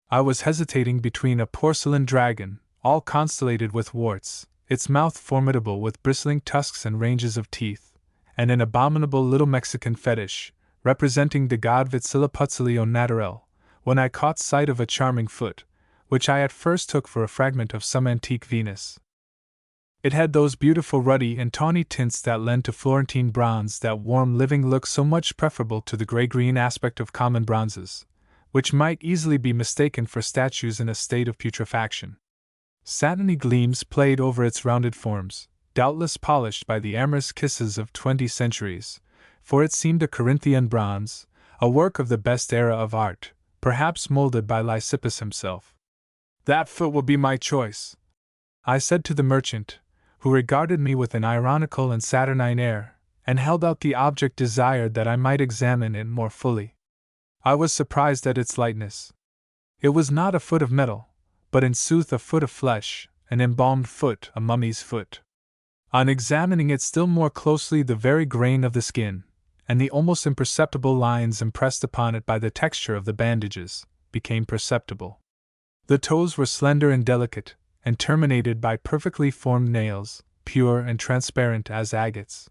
I was hesitating between a porcelain dragon, all constellated with warts, its mouth formidable with bristling tusks and ranges of teeth, and an abominable little Mexican fetish, representing the god Huitzilopochtli natural, when I caught sight of a charming foot, which I at first took for a fragment of some antique Venus. It had those beautiful ruddy and tawny tints that lend to Florentine bronze that warm living look so much preferable to the gray-green aspect of common bronzes, which might easily be mistaken for statues in a state of putrefaction. Satiny gleams played over its rounded forms, doubtless polished by the amorous kisses of 20 centuries, for it seemed a Corinthian bronze, a work of the best era of art, perhaps molded by Lysippus himself. "That foot will be my choice," I said to the merchant, who regarded me with an ironical and saturnine air, and held out the object desired that I might examine it more fully. I was surprised at its lightness. It was not a foot of metal, but in sooth a foot of flesh, an embalmed foot, a mummy's foot. On examining it still more closely, the very grain of the skin, and the almost imperceptible lines impressed upon it by the texture of the bandages, became perceptible. The toes were slender and delicate, and terminated by perfectly formed nails, pure and transparent as agates.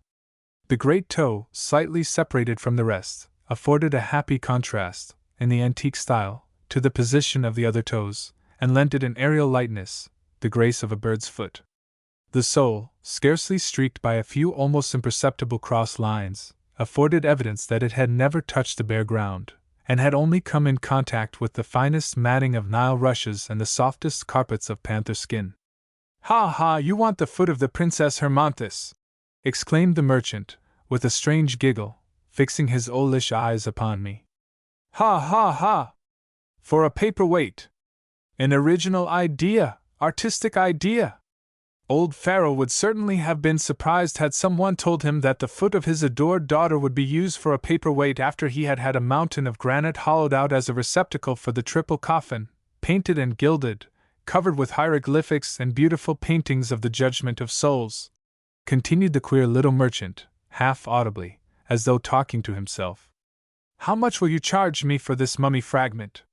The great toe, slightly separated from the rest, afforded a happy contrast, in the antique style, to the position of the other toes, and lent it an aerial lightness, the grace of a bird's foot. The sole, scarcely streaked by a few almost imperceptible cross lines, afforded evidence that it had never touched the bare ground, and had only come in contact with the finest matting of Nile rushes and the softest carpets of panther skin. "Ha ha, you want the foot of the Princess Hermonthis!" exclaimed the merchant, with a strange giggle, fixing his owlish eyes upon me. "Ha ha ha! For a paperweight! An original idea, artistic idea! Old Pharaoh would certainly have been surprised had someone told him that the foot of his adored daughter would be used for a paperweight after he had had a mountain of granite hollowed out as a receptacle for the triple coffin, painted and gilded, covered with hieroglyphics and beautiful paintings of the judgment of souls," continued the queer little merchant, half audibly, as though talking to himself. "How much will you charge me for this mummy fragment?"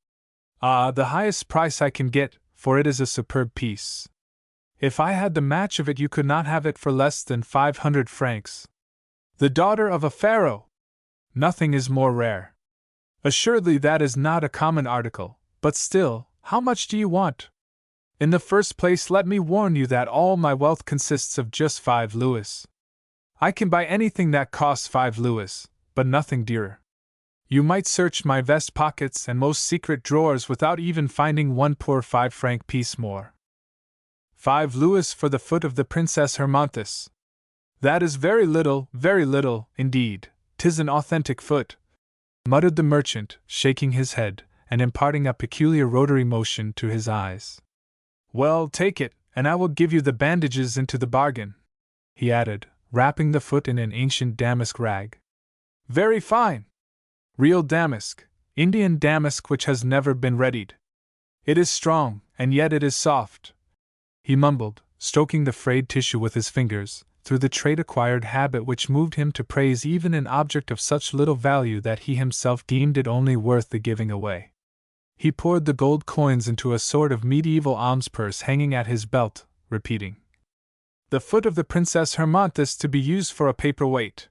"Ah, the highest price I can get, for it is a superb piece. If I had the match of it, you could not have it for less than 500 francs. The daughter of a pharaoh! Nothing is more rare. Assuredly that is not a common article, but still, how much do you want? In the first place, let me warn you that all my wealth consists of just 5 louis. I can buy anything that costs 5 louis, but nothing dearer. You might search my vest pockets and most secret drawers without even finding one poor 5-franc piece more. 5 louis for the foot of the Princess Hermonthis. That is very little, indeed. 'Tis an authentic foot," muttered the merchant, shaking his head, and imparting a peculiar rotary motion to his eyes. "Well, take it, and I will give you the bandages into the bargain," he added, wrapping the foot in an ancient damask rag. "Very fine! Real damask, Indian damask which has never been readied. It is strong, and yet it is soft," he mumbled, stroking the frayed tissue with his fingers, through the trade-acquired habit which moved him to praise even an object of such little value that he himself deemed it only worth the giving away. He poured the gold coins into a sort of medieval alms purse hanging at his belt, repeating, "The foot of the Princess Hermonthis to be used for a paperweight."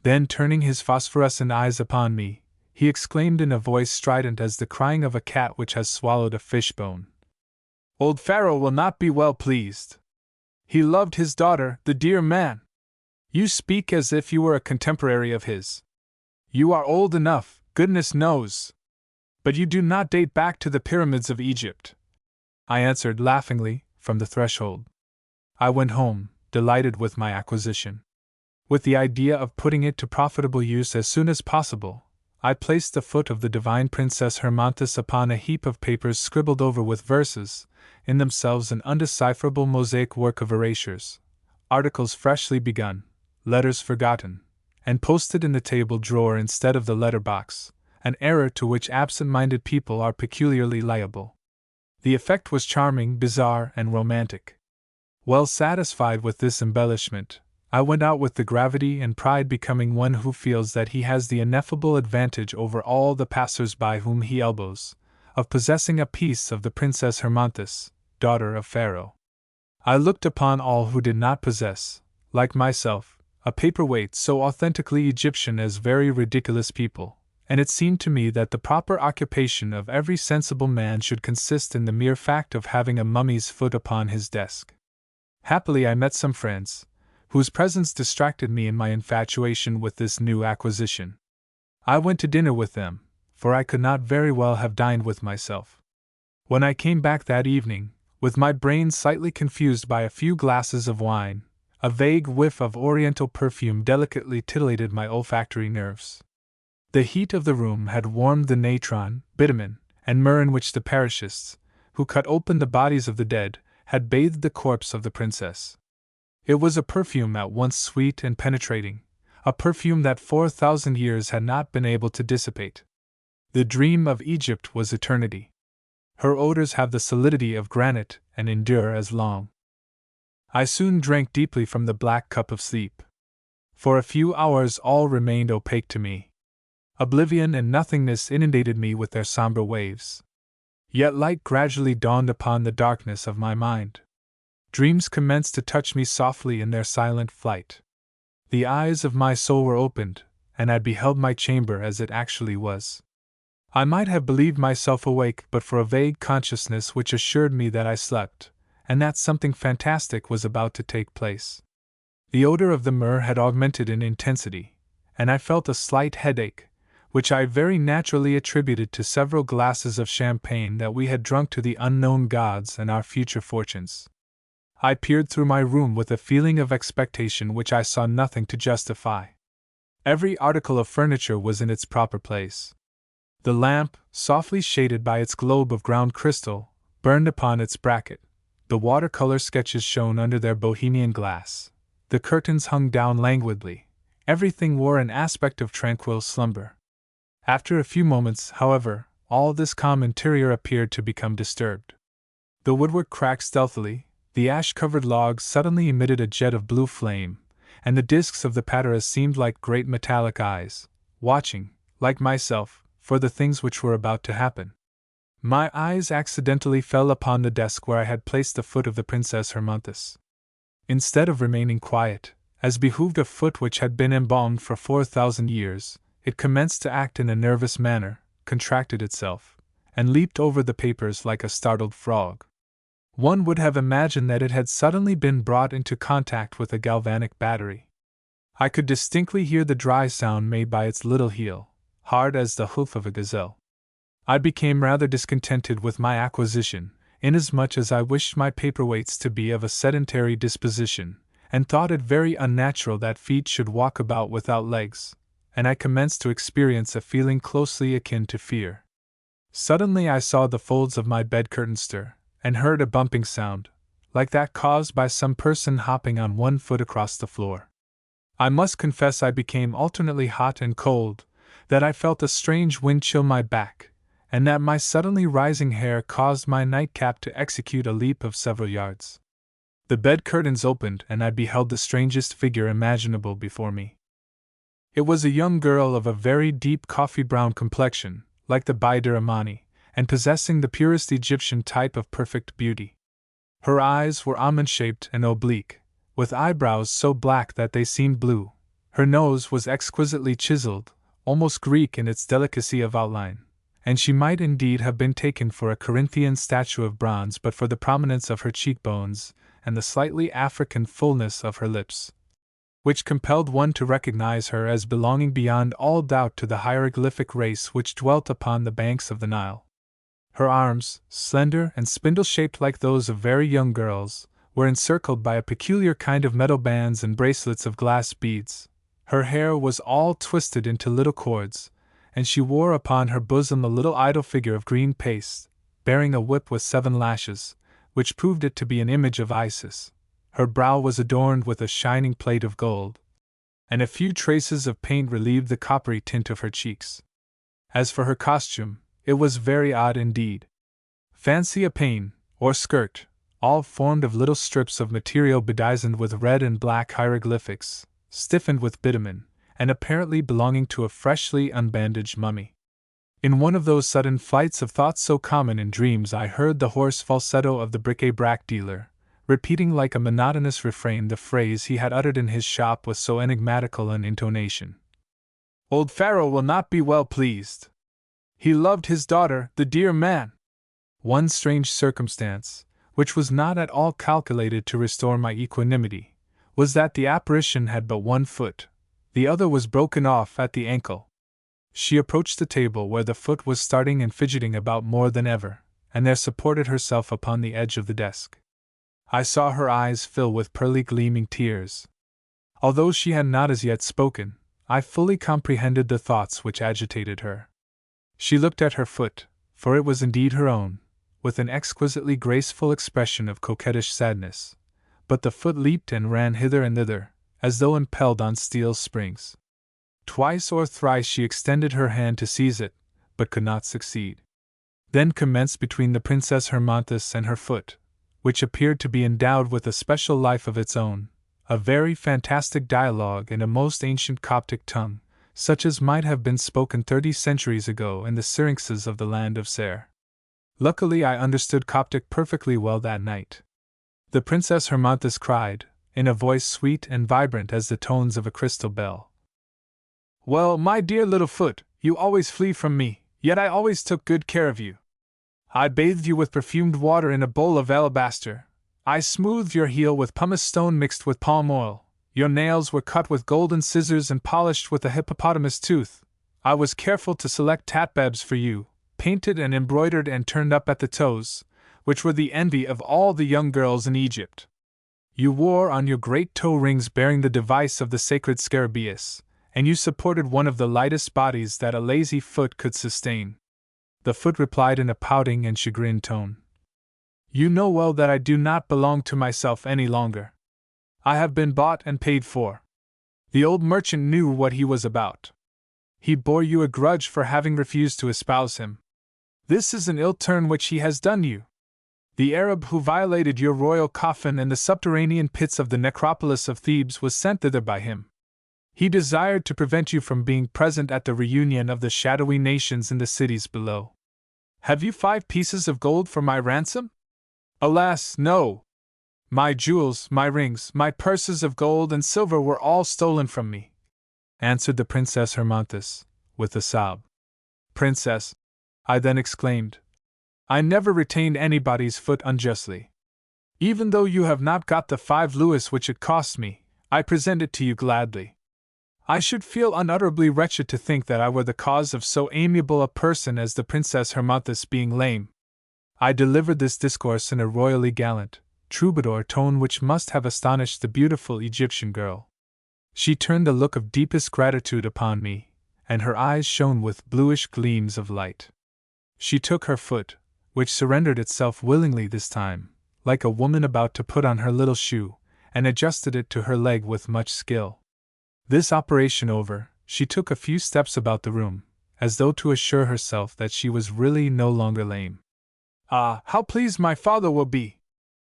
Then, turning his phosphorescent eyes upon me, he exclaimed in a voice strident as the crying of a cat which has swallowed a fishbone, "Old Pharaoh will not be well pleased. He loved his daughter, the dear man. You speak as if you were a contemporary of his. You are old enough, goodness knows. But you do not date back to the pyramids of Egypt," I answered laughingly, from the threshold. I went home, delighted with my acquisition. With the idea of putting it to profitable use as soon as possible, I placed the foot of the divine Princess Hermonthis upon a heap of papers scribbled over with verses, in themselves an undecipherable mosaic work of erasures, articles freshly begun, letters forgotten, and posted in the table drawer instead of the letter box, an error to which absent-minded people are peculiarly liable. The effect was charming, bizarre, and romantic. Well satisfied with this embellishment, I went out with the gravity and pride becoming one who feels that he has the ineffable advantage over all the passers-by whom he elbows, of possessing a piece of the Princess Hermonthis, daughter of Pharaoh. I looked upon all who did not possess, like myself, a paperweight so authentically Egyptian as very ridiculous people, and it seemed to me that the proper occupation of every sensible man should consist in the mere fact of having a mummy's foot upon his desk. Happily I met some friends, whose presence distracted me in my infatuation with this new acquisition. I went to dinner with them, for I could not very well have dined with myself. When I came back that evening, with my brain slightly confused by a few glasses of wine, a vague whiff of oriental perfume delicately titillated my olfactory nerves. The heat of the room had warmed the natron, bitumen, and myrrh in which the parishists, who cut open the bodies of the dead, had bathed the corpse of the princess. It was a perfume at once sweet and penetrating, a perfume that 4,000 years had not been able to dissipate. The dream of Egypt was eternity. Her odors have the solidity of granite and endure as long. I soon drank deeply from the black cup of sleep. For a few hours all remained opaque to me. Oblivion and nothingness inundated me with their somber waves. Yet light gradually dawned upon the darkness of my mind. Dreams commenced to touch me softly in their silent flight. The eyes of my soul were opened, and I beheld my chamber as it actually was. I might have believed myself awake but for a vague consciousness which assured me that I slept, and that something fantastic was about to take place. The odor of the myrrh had augmented in intensity, and I felt a slight headache, which I very naturally attributed to several glasses of champagne that we had drunk to the unknown gods and our future fortunes. I peered through my room with a feeling of expectation which I saw nothing to justify. Every article of furniture was in its proper place. The lamp, softly shaded by its globe of ground crystal, burned upon its bracket. The watercolor sketches shone under their bohemian glass. The curtains hung down languidly. Everything wore an aspect of tranquil slumber. After a few moments, however, all this calm interior appeared to become disturbed. The woodwork cracked stealthily, the ash-covered logs suddenly emitted a jet of blue flame, and the discs of the pateras seemed like great metallic eyes, watching, like myself, for the things which were about to happen. My eyes accidentally fell upon the desk where I had placed the foot of the Princess Hermonthis. Instead of remaining quiet, as behooved a foot which had been embalmed for 4,000 years, it commenced to act in a nervous manner, contracted itself, and leaped over the papers like a startled frog. One would have imagined that it had suddenly been brought into contact with a galvanic battery. I could distinctly hear the dry sound made by its little heel, hard as the hoof of a gazelle. I became rather discontented with my acquisition, inasmuch as I wished my paperweights to be of a sedentary disposition, and thought it very unnatural that feet should walk about without legs, and I commenced to experience a feeling closely akin to fear. Suddenly I saw the folds of my bed curtain stir, and heard a bumping sound, like that caused by some person hopping on one foot across the floor. I must confess I became alternately hot and cold, that I felt a strange wind chill my back, and that my suddenly rising hair caused my nightcap to execute a leap of several yards. The bed curtains opened and I beheld the strangest figure imaginable before me. It was a young girl of a very deep coffee-brown complexion, like the Baidir Amani, and possessing the purest Egyptian type of perfect beauty. Her eyes were almond-shaped and oblique, with eyebrows so black that they seemed blue. Her nose was exquisitely chiseled, almost Greek in its delicacy of outline, and she might indeed have been taken for a Corinthian statue of bronze but for the prominence of her cheekbones and the slightly African fullness of her lips, which compelled one to recognize her as belonging beyond all doubt to the hieroglyphic race which dwelt upon the banks of the Nile. Her arms, slender and spindle-shaped like those of very young girls, were encircled by a peculiar kind of metal bands and bracelets of glass beads. Her hair was all twisted into little cords, and she wore upon her bosom a little idol figure of green paste, bearing a whip with 7 lashes, which proved it to be an image of Isis. Her brow was adorned with a shining plate of gold, and a few traces of paint relieved the coppery tint of her cheeks. As for her costume, it was very odd indeed. Fancy a pane, or skirt, all formed of little strips of material bedizened with red and black hieroglyphics, stiffened with bitumen, and apparently belonging to a freshly unbandaged mummy. In one of those sudden flights of thought so common in dreams, I heard the hoarse falsetto of the bric-a-brac dealer, repeating like a monotonous refrain the phrase he had uttered in his shop with so enigmatical an intonation. "Old Pharaoh will not be well pleased. He loved his daughter, the dear man." One strange circumstance, which was not at all calculated to restore my equanimity, was that the apparition had but one foot, the other was broken off at the ankle. She approached the table where the foot was starting and fidgeting about more than ever, and there supported herself upon the edge of the desk. I saw her eyes fill with pearly gleaming tears. Although she had not as yet spoken, I fully comprehended the thoughts which agitated her. She looked at her foot, for it was indeed her own, with an exquisitely graceful expression of coquettish sadness, but the foot leaped and ran hither and thither, as though impelled on steel springs. Twice or thrice she extended her hand to seize it, but could not succeed. Then commenced between the Princess Hermonthis and her foot, which appeared to be endowed with a special life of its own, a very fantastic dialogue in a most ancient Coptic tongue, such as might have been spoken 30 centuries ago in the syrinxes of the land of Ser. Luckily I understood Coptic perfectly well that night. The Princess Hermonthis cried, in a voice sweet and vibrant as the tones of a crystal bell, "Well, my dear little foot, you always flee from me, yet I always took good care of you. I bathed you with perfumed water in a bowl of alabaster. I smoothed your heel with pumice stone mixed with palm oil. Your nails were cut with golden scissors and polished with a hippopotamus tooth. I was careful to select tatbebs for you, painted and embroidered and turned up at the toes, which were the envy of all the young girls in Egypt. You wore on your great toe rings bearing the device of the sacred Scarabaeus, and you supported one of the lightest bodies that a lazy foot could sustain." The foot replied in a pouting and chagrined tone, "You know well that I do not belong to myself any longer. I have been bought and paid for. The old merchant knew what he was about. He bore you a grudge for having refused to espouse him. This is an ill turn which he has done you. The Arab who violated your royal coffin in the subterranean pits of the necropolis of Thebes was sent thither by him. He desired to prevent you from being present at the reunion of the shadowy nations in the cities below. Have you 5 pieces of gold for my ransom?" "Alas, no! My jewels, my rings, my purses of gold and silver were all stolen from me," answered the Princess Hermonthis, with a sob. "Princess," I then exclaimed, "I never retained anybody's foot unjustly. Even though you have not got the 5 louis which it cost me, I present it to you gladly. I should feel unutterably wretched to think that I were the cause of so amiable a person as the Princess Hermonthis being lame." I delivered this discourse in a royally gallant, troubadour tone which must have astonished the beautiful Egyptian girl. She turned a look of deepest gratitude upon me, and her eyes shone with bluish gleams of light. She took her foot, which surrendered itself willingly this time, like a woman about to put on her little shoe, and adjusted it to her leg with much skill. This operation over, she took a few steps about the room, as though to assure herself that she was really no longer lame. "Ah, how pleased my father will be!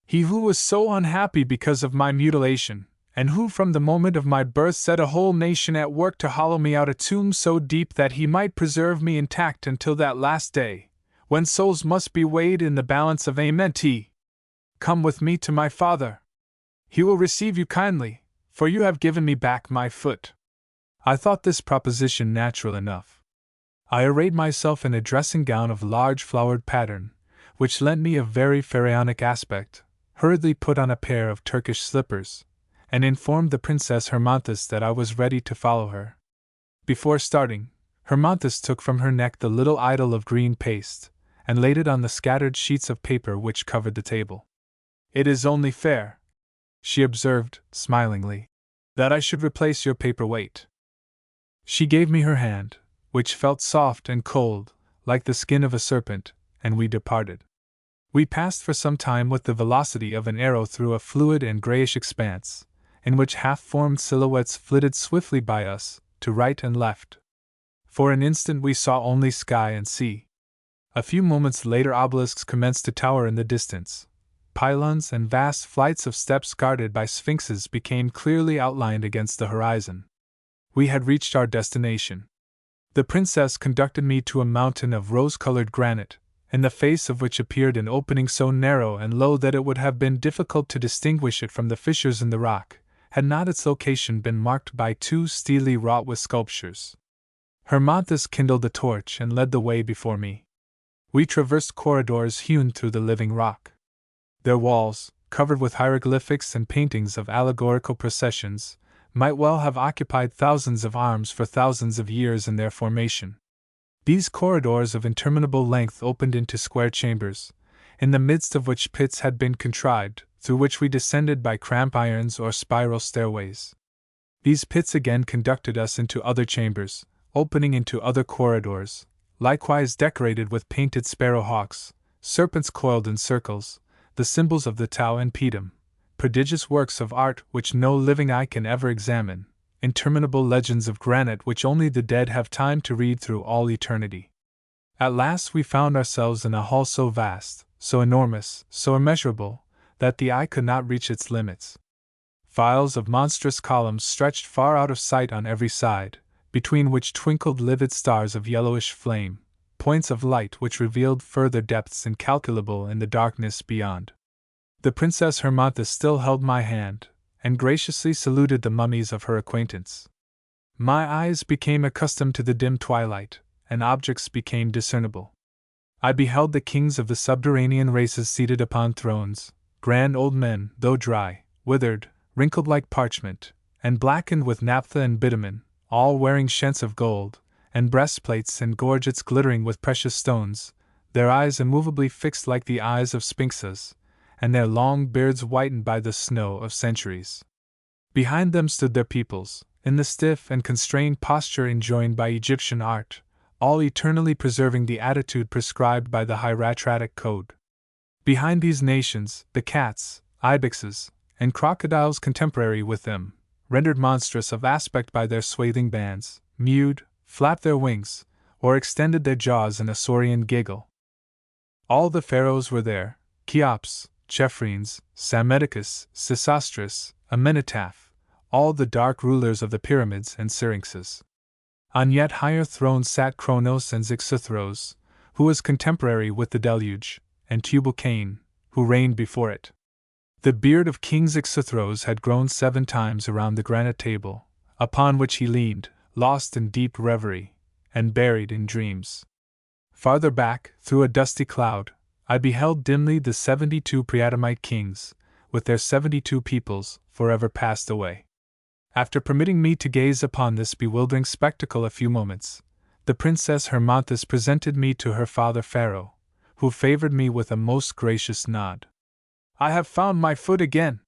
He who was so unhappy because of my mutilation, and who from the moment of my birth set a whole nation at work to hollow me out a tomb so deep that he might preserve me intact until that last day, when souls must be weighed in the balance of Amenti. Come with me to my father. He will receive you kindly, for you have given me back my foot." I thought this proposition natural enough. I arrayed myself in a dressing gown of large flowered pattern, which lent me a very pharaonic aspect, hurriedly put on a pair of Turkish slippers, and informed the Princess Hermonthis that I was ready to follow her. Before starting, Hermonthis took from her neck the little idol of green paste, and laid it on the scattered sheets of paper which covered the table. "It is only fair," she observed, smilingly, "that I should replace your paper-weight." She gave me her hand, which felt soft and cold, like the skin of a serpent, and we departed. We passed for some time with the velocity of an arrow through a fluid and grayish expanse, in which half-formed silhouettes flitted swiftly by us, to right and left. For an instant we saw only sky and sea. A few moments later obelisks commenced to tower in the distance. Pylons and vast flights of steps guarded by sphinxes became clearly outlined against the horizon. We had reached our destination. The princess conducted me to a mountain of rose-colored granite, in the face of which appeared an opening so narrow and low that it would have been difficult to distinguish it from the fissures in the rock, had not its location been marked by two steely wrought with sculptures. Hermonthis kindled a torch and led the way before me. We traversed corridors hewn through the living rock. Their walls, covered with hieroglyphics and paintings of allegorical processions, might well have occupied thousands of arms for thousands of years in their formation. These corridors of interminable length opened into square chambers, in the midst of which pits had been contrived, through which we descended by cramp irons or spiral stairways. These pits again conducted us into other chambers, opening into other corridors, likewise decorated with painted sparrowhawks, serpents coiled in circles, the symbols of the Tau and Pedum, prodigious works of art which no living eye can ever examine, interminable legends of granite which only the dead have time to read through all eternity. At last we found ourselves in a hall so vast, so enormous, so immeasurable, that the eye could not reach its limits. Files of monstrous columns stretched far out of sight on every side, between which twinkled livid stars of yellowish flame, points of light which revealed further depths incalculable in the darkness beyond. The Princess Hermonthis still held my hand, and graciously saluted the mummies of her acquaintance. My eyes became accustomed to the dim twilight, and objects became discernible. I beheld the kings of the subterranean races seated upon thrones, grand old men, though dry, withered, wrinkled like parchment, and blackened with naphtha and bitumen, all wearing shents of gold, and breastplates and gorgets glittering with precious stones, their eyes immovably fixed like the eyes of sphinxes, and their long beards whitened by the snow of centuries. Behind them stood their peoples, in the stiff and constrained posture enjoined by Egyptian art, all eternally preserving the attitude prescribed by the hieratic code. Behind these nations, the cats, ibexes, and crocodiles contemporary with them, rendered monstrous of aspect by their swathing bands, mewed, flapped their wings, or extended their jaws in a saurian giggle. All the pharaohs were there, Cheops, Chephrenes, Psammetichus, Sesostris, Amenetaph, all the dark rulers of the pyramids and syrinxes. On yet higher thrones sat Cronos and Xisuthros, who was contemporary with the deluge, and Tubal-Cain, who reigned before it. The beard of King Xisuthros had grown 7 times around the granite table, upon which he leaned, lost in deep reverie, and buried in dreams. Farther back, through a dusty cloud, I beheld dimly the 72 Priatamite kings, with their 72 peoples, forever passed away. After permitting me to gaze upon this bewildering spectacle a few moments, the Princess Hermonthis presented me to her father Pharaoh, who favored me with a most gracious nod. "I have found my foot again!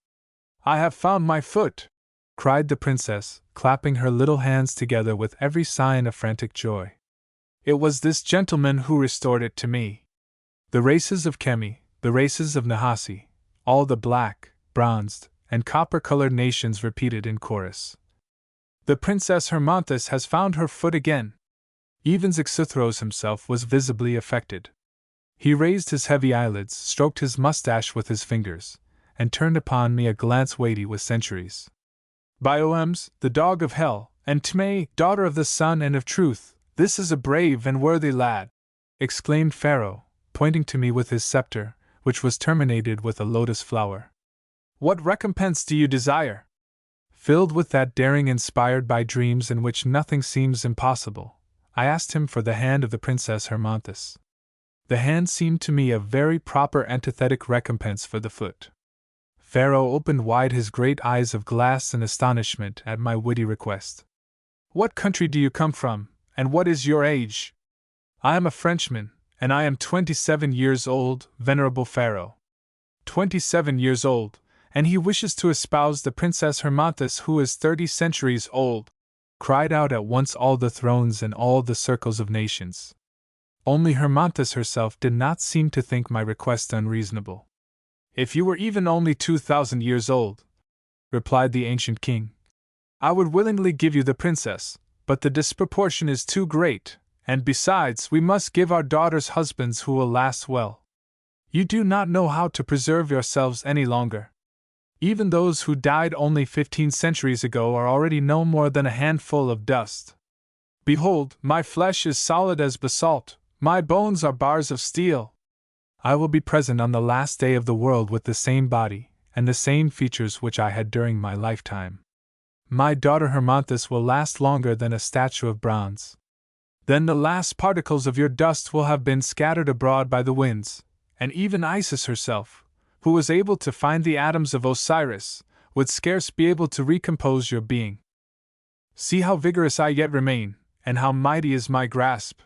I have found my foot!" cried the princess, clapping her little hands together with every sign of frantic joy. "It was this gentleman who restored it to me." The races of Chemi, the races of Nahasi, all the black, bronzed, and copper-colored nations repeated in chorus. "The Princess Hermonthis has found her foot again!" Even Xisuthros himself was visibly affected. He raised his heavy eyelids, stroked his mustache with his fingers, and turned upon me a glance weighty with centuries. "Bioems, the dog of hell, and Tme, daughter of the sun and of truth, this is a brave and worthy lad!" exclaimed Pharaoh, pointing to me with his scepter, which was terminated with a lotus flower. "What recompense do you desire?" Filled with that daring inspired by dreams in which nothing seems impossible, I asked him for the hand of the Princess Hermonthis. The hand seemed to me a very proper antithetic recompense for the foot. Pharaoh opened wide his great eyes of glass in astonishment at my witty request. "What country do you come from, and what is your age?" "I am a Frenchman, and I am 27 years old, venerable Pharaoh." 27 years old, and he wishes to espouse the Princess Hermonthis who is 30 centuries old, cried out at once all the thrones and all the circles of nations. Only Hermonthis herself did not seem to think my request unreasonable. "If you were even only 2,000 years old," replied the ancient king, "I would willingly give you the princess, but the disproportion is too great, And besides, we must give our daughters husbands who will last well. You do not know how to preserve yourselves any longer. Even those who died only 15 centuries ago are already no more than a handful of dust. Behold, my flesh is solid as basalt, my bones are bars of steel. I will be present on the last day of the world with the same body, and the same features which I had during my lifetime. My daughter Hermonthis will last longer than a statue of bronze. Then the last particles of your dust will have been scattered abroad by the winds, and even Isis herself, who was able to find the atoms of Osiris, would scarce be able to recompose your being. See how vigorous I yet remain, and how mighty is my grasp,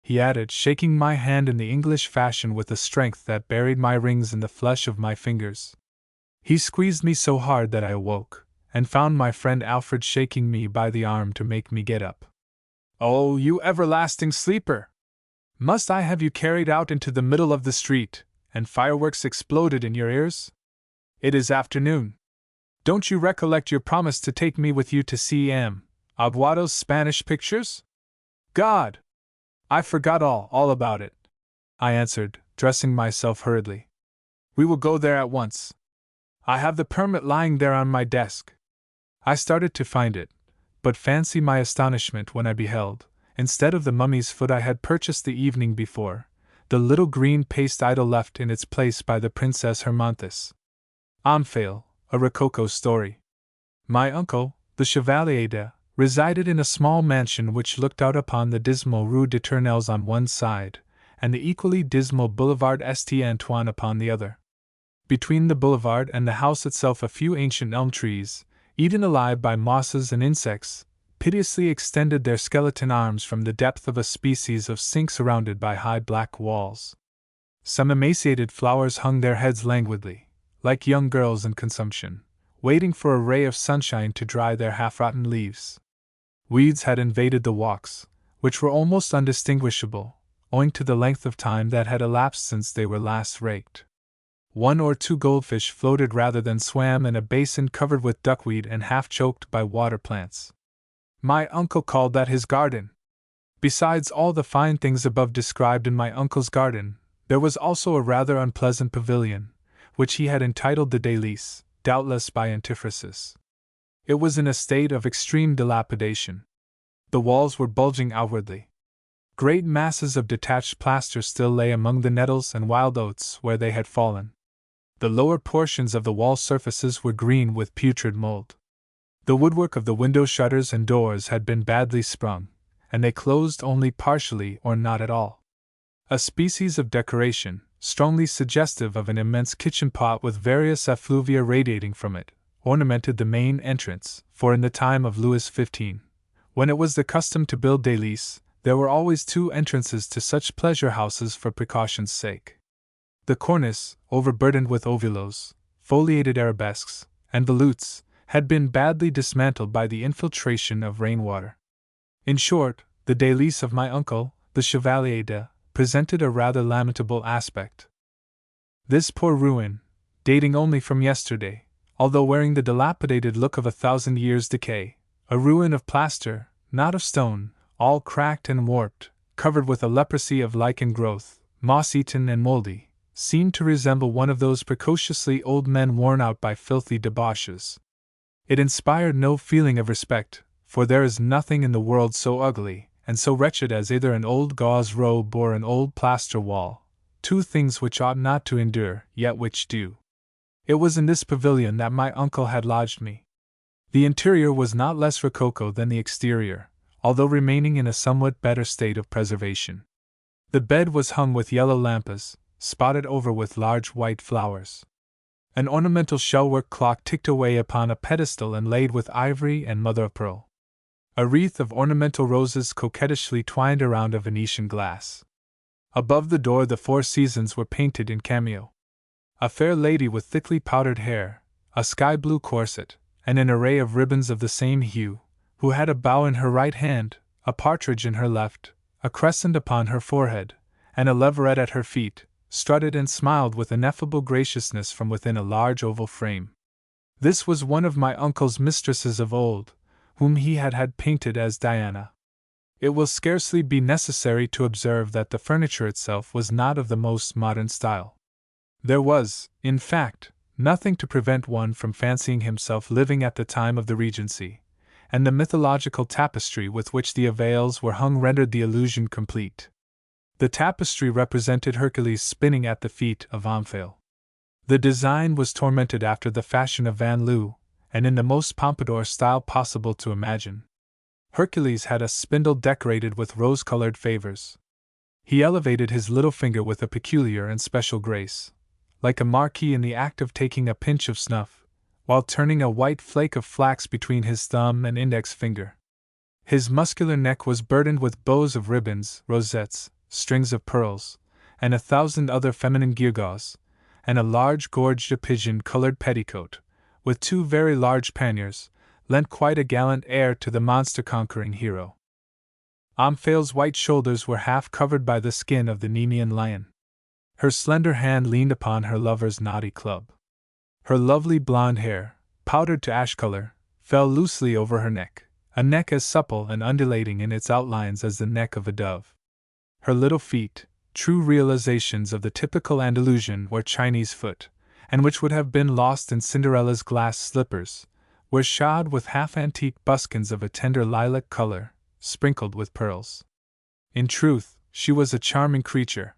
he added, shaking my hand in the English fashion with a strength that buried my rings in the flesh of my fingers. He squeezed me so hard that I awoke, and found my friend Alfred shaking me by the arm to make me get up. Oh, you everlasting sleeper! Must I have you carried out into the middle of the street, and fireworks exploded in your ears? It is afternoon. Don't you recollect your promise to take me with you to see M. Aguado's Spanish pictures? God! I forgot all about it, I answered, dressing myself hurriedly. We will go there at once. I have the permit lying there on my desk. I started to find it, but fancy my astonishment when I beheld, instead of the mummy's foot I had purchased the evening before, the little green paste idol left in its place by the Princess Hermonthis. Omphale, a Rococo story. My uncle, the Chevalier de, resided in a small mansion which looked out upon the dismal Rue des Tournelles on one side, and the equally dismal Boulevard St. Antoine upon the other. Between the boulevard and the house itself a few ancient elm trees, eaten alive by mosses and insects, piteously extended their skeleton arms from the depth of a species of sink surrounded by high black walls. Some emaciated flowers hung their heads languidly, like young girls in consumption, waiting for a ray of sunshine to dry their half-rotten leaves. Weeds had invaded the walks, which were almost undistinguishable, owing to the length of time that had elapsed since they were last raked. 1 or 2 goldfish floated rather than swam in a basin covered with duckweed and half-choked by water plants. My uncle called that his garden. Besides all the fine things above described in my uncle's garden, there was also a rather unpleasant pavilion, which he had entitled the Délices, doubtless by antiphrasis. It was in a state of extreme dilapidation. The walls were bulging outwardly. Great masses of detached plaster still lay among the nettles and wild oats where they had fallen. The lower portions of the wall surfaces were green with putrid mold. The woodwork of the window shutters and doors had been badly sprung, and they closed only partially or not at all. A species of decoration, strongly suggestive of an immense kitchen pot with various effluvia radiating from it, ornamented the main entrance, for in the time of Louis XV, when it was the custom to build délices, there were always 2 entrances to such pleasure houses for precaution's sake. The cornice, overburdened with ovulos, foliated arabesques, and volutes, had been badly dismantled by the infiltration of rainwater. In short, the délices of my uncle, the Chevalier de, presented a rather lamentable aspect. This poor ruin, dating only from yesterday, although wearing the dilapidated look of 1,000 years' decay, a ruin of plaster, not of stone, all cracked and warped, covered with a leprosy of lichen growth, moss-eaten and mouldy, seemed to resemble one of those precociously old men worn out by filthy debauches. It inspired no feeling of respect, for there is nothing in the world so ugly and so wretched as either an old gauze robe or an old plaster wall, 2 things which ought not to endure, yet which do. It was in this pavilion that my uncle had lodged me. The interior was not less rococo than the exterior, although remaining in a somewhat better state of preservation. The bed was hung with yellow lampas, spotted over with large white flowers. An ornamental shellwork clock ticked away upon a pedestal inlaid with ivory and mother-of-pearl. A wreath of ornamental roses coquettishly twined around a Venetian glass. Above the door the 4 seasons were painted in cameo. A fair lady with thickly powdered hair, a sky-blue corset, and an array of ribbons of the same hue, who had a bow in her right hand, a partridge in her left, a crescent upon her forehead, and a leveret at her feet, strutted and smiled with ineffable graciousness from within a large oval frame. This was one of my uncle's mistresses of old, whom he had had painted as Diana. It will scarcely be necessary to observe that the furniture itself was not of the most modern style. There was, in fact, nothing to prevent one from fancying himself living at the time of the Regency, and the mythological tapestry with which the avails were hung rendered the illusion complete. The tapestry represented Hercules spinning at the feet of Omphale. The design was tormented after the fashion of Van Loo, and in the most pompadour style possible to imagine. Hercules had a spindle decorated with rose-colored favors. He elevated his little finger with a peculiar and special grace, like a marquis in the act of taking a pinch of snuff, while turning a white flake of flax between his thumb and index finger. His muscular neck was burdened with bows of ribbons, rosettes, strings of pearls, and 1,000 other feminine gewgaws, and a large gorged pigeon-colored petticoat, with 2 very large panniers, lent quite a gallant air to the monster-conquering hero. Omphale's white shoulders were half covered by the skin of the Nemean lion. Her slender hand leaned upon her lover's knotty club. Her lovely blonde hair, powdered to ash color, fell loosely over her neck, a neck as supple and undulating in its outlines as the neck of a dove. Her little feet, true realizations of the typical Andalusian or Chinese foot, and which would have been lost in Cinderella's glass slippers, were shod with half-antique buskins of a tender lilac color, sprinkled with pearls. In truth, she was a charming creature.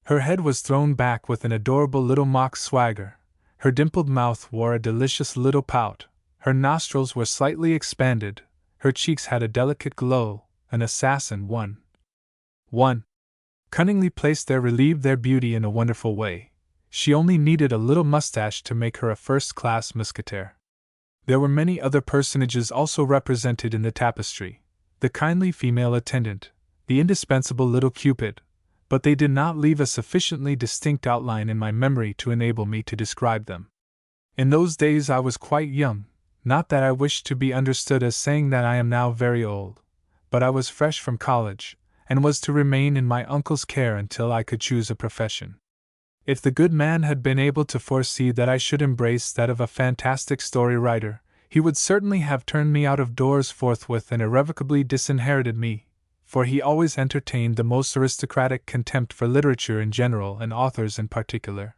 Her head was thrown back with an adorable little mock swagger, her dimpled mouth wore a delicious little pout, her nostrils were slightly expanded, her cheeks had a delicate glow, an assassin one cunningly placed there relieved their beauty in a wonderful way. She only needed a little mustache to make her a first-class musketeer. There were many other personages also represented in the tapestry, the kindly female attendant, the indispensable little Cupid, but they did not leave a sufficiently distinct outline in my memory to enable me to describe them. In those days I was quite young, not that I wished to be understood as saying that I am now very old, but I was fresh from college, and was to remain in my uncle's care until I could choose a profession. If the good man had been able to foresee that I should embrace that of a fantastic story writer, he would certainly have turned me out of doors forthwith and irrevocably disinherited me, for he always entertained the most aristocratic contempt for literature in general and authors in particular.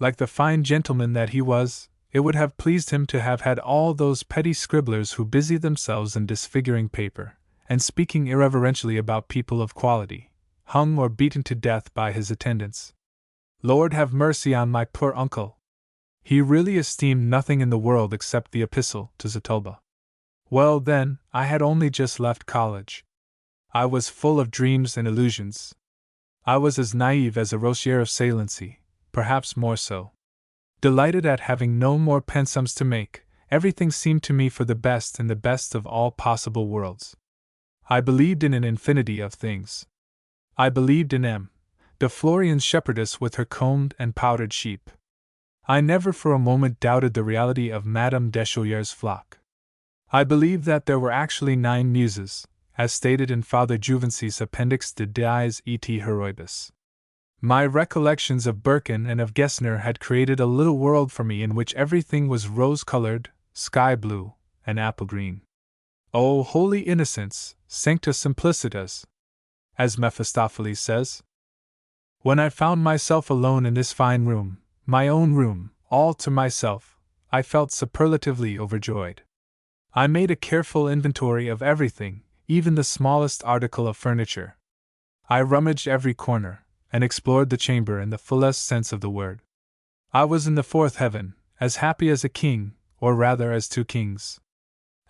Like the fine gentleman that he was, it would have pleased him to have had all those petty scribblers who busy themselves in disfiguring paper, and speaking irreverentially about people of quality, hung or beaten to death by his attendants. Lord have mercy on my poor uncle! He really esteemed nothing in the world except the epistle to Zitulba. Well, then, I had only just left college. I was full of dreams and illusions. I was as naive as a Rochier of Salency, perhaps more so. Delighted at having no more pensums to make, everything seemed to me for the best in the best of all possible worlds. I believed in an infinity of things. I believed in the Florian's shepherdess with her combed and powdered sheep. I never for a moment doubted the reality of Madame Descholiers's flock. I believed that there were actually 9 muses, as stated in Father Juvency's Appendix de Dies et Heroibus. My recollections of Birken and of Gessner had created a little world for me in which everything was rose-colored, sky-blue, and apple-green. O holy innocence, sancta simplicitas, as Mephistopheles says. When I found myself alone in this fine room, my own room, all to myself, I felt superlatively overjoyed. I made a careful inventory of everything, even the smallest article of furniture. I rummaged every corner, and explored the chamber in the fullest sense of the word. I was in the 4th heaven, as happy as a king, or rather as 2 kings.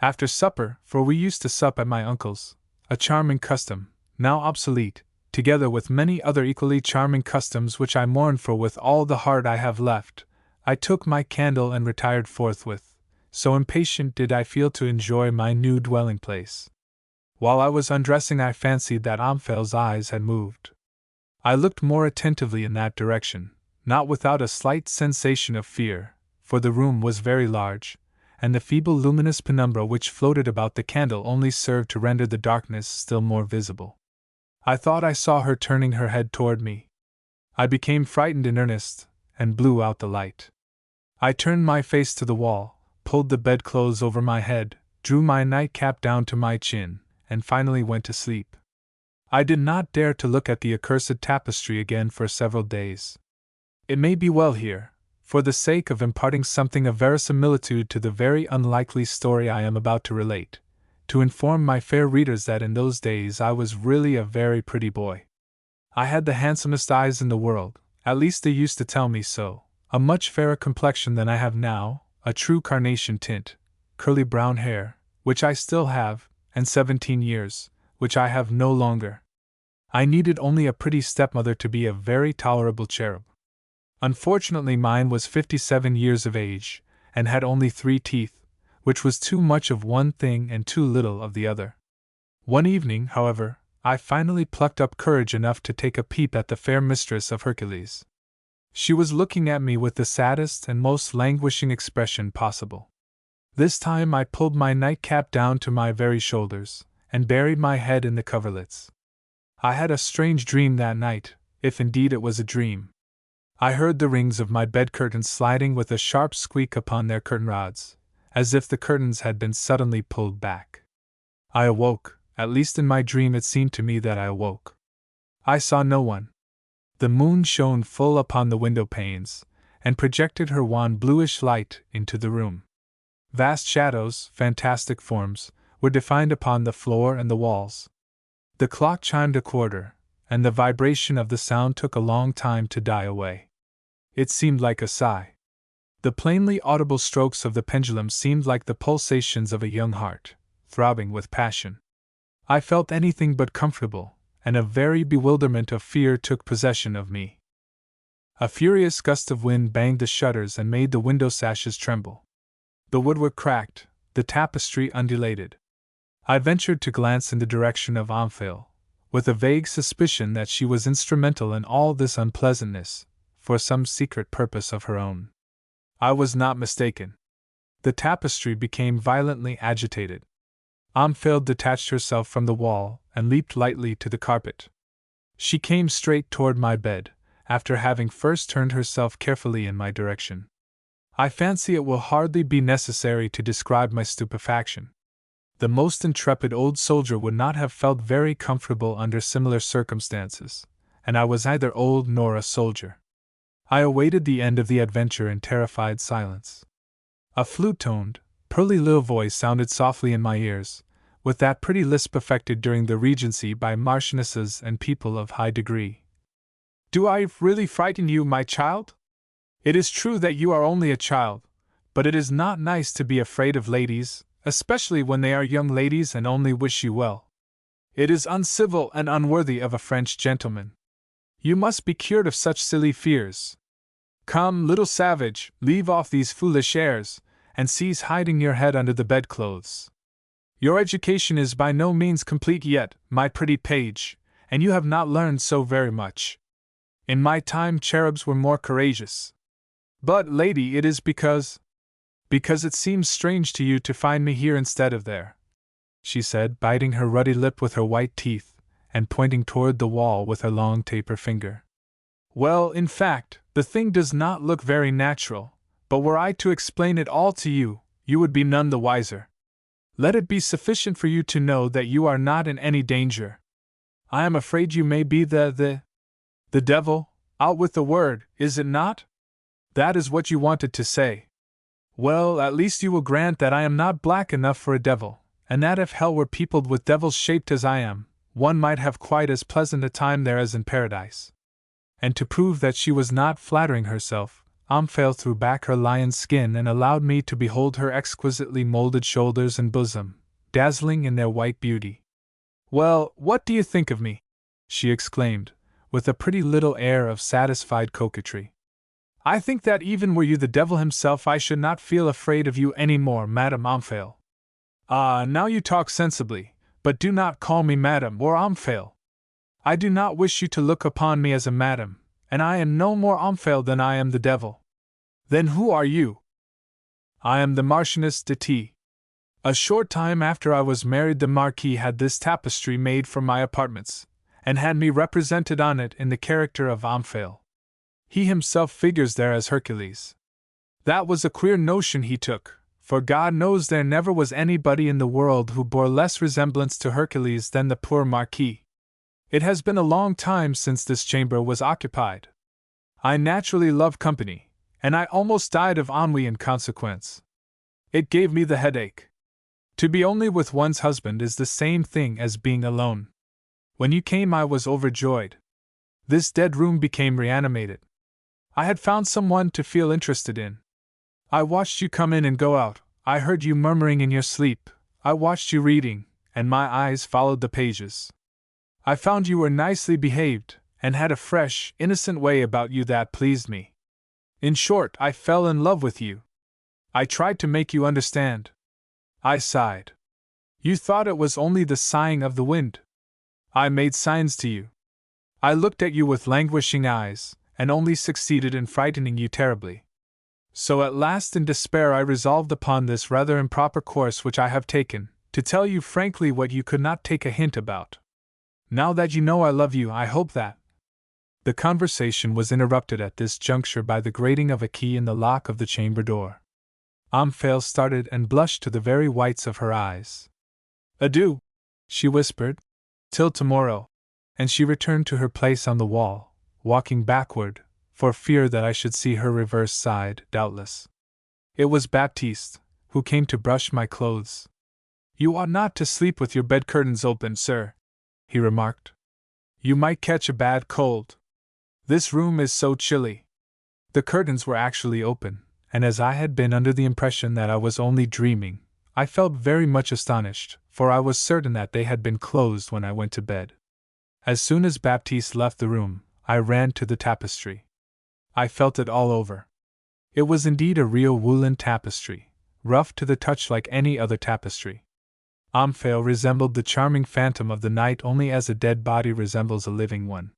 After supper, for we used to sup at my uncle's, a charming custom, now obsolete, together with many other equally charming customs which I mourn for with all the heart I have left, I took my candle and retired forthwith, so impatient did I feel to enjoy my new dwelling place. While I was undressing I fancied that Omphale's eyes had moved. I looked more attentively in that direction, not without a slight sensation of fear, for the room was very large, and the feeble luminous penumbra which floated about the candle only served to render the darkness still more visible. I thought I saw her turning her head toward me. I became frightened in earnest, and blew out the light. I turned my face to the wall, pulled the bedclothes over my head, drew my nightcap down to my chin, and finally went to sleep. I did not dare to look at the accursed tapestry again for several days. It may be well here, for the sake of imparting something of verisimilitude to the very unlikely story I am about to relate, to inform my fair readers that in those days I was really a very pretty boy. I had the handsomest eyes in the world, at least they used to tell me so, a much fairer complexion than I have now, a true carnation tint, curly brown hair, which I still have, and 17 years, which I have no longer. I needed only a pretty stepmother to be a very tolerable cherub. Unfortunately, mine was 57 years of age, and had only 3 teeth, which was too much of one thing and too little of the other. One evening, however, I finally plucked up courage enough to take a peep at the fair mistress of Hercules. She was looking at me with the saddest and most languishing expression possible. This time I pulled my nightcap down to my very shoulders, and buried my head in the coverlets. I had a strange dream that night, if indeed it was a dream. I heard the rings of my bed curtains sliding with a sharp squeak upon their curtain rods, as if the curtains had been suddenly pulled back. I awoke, at least in my dream it seemed to me that I awoke. I saw no one. The moon shone full upon the window panes, and projected her wan bluish light into the room. Vast shadows, fantastic forms, were defined upon the floor and the walls. The clock chimed a quarter, and the vibration of the sound took a long time to die away. It seemed like a sigh. The plainly audible strokes of the pendulum seemed like the pulsations of a young heart, throbbing with passion. I felt anything but comfortable, and a very bewilderment of fear took possession of me. A furious gust of wind banged the shutters and made the window sashes tremble. The woodwork cracked, the tapestry undulated. I ventured to glance in the direction of Theophile, with a vague suspicion that she was instrumental in all this unpleasantness, for some secret purpose of her own. I was not mistaken. The tapestry became violently agitated. Theophile detached herself from the wall and leaped lightly to the carpet. She came straight toward my bed, after having first turned herself carefully in my direction. I fancy it will hardly be necessary to describe my stupefaction. The most intrepid old soldier would not have felt very comfortable under similar circumstances, and I was neither old nor a soldier. I awaited the end of the adventure in terrified silence. A flute-toned, pearly little voice sounded softly in my ears, with that pretty lisp affected during the Regency by marchionesses and people of high degree. "Do I really frighten you, my child? It is true that you are only a child, but it is not nice to be afraid of ladies, especially when they are young ladies and only wish you well. It is uncivil and unworthy of a French gentleman. You must be cured of such silly fears. Come, little savage, leave off these foolish airs, and cease hiding your head under the bedclothes. Your education is by no means complete yet, my pretty page, and you have not learned so very much. In my time cherubs were more courageous. But, lady, it is because it seems strange to you to find me here instead of there," she said, biting her ruddy lip with her white teeth, and pointing toward the wall with her long taper finger. "Well, in fact, the thing does not look very natural, but were I to explain it all to you, you would be none the wiser. Let it be sufficient for you to know that you are not in any danger. I am afraid you may be the devil, out with the word, is it not? That is what you wanted to say. Well, at least you will grant that I am not black enough for a devil, and that if hell were peopled with devils shaped as I am, one might have quite as pleasant a time there as in paradise." And to prove that she was not flattering herself, Theophile threw back her lion's skin and allowed me to behold her exquisitely molded shoulders and bosom, dazzling in their white beauty. "Well, what do you think of me?" she exclaimed, with a pretty little air of satisfied coquetry. "I think that even were you the devil himself I should not feel afraid of you any more, Madame Theophile." "Ah, now you talk sensibly, but do not call me Madame or Theophile. I do not wish you to look upon me as a madam, and I am no more Theophile than I am the devil." "Then who are you?" "I am the Marchioness de T. A short time after I was married the Marquis had this tapestry made for my apartments, and had me represented on it in the character of Theophile. He himself figures there as Hercules. That was a queer notion he took, for God knows there never was anybody in the world who bore less resemblance to Hercules than the poor Marquis. It has been a long time since this chamber was occupied. I naturally love company, and I almost died of ennui in consequence. It gave me the headache. To be only with one's husband is the same thing as being alone. When you came, I was overjoyed. This dead room became reanimated. I had found someone to feel interested in. I watched you come in and go out, I heard you murmuring in your sleep, I watched you reading, and my eyes followed the pages. I found you were nicely behaved, and had a fresh, innocent way about you that pleased me. In short, I fell in love with you. I tried to make you understand. I sighed. You thought it was only the sighing of the wind. I made signs to you. I looked at you with languishing eyes, and only succeeded in frightening you terribly. So at last in despair I resolved upon this rather improper course which I have taken, to tell you frankly what you could not take a hint about. Now that you know I love you, I hope that... The conversation was interrupted at this juncture by the grating of a key in the lock of the chamber door. Theophile started and blushed to the very whites of her eyes. Adieu, she whispered. Till tomorrow. And she returned to her place on the wall, walking backward, for fear that I should see her reverse side, doubtless. It was Baptiste, who came to brush my clothes. You ought not to sleep with your bed curtains open, sir, he remarked. You might catch a bad cold. This room is so chilly. The curtains were actually open, and as I had been under the impression that I was only dreaming, I felt very much astonished, for I was certain that they had been closed when I went to bed. As soon as Baptiste left the room, I ran to the tapestry. I felt it all over. It was indeed a real woolen tapestry, rough to the touch like any other tapestry. Theophile resembled the charming phantom of the night only as a dead body resembles a living one.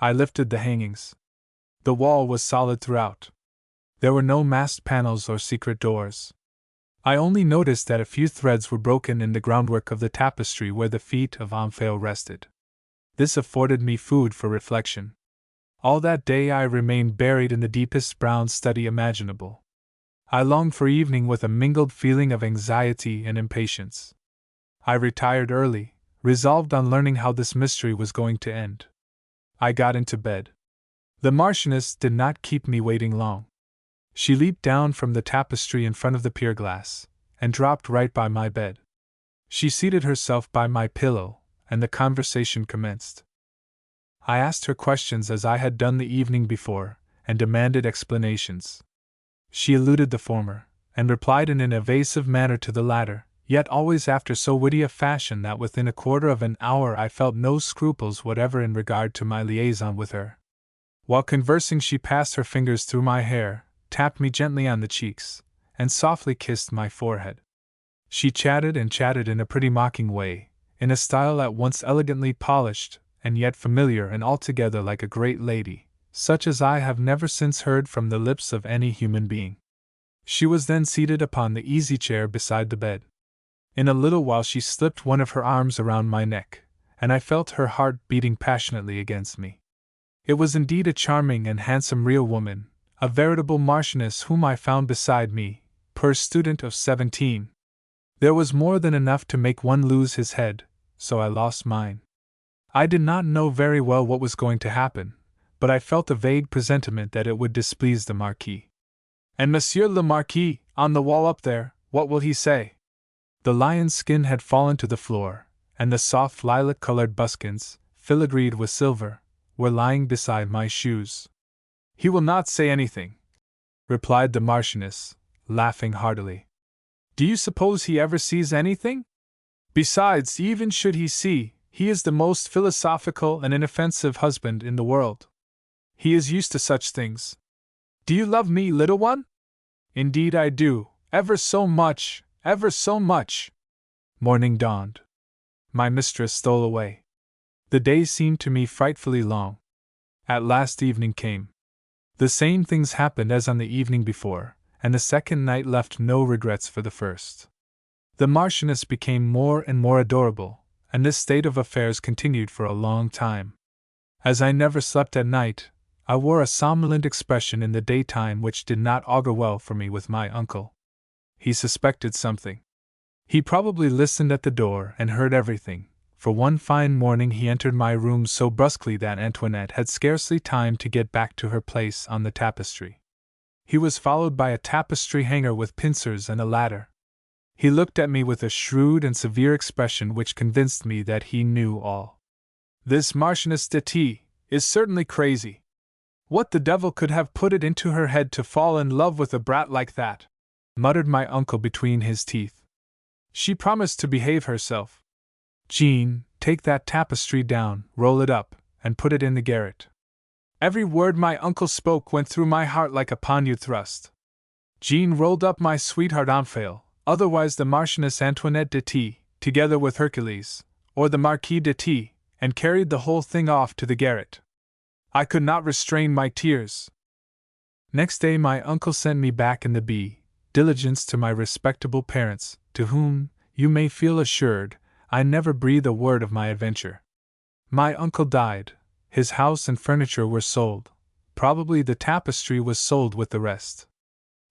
I lifted the hangings. The wall was solid throughout. There were no masked panels or secret doors. I only noticed that a few threads were broken in the groundwork of the tapestry where the feet of Theophile rested. This afforded me food for reflection. All that day I remained buried in the deepest brown study imaginable. I longed for evening with a mingled feeling of anxiety and impatience. I retired early, resolved on learning how this mystery was going to end. I got into bed. The Marchioness did not keep me waiting long. She leaped down from the tapestry in front of the pier glass, and dropped right by my bed. She seated herself by my pillow, and the conversation commenced. I asked her questions as I had done the evening before, and demanded explanations. She eluded the former, and replied in an evasive manner to the latter, yet always after so witty a fashion that within a quarter of an hour I felt no scruples whatever in regard to my liaison with her. While conversing she passed her fingers through my hair, tapped me gently on the cheeks, and softly kissed my forehead. She chatted and chatted in a pretty mocking way, in a style at once elegantly polished, and yet familiar and altogether like a great lady, such as I have never since heard from the lips of any human being. She was then seated upon the easy-chair beside the bed. In a little while she slipped one of her arms around my neck, and I felt her heart beating passionately against me. It was indeed a charming and handsome real woman, a veritable marchioness whom I found beside me, poor student of 17. There was more than enough to make one lose his head, so I lost mine. I did not know very well what was going to happen, but I felt a vague presentiment that it would displease the Marquis. And Monsieur le Marquis, on the wall up there, what will he say? The lion's skin had fallen to the floor, and the soft lilac-colored buskins, filigreed with silver, were lying beside my shoes. He will not say anything, replied the Marchioness, laughing heartily. Do you suppose he ever sees anything? Besides, even should he see, he is the most philosophical and inoffensive husband in the world. He is used to such things. Do you love me, little one? Indeed I do, ever so much, ever so much. Morning dawned. My mistress stole away. The day seemed to me frightfully long. At last evening came. The same things happened as on the evening before, and the second night left no regrets for the first. The Marchioness became more and more adorable, and this state of affairs continued for a long time. As I never slept at night, I wore a somnolent expression in the daytime which did not augur well for me with my uncle. He suspected something. He probably listened at the door and heard everything, for one fine morning he entered my room so brusquely that Antoinette had scarcely time to get back to her place on the tapestry. He was followed by a tapestry hanger with pincers and a ladder. He looked at me with a shrewd and severe expression which convinced me that he knew all. "This Marchioness de T is certainly crazy. What the devil could have put it into her head to fall in love with a brat like that?" muttered my uncle between his teeth. "She promised to behave herself. Jean, take that tapestry down, roll it up, and put it in the garret." Every word my uncle spoke went through my heart like a poniard thrust. Jean rolled up my sweetheart Omphale, otherwise the Marchioness Antoinette de T, together with Hercules, or the Marquis de T, and carried the whole thing off to the garret. I could not restrain my tears. Next day my uncle sent me back in the diligence to my respectable parents, to whom, you may feel assured, I never breathed a word of my adventure. My uncle died. His house and furniture were sold. Probably the tapestry was sold with the rest.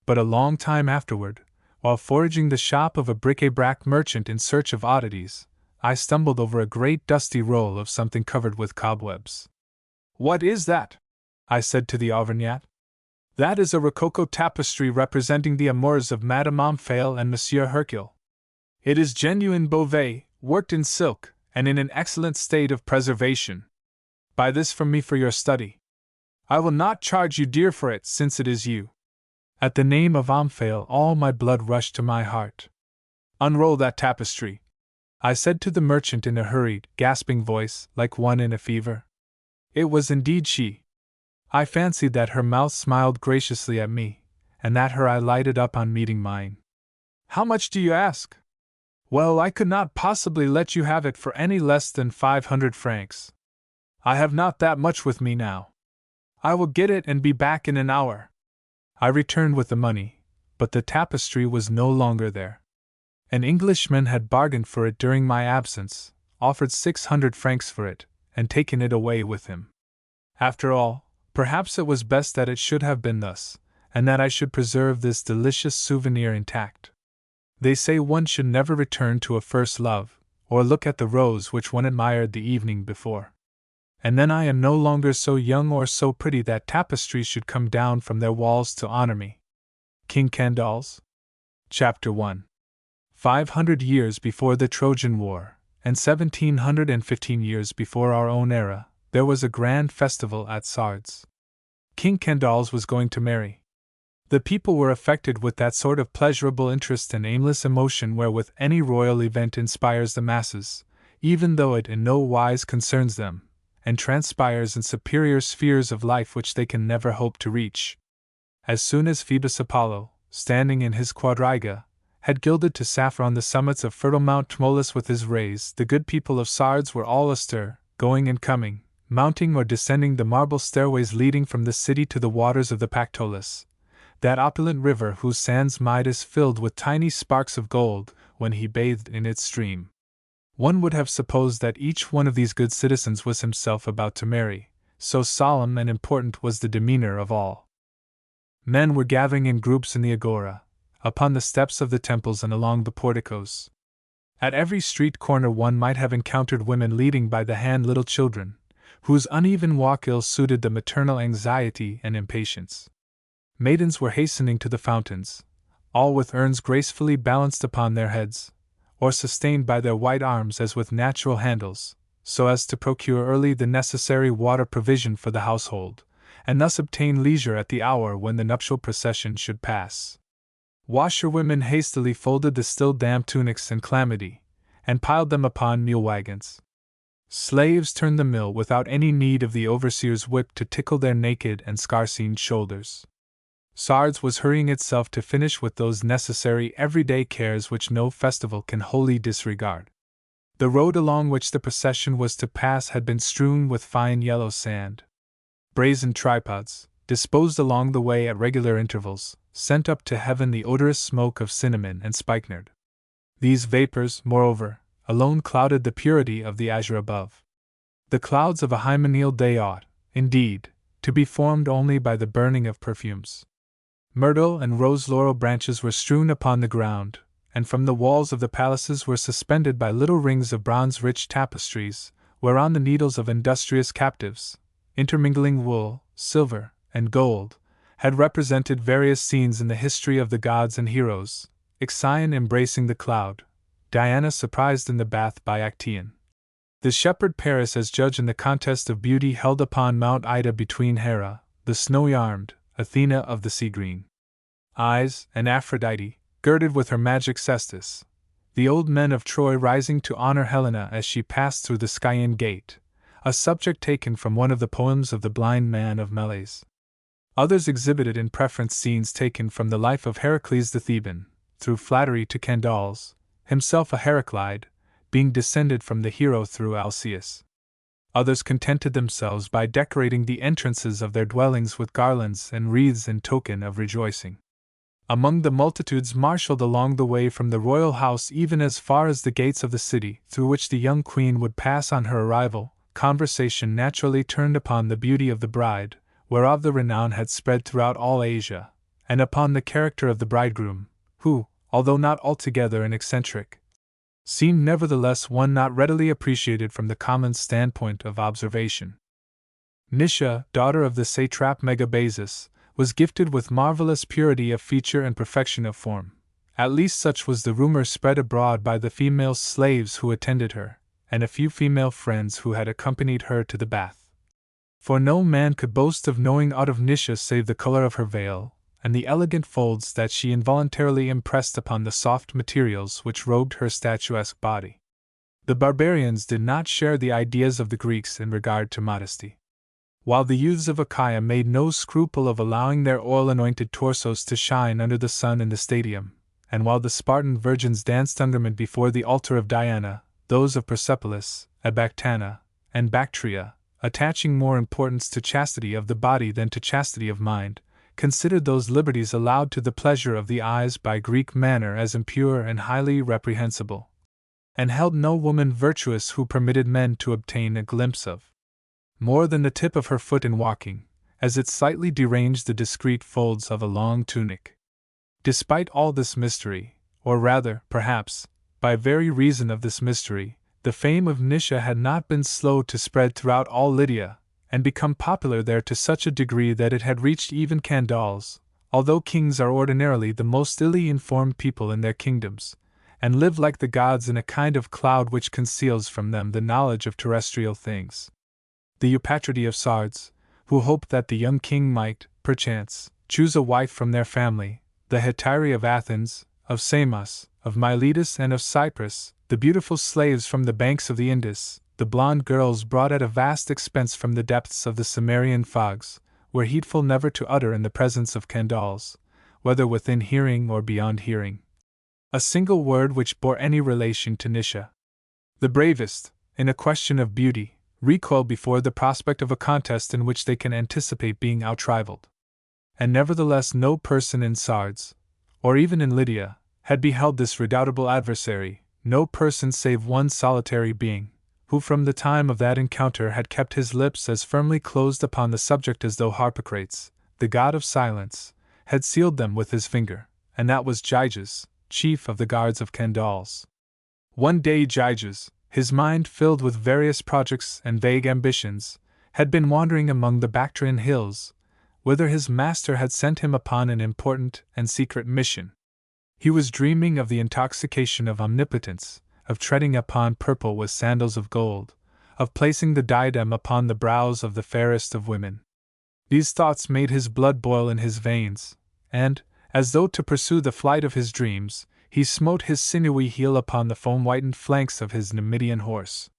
But a long time afterward, while foraging the shop of a bric-a-brac merchant in search of oddities, I stumbled over a great dusty roll of something covered with cobwebs. "What is that?" I said to the Auvergnat. "That is a rococo tapestry representing the amours of Madame Omphale and Monsieur Hercule. It is genuine Beauvais, worked in silk, and in an excellent state of preservation. Buy this from me for your study. I will not charge you dear for it, since it is you." At the name of Omphale all my blood rushed to my heart. "Unroll that tapestry," I said to the merchant in a hurried, gasping voice, like one in a fever. It was indeed she. I fancied that her mouth smiled graciously at me, and that her eye lighted up on meeting mine. "How much do you ask?" "Well, I could not possibly let you have it for any less than 500 francs. I have not that much with me now. I will get it and be back in an hour." I returned with the money, but the tapestry was no longer there. An Englishman had bargained for it during my absence, offered 600 francs for it, and taken it away with him. After all, perhaps it was best that it should have been thus, and that I should preserve this delicious souvenir intact. They say one should never return to a first love, or look at the rose which one admired the evening before. And then I am no longer so young or so pretty that tapestries should come down from their walls to honor me. King Candaules? Chapter 1. 500 years before the Trojan War, and 1715 years before our own era, there was a grand festival at Sardes. King Candaules was going to marry. The people were affected with that sort of pleasurable interest and aimless emotion wherewith any royal event inspires the masses, even though it in no wise concerns them, and transpires in superior spheres of life which they can never hope to reach. As soon as Phoebus Apollo, standing in his quadriga, had gilded to saffron the summits of fertile Mount Tmolus with his rays, the good people of Sardes were all astir, going and coming, mounting or descending the marble stairways leading from the city to the waters of the Pactolus, that opulent river whose sands Midas filled with tiny sparks of gold when he bathed in its stream. One would have supposed that each one of these good citizens was himself about to marry, so solemn and important was the demeanor of all. Men were gathering in groups in the agora, upon the steps of the temples and along the porticos. At every street corner one might have encountered women leading by the hand little children, whose uneven walk ill suited the maternal anxiety and impatience. Maidens were hastening to the fountains, all with urns gracefully balanced upon their heads, or sustained by their white arms as with natural handles, so as to procure early the necessary water provision for the household, and thus obtain leisure at the hour when the nuptial procession should pass. Washerwomen hastily folded the still damp tunics and chlamydy, and piled them upon mule wagons. Slaves turned the mill without any need of the overseer's whip to tickle their naked and scar-seamed shoulders. Sardes was hurrying itself to finish with those necessary everyday cares which no festival can wholly disregard. The road along which the procession was to pass had been strewn with fine yellow sand. Brazen tripods, disposed along the way at regular intervals, sent up to heaven the odorous smoke of cinnamon and spikenard. These vapors, moreover, alone clouded the purity of the azure above. The clouds of a hymeneal day ought, indeed, to be formed only by the burning of perfumes. Myrtle and rose laurel branches were strewn upon the ground, and from the walls of the palaces were suspended by little rings of bronze rich tapestries, whereon the needles of industrious captives, intermingling wool, silver, and gold, had represented various scenes in the history of the gods and heroes, Ixion embracing the cloud, Diana surprised in the bath by Actaeon, the shepherd Paris as judge in the contest of beauty held upon Mount Ida between Hera, the snowy-armed, Athena of the sea-green eyes, and Aphrodite, girded with her magic cestus, the old men of Troy rising to honor Helena as she passed through the Scaean gate, a subject taken from one of the poems of the blind man of Meles. Others exhibited in preference scenes taken from the life of Heracles the Theban, through flattery to Candaules, himself a Heraclid, being descended from the hero through Alcaeus. Others contented themselves by decorating the entrances of their dwellings with garlands and wreaths in token of rejoicing. Among the multitudes marshaled along the way from the royal house even as far as the gates of the city, through which the young queen would pass on her arrival, conversation naturally turned upon the beauty of the bride, whereof the renown had spread throughout all Asia, and upon the character of the bridegroom, who, although not altogether an eccentric, seemed nevertheless one not readily appreciated from the common standpoint of observation. Nisha, daughter of the satrap Megabazus, was gifted with marvelous purity of feature and perfection of form. At least such was the rumor spread abroad by the female slaves who attended her, and a few female friends who had accompanied her to the bath. For no man could boast of knowing aught of Nisha save the color of her veil, and the elegant folds that she involuntarily impressed upon the soft materials which robed her statuesque body. The barbarians did not share the ideas of the Greeks in regard to modesty. While the youths of Achaia made no scruple of allowing their oil-anointed torsos to shine under the sun in the stadium, and while the Spartan virgins danced undermanned before the altar of Diana, those of Persepolis, Ecbatana, and Bactria, attaching more importance to chastity of the body than to chastity of mind, considered those liberties allowed to the pleasure of the eyes by Greek manner as impure and highly reprehensible, and held no woman virtuous who permitted men to obtain a glimpse of more than the tip of her foot in walking, as it slightly deranged the discreet folds of a long tunic. Despite all this mystery, or rather, perhaps, by very reason of this mystery, the fame of Nisha had not been slow to spread throughout all Lydia, and become popular there to such a degree that it had reached even Candaules, although kings are ordinarily the most illy informed people in their kingdoms, and live like the gods in a kind of cloud which conceals from them the knowledge of terrestrial things. The Eupatridae of Sardes, who hoped that the young king might, perchance, choose a wife from their family, the Hetairai of Athens, of Samos, of Miletus and of Cyprus, the beautiful slaves from the banks of the Indus, the blonde girls brought at a vast expense from the depths of the Cimmerian fogs, were heedful never to utter in the presence of Candaules, whether within hearing or beyond hearing, a single word which bore any relation to Nisha. The bravest, in a question of beauty, recoil before the prospect of a contest in which they can anticipate being outrivaled. And nevertheless no person in Sardes, or even in Lydia, had beheld this redoubtable adversary, no person save one solitary being, who from the time of that encounter had kept his lips as firmly closed upon the subject as though Harpocrates, the god of silence, had sealed them with his finger, and that was Gyges, chief of the guards of Candaules. One day Gyges, his mind filled with various projects and vague ambitions, had been wandering among the Bactrian hills, whither his master had sent him upon an important and secret mission. He was dreaming of the intoxication of omnipotence, of treading upon purple with sandals of gold, of placing the diadem upon the brows of the fairest of women. These thoughts made his blood boil in his veins, and, as though to pursue the flight of his dreams, he smote his sinewy heel upon the foam-whitened flanks of his Numidian horse.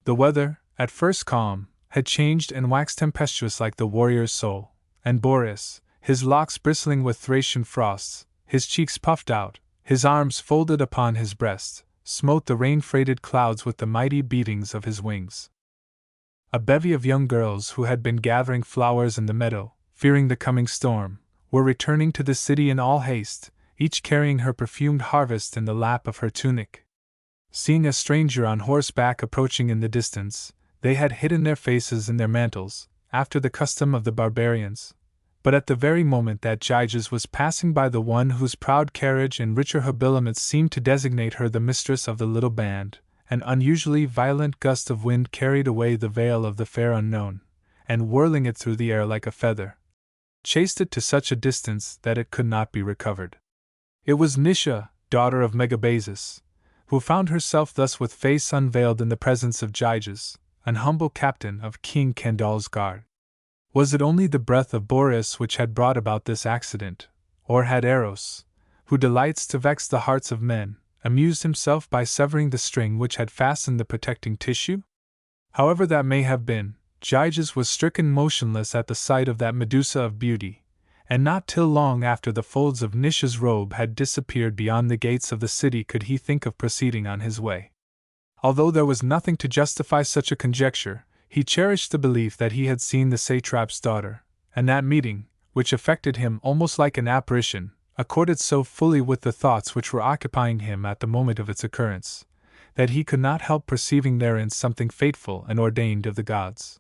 The weather, at first calm, had changed and waxed tempestuous like the warrior's soul, and Boreas, his locks bristling with Thracian frosts, his cheeks puffed out, his arms folded upon his breast, smote the rain-freighted clouds with the mighty beatings of his wings. A bevy of young girls who had been gathering flowers in the meadow, fearing the coming storm, were returning to the city in all haste, each carrying her perfumed harvest in the lap of her tunic. Seeing a stranger on horseback approaching in the distance, they had hidden their faces in their mantles, after the custom of the barbarians, But at the very moment that Gyges was passing by the one whose proud carriage and richer habiliments seemed to designate her the mistress of the little band, an unusually violent gust of wind carried away the veil of the fair unknown, and whirling it through the air like a feather, chased it to such a distance that it could not be recovered. It was Nisha, daughter of Megabazus, who found herself thus with face unveiled in the presence of Gyges, an humble captain of King Candal's guard. Was it only the breath of Boreas which had brought about this accident, or had Eros, who delights to vex the hearts of men, amused himself by severing the string which had fastened the protecting tissue? However that may have been, Gyges was stricken motionless at the sight of that Medusa of beauty, and not till long after the folds of Nisha's robe had disappeared beyond the gates of the city could he think of proceeding on his way. Although there was nothing to justify such a conjecture, he cherished the belief that he had seen the satrap's daughter, and that meeting, which affected him almost like an apparition, accorded so fully with the thoughts which were occupying him at the moment of its occurrence, that he could not help perceiving therein something fateful and ordained of the gods.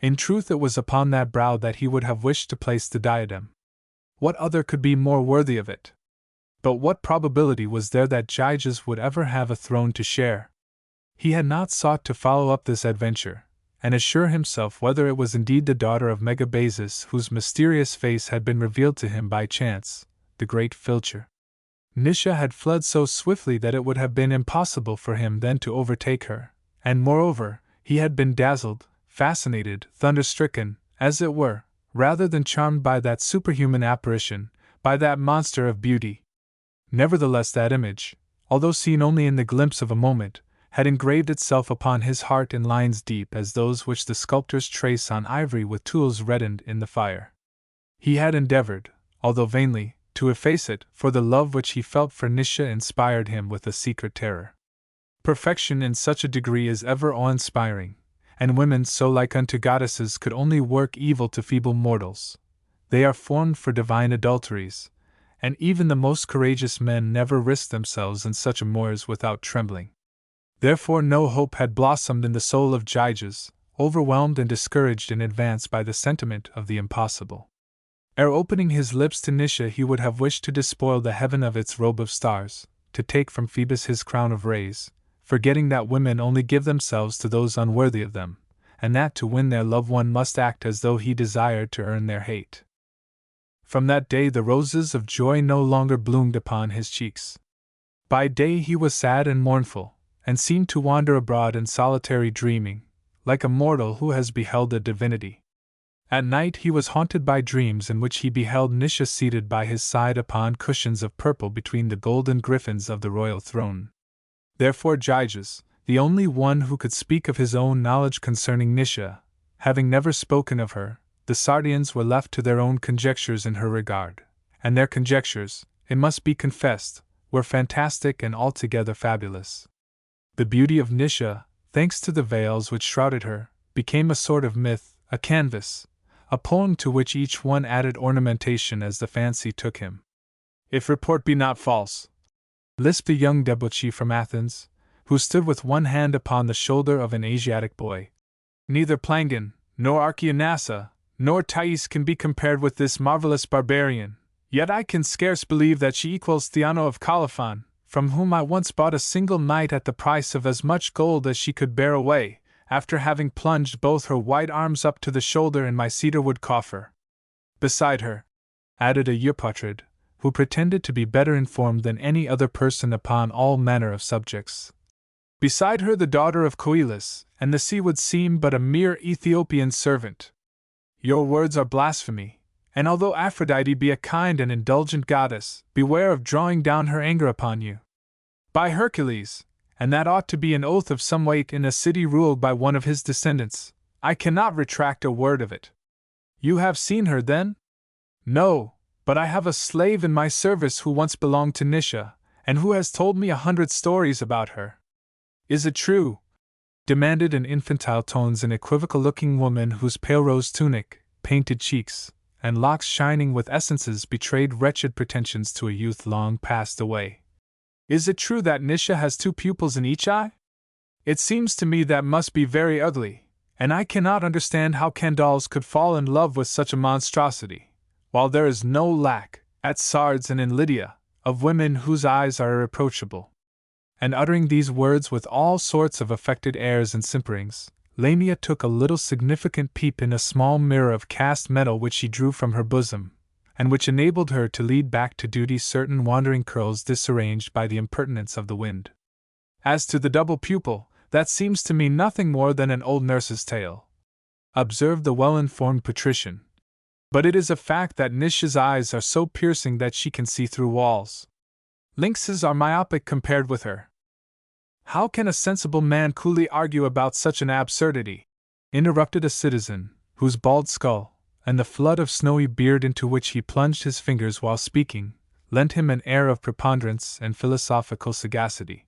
In truth, it was upon that brow that he would have wished to place the diadem. What other could be more worthy of it? But what probability was there that Gyges would ever have a throne to share? He had not sought to follow up this adventure, and assure himself whether it was indeed the daughter of Megabazus whose mysterious face had been revealed to him by chance, the great Filcher. Nisha had fled so swiftly that it would have been impossible for him then to overtake her, and moreover, he had been dazzled, fascinated, thunderstricken, as it were, rather than charmed by that superhuman apparition, by that monster of beauty. Nevertheless, that image, although seen only in the glimpse of a moment, had engraved itself upon his heart in lines deep as those which the sculptors trace on ivory with tools reddened in the fire. He had endeavored, although vainly, to efface it, for the love which he felt for Nisha inspired him with a secret terror. Perfection in such a degree is ever awe-inspiring, and women so like unto goddesses could only work evil to feeble mortals. They are formed for divine adulteries, and even the most courageous men never risk themselves in such amours without trembling. Therefore no hope had blossomed in the soul of Gyges, overwhelmed and discouraged in advance by the sentiment of the impossible. Ere opening his lips to Nisha he would have wished to despoil the heaven of its robe of stars, to take from Phoebus his crown of rays, forgetting that women only give themselves to those unworthy of them, and that to win their love one must act as though he desired to earn their hate. From that day the roses of joy no longer bloomed upon his cheeks. By day he was sad and mournful, and seemed to wander abroad in solitary dreaming, like a mortal who has beheld a divinity. At night he was haunted by dreams in which he beheld Nisha seated by his side upon cushions of purple between the golden griffins of the royal throne. Therefore Gyges, the only one who could speak of his own knowledge concerning Nisha, having never spoken of her, the Sardians were left to their own conjectures in her regard, and their conjectures, it must be confessed, were fantastic and altogether fabulous. The beauty of Nisha, thanks to the veils which shrouded her, became a sort of myth, a canvas, a poem to which each one added ornamentation as the fancy took him. If report be not false, lisped a young debauchee from Athens, who stood with one hand upon the shoulder of an Asiatic boy, neither Plangon, nor Archeonassa, nor Thais can be compared with this marvelous barbarian, yet I can scarce believe that she equals Theano of Colophon, from whom I once bought a single night at the price of as much gold as she could bear away, after having plunged both her white arms up to the shoulder in my cedarwood coffer. Beside her, added a Eupatrid, who pretended to be better informed than any other person upon all manner of subjects. Beside her the daughter of Coelus, and the sea would seem but a mere Ethiopian servant. Your words are blasphemy, and although Aphrodite be a kind and indulgent goddess, beware of drawing down her anger upon you. By Hercules, and that ought to be an oath of some weight in a city ruled by one of his descendants, I cannot retract a word of it. You have seen her, then? No, but I have a slave in my service who once belonged to Nisha, and who has told me 100 stories about her. Is it true? Demanded in infantile tones an equivocal-looking woman whose pale rose tunic, painted cheeks, and locks shining with essences betrayed wretched pretensions to a youth long passed away. Is it true that Nisha has 2 pupils in each eye? It seems to me that must be very ugly, and I cannot understand how Candals could fall in love with such a monstrosity, while there is no lack, at Sardes and in Lydia, of women whose eyes are irreproachable. And uttering these words with all sorts of affected airs and simperings, Lamia took a little significant peep in a small mirror of cast metal which she drew from her bosom, and which enabled her to lead back to duty certain wandering curls disarranged by the impertinence of the wind. As to the double pupil, that seems to me nothing more than an old nurse's tale, observed the well-informed patrician. But it is a fact that Nisha's eyes are so piercing that she can see through walls. Lynxes are myopic compared with her. How can a sensible man coolly argue about such an absurdity? Interrupted a citizen, whose bald skull, and the flood of snowy beard into which he plunged his fingers while speaking, lent him an air of preponderance and philosophical sagacity.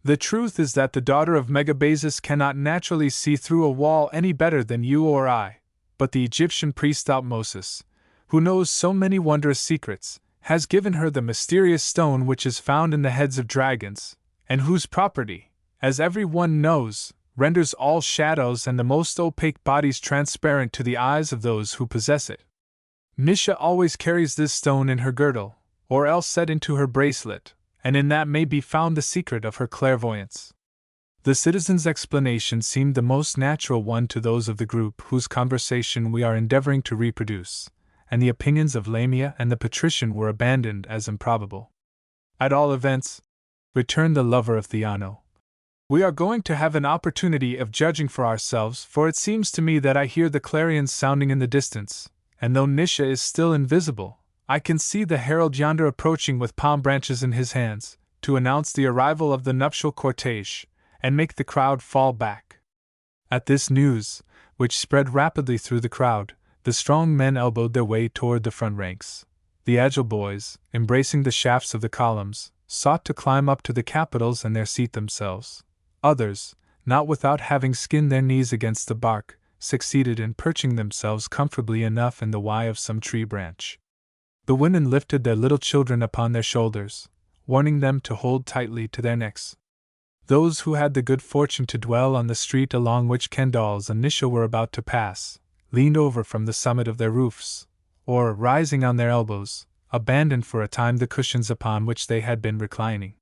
The truth is that the daughter of Megabazus cannot naturally see through a wall any better than you or I, but the Egyptian priest Thutmose, who knows so many wondrous secrets, has given her the mysterious stone which is found in the heads of dragons, and whose property, as every one knows, renders all shadows and the most opaque bodies transparent to the eyes of those who possess it. Nisha always carries this stone in her girdle, or else set into her bracelet, and in that may be found the secret of her clairvoyance. The citizen's explanation seemed the most natural one to those of the group whose conversation we are endeavoring to reproduce, and the opinions of Lamia and the patrician were abandoned as improbable. At all events, returned the lover of Theano, we are going to have an opportunity of judging for ourselves, for it seems to me that I hear the clarions sounding in the distance, and though Nisha is still invisible, I can see the herald yonder approaching with palm branches in his hands, to announce the arrival of the nuptial cortege, and make the crowd fall back. At this news, which spread rapidly through the crowd, the strong men elbowed their way toward the front ranks. The agile boys, embracing the shafts of the columns, sought to climb up to the capitals and there seat themselves. Others, not without having skinned their knees against the bark, succeeded in perching themselves comfortably enough in the Y of some tree branch. The women lifted their little children upon their shoulders, warning them to hold tightly to their necks. Those who had the good fortune to dwell on the street along which Kendall's and Nisha were about to pass, leaned over from the summit of their roofs, or, rising on their elbows, abandoned for a time the cushions upon which they had been reclining.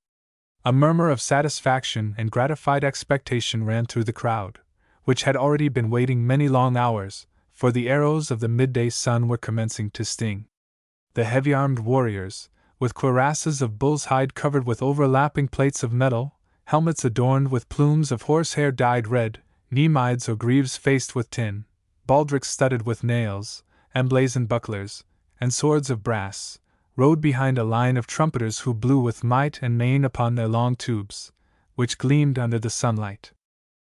A murmur of satisfaction and gratified expectation ran through the crowd, which had already been waiting many long hours, for the arrows of the midday sun were commencing to sting. The heavy-armed warriors, with cuirasses of bull's hide covered with overlapping plates of metal, helmets adorned with plumes of horsehair dyed red, Neimides or greaves faced with tin, baldricks studded with nails, emblazoned bucklers, and swords of brass, rode behind a line of trumpeters who blew with might and main upon their long tubes, which gleamed under the sunlight.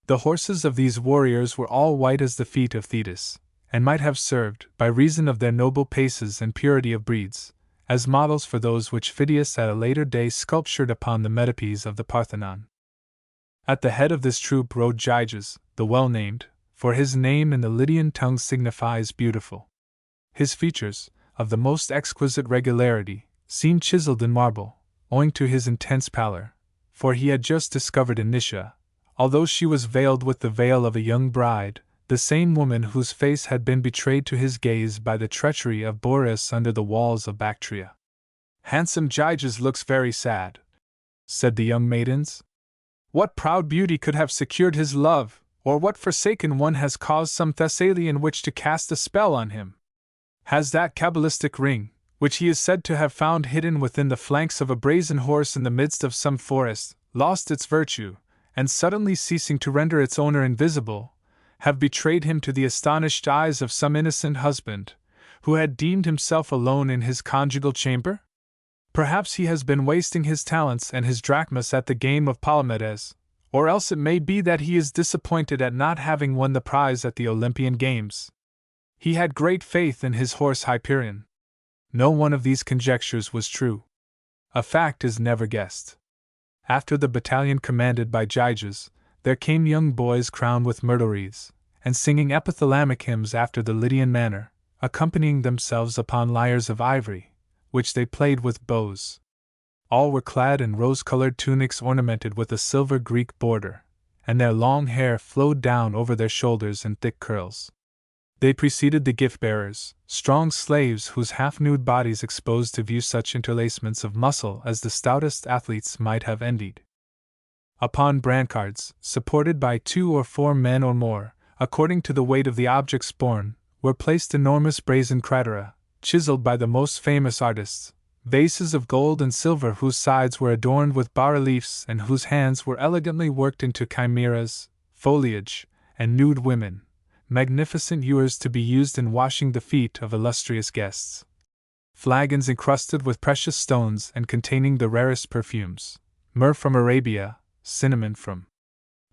The horses of these warriors were all white as the feet of Thetis, and might have served, by reason of their noble paces and purity of breeds, as models for those which Phidias at a later day sculptured upon the metopes of the Parthenon. At the head of this troop rode Gyges, the well-named, for his name in the Lydian tongue signifies beautiful. His features, of the most exquisite regularity, seemed chiseled in marble, owing to his intense pallor, for he had just discovered in Nisha, although she was veiled with the veil of a young bride, the same woman whose face had been betrayed to his gaze by the treachery of Boreas under the walls of Bactria. "Handsome Gyges looks very sad," said the young maidens. "What proud beauty could have secured his love, or what forsaken one has caused some Thessalian witch to cast a spell on him? Has that cabalistic ring, which he is said to have found hidden within the flanks of a brazen horse in the midst of some forest, lost its virtue, and suddenly ceasing to render its owner invisible, have betrayed him to the astonished eyes of some innocent husband, who had deemed himself alone in his conjugal chamber? Perhaps he has been wasting his talents and his drachmas at the game of Palamedes, or else it may be that he is disappointed at not having won the prize at the Olympian Games. He had great faith in his horse Hyperion." No one of these conjectures was true. A fact is never guessed. After the battalion commanded by Gyges, there came young boys crowned with myrtle wreaths, and singing epithalamic hymns after the Lydian manner, accompanying themselves upon lyres of ivory, which they played with bows. All were clad in rose-colored tunics ornamented with a silver Greek border, and their long hair flowed down over their shoulders in thick curls. They preceded the gift-bearers, strong slaves whose half-nude bodies exposed to view such interlacements of muscle as the stoutest athletes might have envied. Upon brancards, supported by 2 or 4 men or more, according to the weight of the objects borne, were placed enormous brazen cratera, chiseled by the most famous artists, vases of gold and silver whose sides were adorned with bas-reliefs and whose hands were elegantly worked into chimeras, foliage, and nude women, magnificent ewers to be used in washing the feet of illustrious guests. Flagons encrusted with precious stones and containing the rarest perfumes, myrrh from Arabia, cinnamon from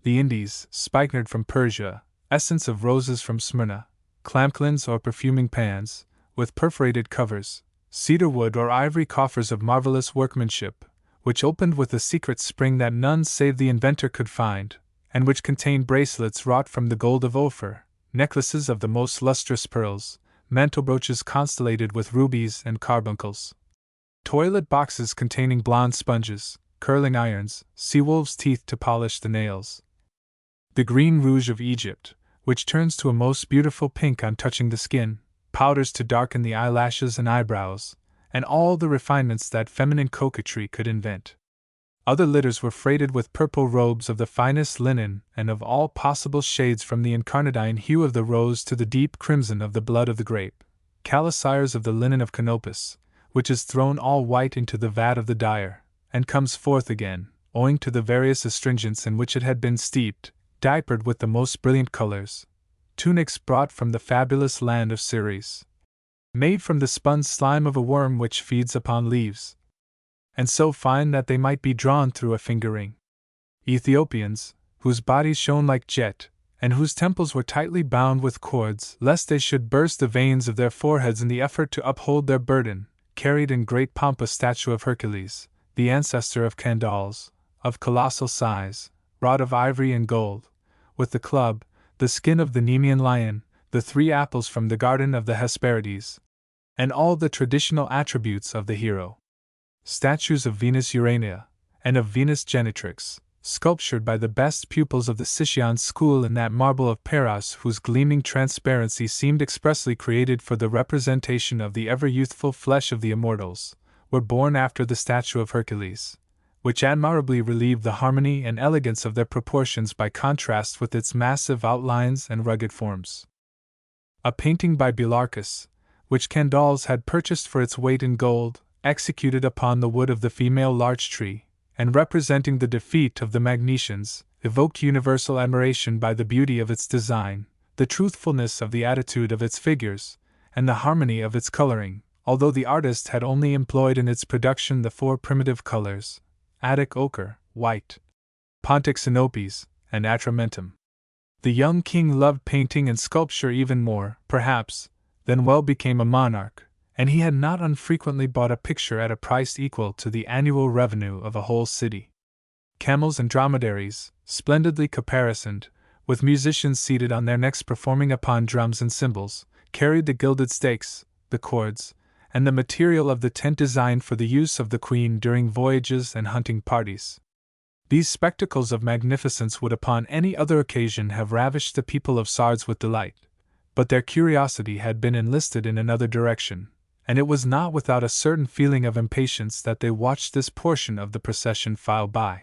the Indies, spikenard from Persia, essence of roses from Smyrna, clamclins or perfuming pans, with perforated covers, cedar wood or ivory coffers of marvelous workmanship, which opened with a secret spring that none save the inventor could find, and which contained bracelets wrought from the gold of Ophir, necklaces of the most lustrous pearls, mantle brooches constellated with rubies and carbuncles, toilet boxes containing blonde sponges, curling irons, sea-wolves' teeth to polish the nails, the green rouge of Egypt, which turns to a most beautiful pink on touching the skin, powders to darken the eyelashes and eyebrows, and all the refinements that feminine coquetry could invent. Other litters were freighted with purple robes of the finest linen and of all possible shades from the incarnadine hue of the rose to the deep crimson of the blood of the grape, calasiers of the linen of Canopus, which is thrown all white into the vat of the dyer, and comes forth again, owing to the various astringents in which it had been steeped, diapered with the most brilliant colors, tunics brought from the fabulous land of Ceres, made from the spun slime of a worm which feeds upon leaves, and so fine that they might be drawn through a finger-ring. Ethiopians, whose bodies shone like jet, and whose temples were tightly bound with cords lest they should burst the veins of their foreheads in the effort to uphold their burden, carried in great pomp a statue of Hercules, the ancestor of Candaules, of colossal size, wrought of ivory and gold, with the club, the skin of the Nemean lion, the 3 apples from the garden of the Hesperides, and all the traditional attributes of the hero. Statues of Venus Urania, and of Venus Genitrix, sculptured by the best pupils of the Sicyon school in that marble of Paros whose gleaming transparency seemed expressly created for the representation of the ever-youthful flesh of the immortals, were born after the statue of Hercules, which admirably relieved the harmony and elegance of their proportions by contrast with its massive outlines and rugged forms. A painting by Bilarchus, which Candaules had purchased for its weight in gold, executed upon the wood of the female larch tree, and representing the defeat of the Magnesians, evoked universal admiration by the beauty of its design, the truthfulness of the attitude of its figures, and the harmony of its coloring, although the artist had only employed in its production the 4 primitive colors, Attic ochre, white, Pontic sinopes, and atramentum. The young king loved painting and sculpture even more, perhaps, than well became a monarch, and he had not unfrequently bought a picture at a price equal to the annual revenue of a whole city. Camels and dromedaries, splendidly caparisoned, with musicians seated on their necks performing upon drums and cymbals, carried the gilded stakes, the cords, and the material of the tent designed for the use of the queen during voyages and hunting parties. These spectacles of magnificence would upon any other occasion have ravished the people of Sardes with delight, but their curiosity had been enlisted in another direction, and it was not without a certain feeling of impatience that they watched this portion of the procession file by.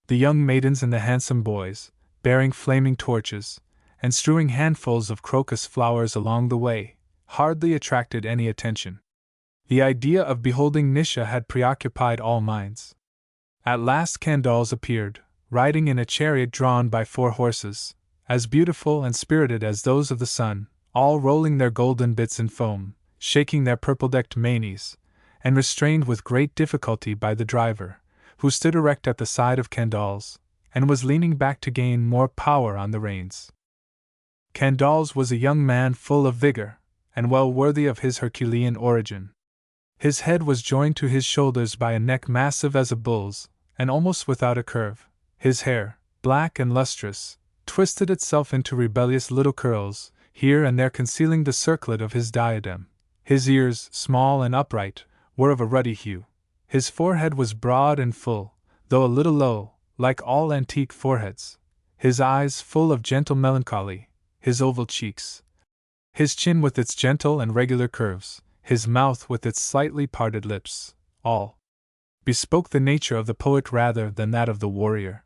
The young maidens and the handsome boys, bearing flaming torches, and strewing handfuls of crocus flowers along the way, hardly attracted any attention. The idea of beholding Nisha had preoccupied all minds. At last Candaules appeared, riding in a chariot drawn by 4 horses, as beautiful and spirited as those of the sun, all rolling their golden bits in foam, shaking their purple-decked manes, and restrained with great difficulty by the driver, who stood erect at the side of Candaules, and was leaning back to gain more power on the reins. Candaules was a young man full of vigor, and well worthy of his Herculean origin. His head was joined to his shoulders by a neck massive as a bull's, and almost without a curve. His hair, black and lustrous, twisted itself into rebellious little curls, here and there concealing the circlet of his diadem. His ears, small and upright, were of a ruddy hue. His forehead was broad and full, though a little low, like all antique foreheads. His eyes full of gentle melancholy, his oval cheeks, His chin with its gentle and regular curves, his mouth with its slightly parted lips, all bespoke the nature of the poet rather than that of the warrior.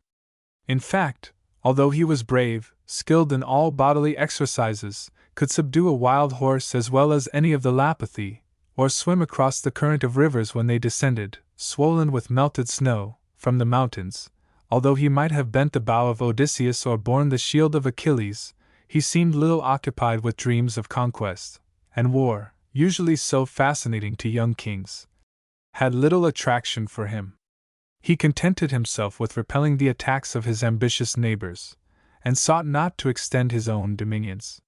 In fact, although he was brave, skilled in all bodily exercises, could subdue a wild horse as well as any of the Lapithae, or swim across the current of rivers when they descended, swollen with melted snow, from the mountains, although he might have bent the bow of Odysseus or borne the shield of Achilles, he seemed little occupied with dreams of conquest, and war, usually so fascinating to young kings, had little attraction for him. He contented himself with repelling the attacks of his ambitious neighbors, and sought not to extend his own dominions.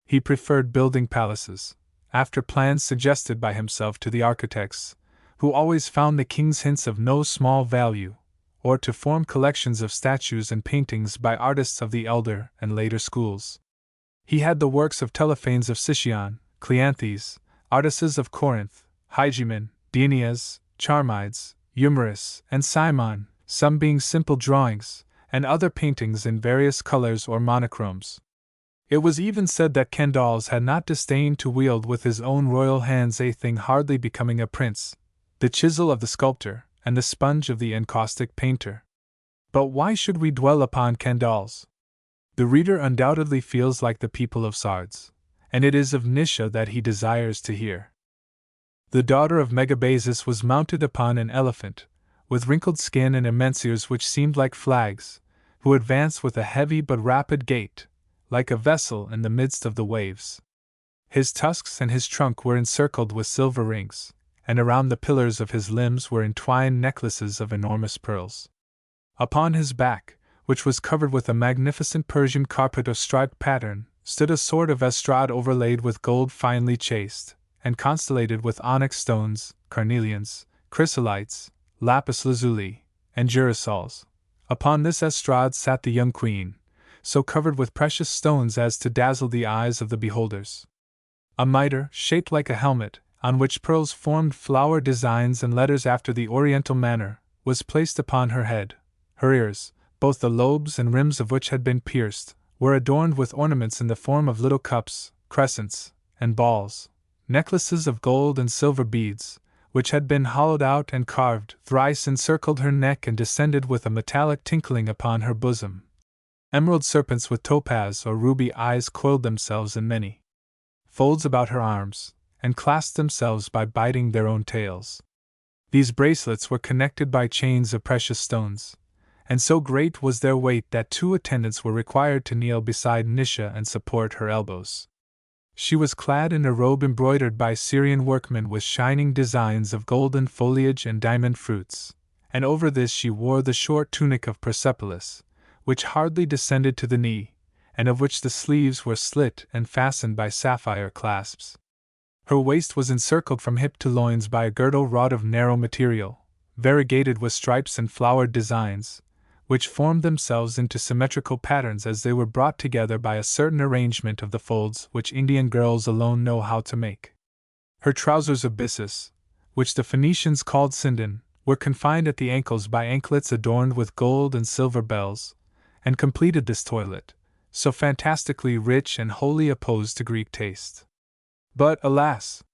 He preferred building palaces, after plans suggested by himself to the architects, who always found the king's hints of no small value, or to form collections of statues and paintings by artists of the elder and later schools. He had the works of Telephanes of Sicyon, Cleanthes, Artices of Corinth, Hygimen, Dionysius, Charmides, Eumerus, and Cimon, some being simple drawings, and other paintings in various colors or monochromes. It was even said that Candaules had not disdained to wield with his own royal hands a thing hardly becoming a prince, the chisel of the sculptor, and the sponge of the encaustic painter. But why should we dwell upon Candaules? The reader undoubtedly feels like the people of Sardes, and it is of Nisha that he desires to hear. The daughter of Megabazus was mounted upon an elephant, with wrinkled skin and immense ears which seemed like flags, who advanced with a heavy but rapid gait, like a vessel in the midst of the waves. His tusks and his trunk were encircled with silver rings, and around the pillars of his limbs were entwined necklaces of enormous pearls. Upon his back, which was covered with a magnificent Persian carpet of striped pattern, stood a sort of estrade overlaid with gold finely chased, and constellated with onyx stones, carnelians, chrysolites, lapis lazuli, and girasoles. Upon this estrade sat the young queen, so covered with precious stones as to dazzle the eyes of the beholders. A mitre, shaped like a helmet, on which pearls formed flower designs and letters after the oriental manner, was placed upon her head. Her ears, both the lobes and rims of which had been pierced, were adorned with ornaments in the form of little cups, crescents, and balls. Necklaces of gold and silver beads, which had been hollowed out and carved, thrice encircled her neck and descended with a metallic tinkling upon her bosom. Emerald serpents with topaz or ruby eyes coiled themselves in many folds about her arms, and clasped themselves by biting their own tails. These bracelets were connected by chains of precious stones, and so great was their weight that 2 attendants were required to kneel beside Nisha and support her elbows. She was clad in a robe embroidered by Syrian workmen with shining designs of golden foliage and diamond fruits, and over this she wore the short tunic of Persepolis, which hardly descended to the knee, and of which the sleeves were slit and fastened by sapphire clasps. Her waist was encircled from hip to loins by a girdle wrought of narrow material, variegated with stripes and flowered designs, which formed themselves into symmetrical patterns as they were brought together by a certain arrangement of the folds which Indian girls alone know how to make. Her trousers of byssus, which the Phoenicians called sindon, were confined at the ankles by anklets adorned with gold and silver bells, and completed this toilet, so fantastically rich and wholly opposed to Greek taste. But, alas!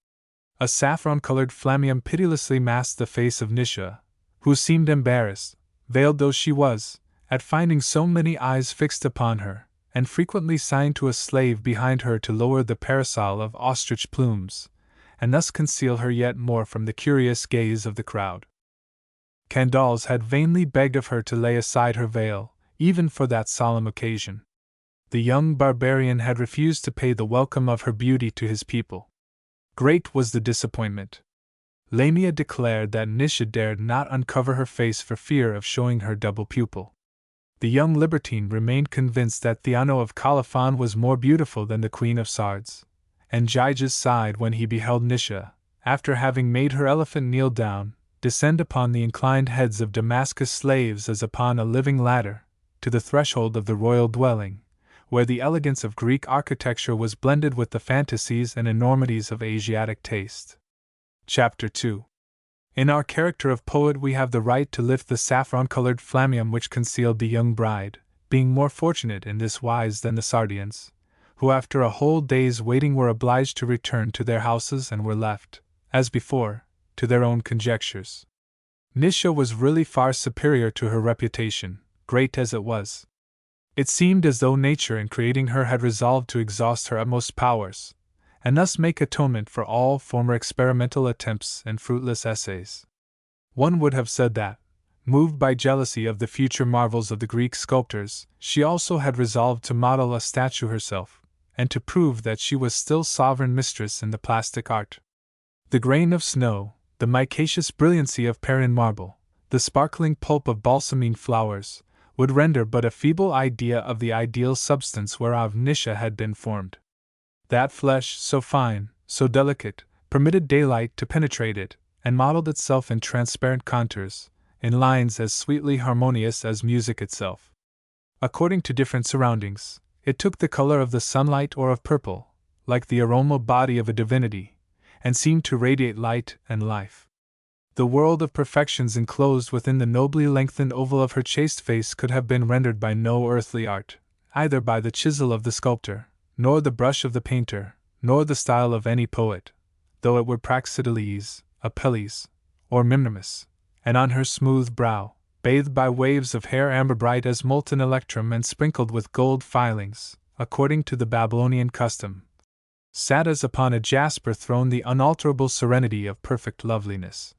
A saffron-colored flammeum pitilessly masked the face of Nisha, who seemed embarrassed, veiled though she was, at finding so many eyes fixed upon her, and frequently signed to a slave behind her to lower the parasol of ostrich plumes, and thus conceal her yet more from the curious gaze of the crowd. Candaules had vainly begged of her to lay aside her veil, even for that solemn occasion. The young barbarian had refused to pay the welcome of her beauty to his people. Great was the disappointment. Lamia declared that Nisha dared not uncover her face for fear of showing her double pupil. The young libertine remained convinced that Theano of Colophon was more beautiful than the Queen of Sardes, and Gyges sighed when he beheld Nisha, after having made her elephant kneel down, descend upon the inclined heads of Damascus slaves as upon a living ladder, to the threshold of the royal dwelling, where the elegance of Greek architecture was blended with the fantasies and enormities of Asiatic taste. Chapter 2. In our character of poet we have the right to lift the saffron-colored flammeum which concealed the young bride, being more fortunate in this wise than the Sardians, who after a whole day's waiting were obliged to return to their houses and were left, as before, to their own conjectures. Nisha was really far superior to her reputation, great as it was. It seemed as though nature in creating her had resolved to exhaust her utmost powers, and thus make atonement for all former experimental attempts and fruitless essays. One would have said that, moved by jealousy of the future marvels of the Greek sculptors, she also had resolved to model a statue herself, and to prove that she was still sovereign mistress in the plastic art. The grain of snow, the micaceous brilliancy of Parian marble, the sparkling pulp of balsamine flowers, would render but a feeble idea of the ideal substance whereof Nisha had been formed. That flesh, so fine, so delicate, permitted daylight to penetrate it, and modeled itself in transparent contours, in lines as sweetly harmonious as music itself. According to different surroundings, it took the color of the sunlight or of purple, like the aroma body of a divinity, and seemed to radiate light and life. The world of perfections enclosed within the nobly lengthened oval of her chaste face could have been rendered by no earthly art, either by the chisel of the sculptor, nor the brush of the painter, nor the style of any poet, though it were Praxiteles, Apelles, or Mimnemus, and on her smooth brow, bathed by waves of hair amber bright as molten electrum and sprinkled with gold filings, according to the Babylonian custom, sat as upon a jasper throne the unalterable serenity of perfect loveliness.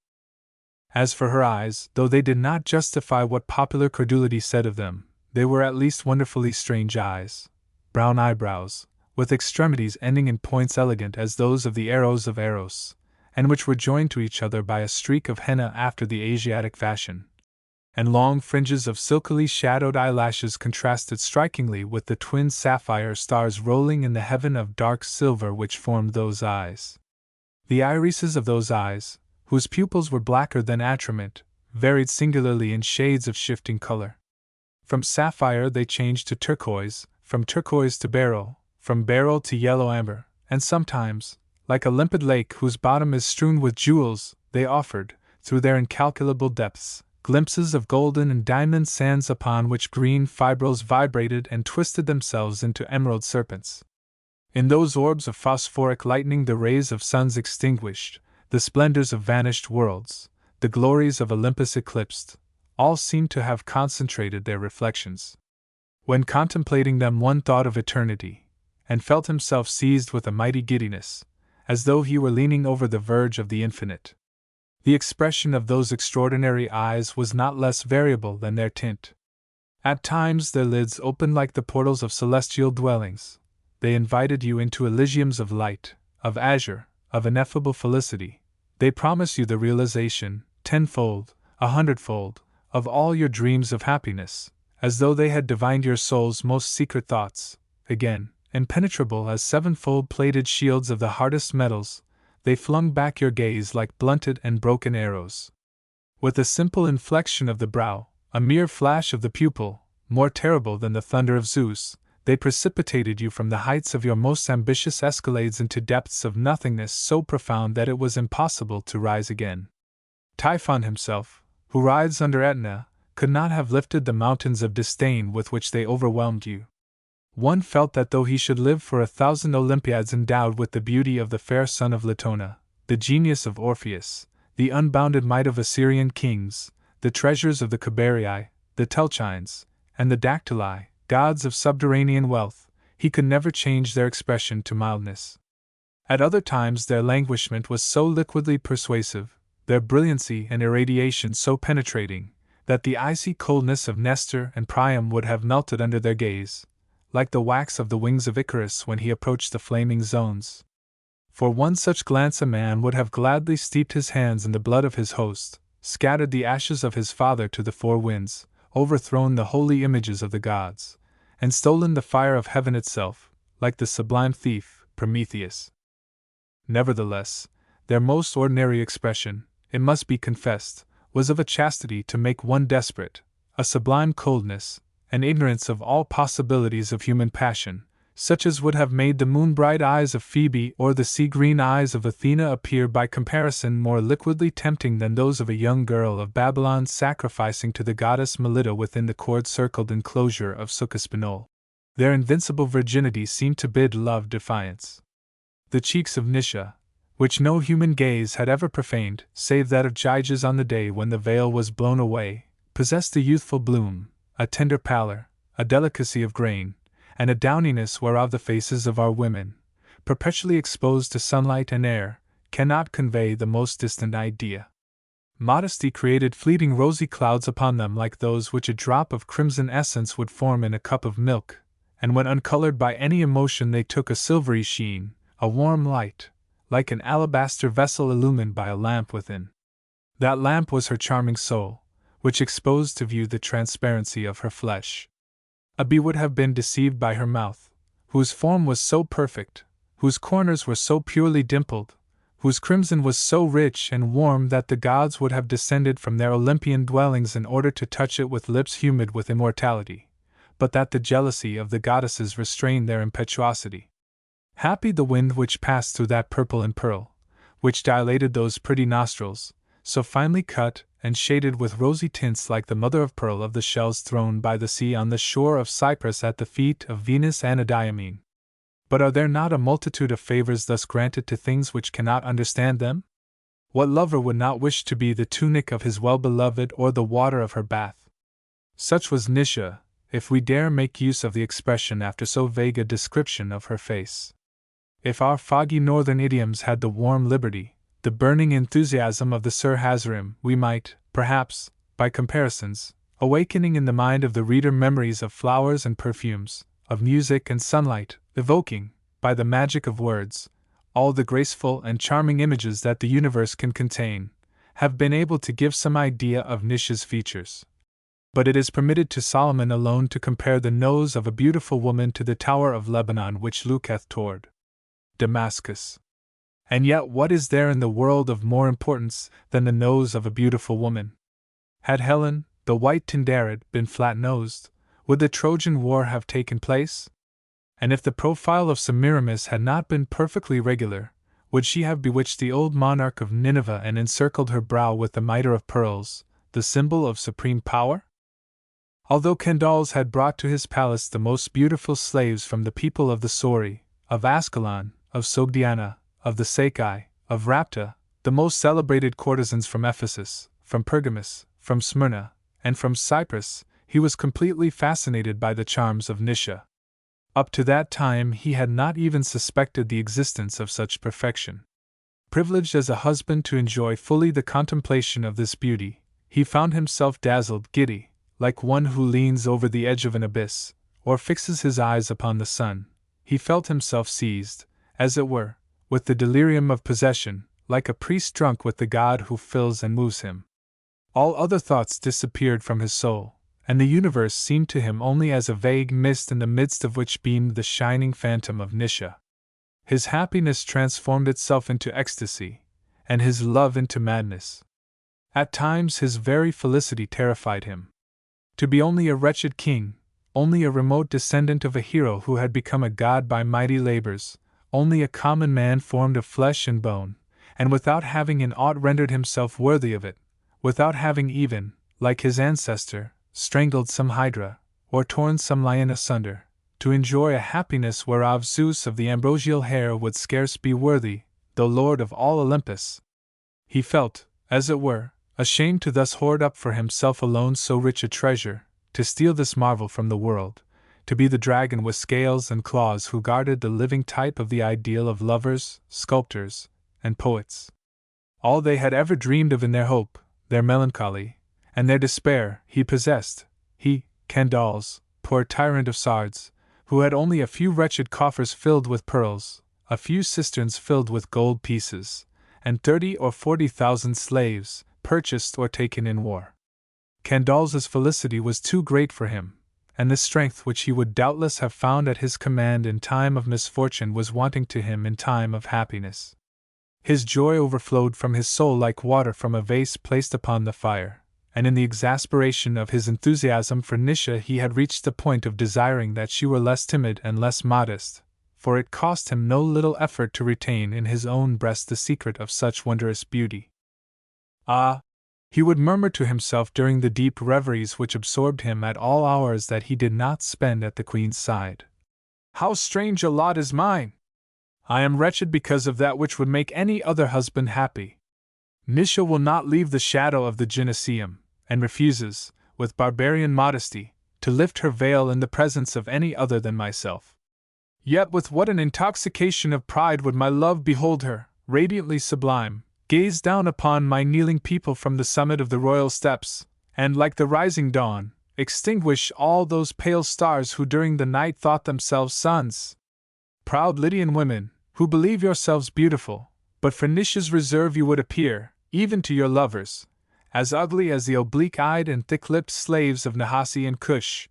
As for her eyes, though they did not justify what popular credulity said of them, they were at least wonderfully strange eyes, brown eyebrows, with extremities ending in points elegant as those of the arrows of Eros, and which were joined to each other by a streak of henna after the Asiatic fashion, and long fringes of silkily shadowed eyelashes contrasted strikingly with the twin sapphire stars rolling in the heaven of dark silver which formed those eyes. The irises of those eyes, whose pupils were blacker than atrament, varied singularly in shades of shifting color. From sapphire they changed to turquoise, from turquoise to beryl, from beryl to yellow amber, and sometimes, like a limpid lake whose bottom is strewn with jewels, they offered, through their incalculable depths, glimpses of golden and diamond sands upon which green fibrils vibrated and twisted themselves into emerald serpents. In those orbs of phosphoric lightning the rays of suns extinguished, the splendors of vanished worlds, the glories of Olympus eclipsed, all seemed to have concentrated their reflections. When contemplating them one thought of eternity, and felt himself seized with a mighty giddiness, as though he were leaning over the verge of the infinite. The expression of those extraordinary eyes was not less variable than their tint. At times their lids opened like the portals of celestial dwellings. They invited you into Elysiums of light, of azure, of ineffable felicity. They promise you the realization, tenfold, 100-fold, of all your dreams of happiness, as though they had divined your soul's most secret thoughts. Again, impenetrable as sevenfold plated shields of the hardest metals, they flung back your gaze like blunted and broken arrows. With a simple inflection of the brow, a mere flash of the pupil, more terrible than the thunder of Zeus, they precipitated you from the heights of your most ambitious escalades into depths of nothingness so profound that it was impossible to rise again. Typhon himself, who writhes under Etna, could not have lifted the mountains of disdain with which they overwhelmed you. One felt that though he should live for 1,000 Olympiads endowed with the beauty of the fair son of Latona, the genius of Orpheus, the unbounded might of Assyrian kings, the treasures of the Caberii, the Telchines, and the Dactyli, gods of subterranean wealth, he could never change their expression to mildness. At other times their languishment was so liquidly persuasive, their brilliancy and irradiation so penetrating, that the icy coldness of Nestor and Priam would have melted under their gaze, like the wax of the wings of Icarus when he approached the flaming zones. For one such glance a man would have gladly steeped his hands in the blood of his host, scattered the ashes of his father to the four winds, overthrown the holy images of the gods, and stolen the fire of heaven itself, like the sublime thief, Prometheus. Nevertheless, their most ordinary expression, it must be confessed, was of a chastity to make one desperate, a sublime coldness, an ignorance of all possibilities of human passion, such as would have made the moon-bright eyes of Phoebe or the sea-green eyes of Athena appear by comparison more liquidly tempting than those of a young girl of Babylon sacrificing to the goddess Melita within the cord-circled enclosure of Succospinol. Their invincible virginity seemed to bid love defiance. The cheeks of Nisha, which no human gaze had ever profaned, save that of Gyges on the day when the veil was blown away, possessed a youthful bloom, a tender pallor, a delicacy of grain, and a downiness whereof the faces of our women, perpetually exposed to sunlight and air, cannot convey the most distant idea. Modesty created fleeting rosy clouds upon them like those which a drop of crimson essence would form in a cup of milk, and when uncolored by any emotion they took a silvery sheen, a warm light, like an alabaster vessel illumined by a lamp within. That lamp was her charming soul, which exposed to view the transparency of her flesh. A bee would have been deceived by her mouth, whose form was so perfect, whose corners were so purely dimpled, whose crimson was so rich and warm that the gods would have descended from their Olympian dwellings in order to touch it with lips humid with immortality, but that the jealousy of the goddesses restrained their impetuosity. Happy the wind which passed through that purple and pearl, which dilated those pretty nostrils, so finely cut and shaded with rosy tints like the mother of pearl of the shells thrown by the sea on the shore of Cyprus at the feet of Venus Anadyomene. But are there not a multitude of favors thus granted to things which cannot understand them? What lover would not wish to be the tunic of his well-beloved or the water of her bath? Such was Nisha, if we dare make use of the expression after so vague a description of her face. If our foggy northern idioms had the warm liberty, the burning enthusiasm of the Sir Hazarim, we might, perhaps, by comparisons, awakening in the mind of the reader memories of flowers and perfumes, of music and sunlight, evoking, by the magic of words, all the graceful and charming images that the universe can contain, have been able to give some idea of Nisha's features. But it is permitted to Solomon alone to compare the nose of a beautiful woman to the Tower of Lebanon which looketh toward Damascus. And yet what is there in the world of more importance than the nose of a beautiful woman? Had Helen, the white Tyndarid, been flat-nosed, would the Trojan War have taken place? And if the profile of Semiramis had not been perfectly regular, would she have bewitched the old monarch of Nineveh and encircled her brow with the mitre of pearls, the symbol of supreme power? Although Candaules had brought to his palace the most beautiful slaves from the people of the Sori, of Ascalon, of Sogdiana, of the Sakai, of Rapta, the most celebrated courtesans from Ephesus, from Pergamus, from Smyrna, and from Cyprus, he was completely fascinated by the charms of Nisha. Up to that time he had not even suspected the existence of such perfection. Privileged as a husband to enjoy fully the contemplation of this beauty, he found himself dazzled, giddy, like one who leans over the edge of an abyss, or fixes his eyes upon the sun. He felt himself seized, as it were, with the delirium of possession, like a priest drunk with the God who fills and moves him. All other thoughts disappeared from his soul, and the universe seemed to him only as a vague mist in the midst of which beamed the shining phantom of Nisha. His happiness transformed itself into ecstasy, and his love into madness. At times his very felicity terrified him. To be only a wretched king, only a remote descendant of a hero who had become a god by mighty labors, only a common man formed of flesh and bone, and without having in aught rendered himself worthy of it, without having even, like his ancestor, strangled some hydra, or torn some lion asunder, to enjoy a happiness whereof Zeus of the ambrosial hair would scarce be worthy, though lord of all Olympus. He felt, as it were, ashamed to thus hoard up for himself alone so rich a treasure, to steal this marvel from the world, to be the dragon with scales and claws who guarded the living type of the ideal of lovers, sculptors, and poets. All they had ever dreamed of in their hope, their melancholy, and their despair, he possessed, he, Candaules, poor tyrant of Sardes, who had only a few wretched coffers filled with pearls, a few cisterns filled with gold pieces, and 30 or 40,000 slaves, purchased or taken in war. Candaules's felicity was too great for him, and the strength which he would doubtless have found at his command in time of misfortune was wanting to him in time of happiness. His joy overflowed from his soul like water from a vase placed upon the fire, and in the exasperation of his enthusiasm for Nisha he had reached the point of desiring that she were less timid and less modest, for it cost him no little effort to retain in his own breast the secret of such wondrous beauty. Ah! He would murmur to himself during the deep reveries which absorbed him at all hours that he did not spend at the Queen's side. How strange a lot is mine! I am wretched because of that which would make any other husband happy. Nisha will not leave the shadow of the gynecium, and refuses, with barbarian modesty, to lift her veil in the presence of any other than myself. Yet with what an intoxication of pride would my love behold her, radiantly sublime, gaze down upon my kneeling people from the summit of the royal steps, and, like the rising dawn, extinguish all those pale stars who during the night thought themselves suns. Proud Lydian women, who believe yourselves beautiful, but for Nisha's reserve you would appear, even to your lovers, as ugly as the oblique-eyed and thick-lipped slaves of Nahasi and Cush.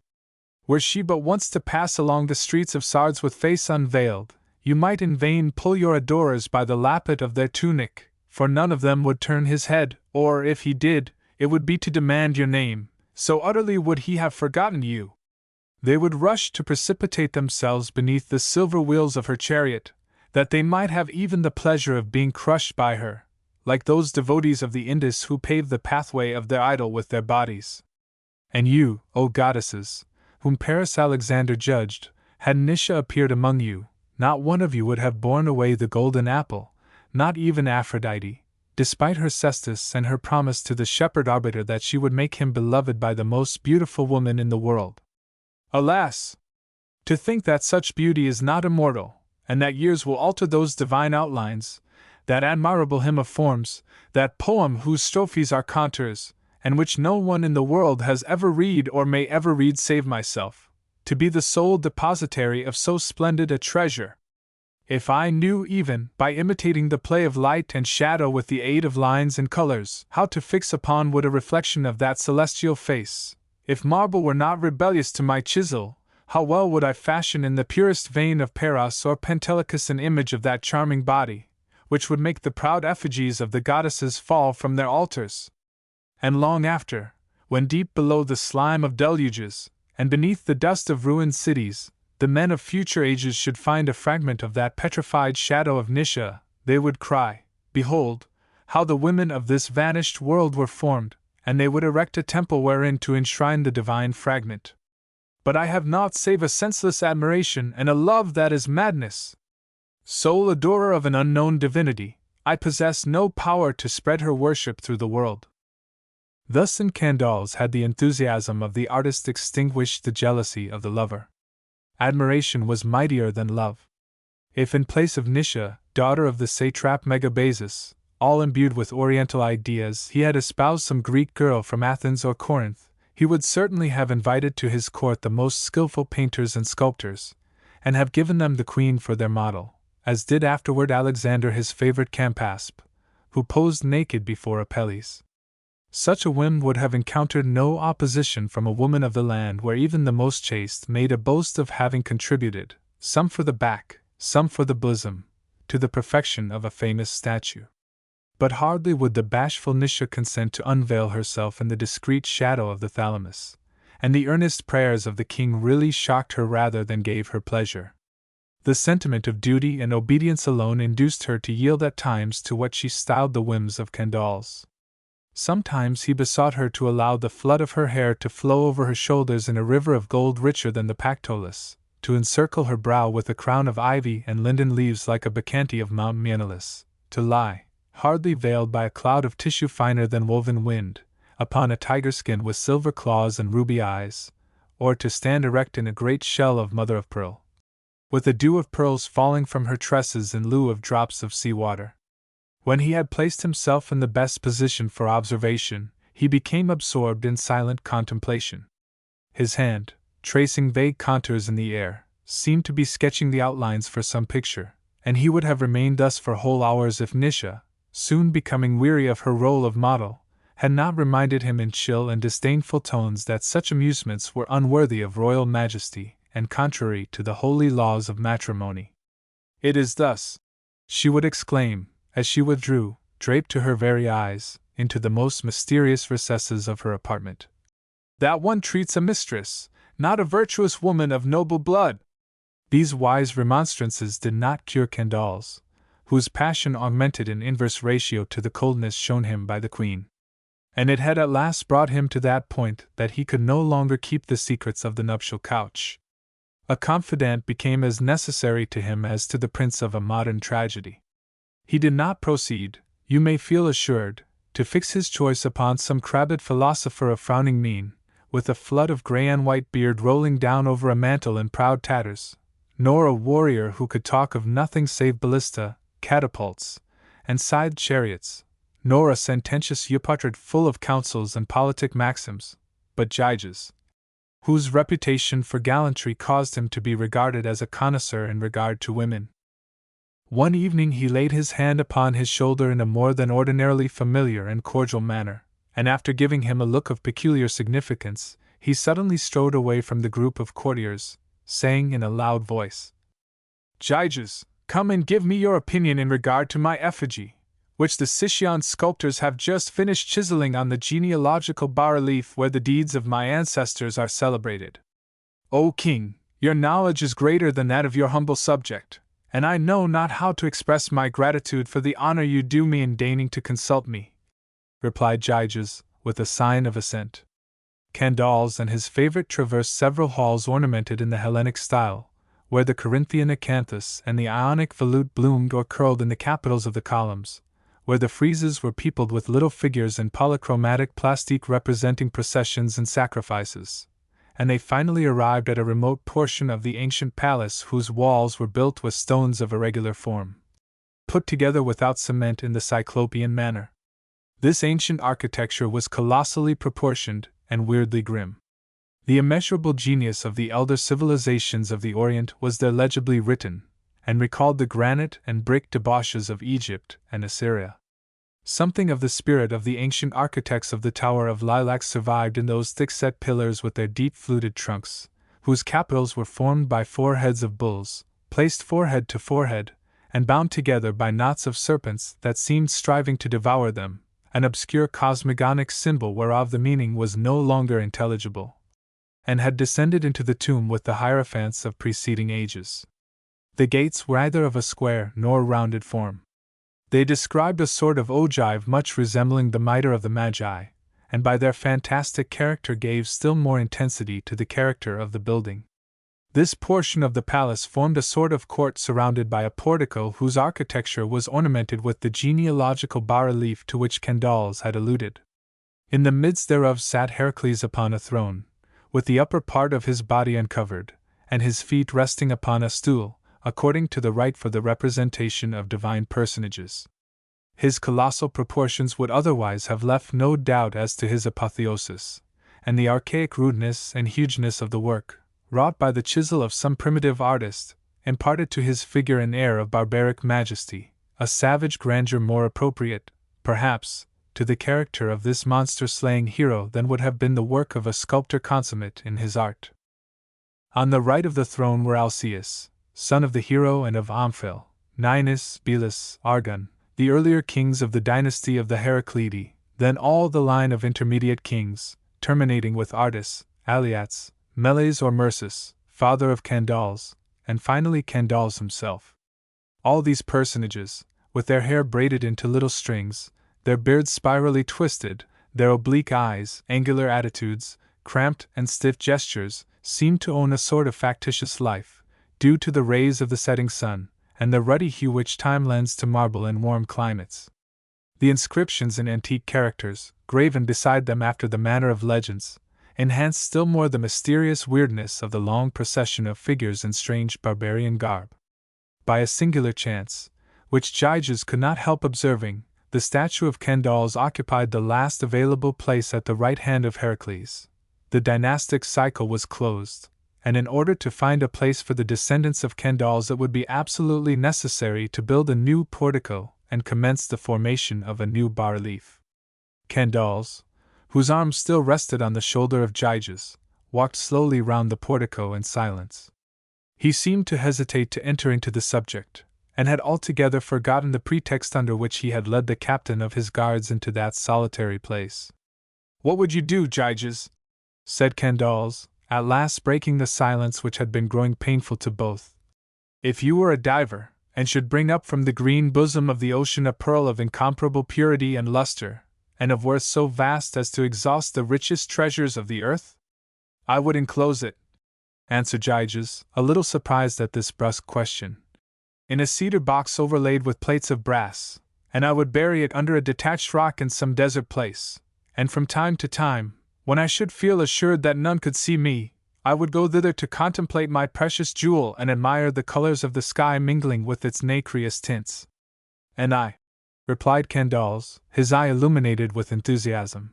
Were she but once to pass along the streets of Sardes with face unveiled, you might in vain pull your adorers by the lappet of their tunic, for none of them would turn his head, or if he did, it would be to demand your name, so utterly would he have forgotten you. They would rush to precipitate themselves beneath the silver wheels of her chariot, that they might have even the pleasure of being crushed by her, like those devotees of the Indus who paved the pathway of their idol with their bodies. And you, O goddesses, whom Paris Alexander judged, had Nisha appeared among you, not one of you would have borne away the golden apple, not even Aphrodite, despite her cestus and her promise to the shepherd arbiter that she would make him beloved by the most beautiful woman in the world. Alas! To think that such beauty is not immortal, and that years will alter those divine outlines, that admirable hymn of forms, that poem whose strophes are contours, and which no one in the world has ever read or may ever read save myself, to be the sole depositary of so splendid a treasure. If I knew even, by imitating the play of light and shadow with the aid of lines and colors, how to fix upon wood a reflection of that celestial face, if marble were not rebellious to my chisel, how well would I fashion in the purest vein of Paros or Pentelicus an image of that charming body, which would make the proud effigies of the goddesses fall from their altars. And long after, when deep below the slime of deluges, and beneath the dust of ruined cities, the men of future ages should find a fragment of that petrified shadow of Nisha, they would cry, Behold, how the women of this vanished world were formed, and they would erect a temple wherein to enshrine the divine fragment. But I have naught save a senseless admiration and a love that is madness. Sole adorer of an unknown divinity, I possess no power to spread her worship through the world. Thus in Candaules had the enthusiasm of the artist extinguished the jealousy of the lover. Admiration was mightier than love. If in place of Nisha, daughter of the satrap Megabazus, all imbued with oriental ideas, he had espoused some Greek girl from Athens or Corinth, he would certainly have invited to his court the most skillful painters and sculptors, and have given them the queen for their model, as did afterward Alexander his favorite Campaspe, who posed naked before Apelles. Such a whim would have encountered no opposition from a woman of the land where even the most chaste made a boast of having contributed, some for the back, some for the bosom, to the perfection of a famous statue. But hardly would the bashful Nisha consent to unveil herself in the discreet shadow of the thalamus, and the earnest prayers of the king really shocked her rather than gave her pleasure. The sentiment of duty and obedience alone induced her to yield at times to what she styled the whims of Candaules. Sometimes he besought her to allow the flood of her hair to flow over her shoulders in a river of gold richer than the Pactolus, to encircle her brow with a crown of ivy and linden leaves like a bacchante of Mount Maenalus, to lie, hardly veiled by a cloud of tissue finer than woven wind, upon a tiger skin with silver claws and ruby eyes, or to stand erect in a great shell of mother of pearl, with the dew of pearls falling from her tresses in lieu of drops of sea water. When he had placed himself in the best position for observation, he became absorbed in silent contemplation. His hand, tracing vague contours in the air, seemed to be sketching the outlines for some picture, and he would have remained thus for whole hours if Nisha, soon becoming weary of her role of model, had not reminded him in chill and disdainful tones that such amusements were unworthy of royal majesty and contrary to the holy laws of matrimony. "It is thus," she would exclaim, as she withdrew, draped to her very eyes, into the most mysterious recesses of her apartment, "that one treats a mistress, not a virtuous woman of noble blood." These wise remonstrances did not cure Candaules, whose passion augmented in inverse ratio to the coldness shown him by the queen. And it had at last brought him to that point that he could no longer keep the secrets of the nuptial couch. A confidant became as necessary to him as to the prince of a modern tragedy. He did not proceed, you may feel assured, to fix his choice upon some crabbed philosopher of frowning mien, with a flood of grey and white beard rolling down over a mantle in proud tatters, nor a warrior who could talk of nothing save ballista, catapults, and scythed chariots, nor a sententious Eupatrid full of counsels and politic maxims, but Gyges, whose reputation for gallantry caused him to be regarded as a connoisseur in regard to women. One evening he laid his hand upon his shoulder in a more than ordinarily familiar and cordial manner, and after giving him a look of peculiar significance, he suddenly strode away from the group of courtiers, saying in a loud voice, "Gyges, come and give me your opinion in regard to my effigy, which the Sicyon sculptors have just finished chiseling on the genealogical bas-relief where the deeds of my ancestors are celebrated. O king, your knowledge is greater than that of your humble subject, and I know not how to express my gratitude for the honor you do me in deigning to consult me," replied Gyges, with a sign of assent. Candaules and his favorite traversed several halls ornamented in the Hellenic style, where the Corinthian acanthus and the Ionic volute bloomed or curled in the capitals of the columns, where the friezes were peopled with little figures in polychromatic plastique representing processions and sacrifices, and they finally arrived at a remote portion of the ancient palace whose walls were built with stones of irregular form, put together without cement in the Cyclopean manner. This ancient architecture was colossally proportioned and weirdly grim. The immeasurable genius of the elder civilizations of the Orient was there legibly written, and recalled the granite and brick debauches of Egypt and Assyria. Something of the spirit of the ancient architects of the Tower of Lilac survived in those thick-set pillars with their deep-fluted trunks, whose capitals were formed by 4 heads of bulls, placed forehead to forehead, and bound together by knots of serpents that seemed striving to devour them, an obscure cosmogonic symbol whereof the meaning was no longer intelligible, and had descended into the tomb with the hierophants of preceding ages. The gates were neither of a square nor rounded form. They described a sort of ogive much resembling the mitre of the Magi, and by their fantastic character gave still more intensity to the character of the building. This portion of the palace formed a sort of court surrounded by a portico whose architecture was ornamented with the genealogical bas-relief to which Candaules had alluded. In the midst thereof sat Heracles upon a throne, with the upper part of his body uncovered, and his feet resting upon a stool, according to the rite for the representation of divine personages. His colossal proportions would otherwise have left no doubt as to his apotheosis, and the archaic rudeness and hugeness of the work, wrought by the chisel of some primitive artist, imparted to his figure an air of barbaric majesty, a savage grandeur more appropriate, perhaps, to the character of this monster-slaying hero than would have been the work of a sculptor consummate in his art. On the right of the throne were Alcaeus, son of the hero and of Omphale, Ninus, Belus, Argon, the earlier kings of the dynasty of the Heraclidae, then all the line of intermediate kings, terminating with Artus, Aliats, Meles or Mursus, father of Candaules, and finally Candaules himself. All these personages, with their hair braided into little strings, their beards spirally twisted, their oblique eyes, angular attitudes, cramped and stiff gestures, seemed to own a sort of factitious life, due to the rays of the setting sun, and the ruddy hue which time lends to marble in warm climates. The inscriptions in antique characters, graven beside them after the manner of legends, enhanced still more the mysterious weirdness of the long procession of figures in strange barbarian garb. By a singular chance, which Gyges could not help observing, the statue of Candaules occupied the last available place at the right hand of Heracles. The dynastic cycle was closed, and in order to find a place for the descendants of Candaules it would be absolutely necessary to build a new portico and commence the formation of a new bas-relief. Candaules, whose arm still rested on the shoulder of Gyges, walked slowly round the portico in silence. He seemed to hesitate to enter into the subject, and had altogether forgotten the pretext under which he had led the captain of his guards into that solitary place. "What would you do, Gyges?" said Candaules, at last breaking the silence which had been growing painful to both. "If you were a diver, and should bring up from the green bosom of the ocean a pearl of incomparable purity and luster, and of worth so vast as to exhaust the richest treasures of the earth? I would enclose it, answered Gyges, a little surprised at this brusque question, in a cedar box overlaid with plates of brass, and I would bury it under a detached rock in some desert place, and from time to time, when I should feel assured that none could see me, I would go thither to contemplate my precious jewel and admire the colors of the sky mingling with its nacreous tints. And I, replied Candaules, his eye illuminated with enthusiasm,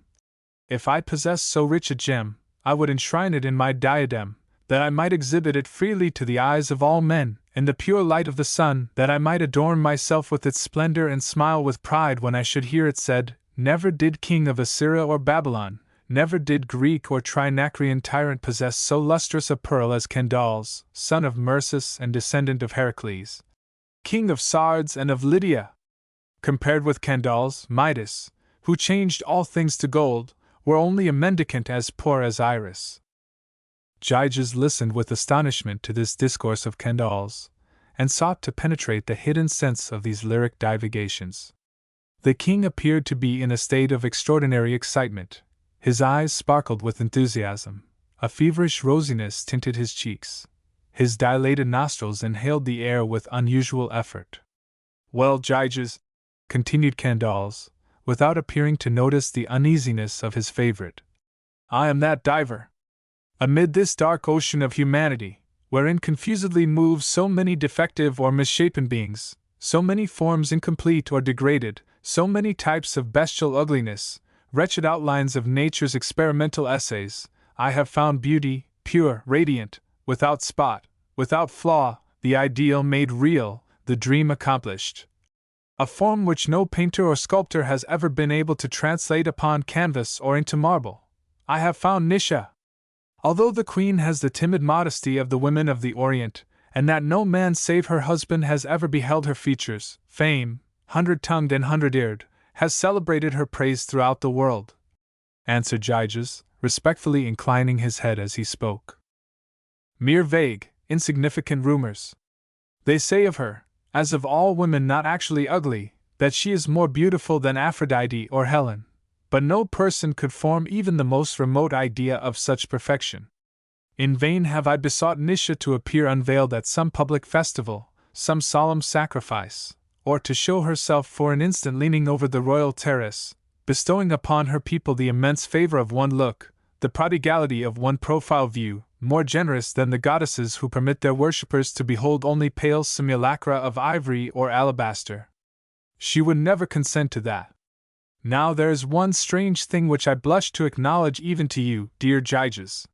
if I possessed so rich a gem, I would enshrine it in my diadem, that I might exhibit it freely to the eyes of all men, in the pure light of the sun, that I might adorn myself with its splendor and smile with pride when I should hear it said, Never did king of Assyria or Babylon, never did Greek or Trinacrian tyrant possess so lustrous a pearl as Candaules, son of Myrsus and descendant of Heracles, king of Sardes and of Lydia. Compared with Candaules, Midas, who changed all things to gold, were only a mendicant as poor as Iris. Gyges listened with astonishment to this discourse of Candaules, and sought to penetrate the hidden sense of these lyric divagations. The king appeared to be in a state of extraordinary excitement. His eyes sparkled with enthusiasm, a feverish rosiness tinted his cheeks, his dilated nostrils inhaled the air with unusual effort. Well, Gyges, continued Candaules, without appearing to notice the uneasiness of his favorite, I am that diver. Amid this dark ocean of humanity, wherein confusedly move so many defective or misshapen beings, so many forms incomplete or degraded, so many types of bestial ugliness, wretched outlines of nature's experimental essays, I have found beauty, pure, radiant, without spot, without flaw, the ideal made real, the dream accomplished. A form which no painter or sculptor has ever been able to translate upon canvas or into marble. I have found Nisha. Although the queen has the timid modesty of the women of the Orient, and that no man save her husband has ever beheld her features, fame, hundred-tongued and hundred-eared, has celebrated her praise throughout the world, answered Gyges, respectfully inclining his head as he spoke. Mere vague, insignificant rumors. They say of her, as of all women not actually ugly, that she is more beautiful than Aphrodite or Helen, but no person could form even the most remote idea of such perfection. In vain have I besought Nisha to appear unveiled at some public festival, some solemn sacrifice, or to show herself for an instant leaning over the royal terrace, bestowing upon her people the immense favor of one look, the prodigality of one profile view, more generous than the goddesses who permit their worshippers to behold only pale simulacra of ivory or alabaster. She would never consent to that. Now there is one strange thing which I blush to acknowledge even to you, dear Gyges.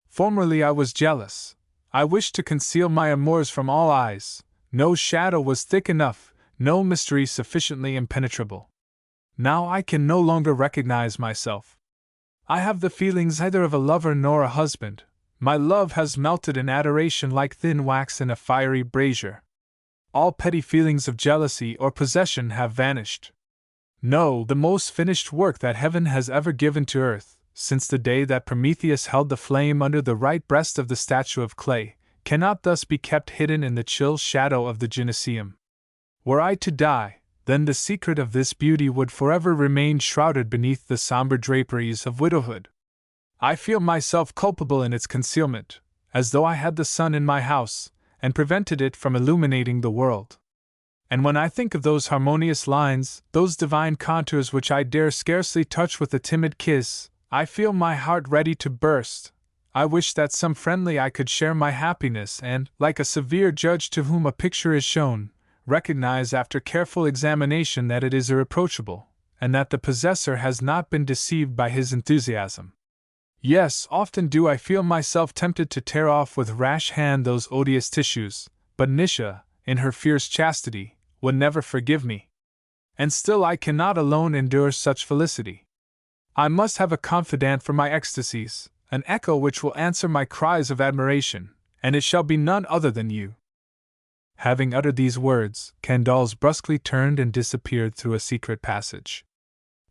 Formerly I was jealous. I wished to conceal my amours from all eyes. No shadow was thick enough, no mystery sufficiently impenetrable. Now I can no longer recognize myself. I have the feelings neither of a lover nor a husband. My love has melted in adoration like thin wax in a fiery brazier. All petty feelings of jealousy or possession have vanished. No, the most finished work that heaven has ever given to earth, since the day that Prometheus held the flame under the right breast of the statue of clay, cannot thus be kept hidden in the chill shadow of the gyneceum. Were I to die, then the secret of this beauty would forever remain shrouded beneath the somber draperies of widowhood. I feel myself culpable in its concealment, as though I had the sun in my house, and prevented it from illuminating the world. And when I think of those harmonious lines, those divine contours which I dare scarcely touch with a timid kiss, I feel my heart ready to burst. I wish that some friendly eye could share my happiness and, like a severe judge to whom a picture is shown, recognize after careful examination that it is irreproachable, and that the possessor has not been deceived by his enthusiasm. Yes, often do I feel myself tempted to tear off with rash hand those odious tissues, but Nisha, in her fierce chastity, would never forgive me. And still I cannot alone endure such felicity. I must have a confidant for my ecstasies, an echo which will answer my cries of admiration, and it shall be none other than you. Having uttered these words, Candaules brusquely turned and disappeared through a secret passage.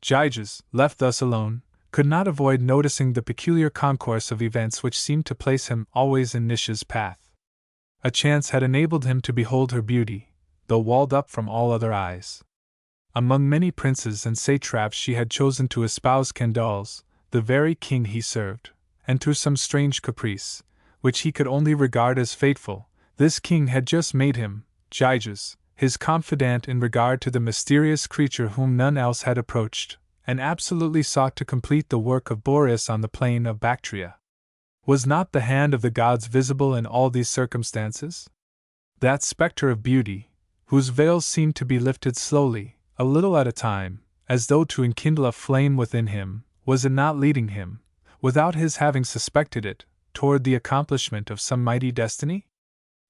Gyges, left thus alone, could not avoid noticing the peculiar concourse of events which seemed to place him always in Nisha's path. A chance had enabled him to behold her beauty, though walled up from all other eyes. Among many princes and satraps she had chosen to espouse Candaules, the very king he served, and through some strange caprice, which he could only regard as fateful, this king had just made him, Gyges, his confidant in regard to the mysterious creature whom none else had approached, and absolutely sought to complete the work of Boreas on the plain of Bactria. Was not the hand of the gods visible in all these circumstances? That spectre of beauty, whose veils seemed to be lifted slowly, a little at a time, as though to enkindle a flame within him, was it not leading him, without his having suspected it, toward the accomplishment of some mighty destiny?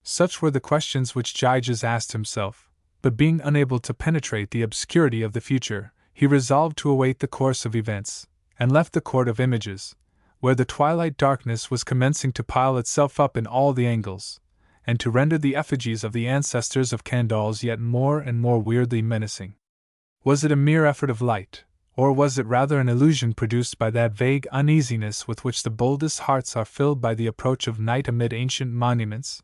Such were the questions which Gyges asked himself, but being unable to penetrate the obscurity of the future, he resolved to await the course of events, and left the court of images, where the twilight darkness was commencing to pile itself up in all the angles, and to render the effigies of the ancestors of Candaules yet more and more weirdly menacing. Was it a mere effort of light, or was it rather an illusion produced by that vague uneasiness with which the boldest hearts are filled by the approach of night amid ancient monuments?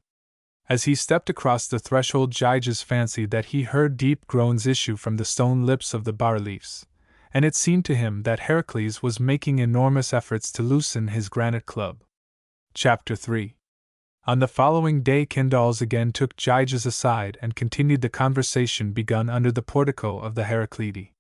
As he stepped across the threshold, Gyges fancied that he heard deep groans issue from the stone lips of the bas-reliefs, and it seemed to him that Heracles was making enormous efforts to loosen his granite club. Chapter 3. On the following day Candaules again took Gyges aside and continued the conversation begun under the portico of the Heraclidae.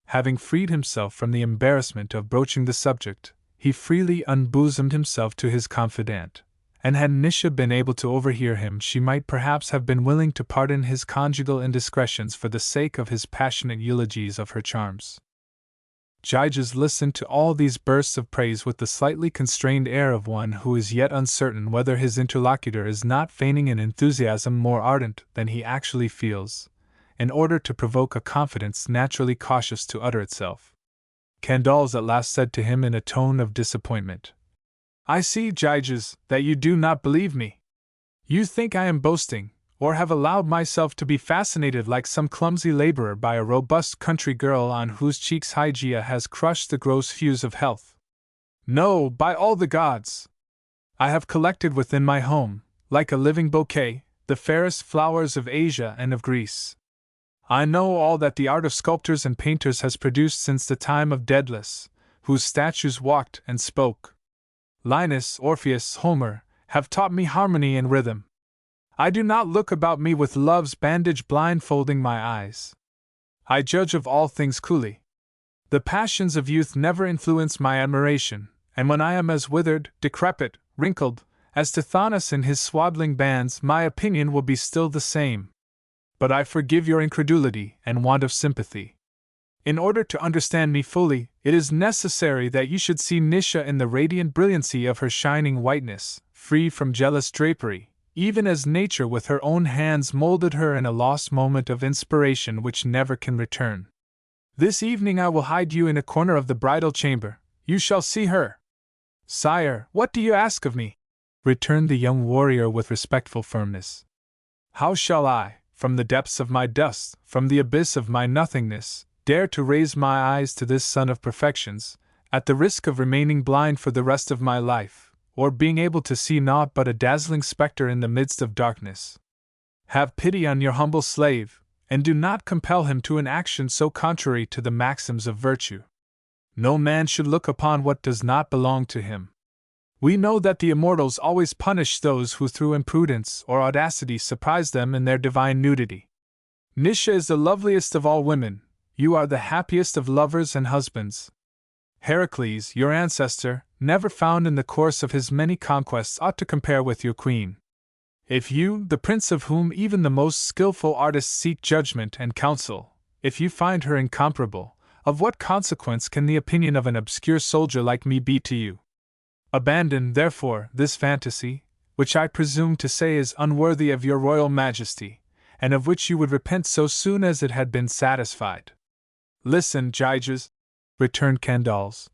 Having freed himself from the embarrassment of broaching the subject, he freely unbosomed himself to his confidant, and had Nisha been able to overhear him she might perhaps have been willing to pardon his conjugal indiscretions for the sake of his passionate eulogies of her charms. Gyges listened to all these bursts of praise with the slightly constrained air of one who is yet uncertain whether his interlocutor is not feigning an enthusiasm more ardent than he actually feels, in order to provoke a confidence naturally cautious to utter itself. Candaules at last said to him in a tone of disappointment, "I see, Gyges, that you do not believe me. You think I am boasting, or have allowed myself to be fascinated like some clumsy laborer by a robust country girl on whose cheeks Hygeia has crushed the gross hues of health. No, by all the gods! I have collected within my home, like a living bouquet, the fairest flowers of Asia and of Greece. I know all that the art of sculptors and painters has produced since the time of Daedalus, whose statues walked and spoke. Linus, Orpheus, Homer, have taught me harmony and rhythm. I do not look about me with love's bandage blindfolding my eyes. I judge of all things coolly. The passions of youth never influence my admiration, and when I am as withered, decrepit, wrinkled, as Tithonus in his swaddling bands, my opinion will be still the same. But I forgive your incredulity and want of sympathy. In order to understand me fully, it is necessary that you should see Nisha in the radiant brilliancy of her shining whiteness, free from jealous drapery, even as nature with her own hands molded her in a lost moment of inspiration which never can return. This evening I will hide you in a corner of the bridal chamber. You shall see her." "Sire, what do you ask of me?" returned the young warrior with respectful firmness. "How shall I, from the depths of my dust, from the abyss of my nothingness, dare to raise my eyes to this sun of perfections, at the risk of remaining blind for the rest of my life, or being able to see naught but a dazzling spectre in the midst of darkness? Have pity on your humble slave, and do not compel him to an action so contrary to the maxims of virtue. No man should look upon what does not belong to him. We know that the immortals always punish those who through imprudence or audacity surprise them in their divine nudity. Nisha is the loveliest of all women. You are the happiest of lovers and husbands. Heracles, your ancestor, never found in the course of his many conquests aught to compare with your queen. If you, the prince of whom even the most skillful artists seek judgment and counsel, if you find her incomparable, of what consequence can the opinion of an obscure soldier like me be to you? Abandon, therefore, this fantasy, which I presume to say is unworthy of your royal majesty, and of which you would repent so soon as it had been satisfied." "Listen, Gyges," returned Candaules.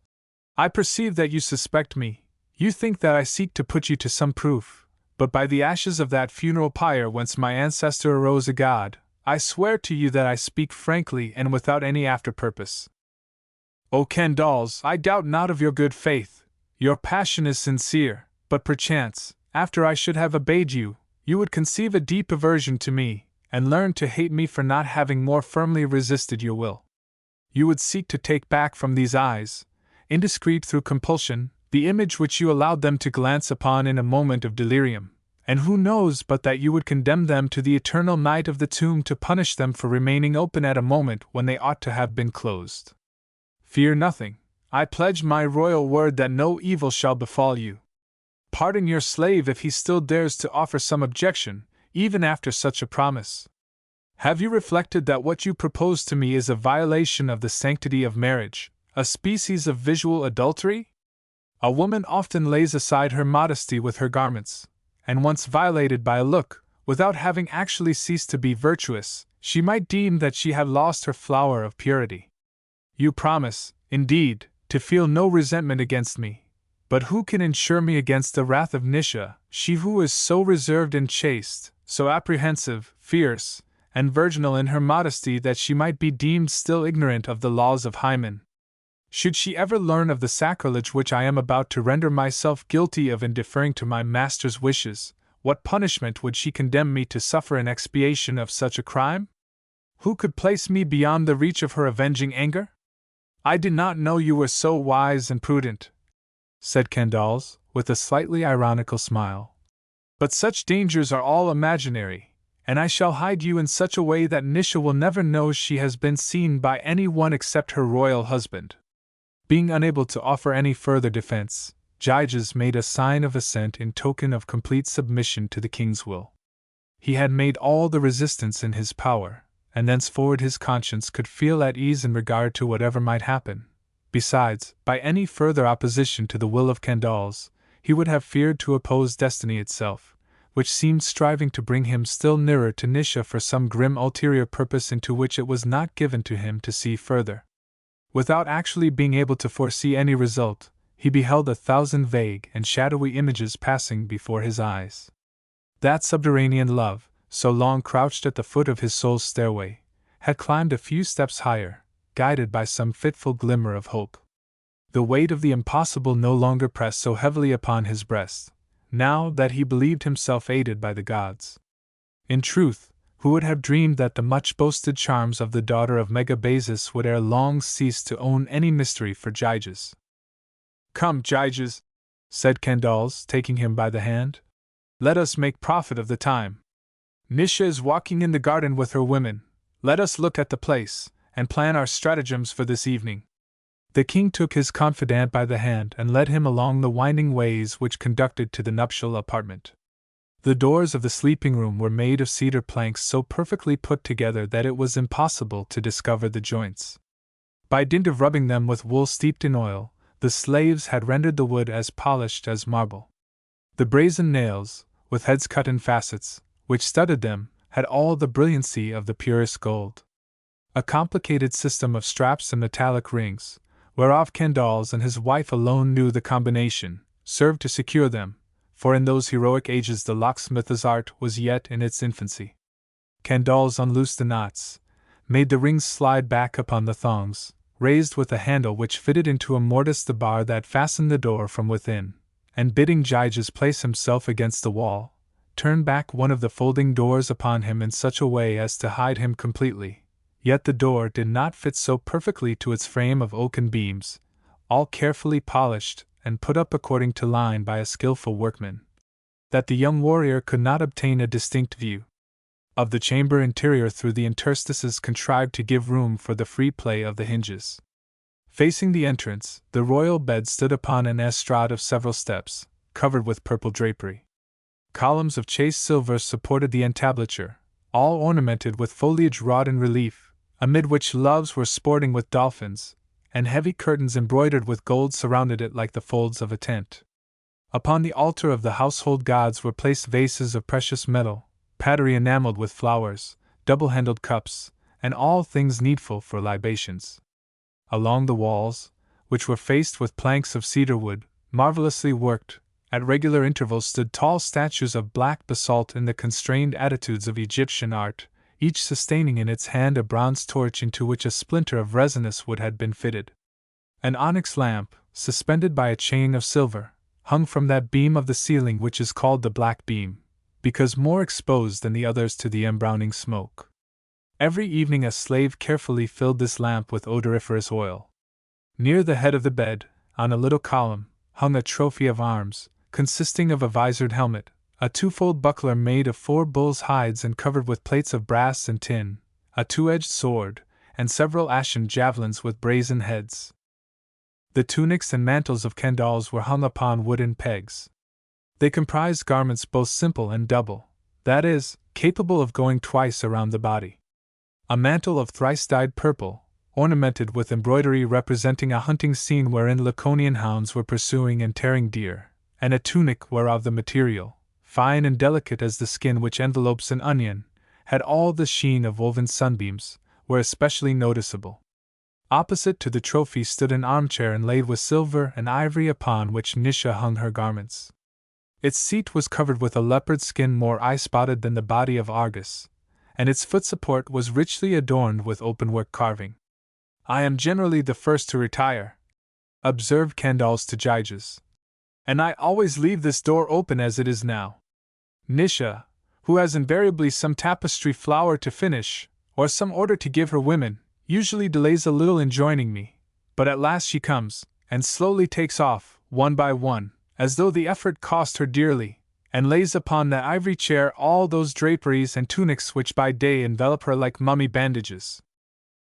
"I perceive that you suspect me. You think that I seek to put you to some proof, but by the ashes of that funeral pyre whence my ancestor arose a god, I swear to you that I speak frankly and without any after-purpose. O Candaules, I doubt not of your good faith. Your passion is sincere, but perchance, after I should have obeyed you, you would conceive a deep aversion to me, and learn to hate me for not having more firmly resisted your will. You would seek to take back from these eyes, indiscreet through compulsion, the image which you allowed them to glance upon in a moment of delirium, and who knows but that you would condemn them to the eternal night of the tomb to punish them for remaining open at a moment when they ought to have been closed. Fear nothing. I pledge my royal word that no evil shall befall you. Pardon your slave if he still dares to offer some objection, even after such a promise. Have you reflected that what you propose to me is a violation of the sanctity of marriage, a species of visual adultery? A woman often lays aside her modesty with her garments, and once violated by a look, without having actually ceased to be virtuous, she might deem that she had lost her flower of purity. You promise, indeed, to feel no resentment against me, but who can insure me against the wrath of Nisha, she who is so reserved and chaste, so apprehensive, fierce, and virginal in her modesty that she might be deemed still ignorant of the laws of Hymen? Should she ever learn of the sacrilege which I am about to render myself guilty of in deferring to my master's wishes, what punishment would she condemn me to suffer in expiation of such a crime? Who could place me beyond the reach of her avenging anger? I did not know you were so wise and prudent, said Candace, with a slightly ironical smile. But such dangers are all imaginary, and I shall hide you in such a way that Nisha will never know she has been seen by any one except her royal husband. Being unable to offer any further defense, Gyges made a sign of assent in token of complete submission to the king's will. He had made all the resistance in his power, and thenceforward his conscience could feel at ease in regard to whatever might happen. Besides, by any further opposition to the will of Candace, he would have feared to oppose destiny itself, which seemed striving to bring him still nearer to Nisha for some grim ulterior purpose into which it was not given to him to see further. Without actually being able to foresee any result, he beheld 1,000 vague and shadowy images passing before his eyes. That subterranean love, so long crouched at the foot of his soul's stairway, had climbed a few steps higher, guided by some fitful glimmer of hope. The weight of the impossible no longer pressed so heavily upon his breast, now that he believed himself aided by the gods. In truth, who would have dreamed that the much-boasted charms of the daughter of Megabazus would ere long cease to own any mystery for Gyges? Come, Gyges, said Candace, taking him by the hand. Let us make profit of the time. Nisha is walking in the garden with her women. Let us look at the place, and plan our stratagems for this evening. The king took his confidant by the hand and led him along the winding ways which conducted to the nuptial apartment. The doors of the sleeping room were made of cedar planks so perfectly put together that it was impossible to discover the joints. By dint of rubbing them with wool steeped in oil, the slaves had rendered the wood as polished as marble. The brazen nails, with heads cut in facets, which studded them, had all the brilliancy of the purest gold. A complicated system of straps and metallic rings, whereof Candace and his wife alone knew the combination, served to secure them, for in those heroic ages the locksmith's art was yet in its infancy. Candace unloosed the knots, made the rings slide back upon the thongs, raised with a handle which fitted into a mortise the bar that fastened the door from within, and bidding Gyges place himself against the wall, turned back one of the folding doors upon him in such a way as to hide him completely. Yet the door did not fit so perfectly to its frame of oaken beams, all carefully polished and put up according to line by a skillful workman, that the young warrior could not obtain a distinct view of the chamber interior through the interstices contrived to give room for the free play of the hinges. Facing the entrance, the royal bed stood upon an estrade of several steps, covered with purple drapery. Columns of chased silver supported the entablature, all ornamented with foliage wrought in relief, amid which loves were sporting with dolphins, and heavy curtains embroidered with gold surrounded it like the folds of a tent. Upon the altar of the household gods were placed vases of precious metal, pottery enameled with flowers, double-handled cups, and all things needful for libations. Along the walls, which were faced with planks of cedar wood, marvelously worked, at regular intervals stood tall statues of black basalt in the constrained attitudes of Egyptian art, each sustaining in its hand a bronze torch into which a splinter of resinous wood had been fitted. An onyx lamp, suspended by a chain of silver, hung from that beam of the ceiling which is called the black beam, because more exposed than the others to the embrowning smoke. Every evening a slave carefully filled this lamp with odoriferous oil. Near the head of the bed, on a little column, hung a trophy of arms, consisting of a visored helmet, a twofold buckler made of 4 bulls' hides and covered with plates of brass and tin, a 2-edged sword, and several ashen javelins with brazen heads. The tunics and mantles of Candaules were hung upon wooden pegs. They comprised garments both simple and double, that is, capable of going twice around the body. A mantle of thrice-dyed purple, ornamented with embroidery representing a hunting scene wherein Laconian hounds were pursuing and tearing deer, and a tunic whereof the material, fine and delicate as the skin which envelopes an onion, had all the sheen of woven sunbeams, were especially noticeable. Opposite to the trophy stood an armchair inlaid with silver and ivory upon which Nisha hung her garments. Its seat was covered with a leopard skin more eye-spotted than the body of Argus, and its foot support was richly adorned with openwork carving. "I am generally the first to retire," observed Candaules to Gyges, "and I always leave this door open as it is now. Nisha, who has invariably some tapestry flower to finish, or some order to give her women, usually delays a little in joining me, but at last she comes, and slowly takes off, one by one, as though the effort cost her dearly, and lays upon that ivory chair all those draperies and tunics which by day envelop her like mummy bandages.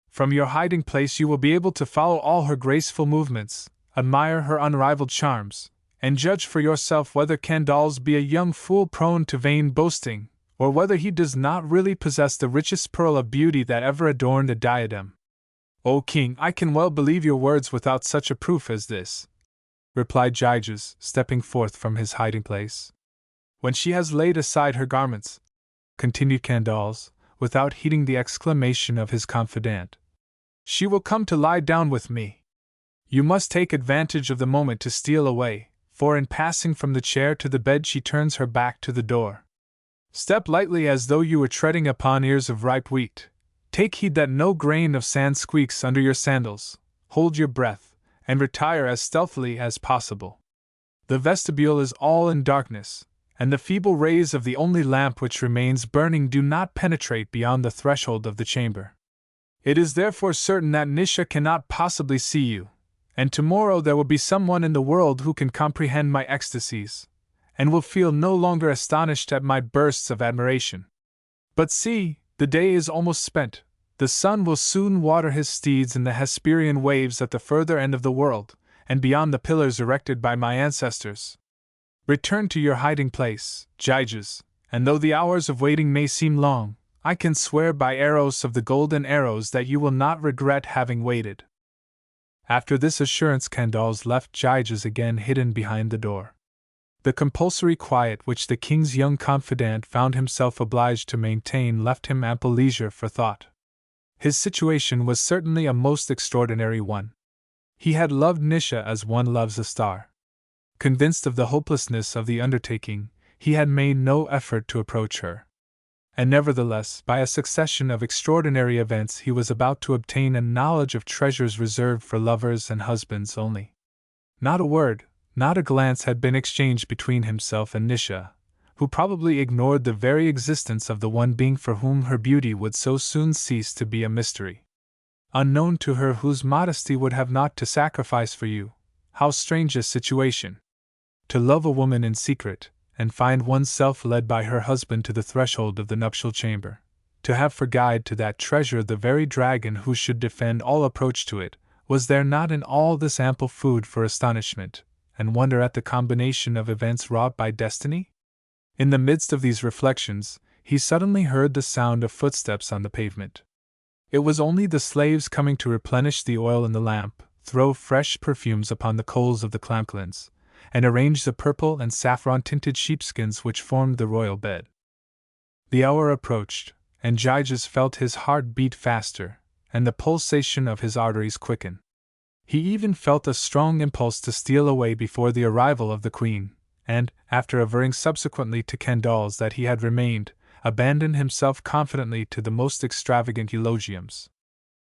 From your hiding place you will be able to follow all her graceful movements, admire her unrivaled charms, and judge for yourself whether Candaules be a young fool prone to vain boasting, or whether he does not really possess the richest pearl of beauty that ever adorned a diadem." "O king, I can well believe your words without such a proof as this," replied Gyges, stepping forth from his hiding place. "When she has laid aside her garments," continued Candaules, without heeding the exclamation of his confidant, "she will come to lie down with me. You must take advantage of the moment to steal away, for in passing from the chair to the bed she turns her back to the door. Step lightly as though you were treading upon ears of ripe wheat. Take heed that no grain of sand squeaks under your sandals. Hold your breath, and retire as stealthily as possible. The vestibule is all in darkness, and the feeble rays of the only lamp which remains burning do not penetrate beyond the threshold of the chamber. It is therefore certain that Nisha cannot possibly see you, and tomorrow there will be someone in the world who can comprehend my ecstasies, and will feel no longer astonished at my bursts of admiration. But see, the day is almost spent. The sun will soon water his steeds in the Hesperian waves at the further end of the world, and beyond the pillars erected by my ancestors. Return to your hiding place, Gyges, and though the hours of waiting may seem long, I can swear by Eros of the golden arrows that you will not regret having waited." After this assurance Candaules left Gyges again hidden behind the door. The compulsory quiet which the king's young confidant found himself obliged to maintain left him ample leisure for thought. His situation was certainly a most extraordinary one. He had loved Nisha as one loves a star. Convinced of the hopelessness of the undertaking, he had made no effort to approach her. And nevertheless, by a succession of extraordinary events, he was about to obtain a knowledge of treasures reserved for lovers and husbands only. Not a word, not a glance had been exchanged between himself and Nisha, who probably ignored the very existence of the one being for whom her beauty would so soon cease to be a mystery. Unknown to her whose modesty would have naught to sacrifice for you, how strange a situation! To love a woman in secret, and find oneself led by her husband to the threshold of the nuptial chamber. To have for guide to that treasure the very dragon who should defend all approach to it, was there not in all this ample food for astonishment, and wonder at the combination of events wrought by destiny? In the midst of these reflections, he suddenly heard the sound of footsteps on the pavement. It was only the slaves coming to replenish the oil in the lamp, throw fresh perfumes upon the coals of the clamclins, and arrange the purple and saffron-tinted sheepskins which formed the royal bed. The hour approached, and Gyges felt his heart beat faster, and the pulsation of his arteries quicken. He even felt a strong impulse to steal away before the arrival of the queen, and, after averring subsequently to Candaules that he had remained, abandon himself confidently to the most extravagant eulogiums.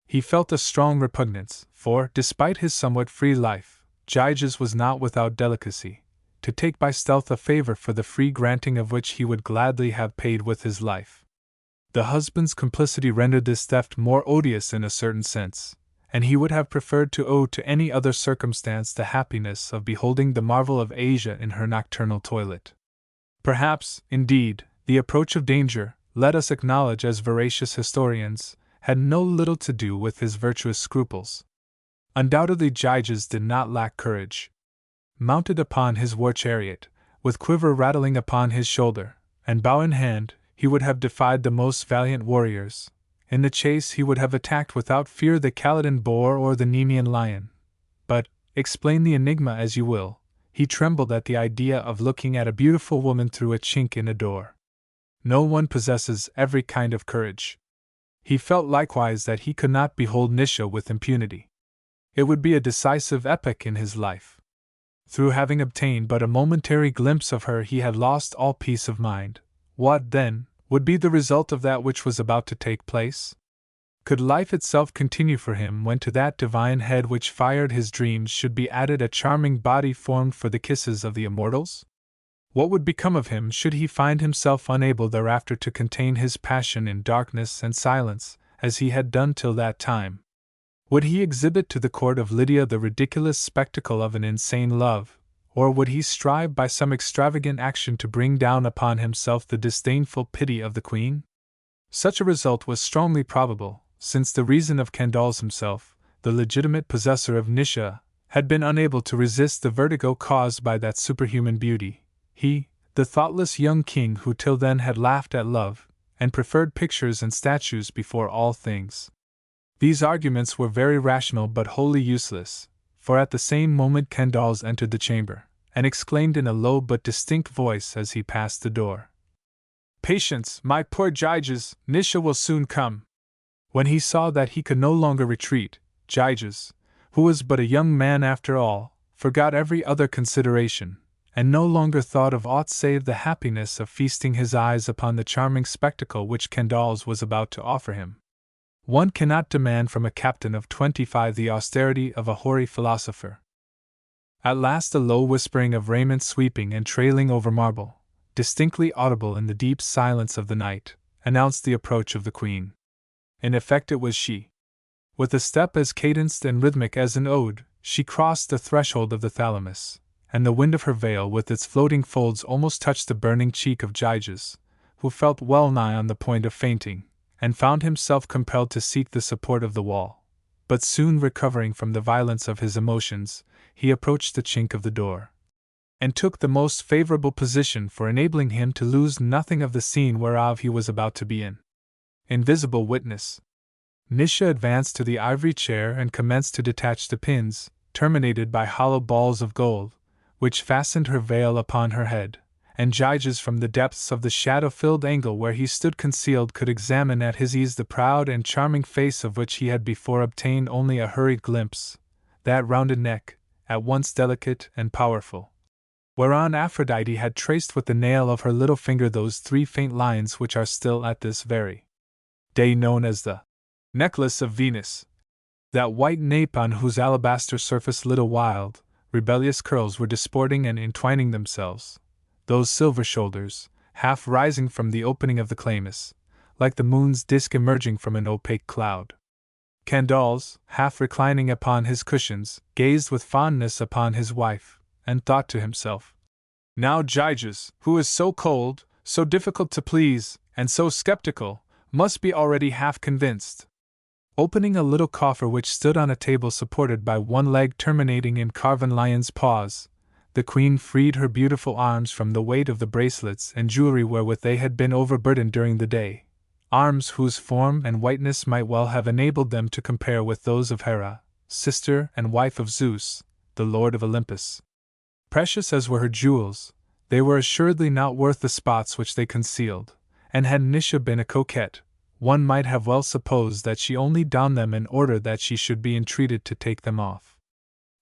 He felt a strong repugnance, for, despite his somewhat free life, Gyges was not without delicacy, to take by stealth a favor for the free granting of which he would gladly have paid with his life. The husband's complicity rendered this theft more odious in a certain sense, and he would have preferred to owe to any other circumstance the happiness of beholding the marvel of Asia in her nocturnal toilet. Perhaps, indeed, the approach of danger, let us acknowledge as veracious historians, had no little to do with his virtuous scruples. Undoubtedly Gyges did not lack courage. Mounted upon his war chariot, with quiver rattling upon his shoulder, and bow in hand, he would have defied the most valiant warriors. In the chase he would have attacked without fear the Calydon boar or the Nemean lion. But, explain the enigma as you will, he trembled at the idea of looking at a beautiful woman through a chink in a door. No one possesses every kind of courage. He felt likewise that he could not behold Nisha with impunity. It would be a decisive epoch in his life. Through having obtained but a momentary glimpse of her he had lost all peace of mind. What, then, would be the result of that which was about to take place? Could life itself continue for him when to that divine head which fired his dreams should be added a charming body formed for the kisses of the immortals? What would become of him should he find himself unable thereafter to contain his passion in darkness and silence, as he had done till that time? Would he exhibit to the court of Lydia the ridiculous spectacle of an insane love, or would he strive by some extravagant action to bring down upon himself the disdainful pity of the queen? Such a result was strongly probable, since the reason of Candaules himself, the legitimate possessor of Nisha, had been unable to resist the vertigo caused by that superhuman beauty. He, the thoughtless young king who till then had laughed at love, and preferred pictures and statues before all things. These arguments were very rational but wholly useless, for at the same moment Candaules entered the chamber, and exclaimed in a low but distinct voice as he passed the door, "Patience, my poor Gyges, Nisha will soon come." When he saw that he could no longer retreat, Gyges, who was but a young man after all, forgot every other consideration, and no longer thought of aught save the happiness of feasting his eyes upon the charming spectacle which Candaules was about to offer him. One cannot demand from a captain of 25 the austerity of a hoary philosopher. At last a low whispering of raiment sweeping and trailing over marble, distinctly audible in the deep silence of the night, announced the approach of the queen. In effect it was she. With a step as cadenced and rhythmic as an ode, she crossed the threshold of the thalamus, and the wind of her veil with its floating folds almost touched the burning cheek of Gyges, who felt well nigh on the point of fainting, and found himself compelled to seek the support of the wall. But soon recovering from the violence of his emotions, he approached the chink of the door, and took the most favorable position for enabling him to lose nothing of the scene whereof he was about to be in. Invisible witness. Nisha advanced to the ivory chair and commenced to detach the pins, terminated by hollow balls of gold, which fastened her veil upon her head, and Gyges from the depths of the shadow-filled angle where he stood concealed could examine at his ease the proud and charming face of which he had before obtained only a hurried glimpse, that rounded neck, at once delicate and powerful, whereon Aphrodite had traced with the nail of her little finger those 3 faint lines which are still at this very day known as the necklace of Venus, that white nape on whose alabaster surface little wild, rebellious curls were disporting and entwining themselves, those silver shoulders, half rising from the opening of the chlamys, like the moon's disk emerging from an opaque cloud. Candaules, half reclining upon his cushions, gazed with fondness upon his wife, and thought to himself, "Now Gyges, who is so cold, so difficult to please, and so skeptical, must be already half convinced." Opening a little coffer which stood on a table supported by one leg terminating in carven lion's paws, the queen freed her beautiful arms from the weight of the bracelets and jewelry wherewith they had been overburdened during the day, arms whose form and whiteness might well have enabled them to compare with those of Hera, sister and wife of Zeus, the lord of Olympus. Precious as were her jewels, they were assuredly not worth the spots which they concealed, and had Nisha been a coquette, one might have well supposed that she only donned them in order that she should be entreated to take them off.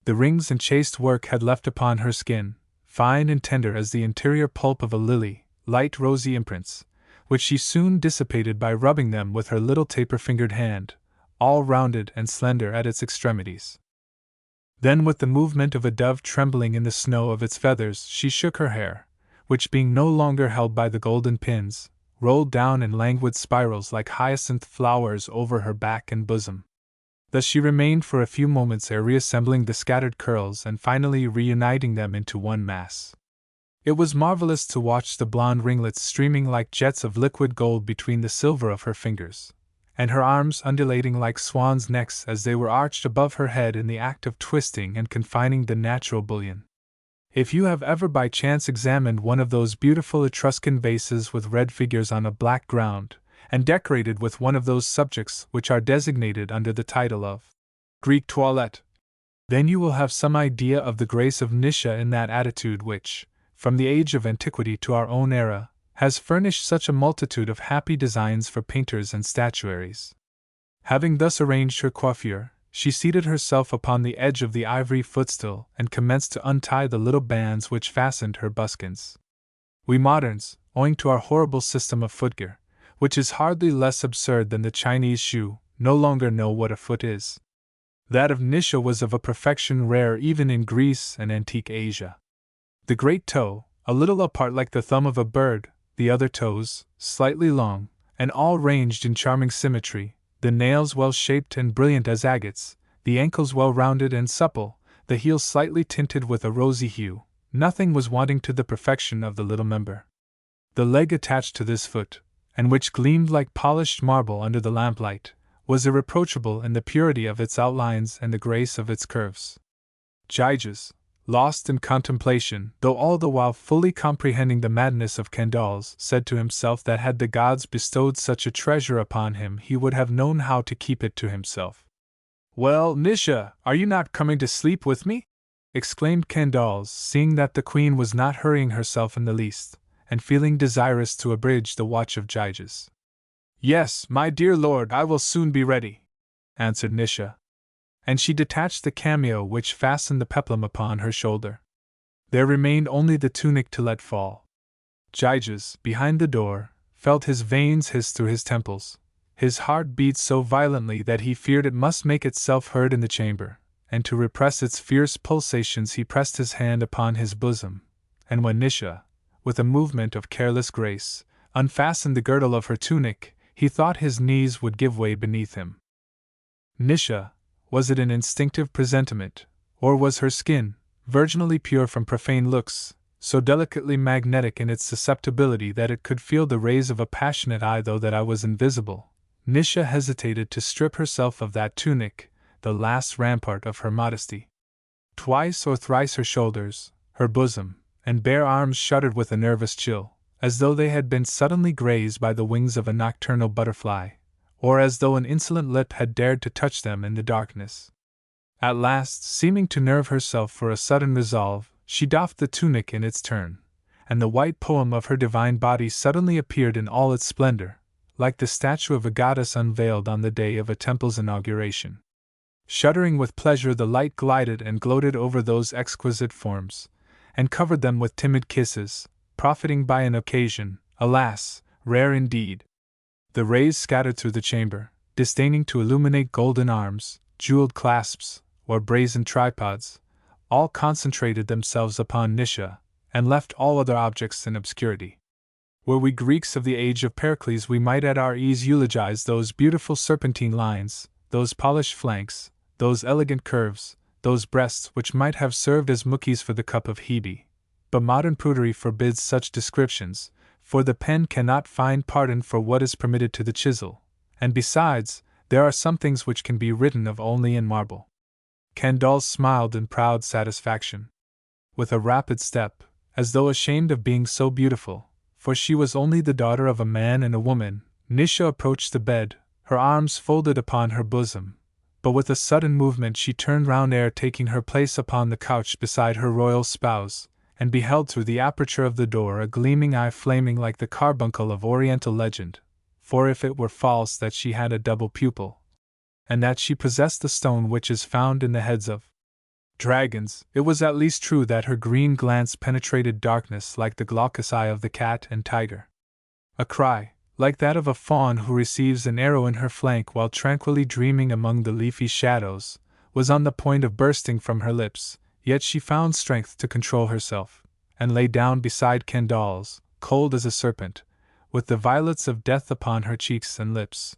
The rings and chased work had left upon her skin, fine and tender as the interior pulp of a lily, light rosy imprints, which she soon dissipated by rubbing them with her little taper-fingered hand, all rounded and slender at its extremities. Then, with the movement of a dove trembling in the snow of its feathers, she shook her hair, which, being no longer held by the golden pins, rolled down in languid spirals like hyacinth flowers over her back and bosom. Thus she remained for a few moments ere reassembling the scattered curls and finally reuniting them into one mass. It was marvelous to watch the blonde ringlets streaming like jets of liquid gold between the silver of her fingers, and her arms undulating like swans' necks as they were arched above her head in the act of twisting and confining the natural bullion. If you have ever by chance examined one of those beautiful Etruscan vases with red figures on a black ground, and decorated with one of those subjects which are designated under the title of Greek toilette, then you will have some idea of the grace of Nisha in that attitude which, from the age of antiquity to our own era, has furnished such a multitude of happy designs for painters and statuaries. Having thus arranged her coiffure, she seated herself upon the edge of the ivory footstool and commenced to untie the little bands which fastened her buskins. We moderns, owing to our horrible system of footgear, which is hardly less absurd than the Chinese shoe, no longer know what a foot is. That of Nisha was of a perfection rare even in Greece and antique Asia. The great toe, a little apart like the thumb of a bird, the other toes, slightly long, and all ranged in charming symmetry, the nails well shaped and brilliant as agates, the ankles well rounded and supple, the heels slightly tinted with a rosy hue, nothing was wanting to the perfection of the little member. The leg attached to this foot, and which gleamed like polished marble under the lamplight, was irreproachable in the purity of its outlines and the grace of its curves. Gyges, lost in contemplation, though all the while fully comprehending the madness of Candaules, said to himself that had the gods bestowed such a treasure upon him he would have known how to keep it to himself. "Well, Nisha, are you not coming to sleep with me?" exclaimed Candaules, seeing that the queen was not hurrying herself in the least, and feeling desirous to abridge the watch of Gyges. "Yes, my dear lord, I will soon be ready," answered Nisha. And she detached the cameo which fastened the peplum upon her shoulder. There remained only the tunic to let fall. Gyges, behind the door, felt his veins hiss through his temples. His heart beat so violently that he feared it must make itself heard in the chamber, and to repress its fierce pulsations he pressed his hand upon his bosom, and when Nisha, with a movement of careless grace, unfastened the girdle of her tunic, he thought his knees would give way beneath him. Nisha, was it an instinctive presentiment, or was her skin, virginally pure from profane looks, so delicately magnetic in its susceptibility that it could feel the rays of a passionate eye though that eye was invisible? Nisha hesitated to strip herself of that tunic, the last rampart of her modesty. Twice or thrice her shoulders, her bosom, and bare arms shuddered with a nervous chill, as though they had been suddenly grazed by the wings of a nocturnal butterfly, or as though an insolent lip had dared to touch them in the darkness. At last, seeming to nerve herself for a sudden resolve, she doffed the tunic in its turn, and the white poem of her divine body suddenly appeared in all its splendor, like the statue of a goddess unveiled on the day of a temple's inauguration. Shuddering with pleasure, the light glided and gloated over those exquisite forms, and covered them with timid kisses, profiting by an occasion, alas, rare indeed. The rays scattered through the chamber, disdaining to illuminate golden arms, jeweled clasps, or brazen tripods, all concentrated themselves upon Nisha, and left all other objects in obscurity. Were we Greeks of the age of Pericles, we might at our ease eulogize those beautiful serpentine lines, those polished flanks, those elegant curves, those breasts which might have served as mookies for the cup of Hebe. But modern prudery forbids such descriptions, for the pen cannot find pardon for what is permitted to the chisel, and besides, there are some things which can be written of only in marble. Candaules smiled in proud satisfaction. With a rapid step, as though ashamed of being so beautiful, for she was only the daughter of a man and a woman, Nisha approached the bed, her arms folded upon her bosom, but with a sudden movement she turned round ere taking her place upon the couch beside her royal spouse, and beheld through the aperture of the door a gleaming eye flaming like the carbuncle of Oriental legend, for if it were false that she had a double pupil, and that she possessed the stone which is found in the heads of dragons, it was at least true that her green glance penetrated darkness like the glaucous eye of the cat and tiger. A cry, like that of a fawn who receives an arrow in her flank while tranquilly dreaming among the leafy shadows, was on the point of bursting from her lips, yet she found strength to control herself, and lay down beside Kendall's, cold as a serpent, with the violets of death upon her cheeks and lips.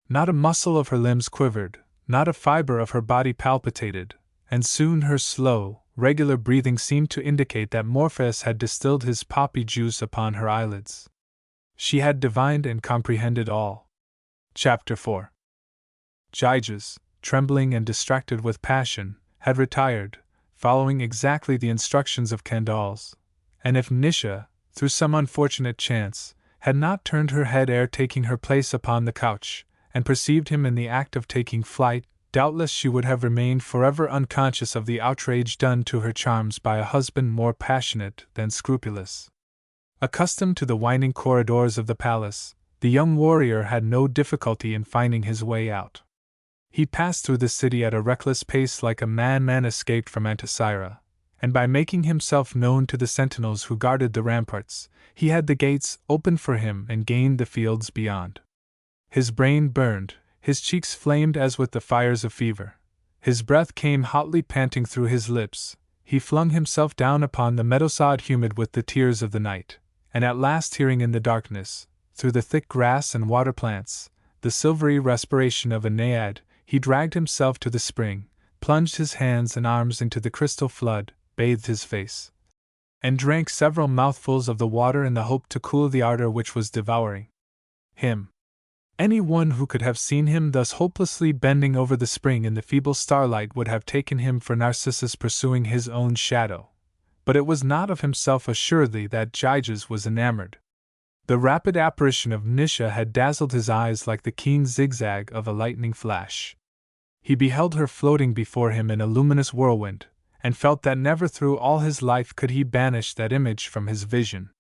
Not a muscle of her limbs quivered, not a fiber of her body palpitated, and soon her slow, regular breathing seemed to indicate that Morpheus had distilled his poppy juice upon her eyelids. She had divined and comprehended all. Chapter 4. Gyges, trembling and distracted with passion, had retired, following exactly the instructions of Kendall's, and if Nisha, through some unfortunate chance, had not turned her head ere taking her place upon the couch, and perceived him in the act of taking flight, doubtless she would have remained forever unconscious of the outrage done to her charms by a husband more passionate than scrupulous. Accustomed to the winding corridors of the palace, the young warrior had no difficulty in finding his way out. He passed through the city at a reckless pace like a madman escaped from Anticyra, and by making himself known to the sentinels who guarded the ramparts, he had the gates opened for him and gained the fields beyond. His brain burned, his cheeks flamed as with the fires of fever. His breath came hotly panting through his lips. He flung himself down upon the meadowsod humid with the tears of the night, and at last hearing in the darkness, through the thick grass and water plants, the silvery respiration of a naiad, he dragged himself to the spring, plunged his hands and arms into the crystal flood, bathed his face, and drank several mouthfuls of the water in the hope to cool the ardor which was devouring him. Any one who could have seen him thus hopelessly bending over the spring in the feeble starlight would have taken him for Narcissus pursuing his own shadow. But it was not of himself assuredly that Gyges was enamored. The rapid apparition of Nisha had dazzled his eyes like the keen zigzag of a lightning flash. He beheld her floating before him in a luminous whirlwind, and felt that never through all his life could he banish that image from his vision.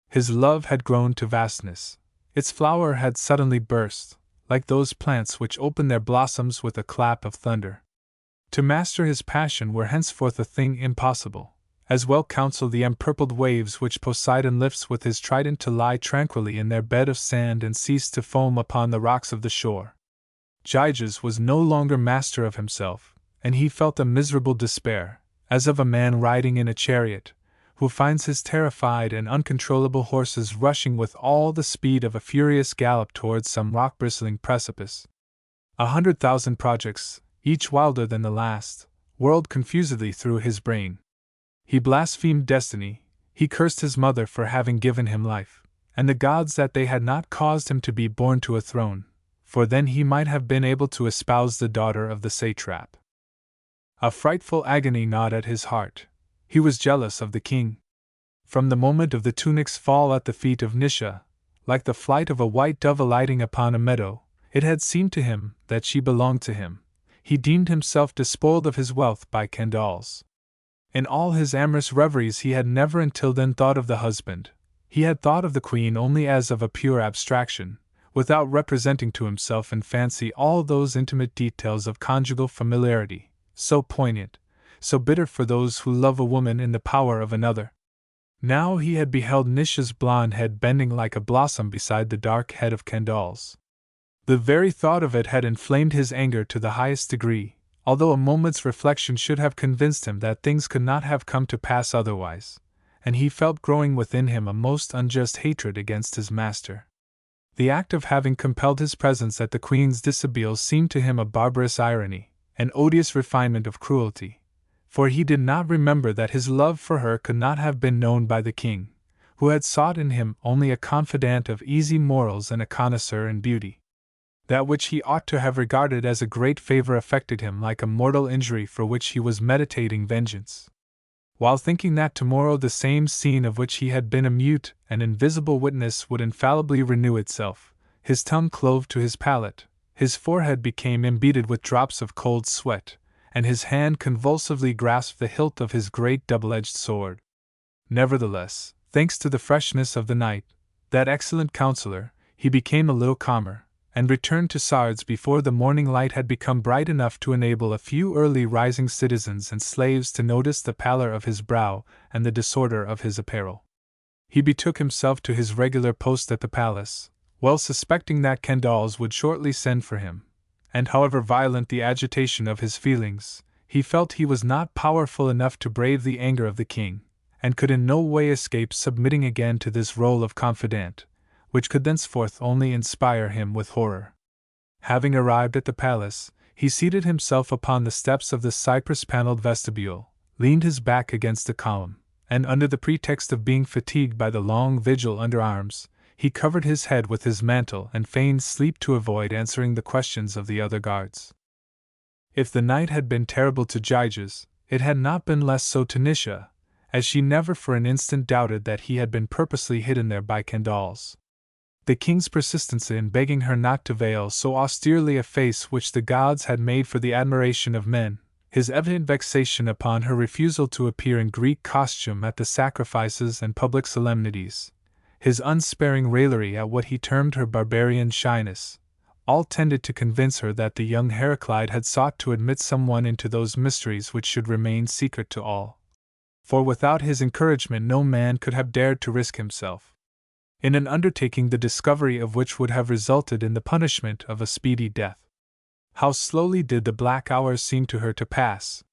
His love had grown to vastness. Its flower had suddenly burst, like those plants which open their blossoms with a clap of thunder. To master his passion were henceforth a thing impossible. As well counsel the empurpled waves which Poseidon lifts with his trident to lie tranquilly in their bed of sand and cease to foam upon the rocks of the shore. Gyges was no longer master of himself, and he felt a miserable despair, as of a man riding in a chariot, who finds his terrified and uncontrollable horses rushing with all the speed of a furious gallop towards some rock-bristling precipice. 100,000 projects, each wilder than the last, whirled confusedly through his brain. He blasphemed destiny, he cursed his mother for having given him life, and the gods that they had not caused him to be born to a throne, for then he might have been able to espouse the daughter of the satrap. A frightful agony gnawed at his heart. He was jealous of the king. From the moment of the tunic's fall at the feet of Nisha, like the flight of a white dove alighting upon a meadow, it had seemed to him that she belonged to him. He deemed himself despoiled of his wealth by Kendall's. In all his amorous reveries he had never until then thought of the husband. He had thought of the queen only as of a pure abstraction, without representing to himself in fancy all those intimate details of conjugal familiarity, so poignant, so bitter for those who love a woman in the power of another. Now he had beheld Nisha's blonde head bending like a blossom beside the dark head of Kendall's. The very thought of it had inflamed his anger to the highest degree, although a moment's reflection should have convinced him that things could not have come to pass otherwise, and he felt growing within him a most unjust hatred against his master. The act of having compelled his presence at the queen's dishabille seemed to him a barbarous irony, an odious refinement of cruelty, for he did not remember that his love for her could not have been known by the king, who had sought in him only a confidant of easy morals and a connoisseur in beauty. That which he ought to have regarded as a great favor affected him like a mortal injury for which he was meditating vengeance. While thinking that tomorrow the same scene of which he had been a mute and invisible witness would infallibly renew itself, his tongue clove to his palate, his forehead became embeaded with drops of cold sweat, and his hand convulsively grasped the hilt of his great double-edged sword. Nevertheless, thanks to the freshness of the night, that excellent counselor, he became a little calmer, and returned to Sardes before the morning light had become bright enough to enable a few early rising citizens and slaves to notice the pallor of his brow and the disorder of his apparel. He betook himself to his regular post at the palace, well suspecting that Kendall's would shortly send for him, and however violent the agitation of his feelings, he felt he was not powerful enough to brave the anger of the king, and could in no way escape submitting again to this role of confidant, which could thenceforth only inspire him with horror. Having arrived at the palace, he seated himself upon the steps of the cypress-paneled vestibule, leaned his back against a column, and under the pretext of being fatigued by the long vigil under arms, he covered his head with his mantle and feigned sleep to avoid answering the questions of the other guards. If the night had been terrible to Gyges, it had not been less so to Nisha, as she never for an instant doubted that he had been purposely hidden there by Candaules. The king's persistency in begging her not to veil so austerely a face which the gods had made for the admiration of men, his evident vexation upon her refusal to appear in Greek costume at the sacrifices and public solemnities, his unsparing raillery at what he termed her barbarian shyness, all tended to convince her that the young Heraclid had sought to admit someone into those mysteries which should remain secret to all. For without his encouragement no man could have dared to risk himself in an undertaking the discovery of which would have resulted in the punishment of a speedy death. How slowly did the black hours seem to her to pass!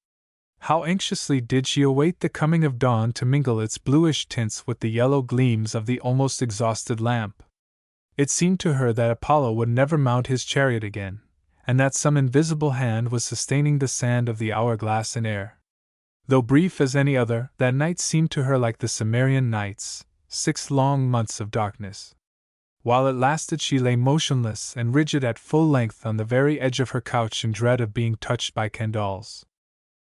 How anxiously did she await the coming of dawn to mingle its bluish tints with the yellow gleams of the almost exhausted lamp! It seemed to her that Apollo would never mount his chariot again, and that some invisible hand was sustaining the sand of the hourglass in air. Though brief as any other, that night seemed to her like the Cimmerian nights, 6 long months of darkness. While it lasted, she lay motionless and rigid at full length on the very edge of her couch in dread of being touched by Candaules.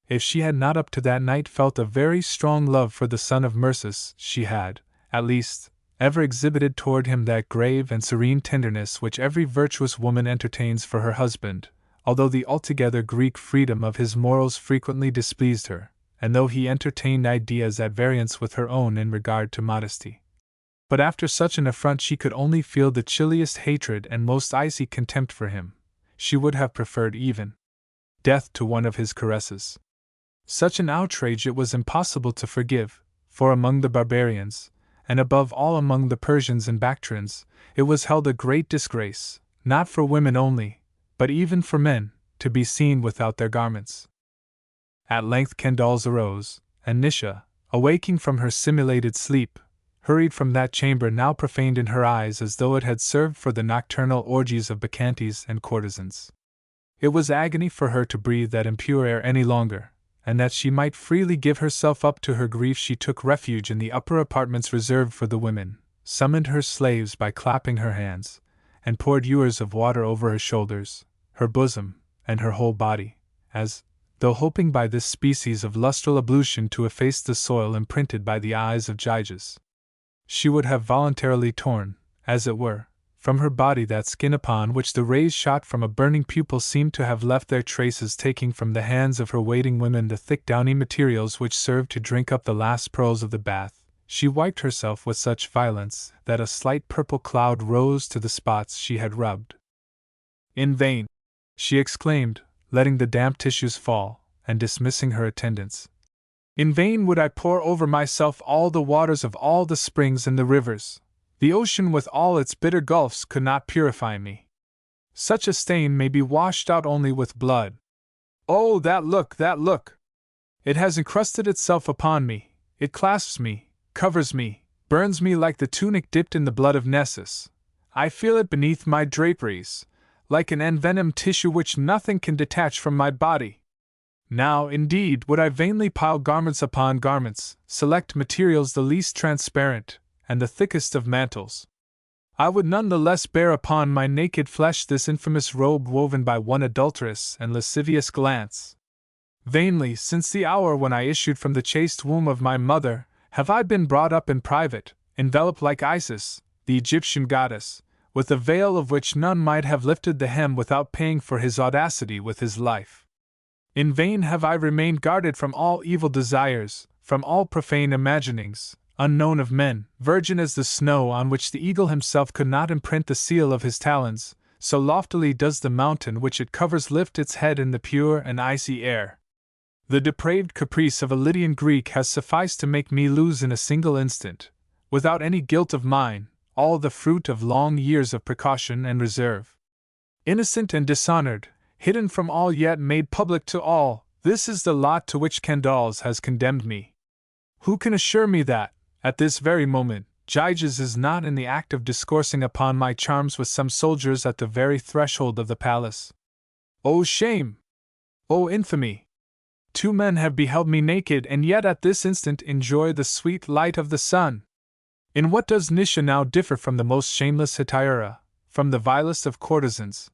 If she had not up to that night felt a very strong love for the son of Myrsis, she had, at least, ever exhibited toward him that grave and serene tenderness which every virtuous woman entertains for her husband, although the altogether Greek freedom of his morals frequently displeased her, and though he entertained ideas at variance with her own in regard to modesty. But after such an affront she could only feel the chilliest hatred and most icy contempt for him. She would have preferred even death to one of his caresses. Such an outrage it was impossible to forgive, for among the barbarians, and above all among the Persians and Bactrians, it was held a great disgrace, not for women only, but even for men, to be seen without their garments. At length Candaules arose, and Nisha, awaking from her simulated sleep, hurried from that chamber now profaned in her eyes as though it had served for the nocturnal orgies of bacchantes and courtesans. It was agony for her to breathe that impure air any longer, and that she might freely give herself up to her grief she took refuge in the upper apartments reserved for the women, summoned her slaves by clapping her hands, and poured ewers of water over her shoulders, her bosom, and her whole body, as, though hoping by this species of lustral ablution to efface the soil imprinted by the eyes of Gyges, she would have voluntarily torn, as it were, from her body that skin upon which the rays shot from a burning pupil seemed to have left their traces, taking from the hands of her waiting women the thick downy materials which served to drink up the last pearls of the bath. She wiped herself with such violence that a slight purple cloud rose to the spots she had rubbed. In vain, she exclaimed, letting the damp tissues fall, and dismissing her attendants. In vain would I pour over myself all the waters of all the springs and the rivers. The ocean with all its bitter gulfs could not purify me. Such a stain may be washed out only with blood. Oh, that look, that look! It has encrusted itself upon me, it clasps me, covers me, burns me like the tunic dipped in the blood of Nessus. I feel it beneath my draperies, like an envenomed tissue which nothing can detach from my body. Now, indeed, would I vainly pile garments upon garments, select materials the least transparent, and the thickest of mantles. I would none the less bear upon my naked flesh this infamous robe woven by one adulterous and lascivious glance. Vainly, since the hour when I issued from the chaste womb of my mother, have I been brought up in private, enveloped like Isis, the Egyptian goddess, with a veil of which none might have lifted the hem without paying for his audacity with his life. In vain have I remained guarded from all evil desires, from all profane imaginings, unknown of men, virgin as the snow on which the eagle himself could not imprint the seal of his talons, so loftily does the mountain which it covers lift its head in the pure and icy air. The depraved caprice of a Lydian Greek has sufficed to make me lose in a single instant, without any guilt of mine, all the fruit of long years of precaution and reserve. Innocent and dishonored, hidden from all yet made public to all, this is the lot to which Candaules has condemned me. Who can assure me that, at this very moment, Gyges is not in the act of discoursing upon my charms with some soldiers at the very threshold of the palace? O shame! O infamy! 2 men have beheld me naked and yet at this instant enjoy the sweet light of the sun. In what does Nisha now differ from the most shameless Hetaira, from the vilest of courtesans?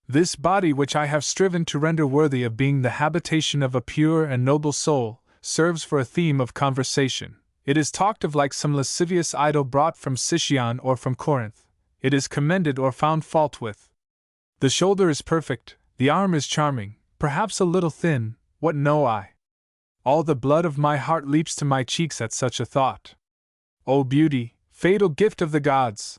This body which I have striven to render worthy of being the habitation of a pure and noble soul, serves for a theme of conversation. It is talked of like some lascivious idol brought from Sicyon or from Corinth. It is commended or found fault with. The shoulder is perfect, the arm is charming, perhaps a little thin, what know I? All the blood of my heart leaps to my cheeks at such a thought. O beauty, fatal gift of the gods!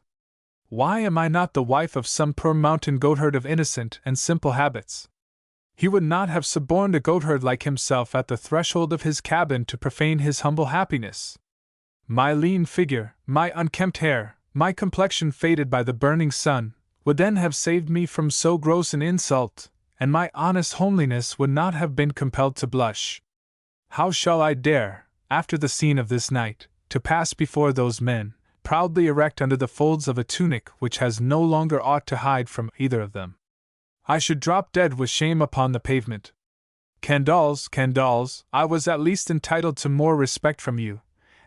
Why am I not the wife of some poor mountain goatherd of innocent and simple habits? He would not have suborned a goatherd like himself at the threshold of his cabin to profane his humble happiness. My lean figure, my unkempt hair, my complexion faded by the burning sun, would then have saved me from so gross an insult, and my honest homeliness would not have been compelled to blush. How shall I dare, after the scene of this night, to pass before those men, proudly erect under the folds of a tunic which has no longer aught to hide from either of them? I should drop dead with shame upon the pavement. Candaules, I was at least entitled to more respect from you,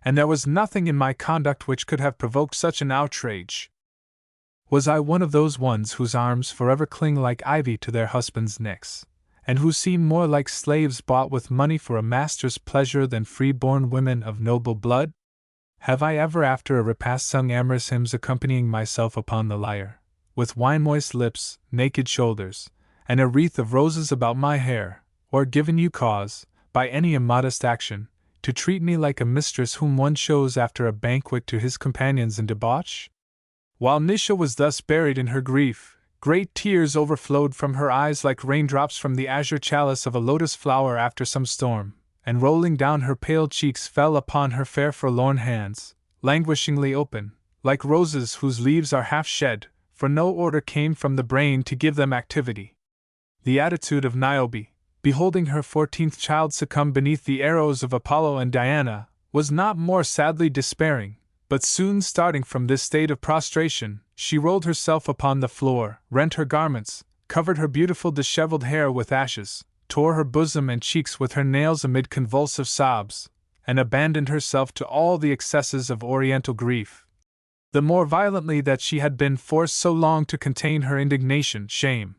and there was nothing in my conduct which could have provoked such an outrage. Was I one of those ones whose arms forever cling like ivy to their husbands' necks, and who seem more like slaves bought with money for a master's pleasure than free-born women of noble blood? Have I ever after a repast sung amorous hymns accompanying myself upon the lyre, with wine-moist lips, naked shoulders, and a wreath of roses about my hair, or given you cause, by any immodest action, to treat me like a mistress whom one shows after a banquet to his companions in debauch? While Nisha was thus buried in her grief, great tears overflowed from her eyes like raindrops from the azure chalice of a lotus flower after some storm, and rolling down her pale cheeks fell upon her fair forlorn hands, languishingly open, like roses whose leaves are half shed, for no order came from the brain to give them activity. The attitude of Niobe, beholding her 14th child succumb beneath the arrows of Apollo and Diana, was not more sadly despairing, but soon starting from this state of prostration, she rolled herself upon the floor, rent her garments, covered her beautiful disheveled hair with ashes, tore her bosom and cheeks with her nails amid convulsive sobs, and abandoned herself to all the excesses of oriental grief. The more violently that she had been forced so long to contain her indignation, shame,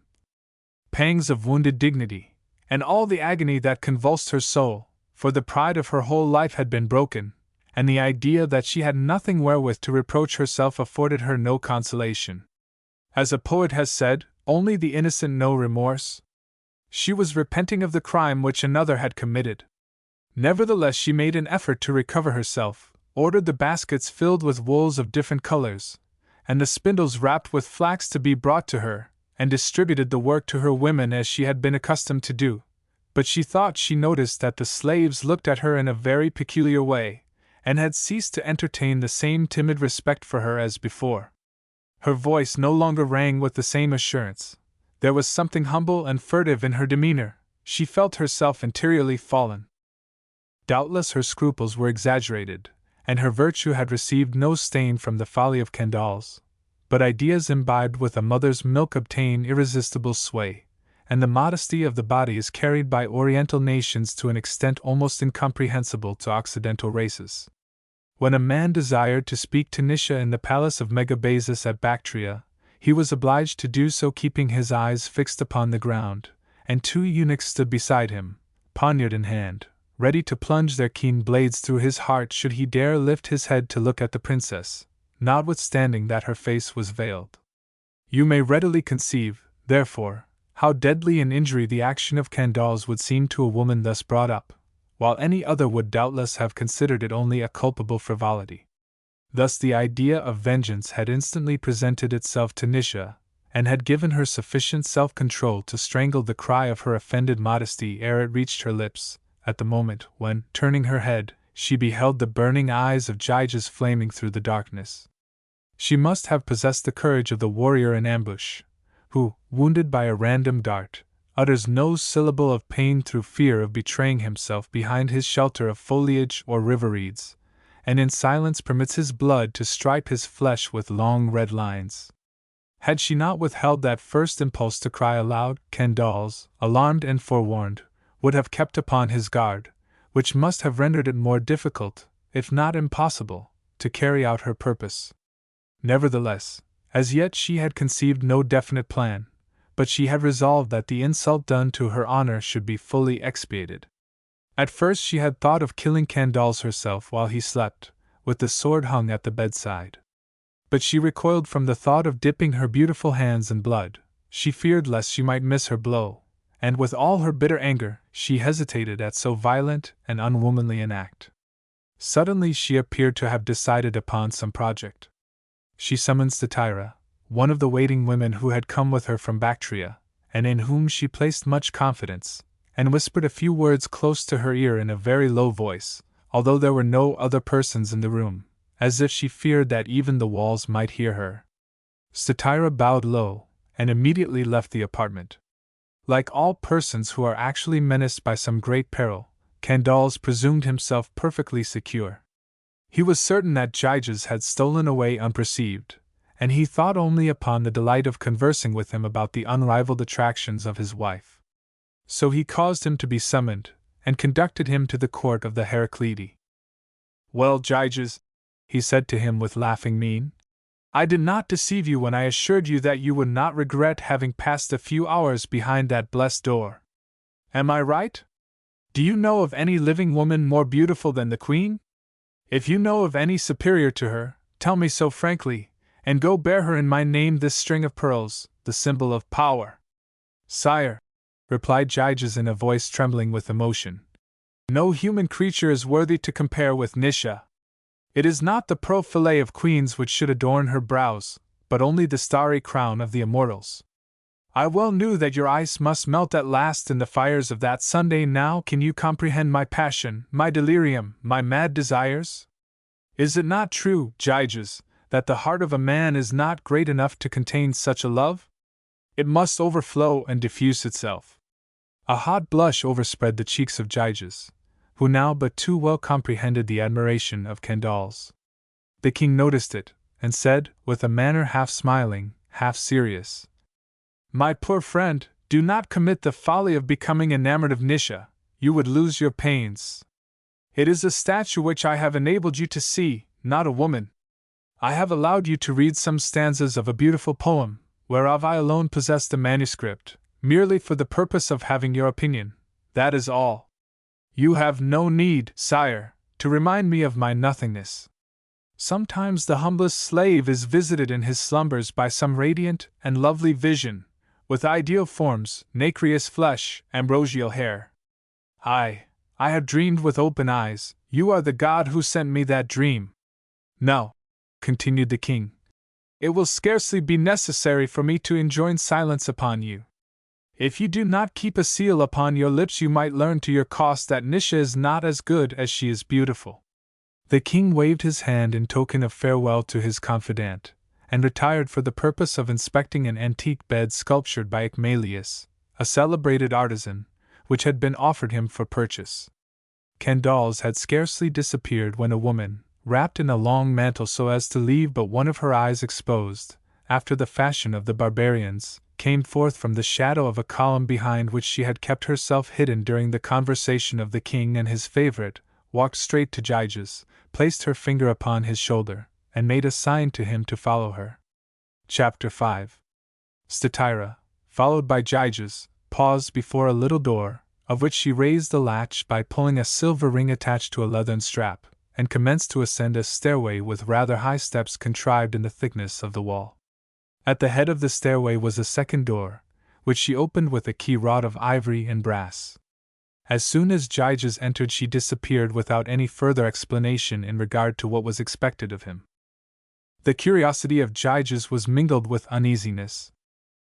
pangs of wounded dignity, and all the agony that convulsed her soul, for the pride of her whole life had been broken, and the idea that she had nothing wherewith to reproach herself afforded her no consolation. As a poet has said, only the innocent know remorse. She was repenting of the crime which another had committed. Nevertheless, she made an effort to recover herself, ordered the baskets filled with wools of different colors, and the spindles wrapped with flax to be brought to her, and distributed the work to her women as she had been accustomed to do. But she thought she noticed that the slaves looked at her in a very peculiar way, and had ceased to entertain the same timid respect for her as before. Her voice no longer rang with the same assurance. There was something humble and furtive in her demeanor. She felt herself interiorly fallen. Doubtless her scruples were exaggerated, and her virtue had received no stain from the folly of Candaules, but ideas imbibed with a mother's milk obtain irresistible sway, and the modesty of the body is carried by Oriental nations to an extent almost incomprehensible to Occidental races. When a man desired to speak to Nisha in the palace of Megabazus at Bactria, he was obliged to do so keeping his eyes fixed upon the ground, and 2 eunuchs stood beside him, poniard in hand, ready to plunge their keen blades through his heart should he dare lift his head to look at the princess, notwithstanding that her face was veiled. You may readily conceive, therefore, how deadly an injury the action of Candaules would seem to a woman thus brought up, while any other would doubtless have considered it only a culpable frivolity. Thus the idea of vengeance had instantly presented itself to Nisha, and had given her sufficient self-control to strangle the cry of her offended modesty ere it reached her lips, at the moment when, turning her head, she beheld the burning eyes of Gyges flaming through the darkness. She must have possessed the courage of the warrior in ambush, who, wounded by a random dart, utters no syllable of pain through fear of betraying himself behind his shelter of foliage or river reeds, and in silence permits his blood to stripe his flesh with long red lines. Had she not withheld that first impulse to cry aloud, Candace, alarmed and forewarned, would have kept upon his guard, which must have rendered it more difficult, if not impossible, to carry out her purpose. Nevertheless, as yet she had conceived no definite plan, but she had resolved that the insult done to her honor should be fully expiated. At first she had thought of killing Candace herself while he slept, with the sword hung at the bedside. But she recoiled from the thought of dipping her beautiful hands in blood. She feared lest she might miss her blow, and with all her bitter anger, she hesitated at so violent and unwomanly an act. Suddenly she appeared to have decided upon some project. She summoned Statira, one of the waiting women who had come with her from Bactria, and in whom she placed much confidence, and whispered a few words close to her ear in a very low voice, although there were no other persons in the room, as if she feared that even the walls might hear her. Statira bowed low, and immediately left the apartment. Like all persons who are actually menaced by some great peril, Candace presumed himself perfectly secure. He was certain that Gyges had stolen away unperceived, and he thought only upon the delight of conversing with him about the unrivaled attractions of his wife. So he caused him to be summoned, and conducted him to the court of the Heraclidi. "Well, Gyges," he said to him with laughing mien, "I did not deceive you when I assured you that you would not regret having passed a few hours behind that blessed door. Am I right? Do you know of any living woman more beautiful than the Queen? If you know of any superior to her, tell me so frankly, and go bear her in my name this string of pearls, the symbol of power." "Sire," replied Gyges in a voice trembling with emotion, "no human creature is worthy to compare with Nisha. It is not the profile of queens which should adorn her brows, but only the starry crown of the immortals. I well knew that your ice must melt at last in the fires of that Sunday. Now can you comprehend my passion, my delirium, my mad desires? Is it not true, Gyges, that the heart of a man is not great enough to contain such a love? It must overflow and diffuse itself." A hot blush overspread the cheeks of Gyges, who now but too well comprehended the admiration of Candace. The king noticed it, and said, with a manner half smiling, half serious, "My poor friend, do not commit the folly of becoming enamored of Nisha, you would lose your pains. It is a statue which I have enabled you to see, not a woman. I have allowed you to read some stanzas of a beautiful poem, whereof I alone possess the manuscript, merely for the purpose of having your opinion, that is all. You have no need, sire, to remind me of my nothingness. Sometimes the humblest slave is visited in his slumbers by some radiant and lovely vision, with ideal forms, nacreous flesh, ambrosial hair. I have dreamed with open eyes. You are the god who sent me that dream. Now," continued the king, "it will scarcely be necessary for me to enjoin silence upon you. If you do not keep a seal upon your lips, you might learn to your cost that Nisha is not as good as she is beautiful." The king waved his hand in token of farewell to his confidant, and retired for the purpose of inspecting an antique bed sculptured by Icmalius, a celebrated artisan, which had been offered him for purchase. Candace had scarcely disappeared when a woman, wrapped in a long mantle so as to leave but one of her eyes exposed, after the fashion of the barbarians, came forth from the shadow of a column behind which she had kept herself hidden during the conversation of the king and his favorite, walked straight to Gyges, placed her finger upon his shoulder, and made a sign to him to follow her. Chapter 5. Statira, followed by Gyges, paused before a little door, of which she raised the latch by pulling a silver ring attached to a leathern strap, and commenced to ascend a stairway with rather high steps contrived in the thickness of the wall. At the head of the stairway was a second door, which she opened with a key wrought of ivory and brass. As soon as Gyges entered, she disappeared without any further explanation in regard to what was expected of him. The curiosity of Gyges was mingled with uneasiness.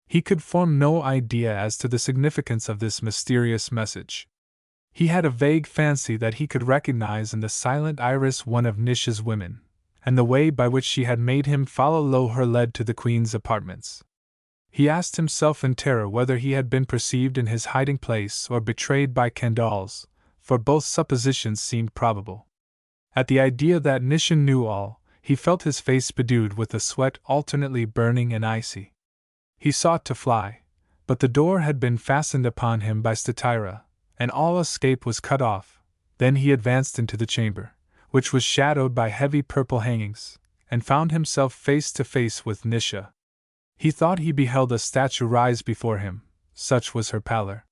He could form no idea as to the significance of this mysterious message. He had a vague fancy that he could recognize in the silent Iris one of Nisha's women, and the way by which she had made him follow her led to the queen's apartments. He asked himself in terror whether he had been perceived in his hiding place or betrayed by Candals, for both suppositions seemed probable. At the idea that Nishon knew all, he felt his face bedewed with a sweat alternately burning and icy. He sought to fly, but the door had been fastened upon him by Statira, and all escape was cut off. Then he advanced into the chamber, which was shadowed by heavy purple hangings, and found himself face to face with Nisha. He thought he beheld a statue rise before him, such was her pallor.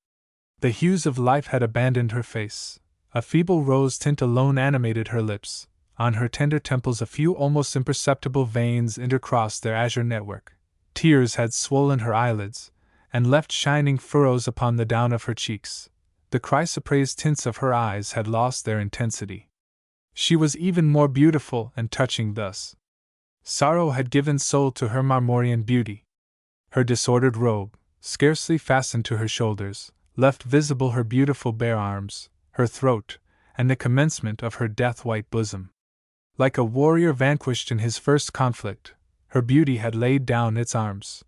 The hues of life had abandoned her face. A feeble rose tint alone animated her lips. On her tender temples a few almost imperceptible veins intercrossed their azure network. Tears had swollen her eyelids, and left shining furrows upon the down of her cheeks. The chrysoprase tints of her eyes had lost their intensity. She was even more beautiful and touching thus. Sorrow had given soul to her marmorean beauty. Her disordered robe, scarcely fastened to her shoulders, left visible her beautiful bare arms, her throat, and the commencement of her death-white bosom. Like a warrior vanquished in his first conflict, her beauty had laid down its arms.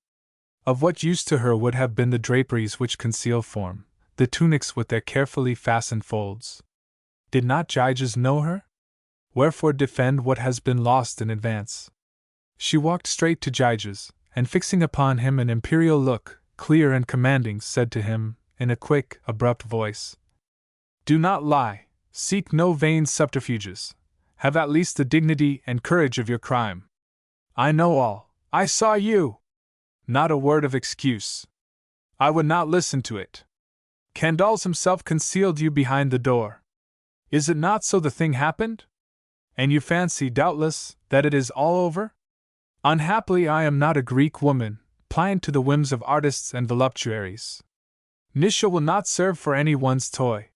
Of what use to her would have been the draperies which conceal form, the tunics with their carefully fastened folds? Did not Gyges know her? Wherefore defend what has been lost in advance? She walked straight to Gyges, and fixing upon him an imperial look, clear and commanding, said to him, in a quick, abrupt voice, "Do not lie, seek no vain subterfuges, have at least the dignity and courage of your crime. I know all, I saw you! Not a word of excuse. I would not listen to it. Candals himself concealed you behind the door. Is it not so the thing happened? And you fancy, doubtless, that it is all over? Unhappily I am not a Greek woman, pliant to the whims of artists and voluptuaries. Nisha will not serve for any one's toy.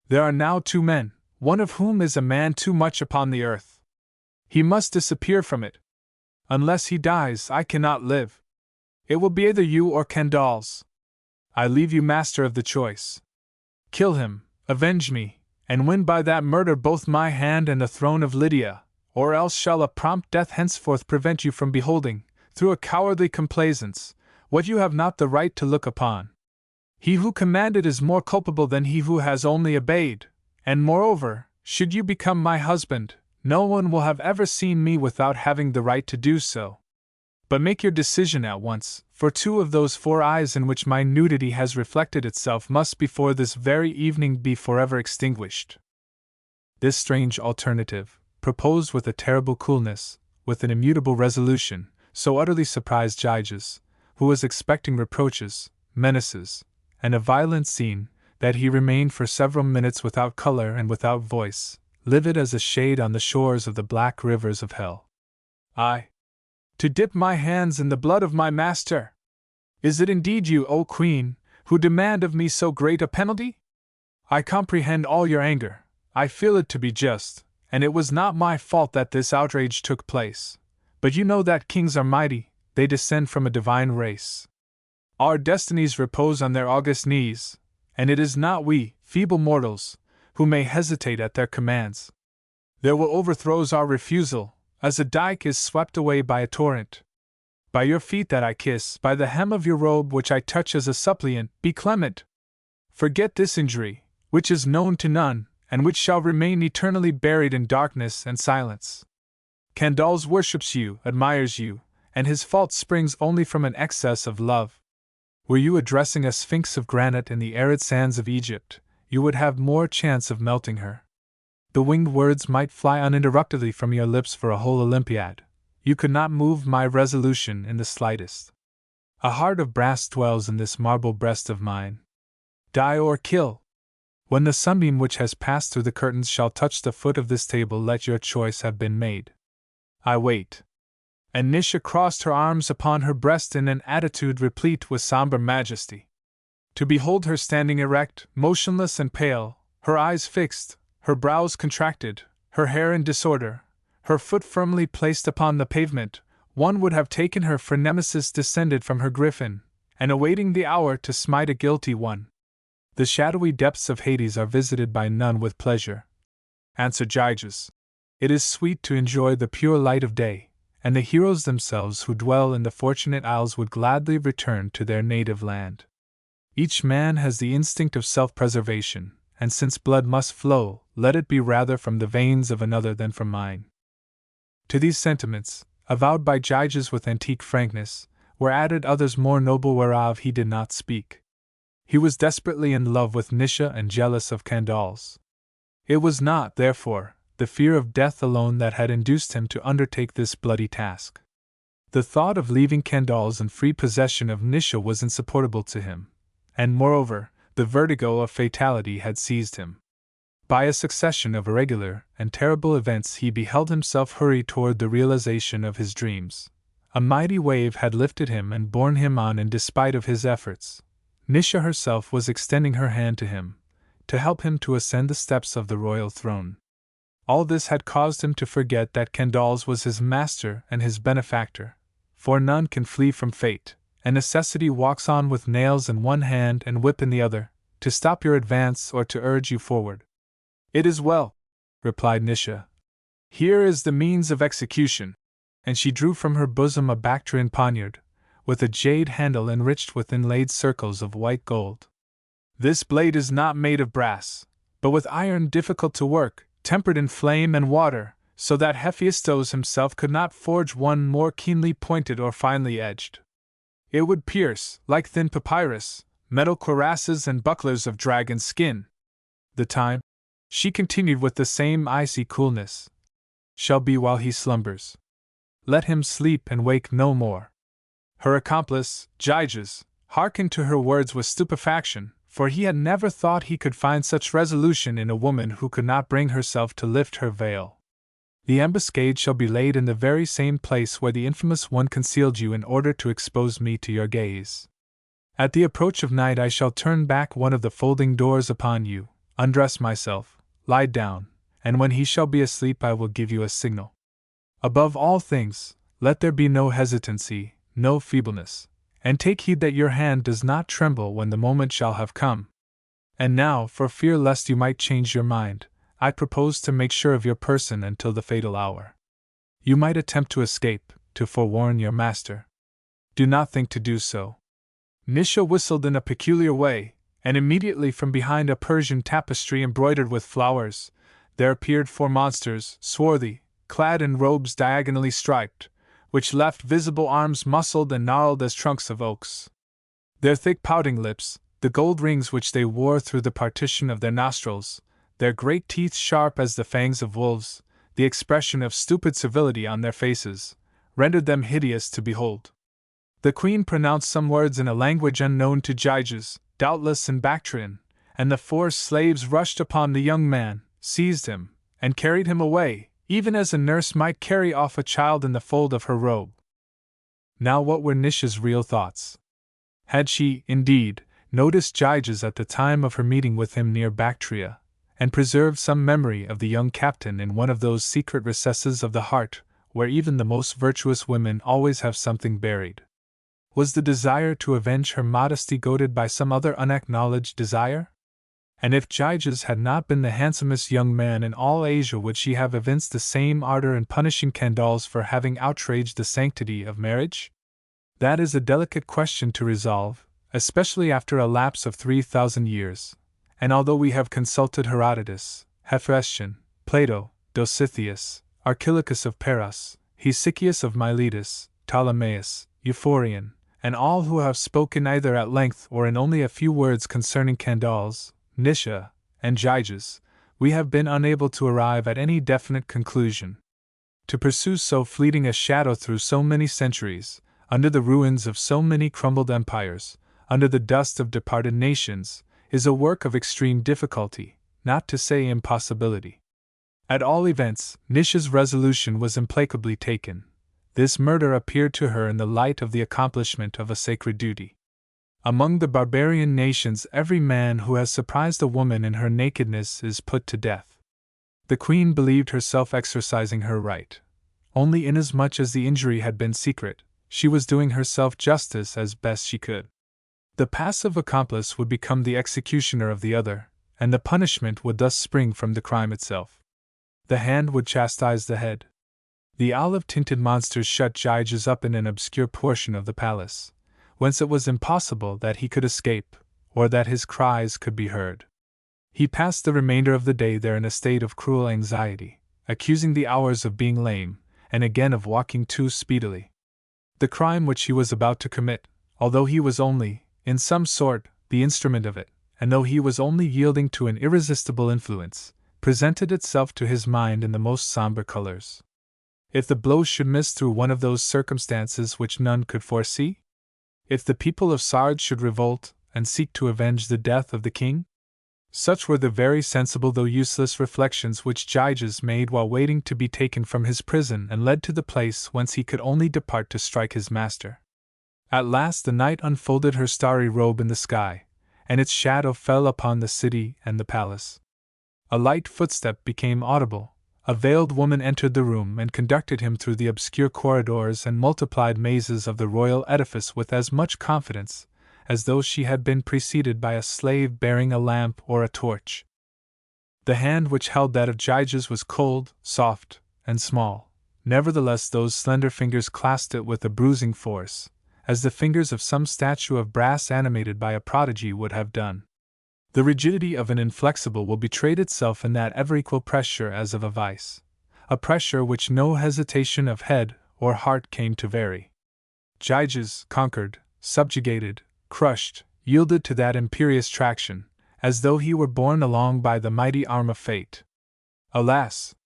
There are now 2 men, one of whom is a man too much upon the earth. He must disappear from it. Unless he dies, I cannot live. It will be either you or Candals. I leave you master of the choice. Kill him, avenge me, and win by that murder both my hand and the throne of Lydia, or else shall a prompt death henceforth prevent you from beholding, through a cowardly complaisance, what you have not the right to look upon. He who commanded is more culpable than he who has only obeyed, and moreover, should you become my husband, no one will have ever seen me without having the right to do so. But make your decision at once, for 2 of those 4 eyes in which my nudity has reflected itself must before this very evening be forever extinguished." This strange alternative, proposed with a terrible coolness, with an immutable resolution, so utterly surprised Gyges, who was expecting reproaches, menaces, and a violent scene, that he remained for several minutes without color and without voice, livid as a shade on the shores of the black rivers of hell. To dip my hands in the blood of my master! Is it indeed you, O Queen, who demand of me so great a penalty? I comprehend all your anger, I feel it to be just, and it was not my fault that this outrage took place. But you know that kings are mighty, they descend from a divine race. Our destinies repose on their august knees, and it is not we, feeble mortals, who may hesitate at their commands. There will overthrows our refusal, as a dike is swept away by a torrent. By your feet that I kiss, by the hem of your robe which I touch as a suppliant, be clement. Forget this injury, which is known to none, and which shall remain eternally buried in darkness and silence. Candals worships you, admires you, and his fault springs only from an excess of love. Were you addressing a sphinx of granite in the arid sands of Egypt, you would have more chance of melting her. The winged words might fly uninterruptedly from your lips for a whole Olympiad. You could not move my resolution in the slightest. A heart of brass dwells in this marble breast of mine. Die or kill! When the sunbeam which has passed through the curtains shall touch the foot of this table, let your choice have been made. I wait. And Nisha crossed her arms upon her breast in an attitude replete with somber majesty. To behold her standing erect, motionless and pale, her eyes fixed, her brows contracted, her hair in disorder, her foot firmly placed upon the pavement, one would have taken her for Nemesis descended from her griffin, and awaiting the hour to smite a guilty one. The shadowy depths of Hades are visited by none with pleasure, answered Gyges. It is sweet to enjoy the pure light of day, and the heroes themselves who dwell in the Fortunate Isles would gladly return to their native land. Each man has the instinct of self-preservation, and since blood must flow, let it be rather from the veins of another than from mine. To these sentiments, avowed by Gyges with antique frankness, were added others more noble whereof he did not speak. He was desperately in love with Nisha and jealous of Candaules. It was not, therefore, the fear of death alone that had induced him to undertake this bloody task. The thought of leaving Candaules in free possession of Nisha was insupportable to him, and moreover, the vertigo of fatality had seized him. By a succession of irregular and terrible events he beheld himself hurry toward the realization of his dreams. A mighty wave had lifted him and borne him on in despite of his efforts. Nisha herself was extending her hand to him, to help him to ascend the steps of the royal throne. All this had caused him to forget that Candaules was his master and his benefactor, for none can flee from fate, and necessity walks on with nails in one hand and whip in the other, to stop your advance or to urge you forward. It is well, replied Nisha. Here is the means of execution. And she drew from her bosom a Bactrian poniard, with a jade handle enriched with inlaid circles of white gold. This blade is not made of brass, but with iron difficult to work, tempered in flame and water, so that Hephaestus himself could not forge one more keenly pointed or finely edged. It would pierce, like thin papyrus, metal cuirasses and bucklers of dragon's skin. The time, she continued with the same icy coolness, shall be while he slumbers. Let him sleep and wake no more. Her accomplice, Gyges, hearkened to her words with stupefaction, for he had never thought he could find such resolution in a woman who could not bring herself to lift her veil. The ambuscade shall be laid in the very same place where the infamous one concealed you in order to expose me to your gaze. At the approach of night I shall turn back one of the folding doors upon you, undress myself, lie down, and when he shall be asleep I will give you a signal. Above all things, let there be no hesitancy, no feebleness, and take heed that your hand does not tremble when the moment shall have come. And now, for fear lest you might change your mind, I propose to make sure of your person until the fatal hour. You might attempt to escape, to forewarn your master. Do not think to do so. Nisha whistled in a peculiar way, and immediately from behind a Persian tapestry embroidered with flowers, there appeared 4 monsters, swarthy, clad in robes diagonally striped, which left visible arms muscled and gnarled as trunks of oaks. Their thick pouting lips, the gold rings which they wore through the partition of their nostrils, their great teeth sharp as the fangs of wolves, the expression of stupid civility on their faces, rendered them hideous to behold. The queen pronounced some words in a language unknown to Gyges, doubtless in Bactrian, and the 4 slaves rushed upon the young man, seized him, and carried him away, even as a nurse might carry off a child in the fold of her robe. Now what were Nisha's real thoughts? Had she, indeed, noticed Gyges at the time of her meeting with him near Bactria, and preserved some memory of the young captain in one of those secret recesses of the heart, where even the most virtuous women always have something buried? Was the desire to avenge her modesty goaded by some other unacknowledged desire? And if Gyges had not been the handsomest young man in all Asia, would she have evinced the same ardor in punishing Candaules for having outraged the sanctity of marriage? That is a delicate question to resolve, especially after a lapse of 3,000 years, and although we have consulted Herodotus, Hephaestion, Plato, Dositheus, Archilochus of Paros, Hesychius of Miletus, Ptolemaeus, Euphorion, and all who have spoken either at length or in only a few words concerning Candaules, Nisha, and Gyges, we have been unable to arrive at any definite conclusion. To pursue so fleeting a shadow through so many centuries, under the ruins of so many crumbled empires, under the dust of departed nations, is a work of extreme difficulty, not to say impossibility. At all events, Nisha's resolution was implacably taken. This murder appeared to her in the light of the accomplishment of a sacred duty. Among the barbarian nations, every man who has surprised a woman in her nakedness is put to death. The queen believed herself exercising her right. Only inasmuch as the injury had been secret, she was doing herself justice as best she could. The passive accomplice would become the executioner of the other, and the punishment would thus spring from the crime itself. The hand would chastise the head. The olive-tinted monsters shut Gyges up in an obscure portion of the palace, whence it was impossible that he could escape, or that his cries could be heard. He passed the remainder of the day there in a state of cruel anxiety, accusing the hours of being lame, and again of walking too speedily. The crime which he was about to commit, although he was only, in some sort, the instrument of it, and though he was only yielding to an irresistible influence, presented itself to his mind in the most somber colors. If the blow should miss through one of those circumstances which none could foresee? If the people of Sardes should revolt, and seek to avenge the death of the king? Such were the very sensible though useless reflections which Gyges made while waiting to be taken from his prison and led to the place whence he could only depart to strike his master. At last the night unfolded her starry robe in the sky, and its shadow fell upon the city and the palace. A light footstep became audible. A veiled woman entered the room and conducted him through the obscure corridors and multiplied mazes of the royal edifice with as much confidence as though she had been preceded by a slave bearing a lamp or a torch. The hand which held that of Gyges was cold, soft, and small. Nevertheless, those slender fingers clasped it with a bruising force, as the fingers of some statue of brass animated by a prodigy would have done. The rigidity of an inflexible will betray itself in that ever-equal pressure as of a vice, a pressure which no hesitation of head or heart came to vary. Gyges, conquered, subjugated, crushed, yielded to that imperious traction, as though he were borne along by the mighty arm of fate. Alas!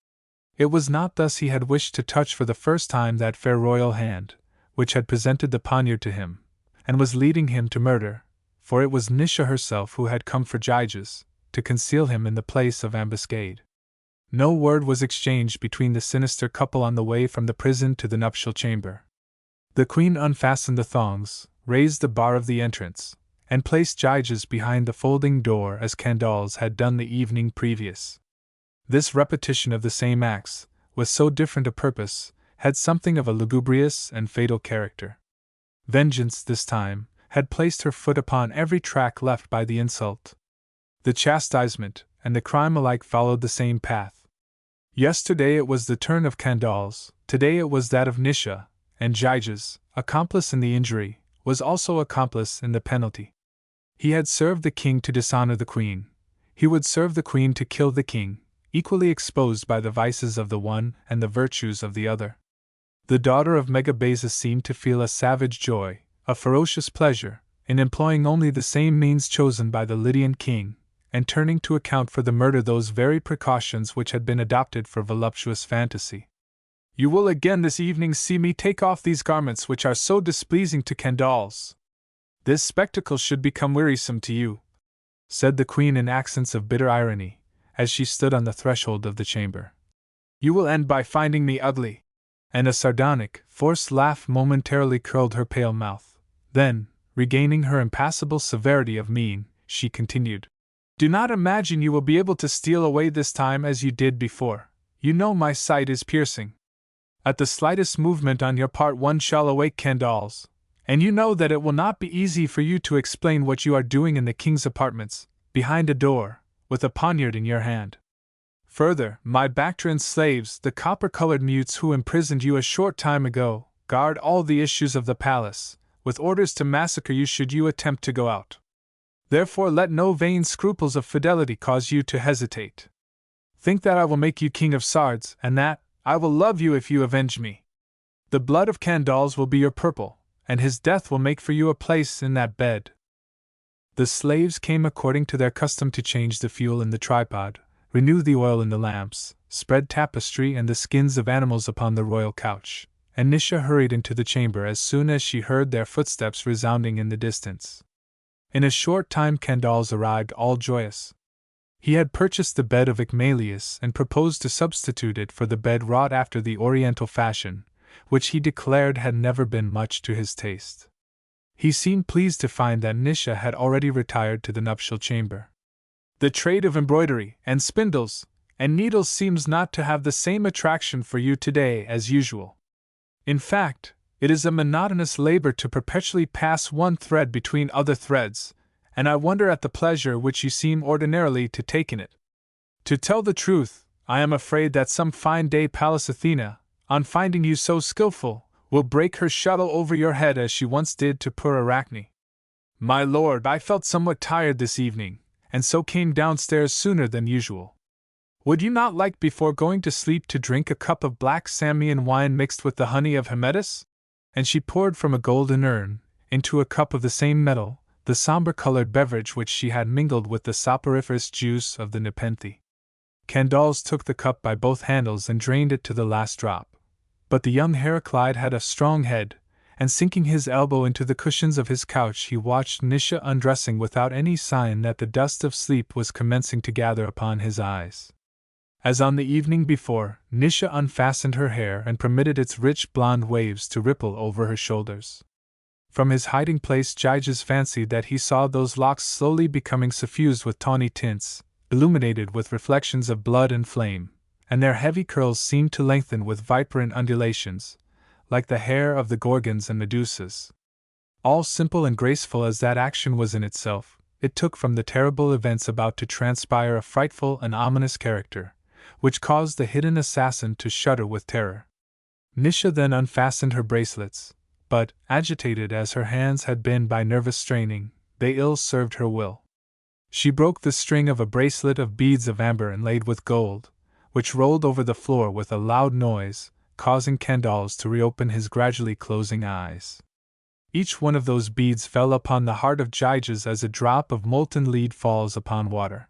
It was not thus he had wished to touch for the first time that fair royal hand, which had presented the poniard to him, and was leading him to murder, for it was Nisha herself who had come for Gyges, to conceal him in the place of ambuscade. No word was exchanged between the sinister couple on the way from the prison to the nuptial chamber. The queen unfastened the thongs, raised the bar of the entrance, and placed Gyges behind the folding door as Candaules had done the evening previous. This repetition of the same acts, with so different a purpose, had something of a lugubrious and fatal character. Vengeance, this time, had placed her foot upon every track left by the insult. The chastisement and the crime alike followed the same path. Yesterday it was the turn of Candaules, today it was that of Nisha, and Gyges, accomplice in the injury, was also accomplice in the penalty. He had served the king to dishonor the queen. He would serve the queen to kill the king, equally exposed by the vices of the one and the virtues of the other. The daughter of Megabazus seemed to feel a savage joy, a ferocious pleasure, in employing only the same means chosen by the Lydian king, and turning to account for the murder those very precautions which had been adopted for voluptuous fantasy. You will again this evening see me take off these garments which are so displeasing to Candaules. This spectacle should become wearisome to you, said the queen in accents of bitter irony, as she stood on the threshold of the chamber. You will end by finding me ugly. And a sardonic, forced laugh momentarily curled her pale mouth. Then, regaining her impassible severity of mien, she continued, Do not imagine you will be able to steal away this time as you did before. You know my sight is piercing. At the slightest movement on your part one shall awake Candaules, and you know that it will not be easy for you to explain what you are doing in the king's apartments, behind a door, with a poniard in your hand. Further, my Bactrian slaves, the copper-colored mutes who imprisoned you a short time ago, guard all the issues of the palace, with orders to massacre you should you attempt to go out. Therefore let no vain scruples of fidelity cause you to hesitate. Think that I will make you king of Sardes, and that I will love you if you avenge me. The blood of Candaules will be your purple, and his death will make for you a place in that bed. The slaves came according to their custom to change the fuel in the tripod, renew the oil in the lamps, spread tapestry and the skins of animals upon the royal couch, and Nisha hurried into the chamber as soon as she heard their footsteps resounding in the distance. In a short time Candaules arrived all joyous. He had purchased the bed of Icmalius and proposed to substitute it for the bed wrought after the Oriental fashion, which he declared had never been much to his taste. He seemed pleased to find that Nisha had already retired to the nuptial chamber. The trade of embroidery, and spindles, and needles seems not to have the same attraction for you today as usual. In fact, it is a monotonous labor to perpetually pass one thread between other threads, and I wonder at the pleasure which you seem ordinarily to take in it. To tell the truth, I am afraid that some fine day Pallas Athena, on finding you so skillful, will break her shuttle over your head as she once did to poor Arachne. My lord, I felt somewhat tired this evening, and so came downstairs sooner than usual. Would you not like before going to sleep to drink a cup of black Samian wine mixed with the honey of Hymettus? And she poured from a golden urn, into a cup of the same metal, the somber-colored beverage which she had mingled with the soporiferous juice of the Nepenthe. Candaules took the cup by both handles and drained it to the last drop. But the young Heraclide had a strong head, and sinking his elbow into the cushions of his couch he watched Nisha undressing without any sign that the dust of sleep was commencing to gather upon his eyes. As on the evening before, Nisha unfastened her hair and permitted its rich blonde waves to ripple over her shoulders. From his hiding place Gyges fancied that he saw those locks slowly becoming suffused with tawny tints, illuminated with reflections of blood and flame, and their heavy curls seemed to lengthen with viperine undulations, like the hair of the Gorgons and Medusas. All simple and graceful as that action was in itself, it took from the terrible events about to transpire a frightful and ominous character, which caused the hidden assassin to shudder with terror. Nisha then unfastened her bracelets, but, agitated as her hands had been by nervous straining, they ill served her will. She broke the string of a bracelet of beads of amber inlaid with gold, which rolled over the floor with a loud noise, causing Candaules to reopen his gradually closing eyes. Each one of those beads fell upon the heart of Gyges as a drop of molten lead falls upon water.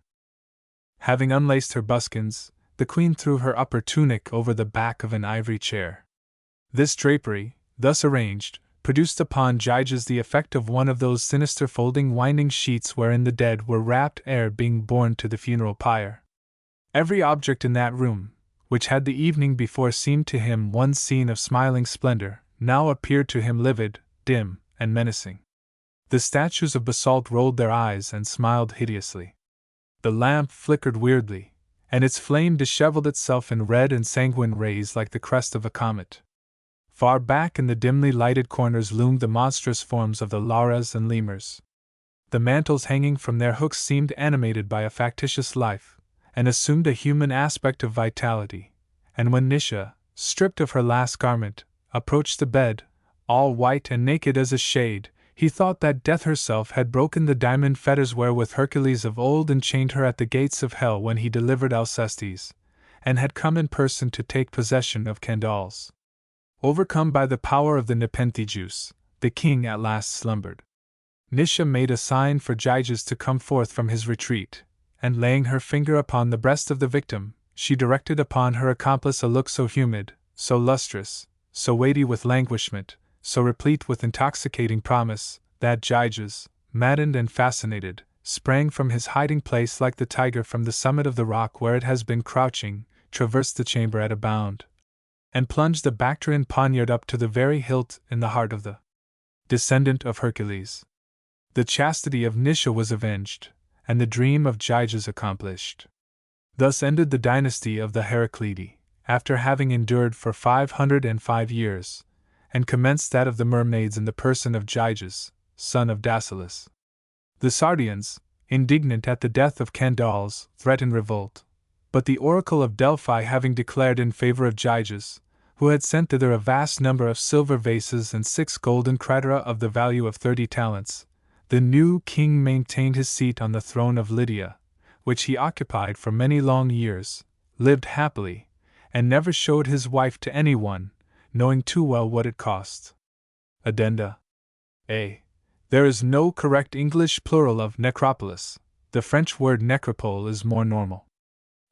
Having unlaced her buskins, the queen threw her upper tunic over the back of an ivory chair. This drapery, thus arranged, produced upon Gyges the effect of one of those sinister folding winding sheets wherein the dead were wrapped ere being borne to the funeral pyre. Every object in that room, which had the evening before seemed to him one scene of smiling splendor, now appeared to him livid, dim, and menacing. The statues of basalt rolled their eyes and smiled hideously. The lamp flickered weirdly, and its flame disheveled itself in red and sanguine rays like the crest of a comet. Far back in the dimly lighted corners loomed the monstrous forms of the Lauras and Lemurs. The mantles hanging from their hooks seemed animated by a factitious life, and assumed a human aspect of vitality, and when Nisha, stripped of her last garment, approached the bed, all white and naked as a shade, he thought that Death herself had broken the diamond fetters wherewith Hercules of old enchained her at the gates of hell when he delivered Alcestis, and had come in person to take possession of Candaules. Overcome by the power of the Nepenthe juice, the king at last slumbered. Nisha made a sign for Gyges to come forth from his retreat, and laying her finger upon the breast of the victim, she directed upon her accomplice a look so humid, so lustrous, so weighty with languishment, so replete with intoxicating promise, that Gyges, maddened and fascinated, sprang from his hiding place like the tiger from the summit of the rock where it has been crouching, traversed the chamber at a bound, and plunged the Bactrian poniard up to the very hilt in the heart of the descendant of Hercules. The chastity of Nisha was avenged, and the dream of Gyges accomplished. Thus ended the dynasty of the Heraclidae, after having endured for 505 years, and commenced that of the mermaids in the person of Gyges, son of Dascylus. The Sardians, indignant at the death of Candaules, threatened revolt, but the oracle of Delphi having declared in favor of Gyges, who had sent thither a vast number of silver vases and 6 golden cratera of the value of 30 talents, the new king maintained his seat on the throne of Lydia, which he occupied for many long years, lived happily, and never showed his wife to anyone, knowing too well what it cost. Addenda. A. There is no correct English plural of necropolis. The French word necropole is more normal.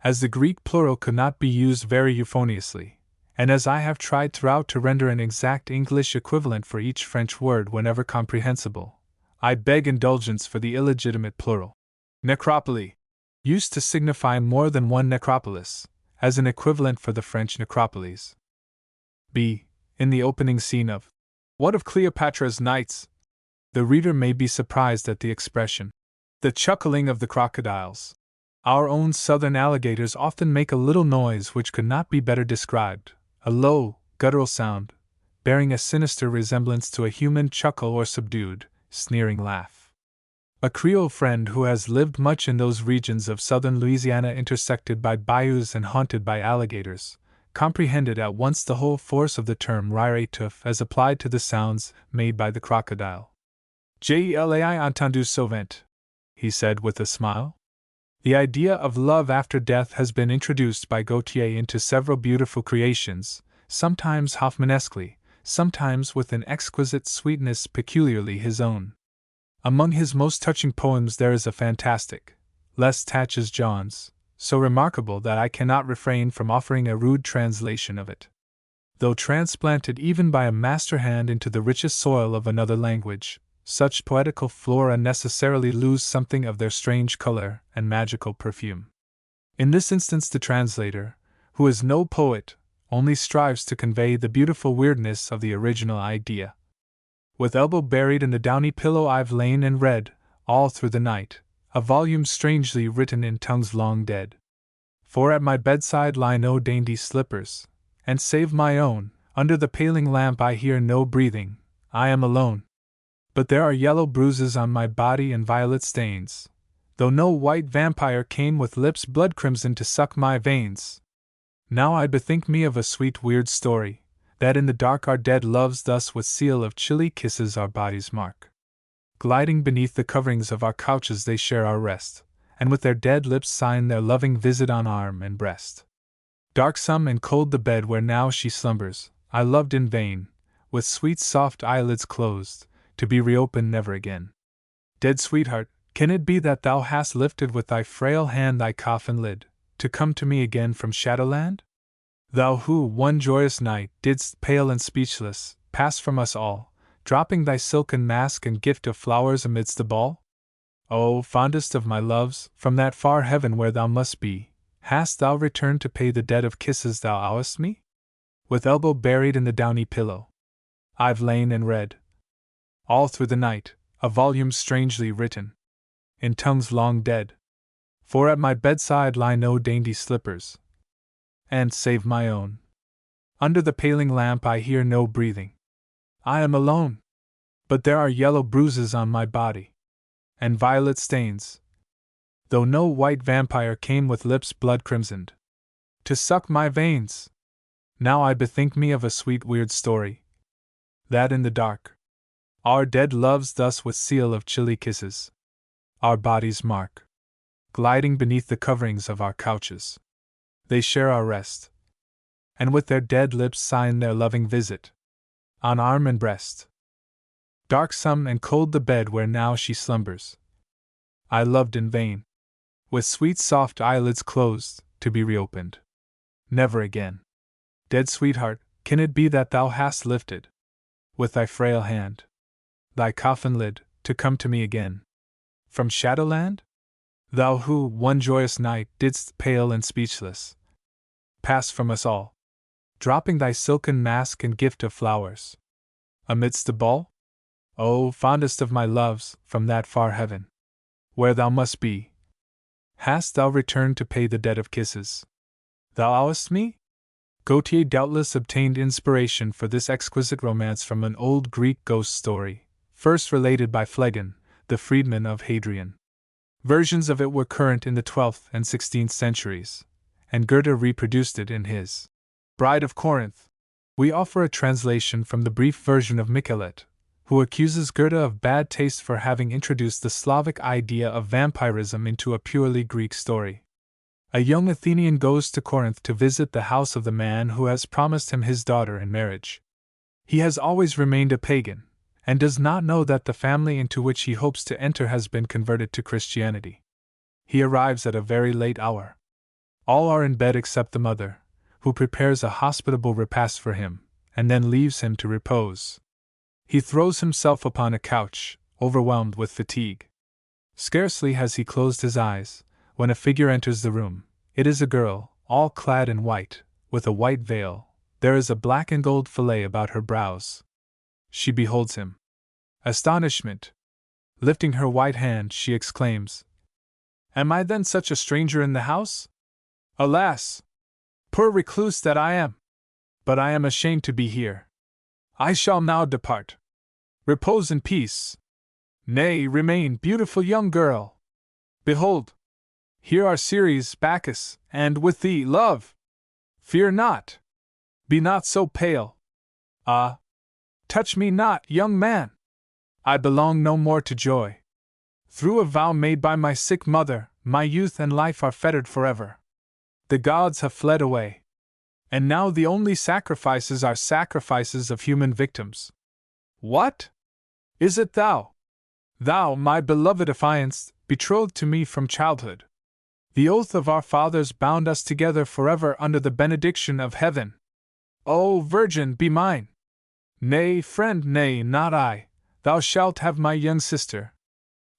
As the Greek plural could not be used very euphoniously, and as I have tried throughout to render an exact English equivalent for each French word whenever comprehensible, I beg indulgence for the illegitimate plural. Necropoli used to signify more than one necropolis, as an equivalent for the French necropolis. B. In the opening scene of What of Cleopatra's Knights? The reader may be surprised at the expression, the chuckling of the crocodiles. Our own southern alligators often make a little noise which could not be better described, a low, guttural sound, bearing a sinister resemblance to a human chuckle or subdued, sneering laugh. A Creole friend who has lived much in those regions of southern Louisiana intersected by bayous and haunted by alligators, comprehended at once the whole force of the term Rairetuff as applied to the sounds made by the crocodile. J'ai entendu souvent, he said with a smile. The idea of love after death has been introduced by Gautier into several beautiful creations, sometimes Hoffmannesquely, sometimes with an exquisite sweetness peculiarly his own. Among his most touching poems there is a fantastic, Les Taches Jaunes, so remarkable that I cannot refrain from offering a rude translation of it. Though transplanted even by a master hand into the richest soil of another language, such poetical flora necessarily lose something of their strange color and magical perfume. In this instance the translator, who is no poet, only strives to convey the beautiful weirdness of the original idea. With elbow buried in the downy pillow I've lain and read, all through the night, a volume strangely written in tongues long dead. For at my bedside lie no dainty slippers, and save my own, under the paling lamp I hear no breathing, I am alone. But there are yellow bruises on my body and violet stains, though no white vampire came with lips blood crimson to suck my veins. Now I bethink me of a sweet weird story, that in the dark our dead loves thus with seal of chilly kisses our bodies mark. Gliding beneath the coverings of our couches they share our rest, and with their dead lips sign their loving visit on arm and breast. Darksome and cold the bed where now she slumbers, I loved in vain, with sweet soft eyelids closed, to be reopened never again. Dead sweetheart, can it be that thou hast lifted with thy frail hand thy coffin lid, to come to me again from Shadowland? Thou who, one joyous night, didst, pale and speechless, pass from us all, dropping thy silken mask and gift of flowers amidst the ball? O, fondest of my loves, from that far heaven where thou must be, hast thou returned to pay the debt of kisses thou owest me? With elbow buried in the downy pillow, I've lain and read, all through the night, a volume strangely written, in tongues long dead. For at my bedside lie no dainty slippers, and, save my own, under the paling lamp I hear no breathing. I am alone. But there are yellow bruises on my body, and violet stains, though no white vampire came with lips blood crimsoned, to suck my veins. Now I bethink me of a sweet weird story, that in the dark our dead loves thus with seal of chilly kisses our bodies mark. Gliding beneath the coverings of our couches, they share our rest, and with their dead lips sign their loving visit on arm and breast. Darksome and cold the bed where now she slumbers, I loved in vain, with sweet soft eyelids closed, to be reopened never again. Dead sweetheart, can it be that thou hast lifted, with thy frail hand, thy coffin lid, to come to me again from Shadowland? Thou who, one joyous night, didst, pale and speechless, pass from us all, dropping thy silken mask and gift of flowers amidst the ball? O, fondest of my loves, from that far heaven where thou must be, hast thou returned to pay the debt of kisses thou owest me? Gautier doubtless obtained inspiration for this exquisite romance from an old Greek ghost story, first related by Phlegon, the freedman of Hadrian. Versions of it were current in the 12th and 16th centuries, and Goethe reproduced it in his Bride of Corinth. We offer a translation from the brief version of Michelet, who accuses Goethe of bad taste for having introduced the Slavic idea of vampirism into a purely Greek story. A young Athenian goes to Corinth to visit the house of the man who has promised him his daughter in marriage. He has always remained a pagan, and does not know that the family into which he hopes to enter has been converted to Christianity. He arrives at a very late hour. All are in bed except the mother, who prepares a hospitable repast for him, and then leaves him to repose. He throws himself upon a couch, overwhelmed with fatigue. Scarcely has he closed his eyes, when a figure enters the room. It is a girl, all clad in white, with a white veil. There is a black and gold fillet about her brows. She beholds him. Astonishment. Lifting her white hand, she exclaims, "Am I then such a stranger in the house? Alas! Poor recluse that I am! But I am ashamed to be here. I shall now depart. Repose in peace. Nay, remain, beautiful young girl. Behold, here are Ceres, Bacchus, and with thee, love. Fear not, Be not so pale. Ah! Touch me not, young man! I belong no more to joy. Through a vow made by my sick mother, my youth and life are fettered forever. The gods have fled away. And now the only sacrifices are sacrifices of human victims. What? Is it thou? Thou, my beloved affianced, betrothed to me from childhood. The oath of our fathers bound us together forever under the benediction of heaven. O virgin, be mine! Nay, friend, nay, not I. Thou shalt have my young sister.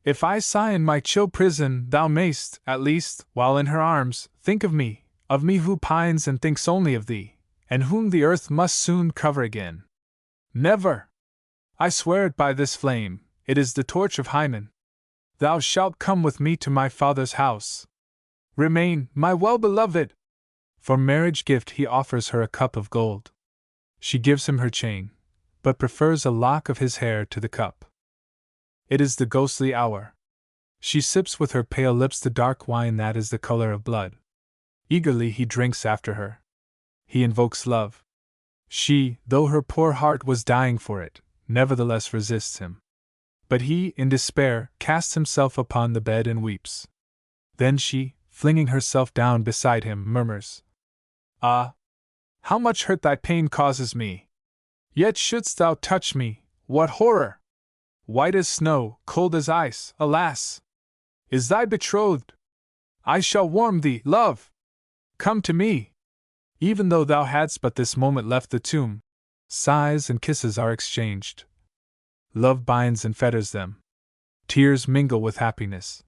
If I sigh in my chill prison, thou mayst, at least, while in her arms, think of me who pines and thinks only of thee, and whom the earth must soon cover again. Never! I swear it by this flame, it is the torch of Hymen. Thou shalt come with me to my father's house. Remain, my well-beloved! For marriage gift he offers her a cup of gold. She gives him her chain, but prefers a lock of his hair to the cup. It is the ghostly hour. She sips with her pale lips the dark wine that is the color of blood. Eagerly he drinks after her. He invokes love. She, though her poor heart was dying for it, nevertheless resists him. But he, in despair, casts himself upon the bed and weeps. Then she, flinging herself down beside him, murmurs, Ah! How much hurt thy pain causes me! Yet shouldst thou touch me, what horror! White as snow, cold as ice, alas! Is thy betrothed? I shall warm thee, love! Come to me! Even though thou hadst but this moment left the tomb, sighs and kisses are exchanged. Love binds and fetters them. Tears mingle with happiness.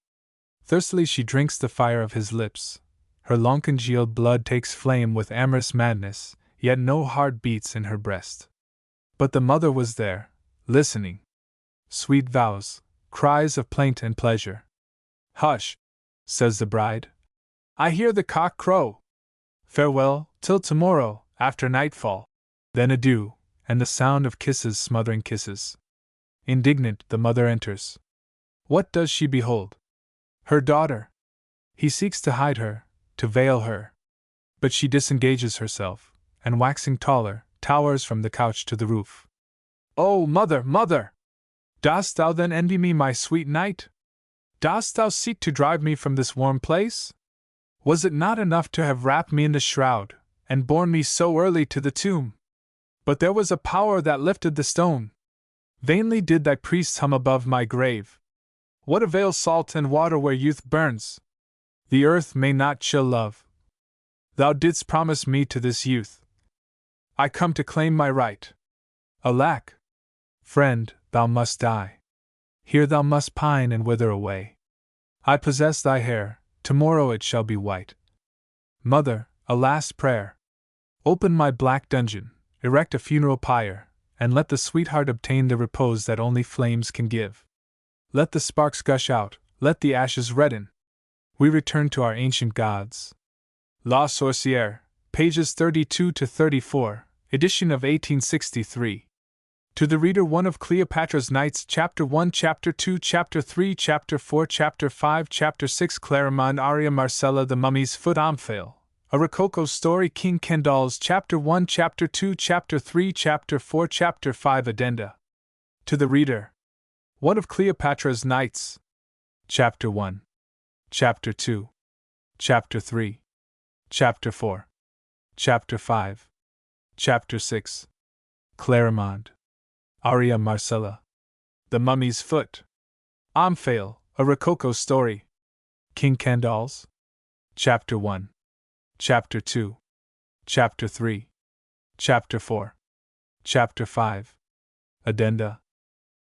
Thirstily she drinks the fire of his lips. Her long congealed blood takes flame with amorous madness, yet no heart beats in her breast. But the mother was there, listening. Sweet vows, cries of plaint and pleasure. Hush, says the bride. I hear the cock crow. Farewell, till tomorrow, after nightfall. Then adieu, and the sound of kisses smothering kisses. Indignant, the mother enters. What does she behold? Her daughter. He seeks to hide her, to veil her. But she disengages herself, and waxing taller, towers from the couch to the roof. Oh, mother, mother! Dost thou then envy me my sweet night? Dost thou seek to drive me from this warm place? Was it not enough to have wrapped me in the shroud, and borne me so early to the tomb? But there was a power that lifted the stone. Vainly did thy priests hum above my grave. What avail salt and water where youth burns? The earth may not chill love. Thou didst promise me to this youth. I come to claim my right. Alack! Friend, thou must die. Here thou must pine and wither away. I possess thy hair, tomorrow it shall be white. Mother, a last prayer. Open my black dungeon, erect a funeral pyre, and let the sweetheart obtain the repose that only flames can give. Let the sparks gush out, let the ashes redden. We return to our ancient gods. La Sorcière, pages 32 to 34, edition of 1863. To the reader, one of Cleopatra's Knights, Chapter 1, Chapter 2, Chapter 3, Chapter 4, Chapter 5, Chapter 6, Clairemont, Aria Marcella, The Mummy's Foot, Omphale, A Rococo Story, King Kendall's, Chapter 1, Chapter 2, Chapter 3, Chapter 4, Chapter 5, Addenda. To the reader, one of Cleopatra's Knights, Chapter 1, Chapter 2, Chapter 3, Chapter 4, Chapter 5, Chapter 6, Clairemont, Aria Marcella, The Mummy's Foot, Omphale, A Rococo Story, King Kendall's, Chapter 1, Chapter 2, Chapter 3, Chapter 4, Chapter 5, Addenda.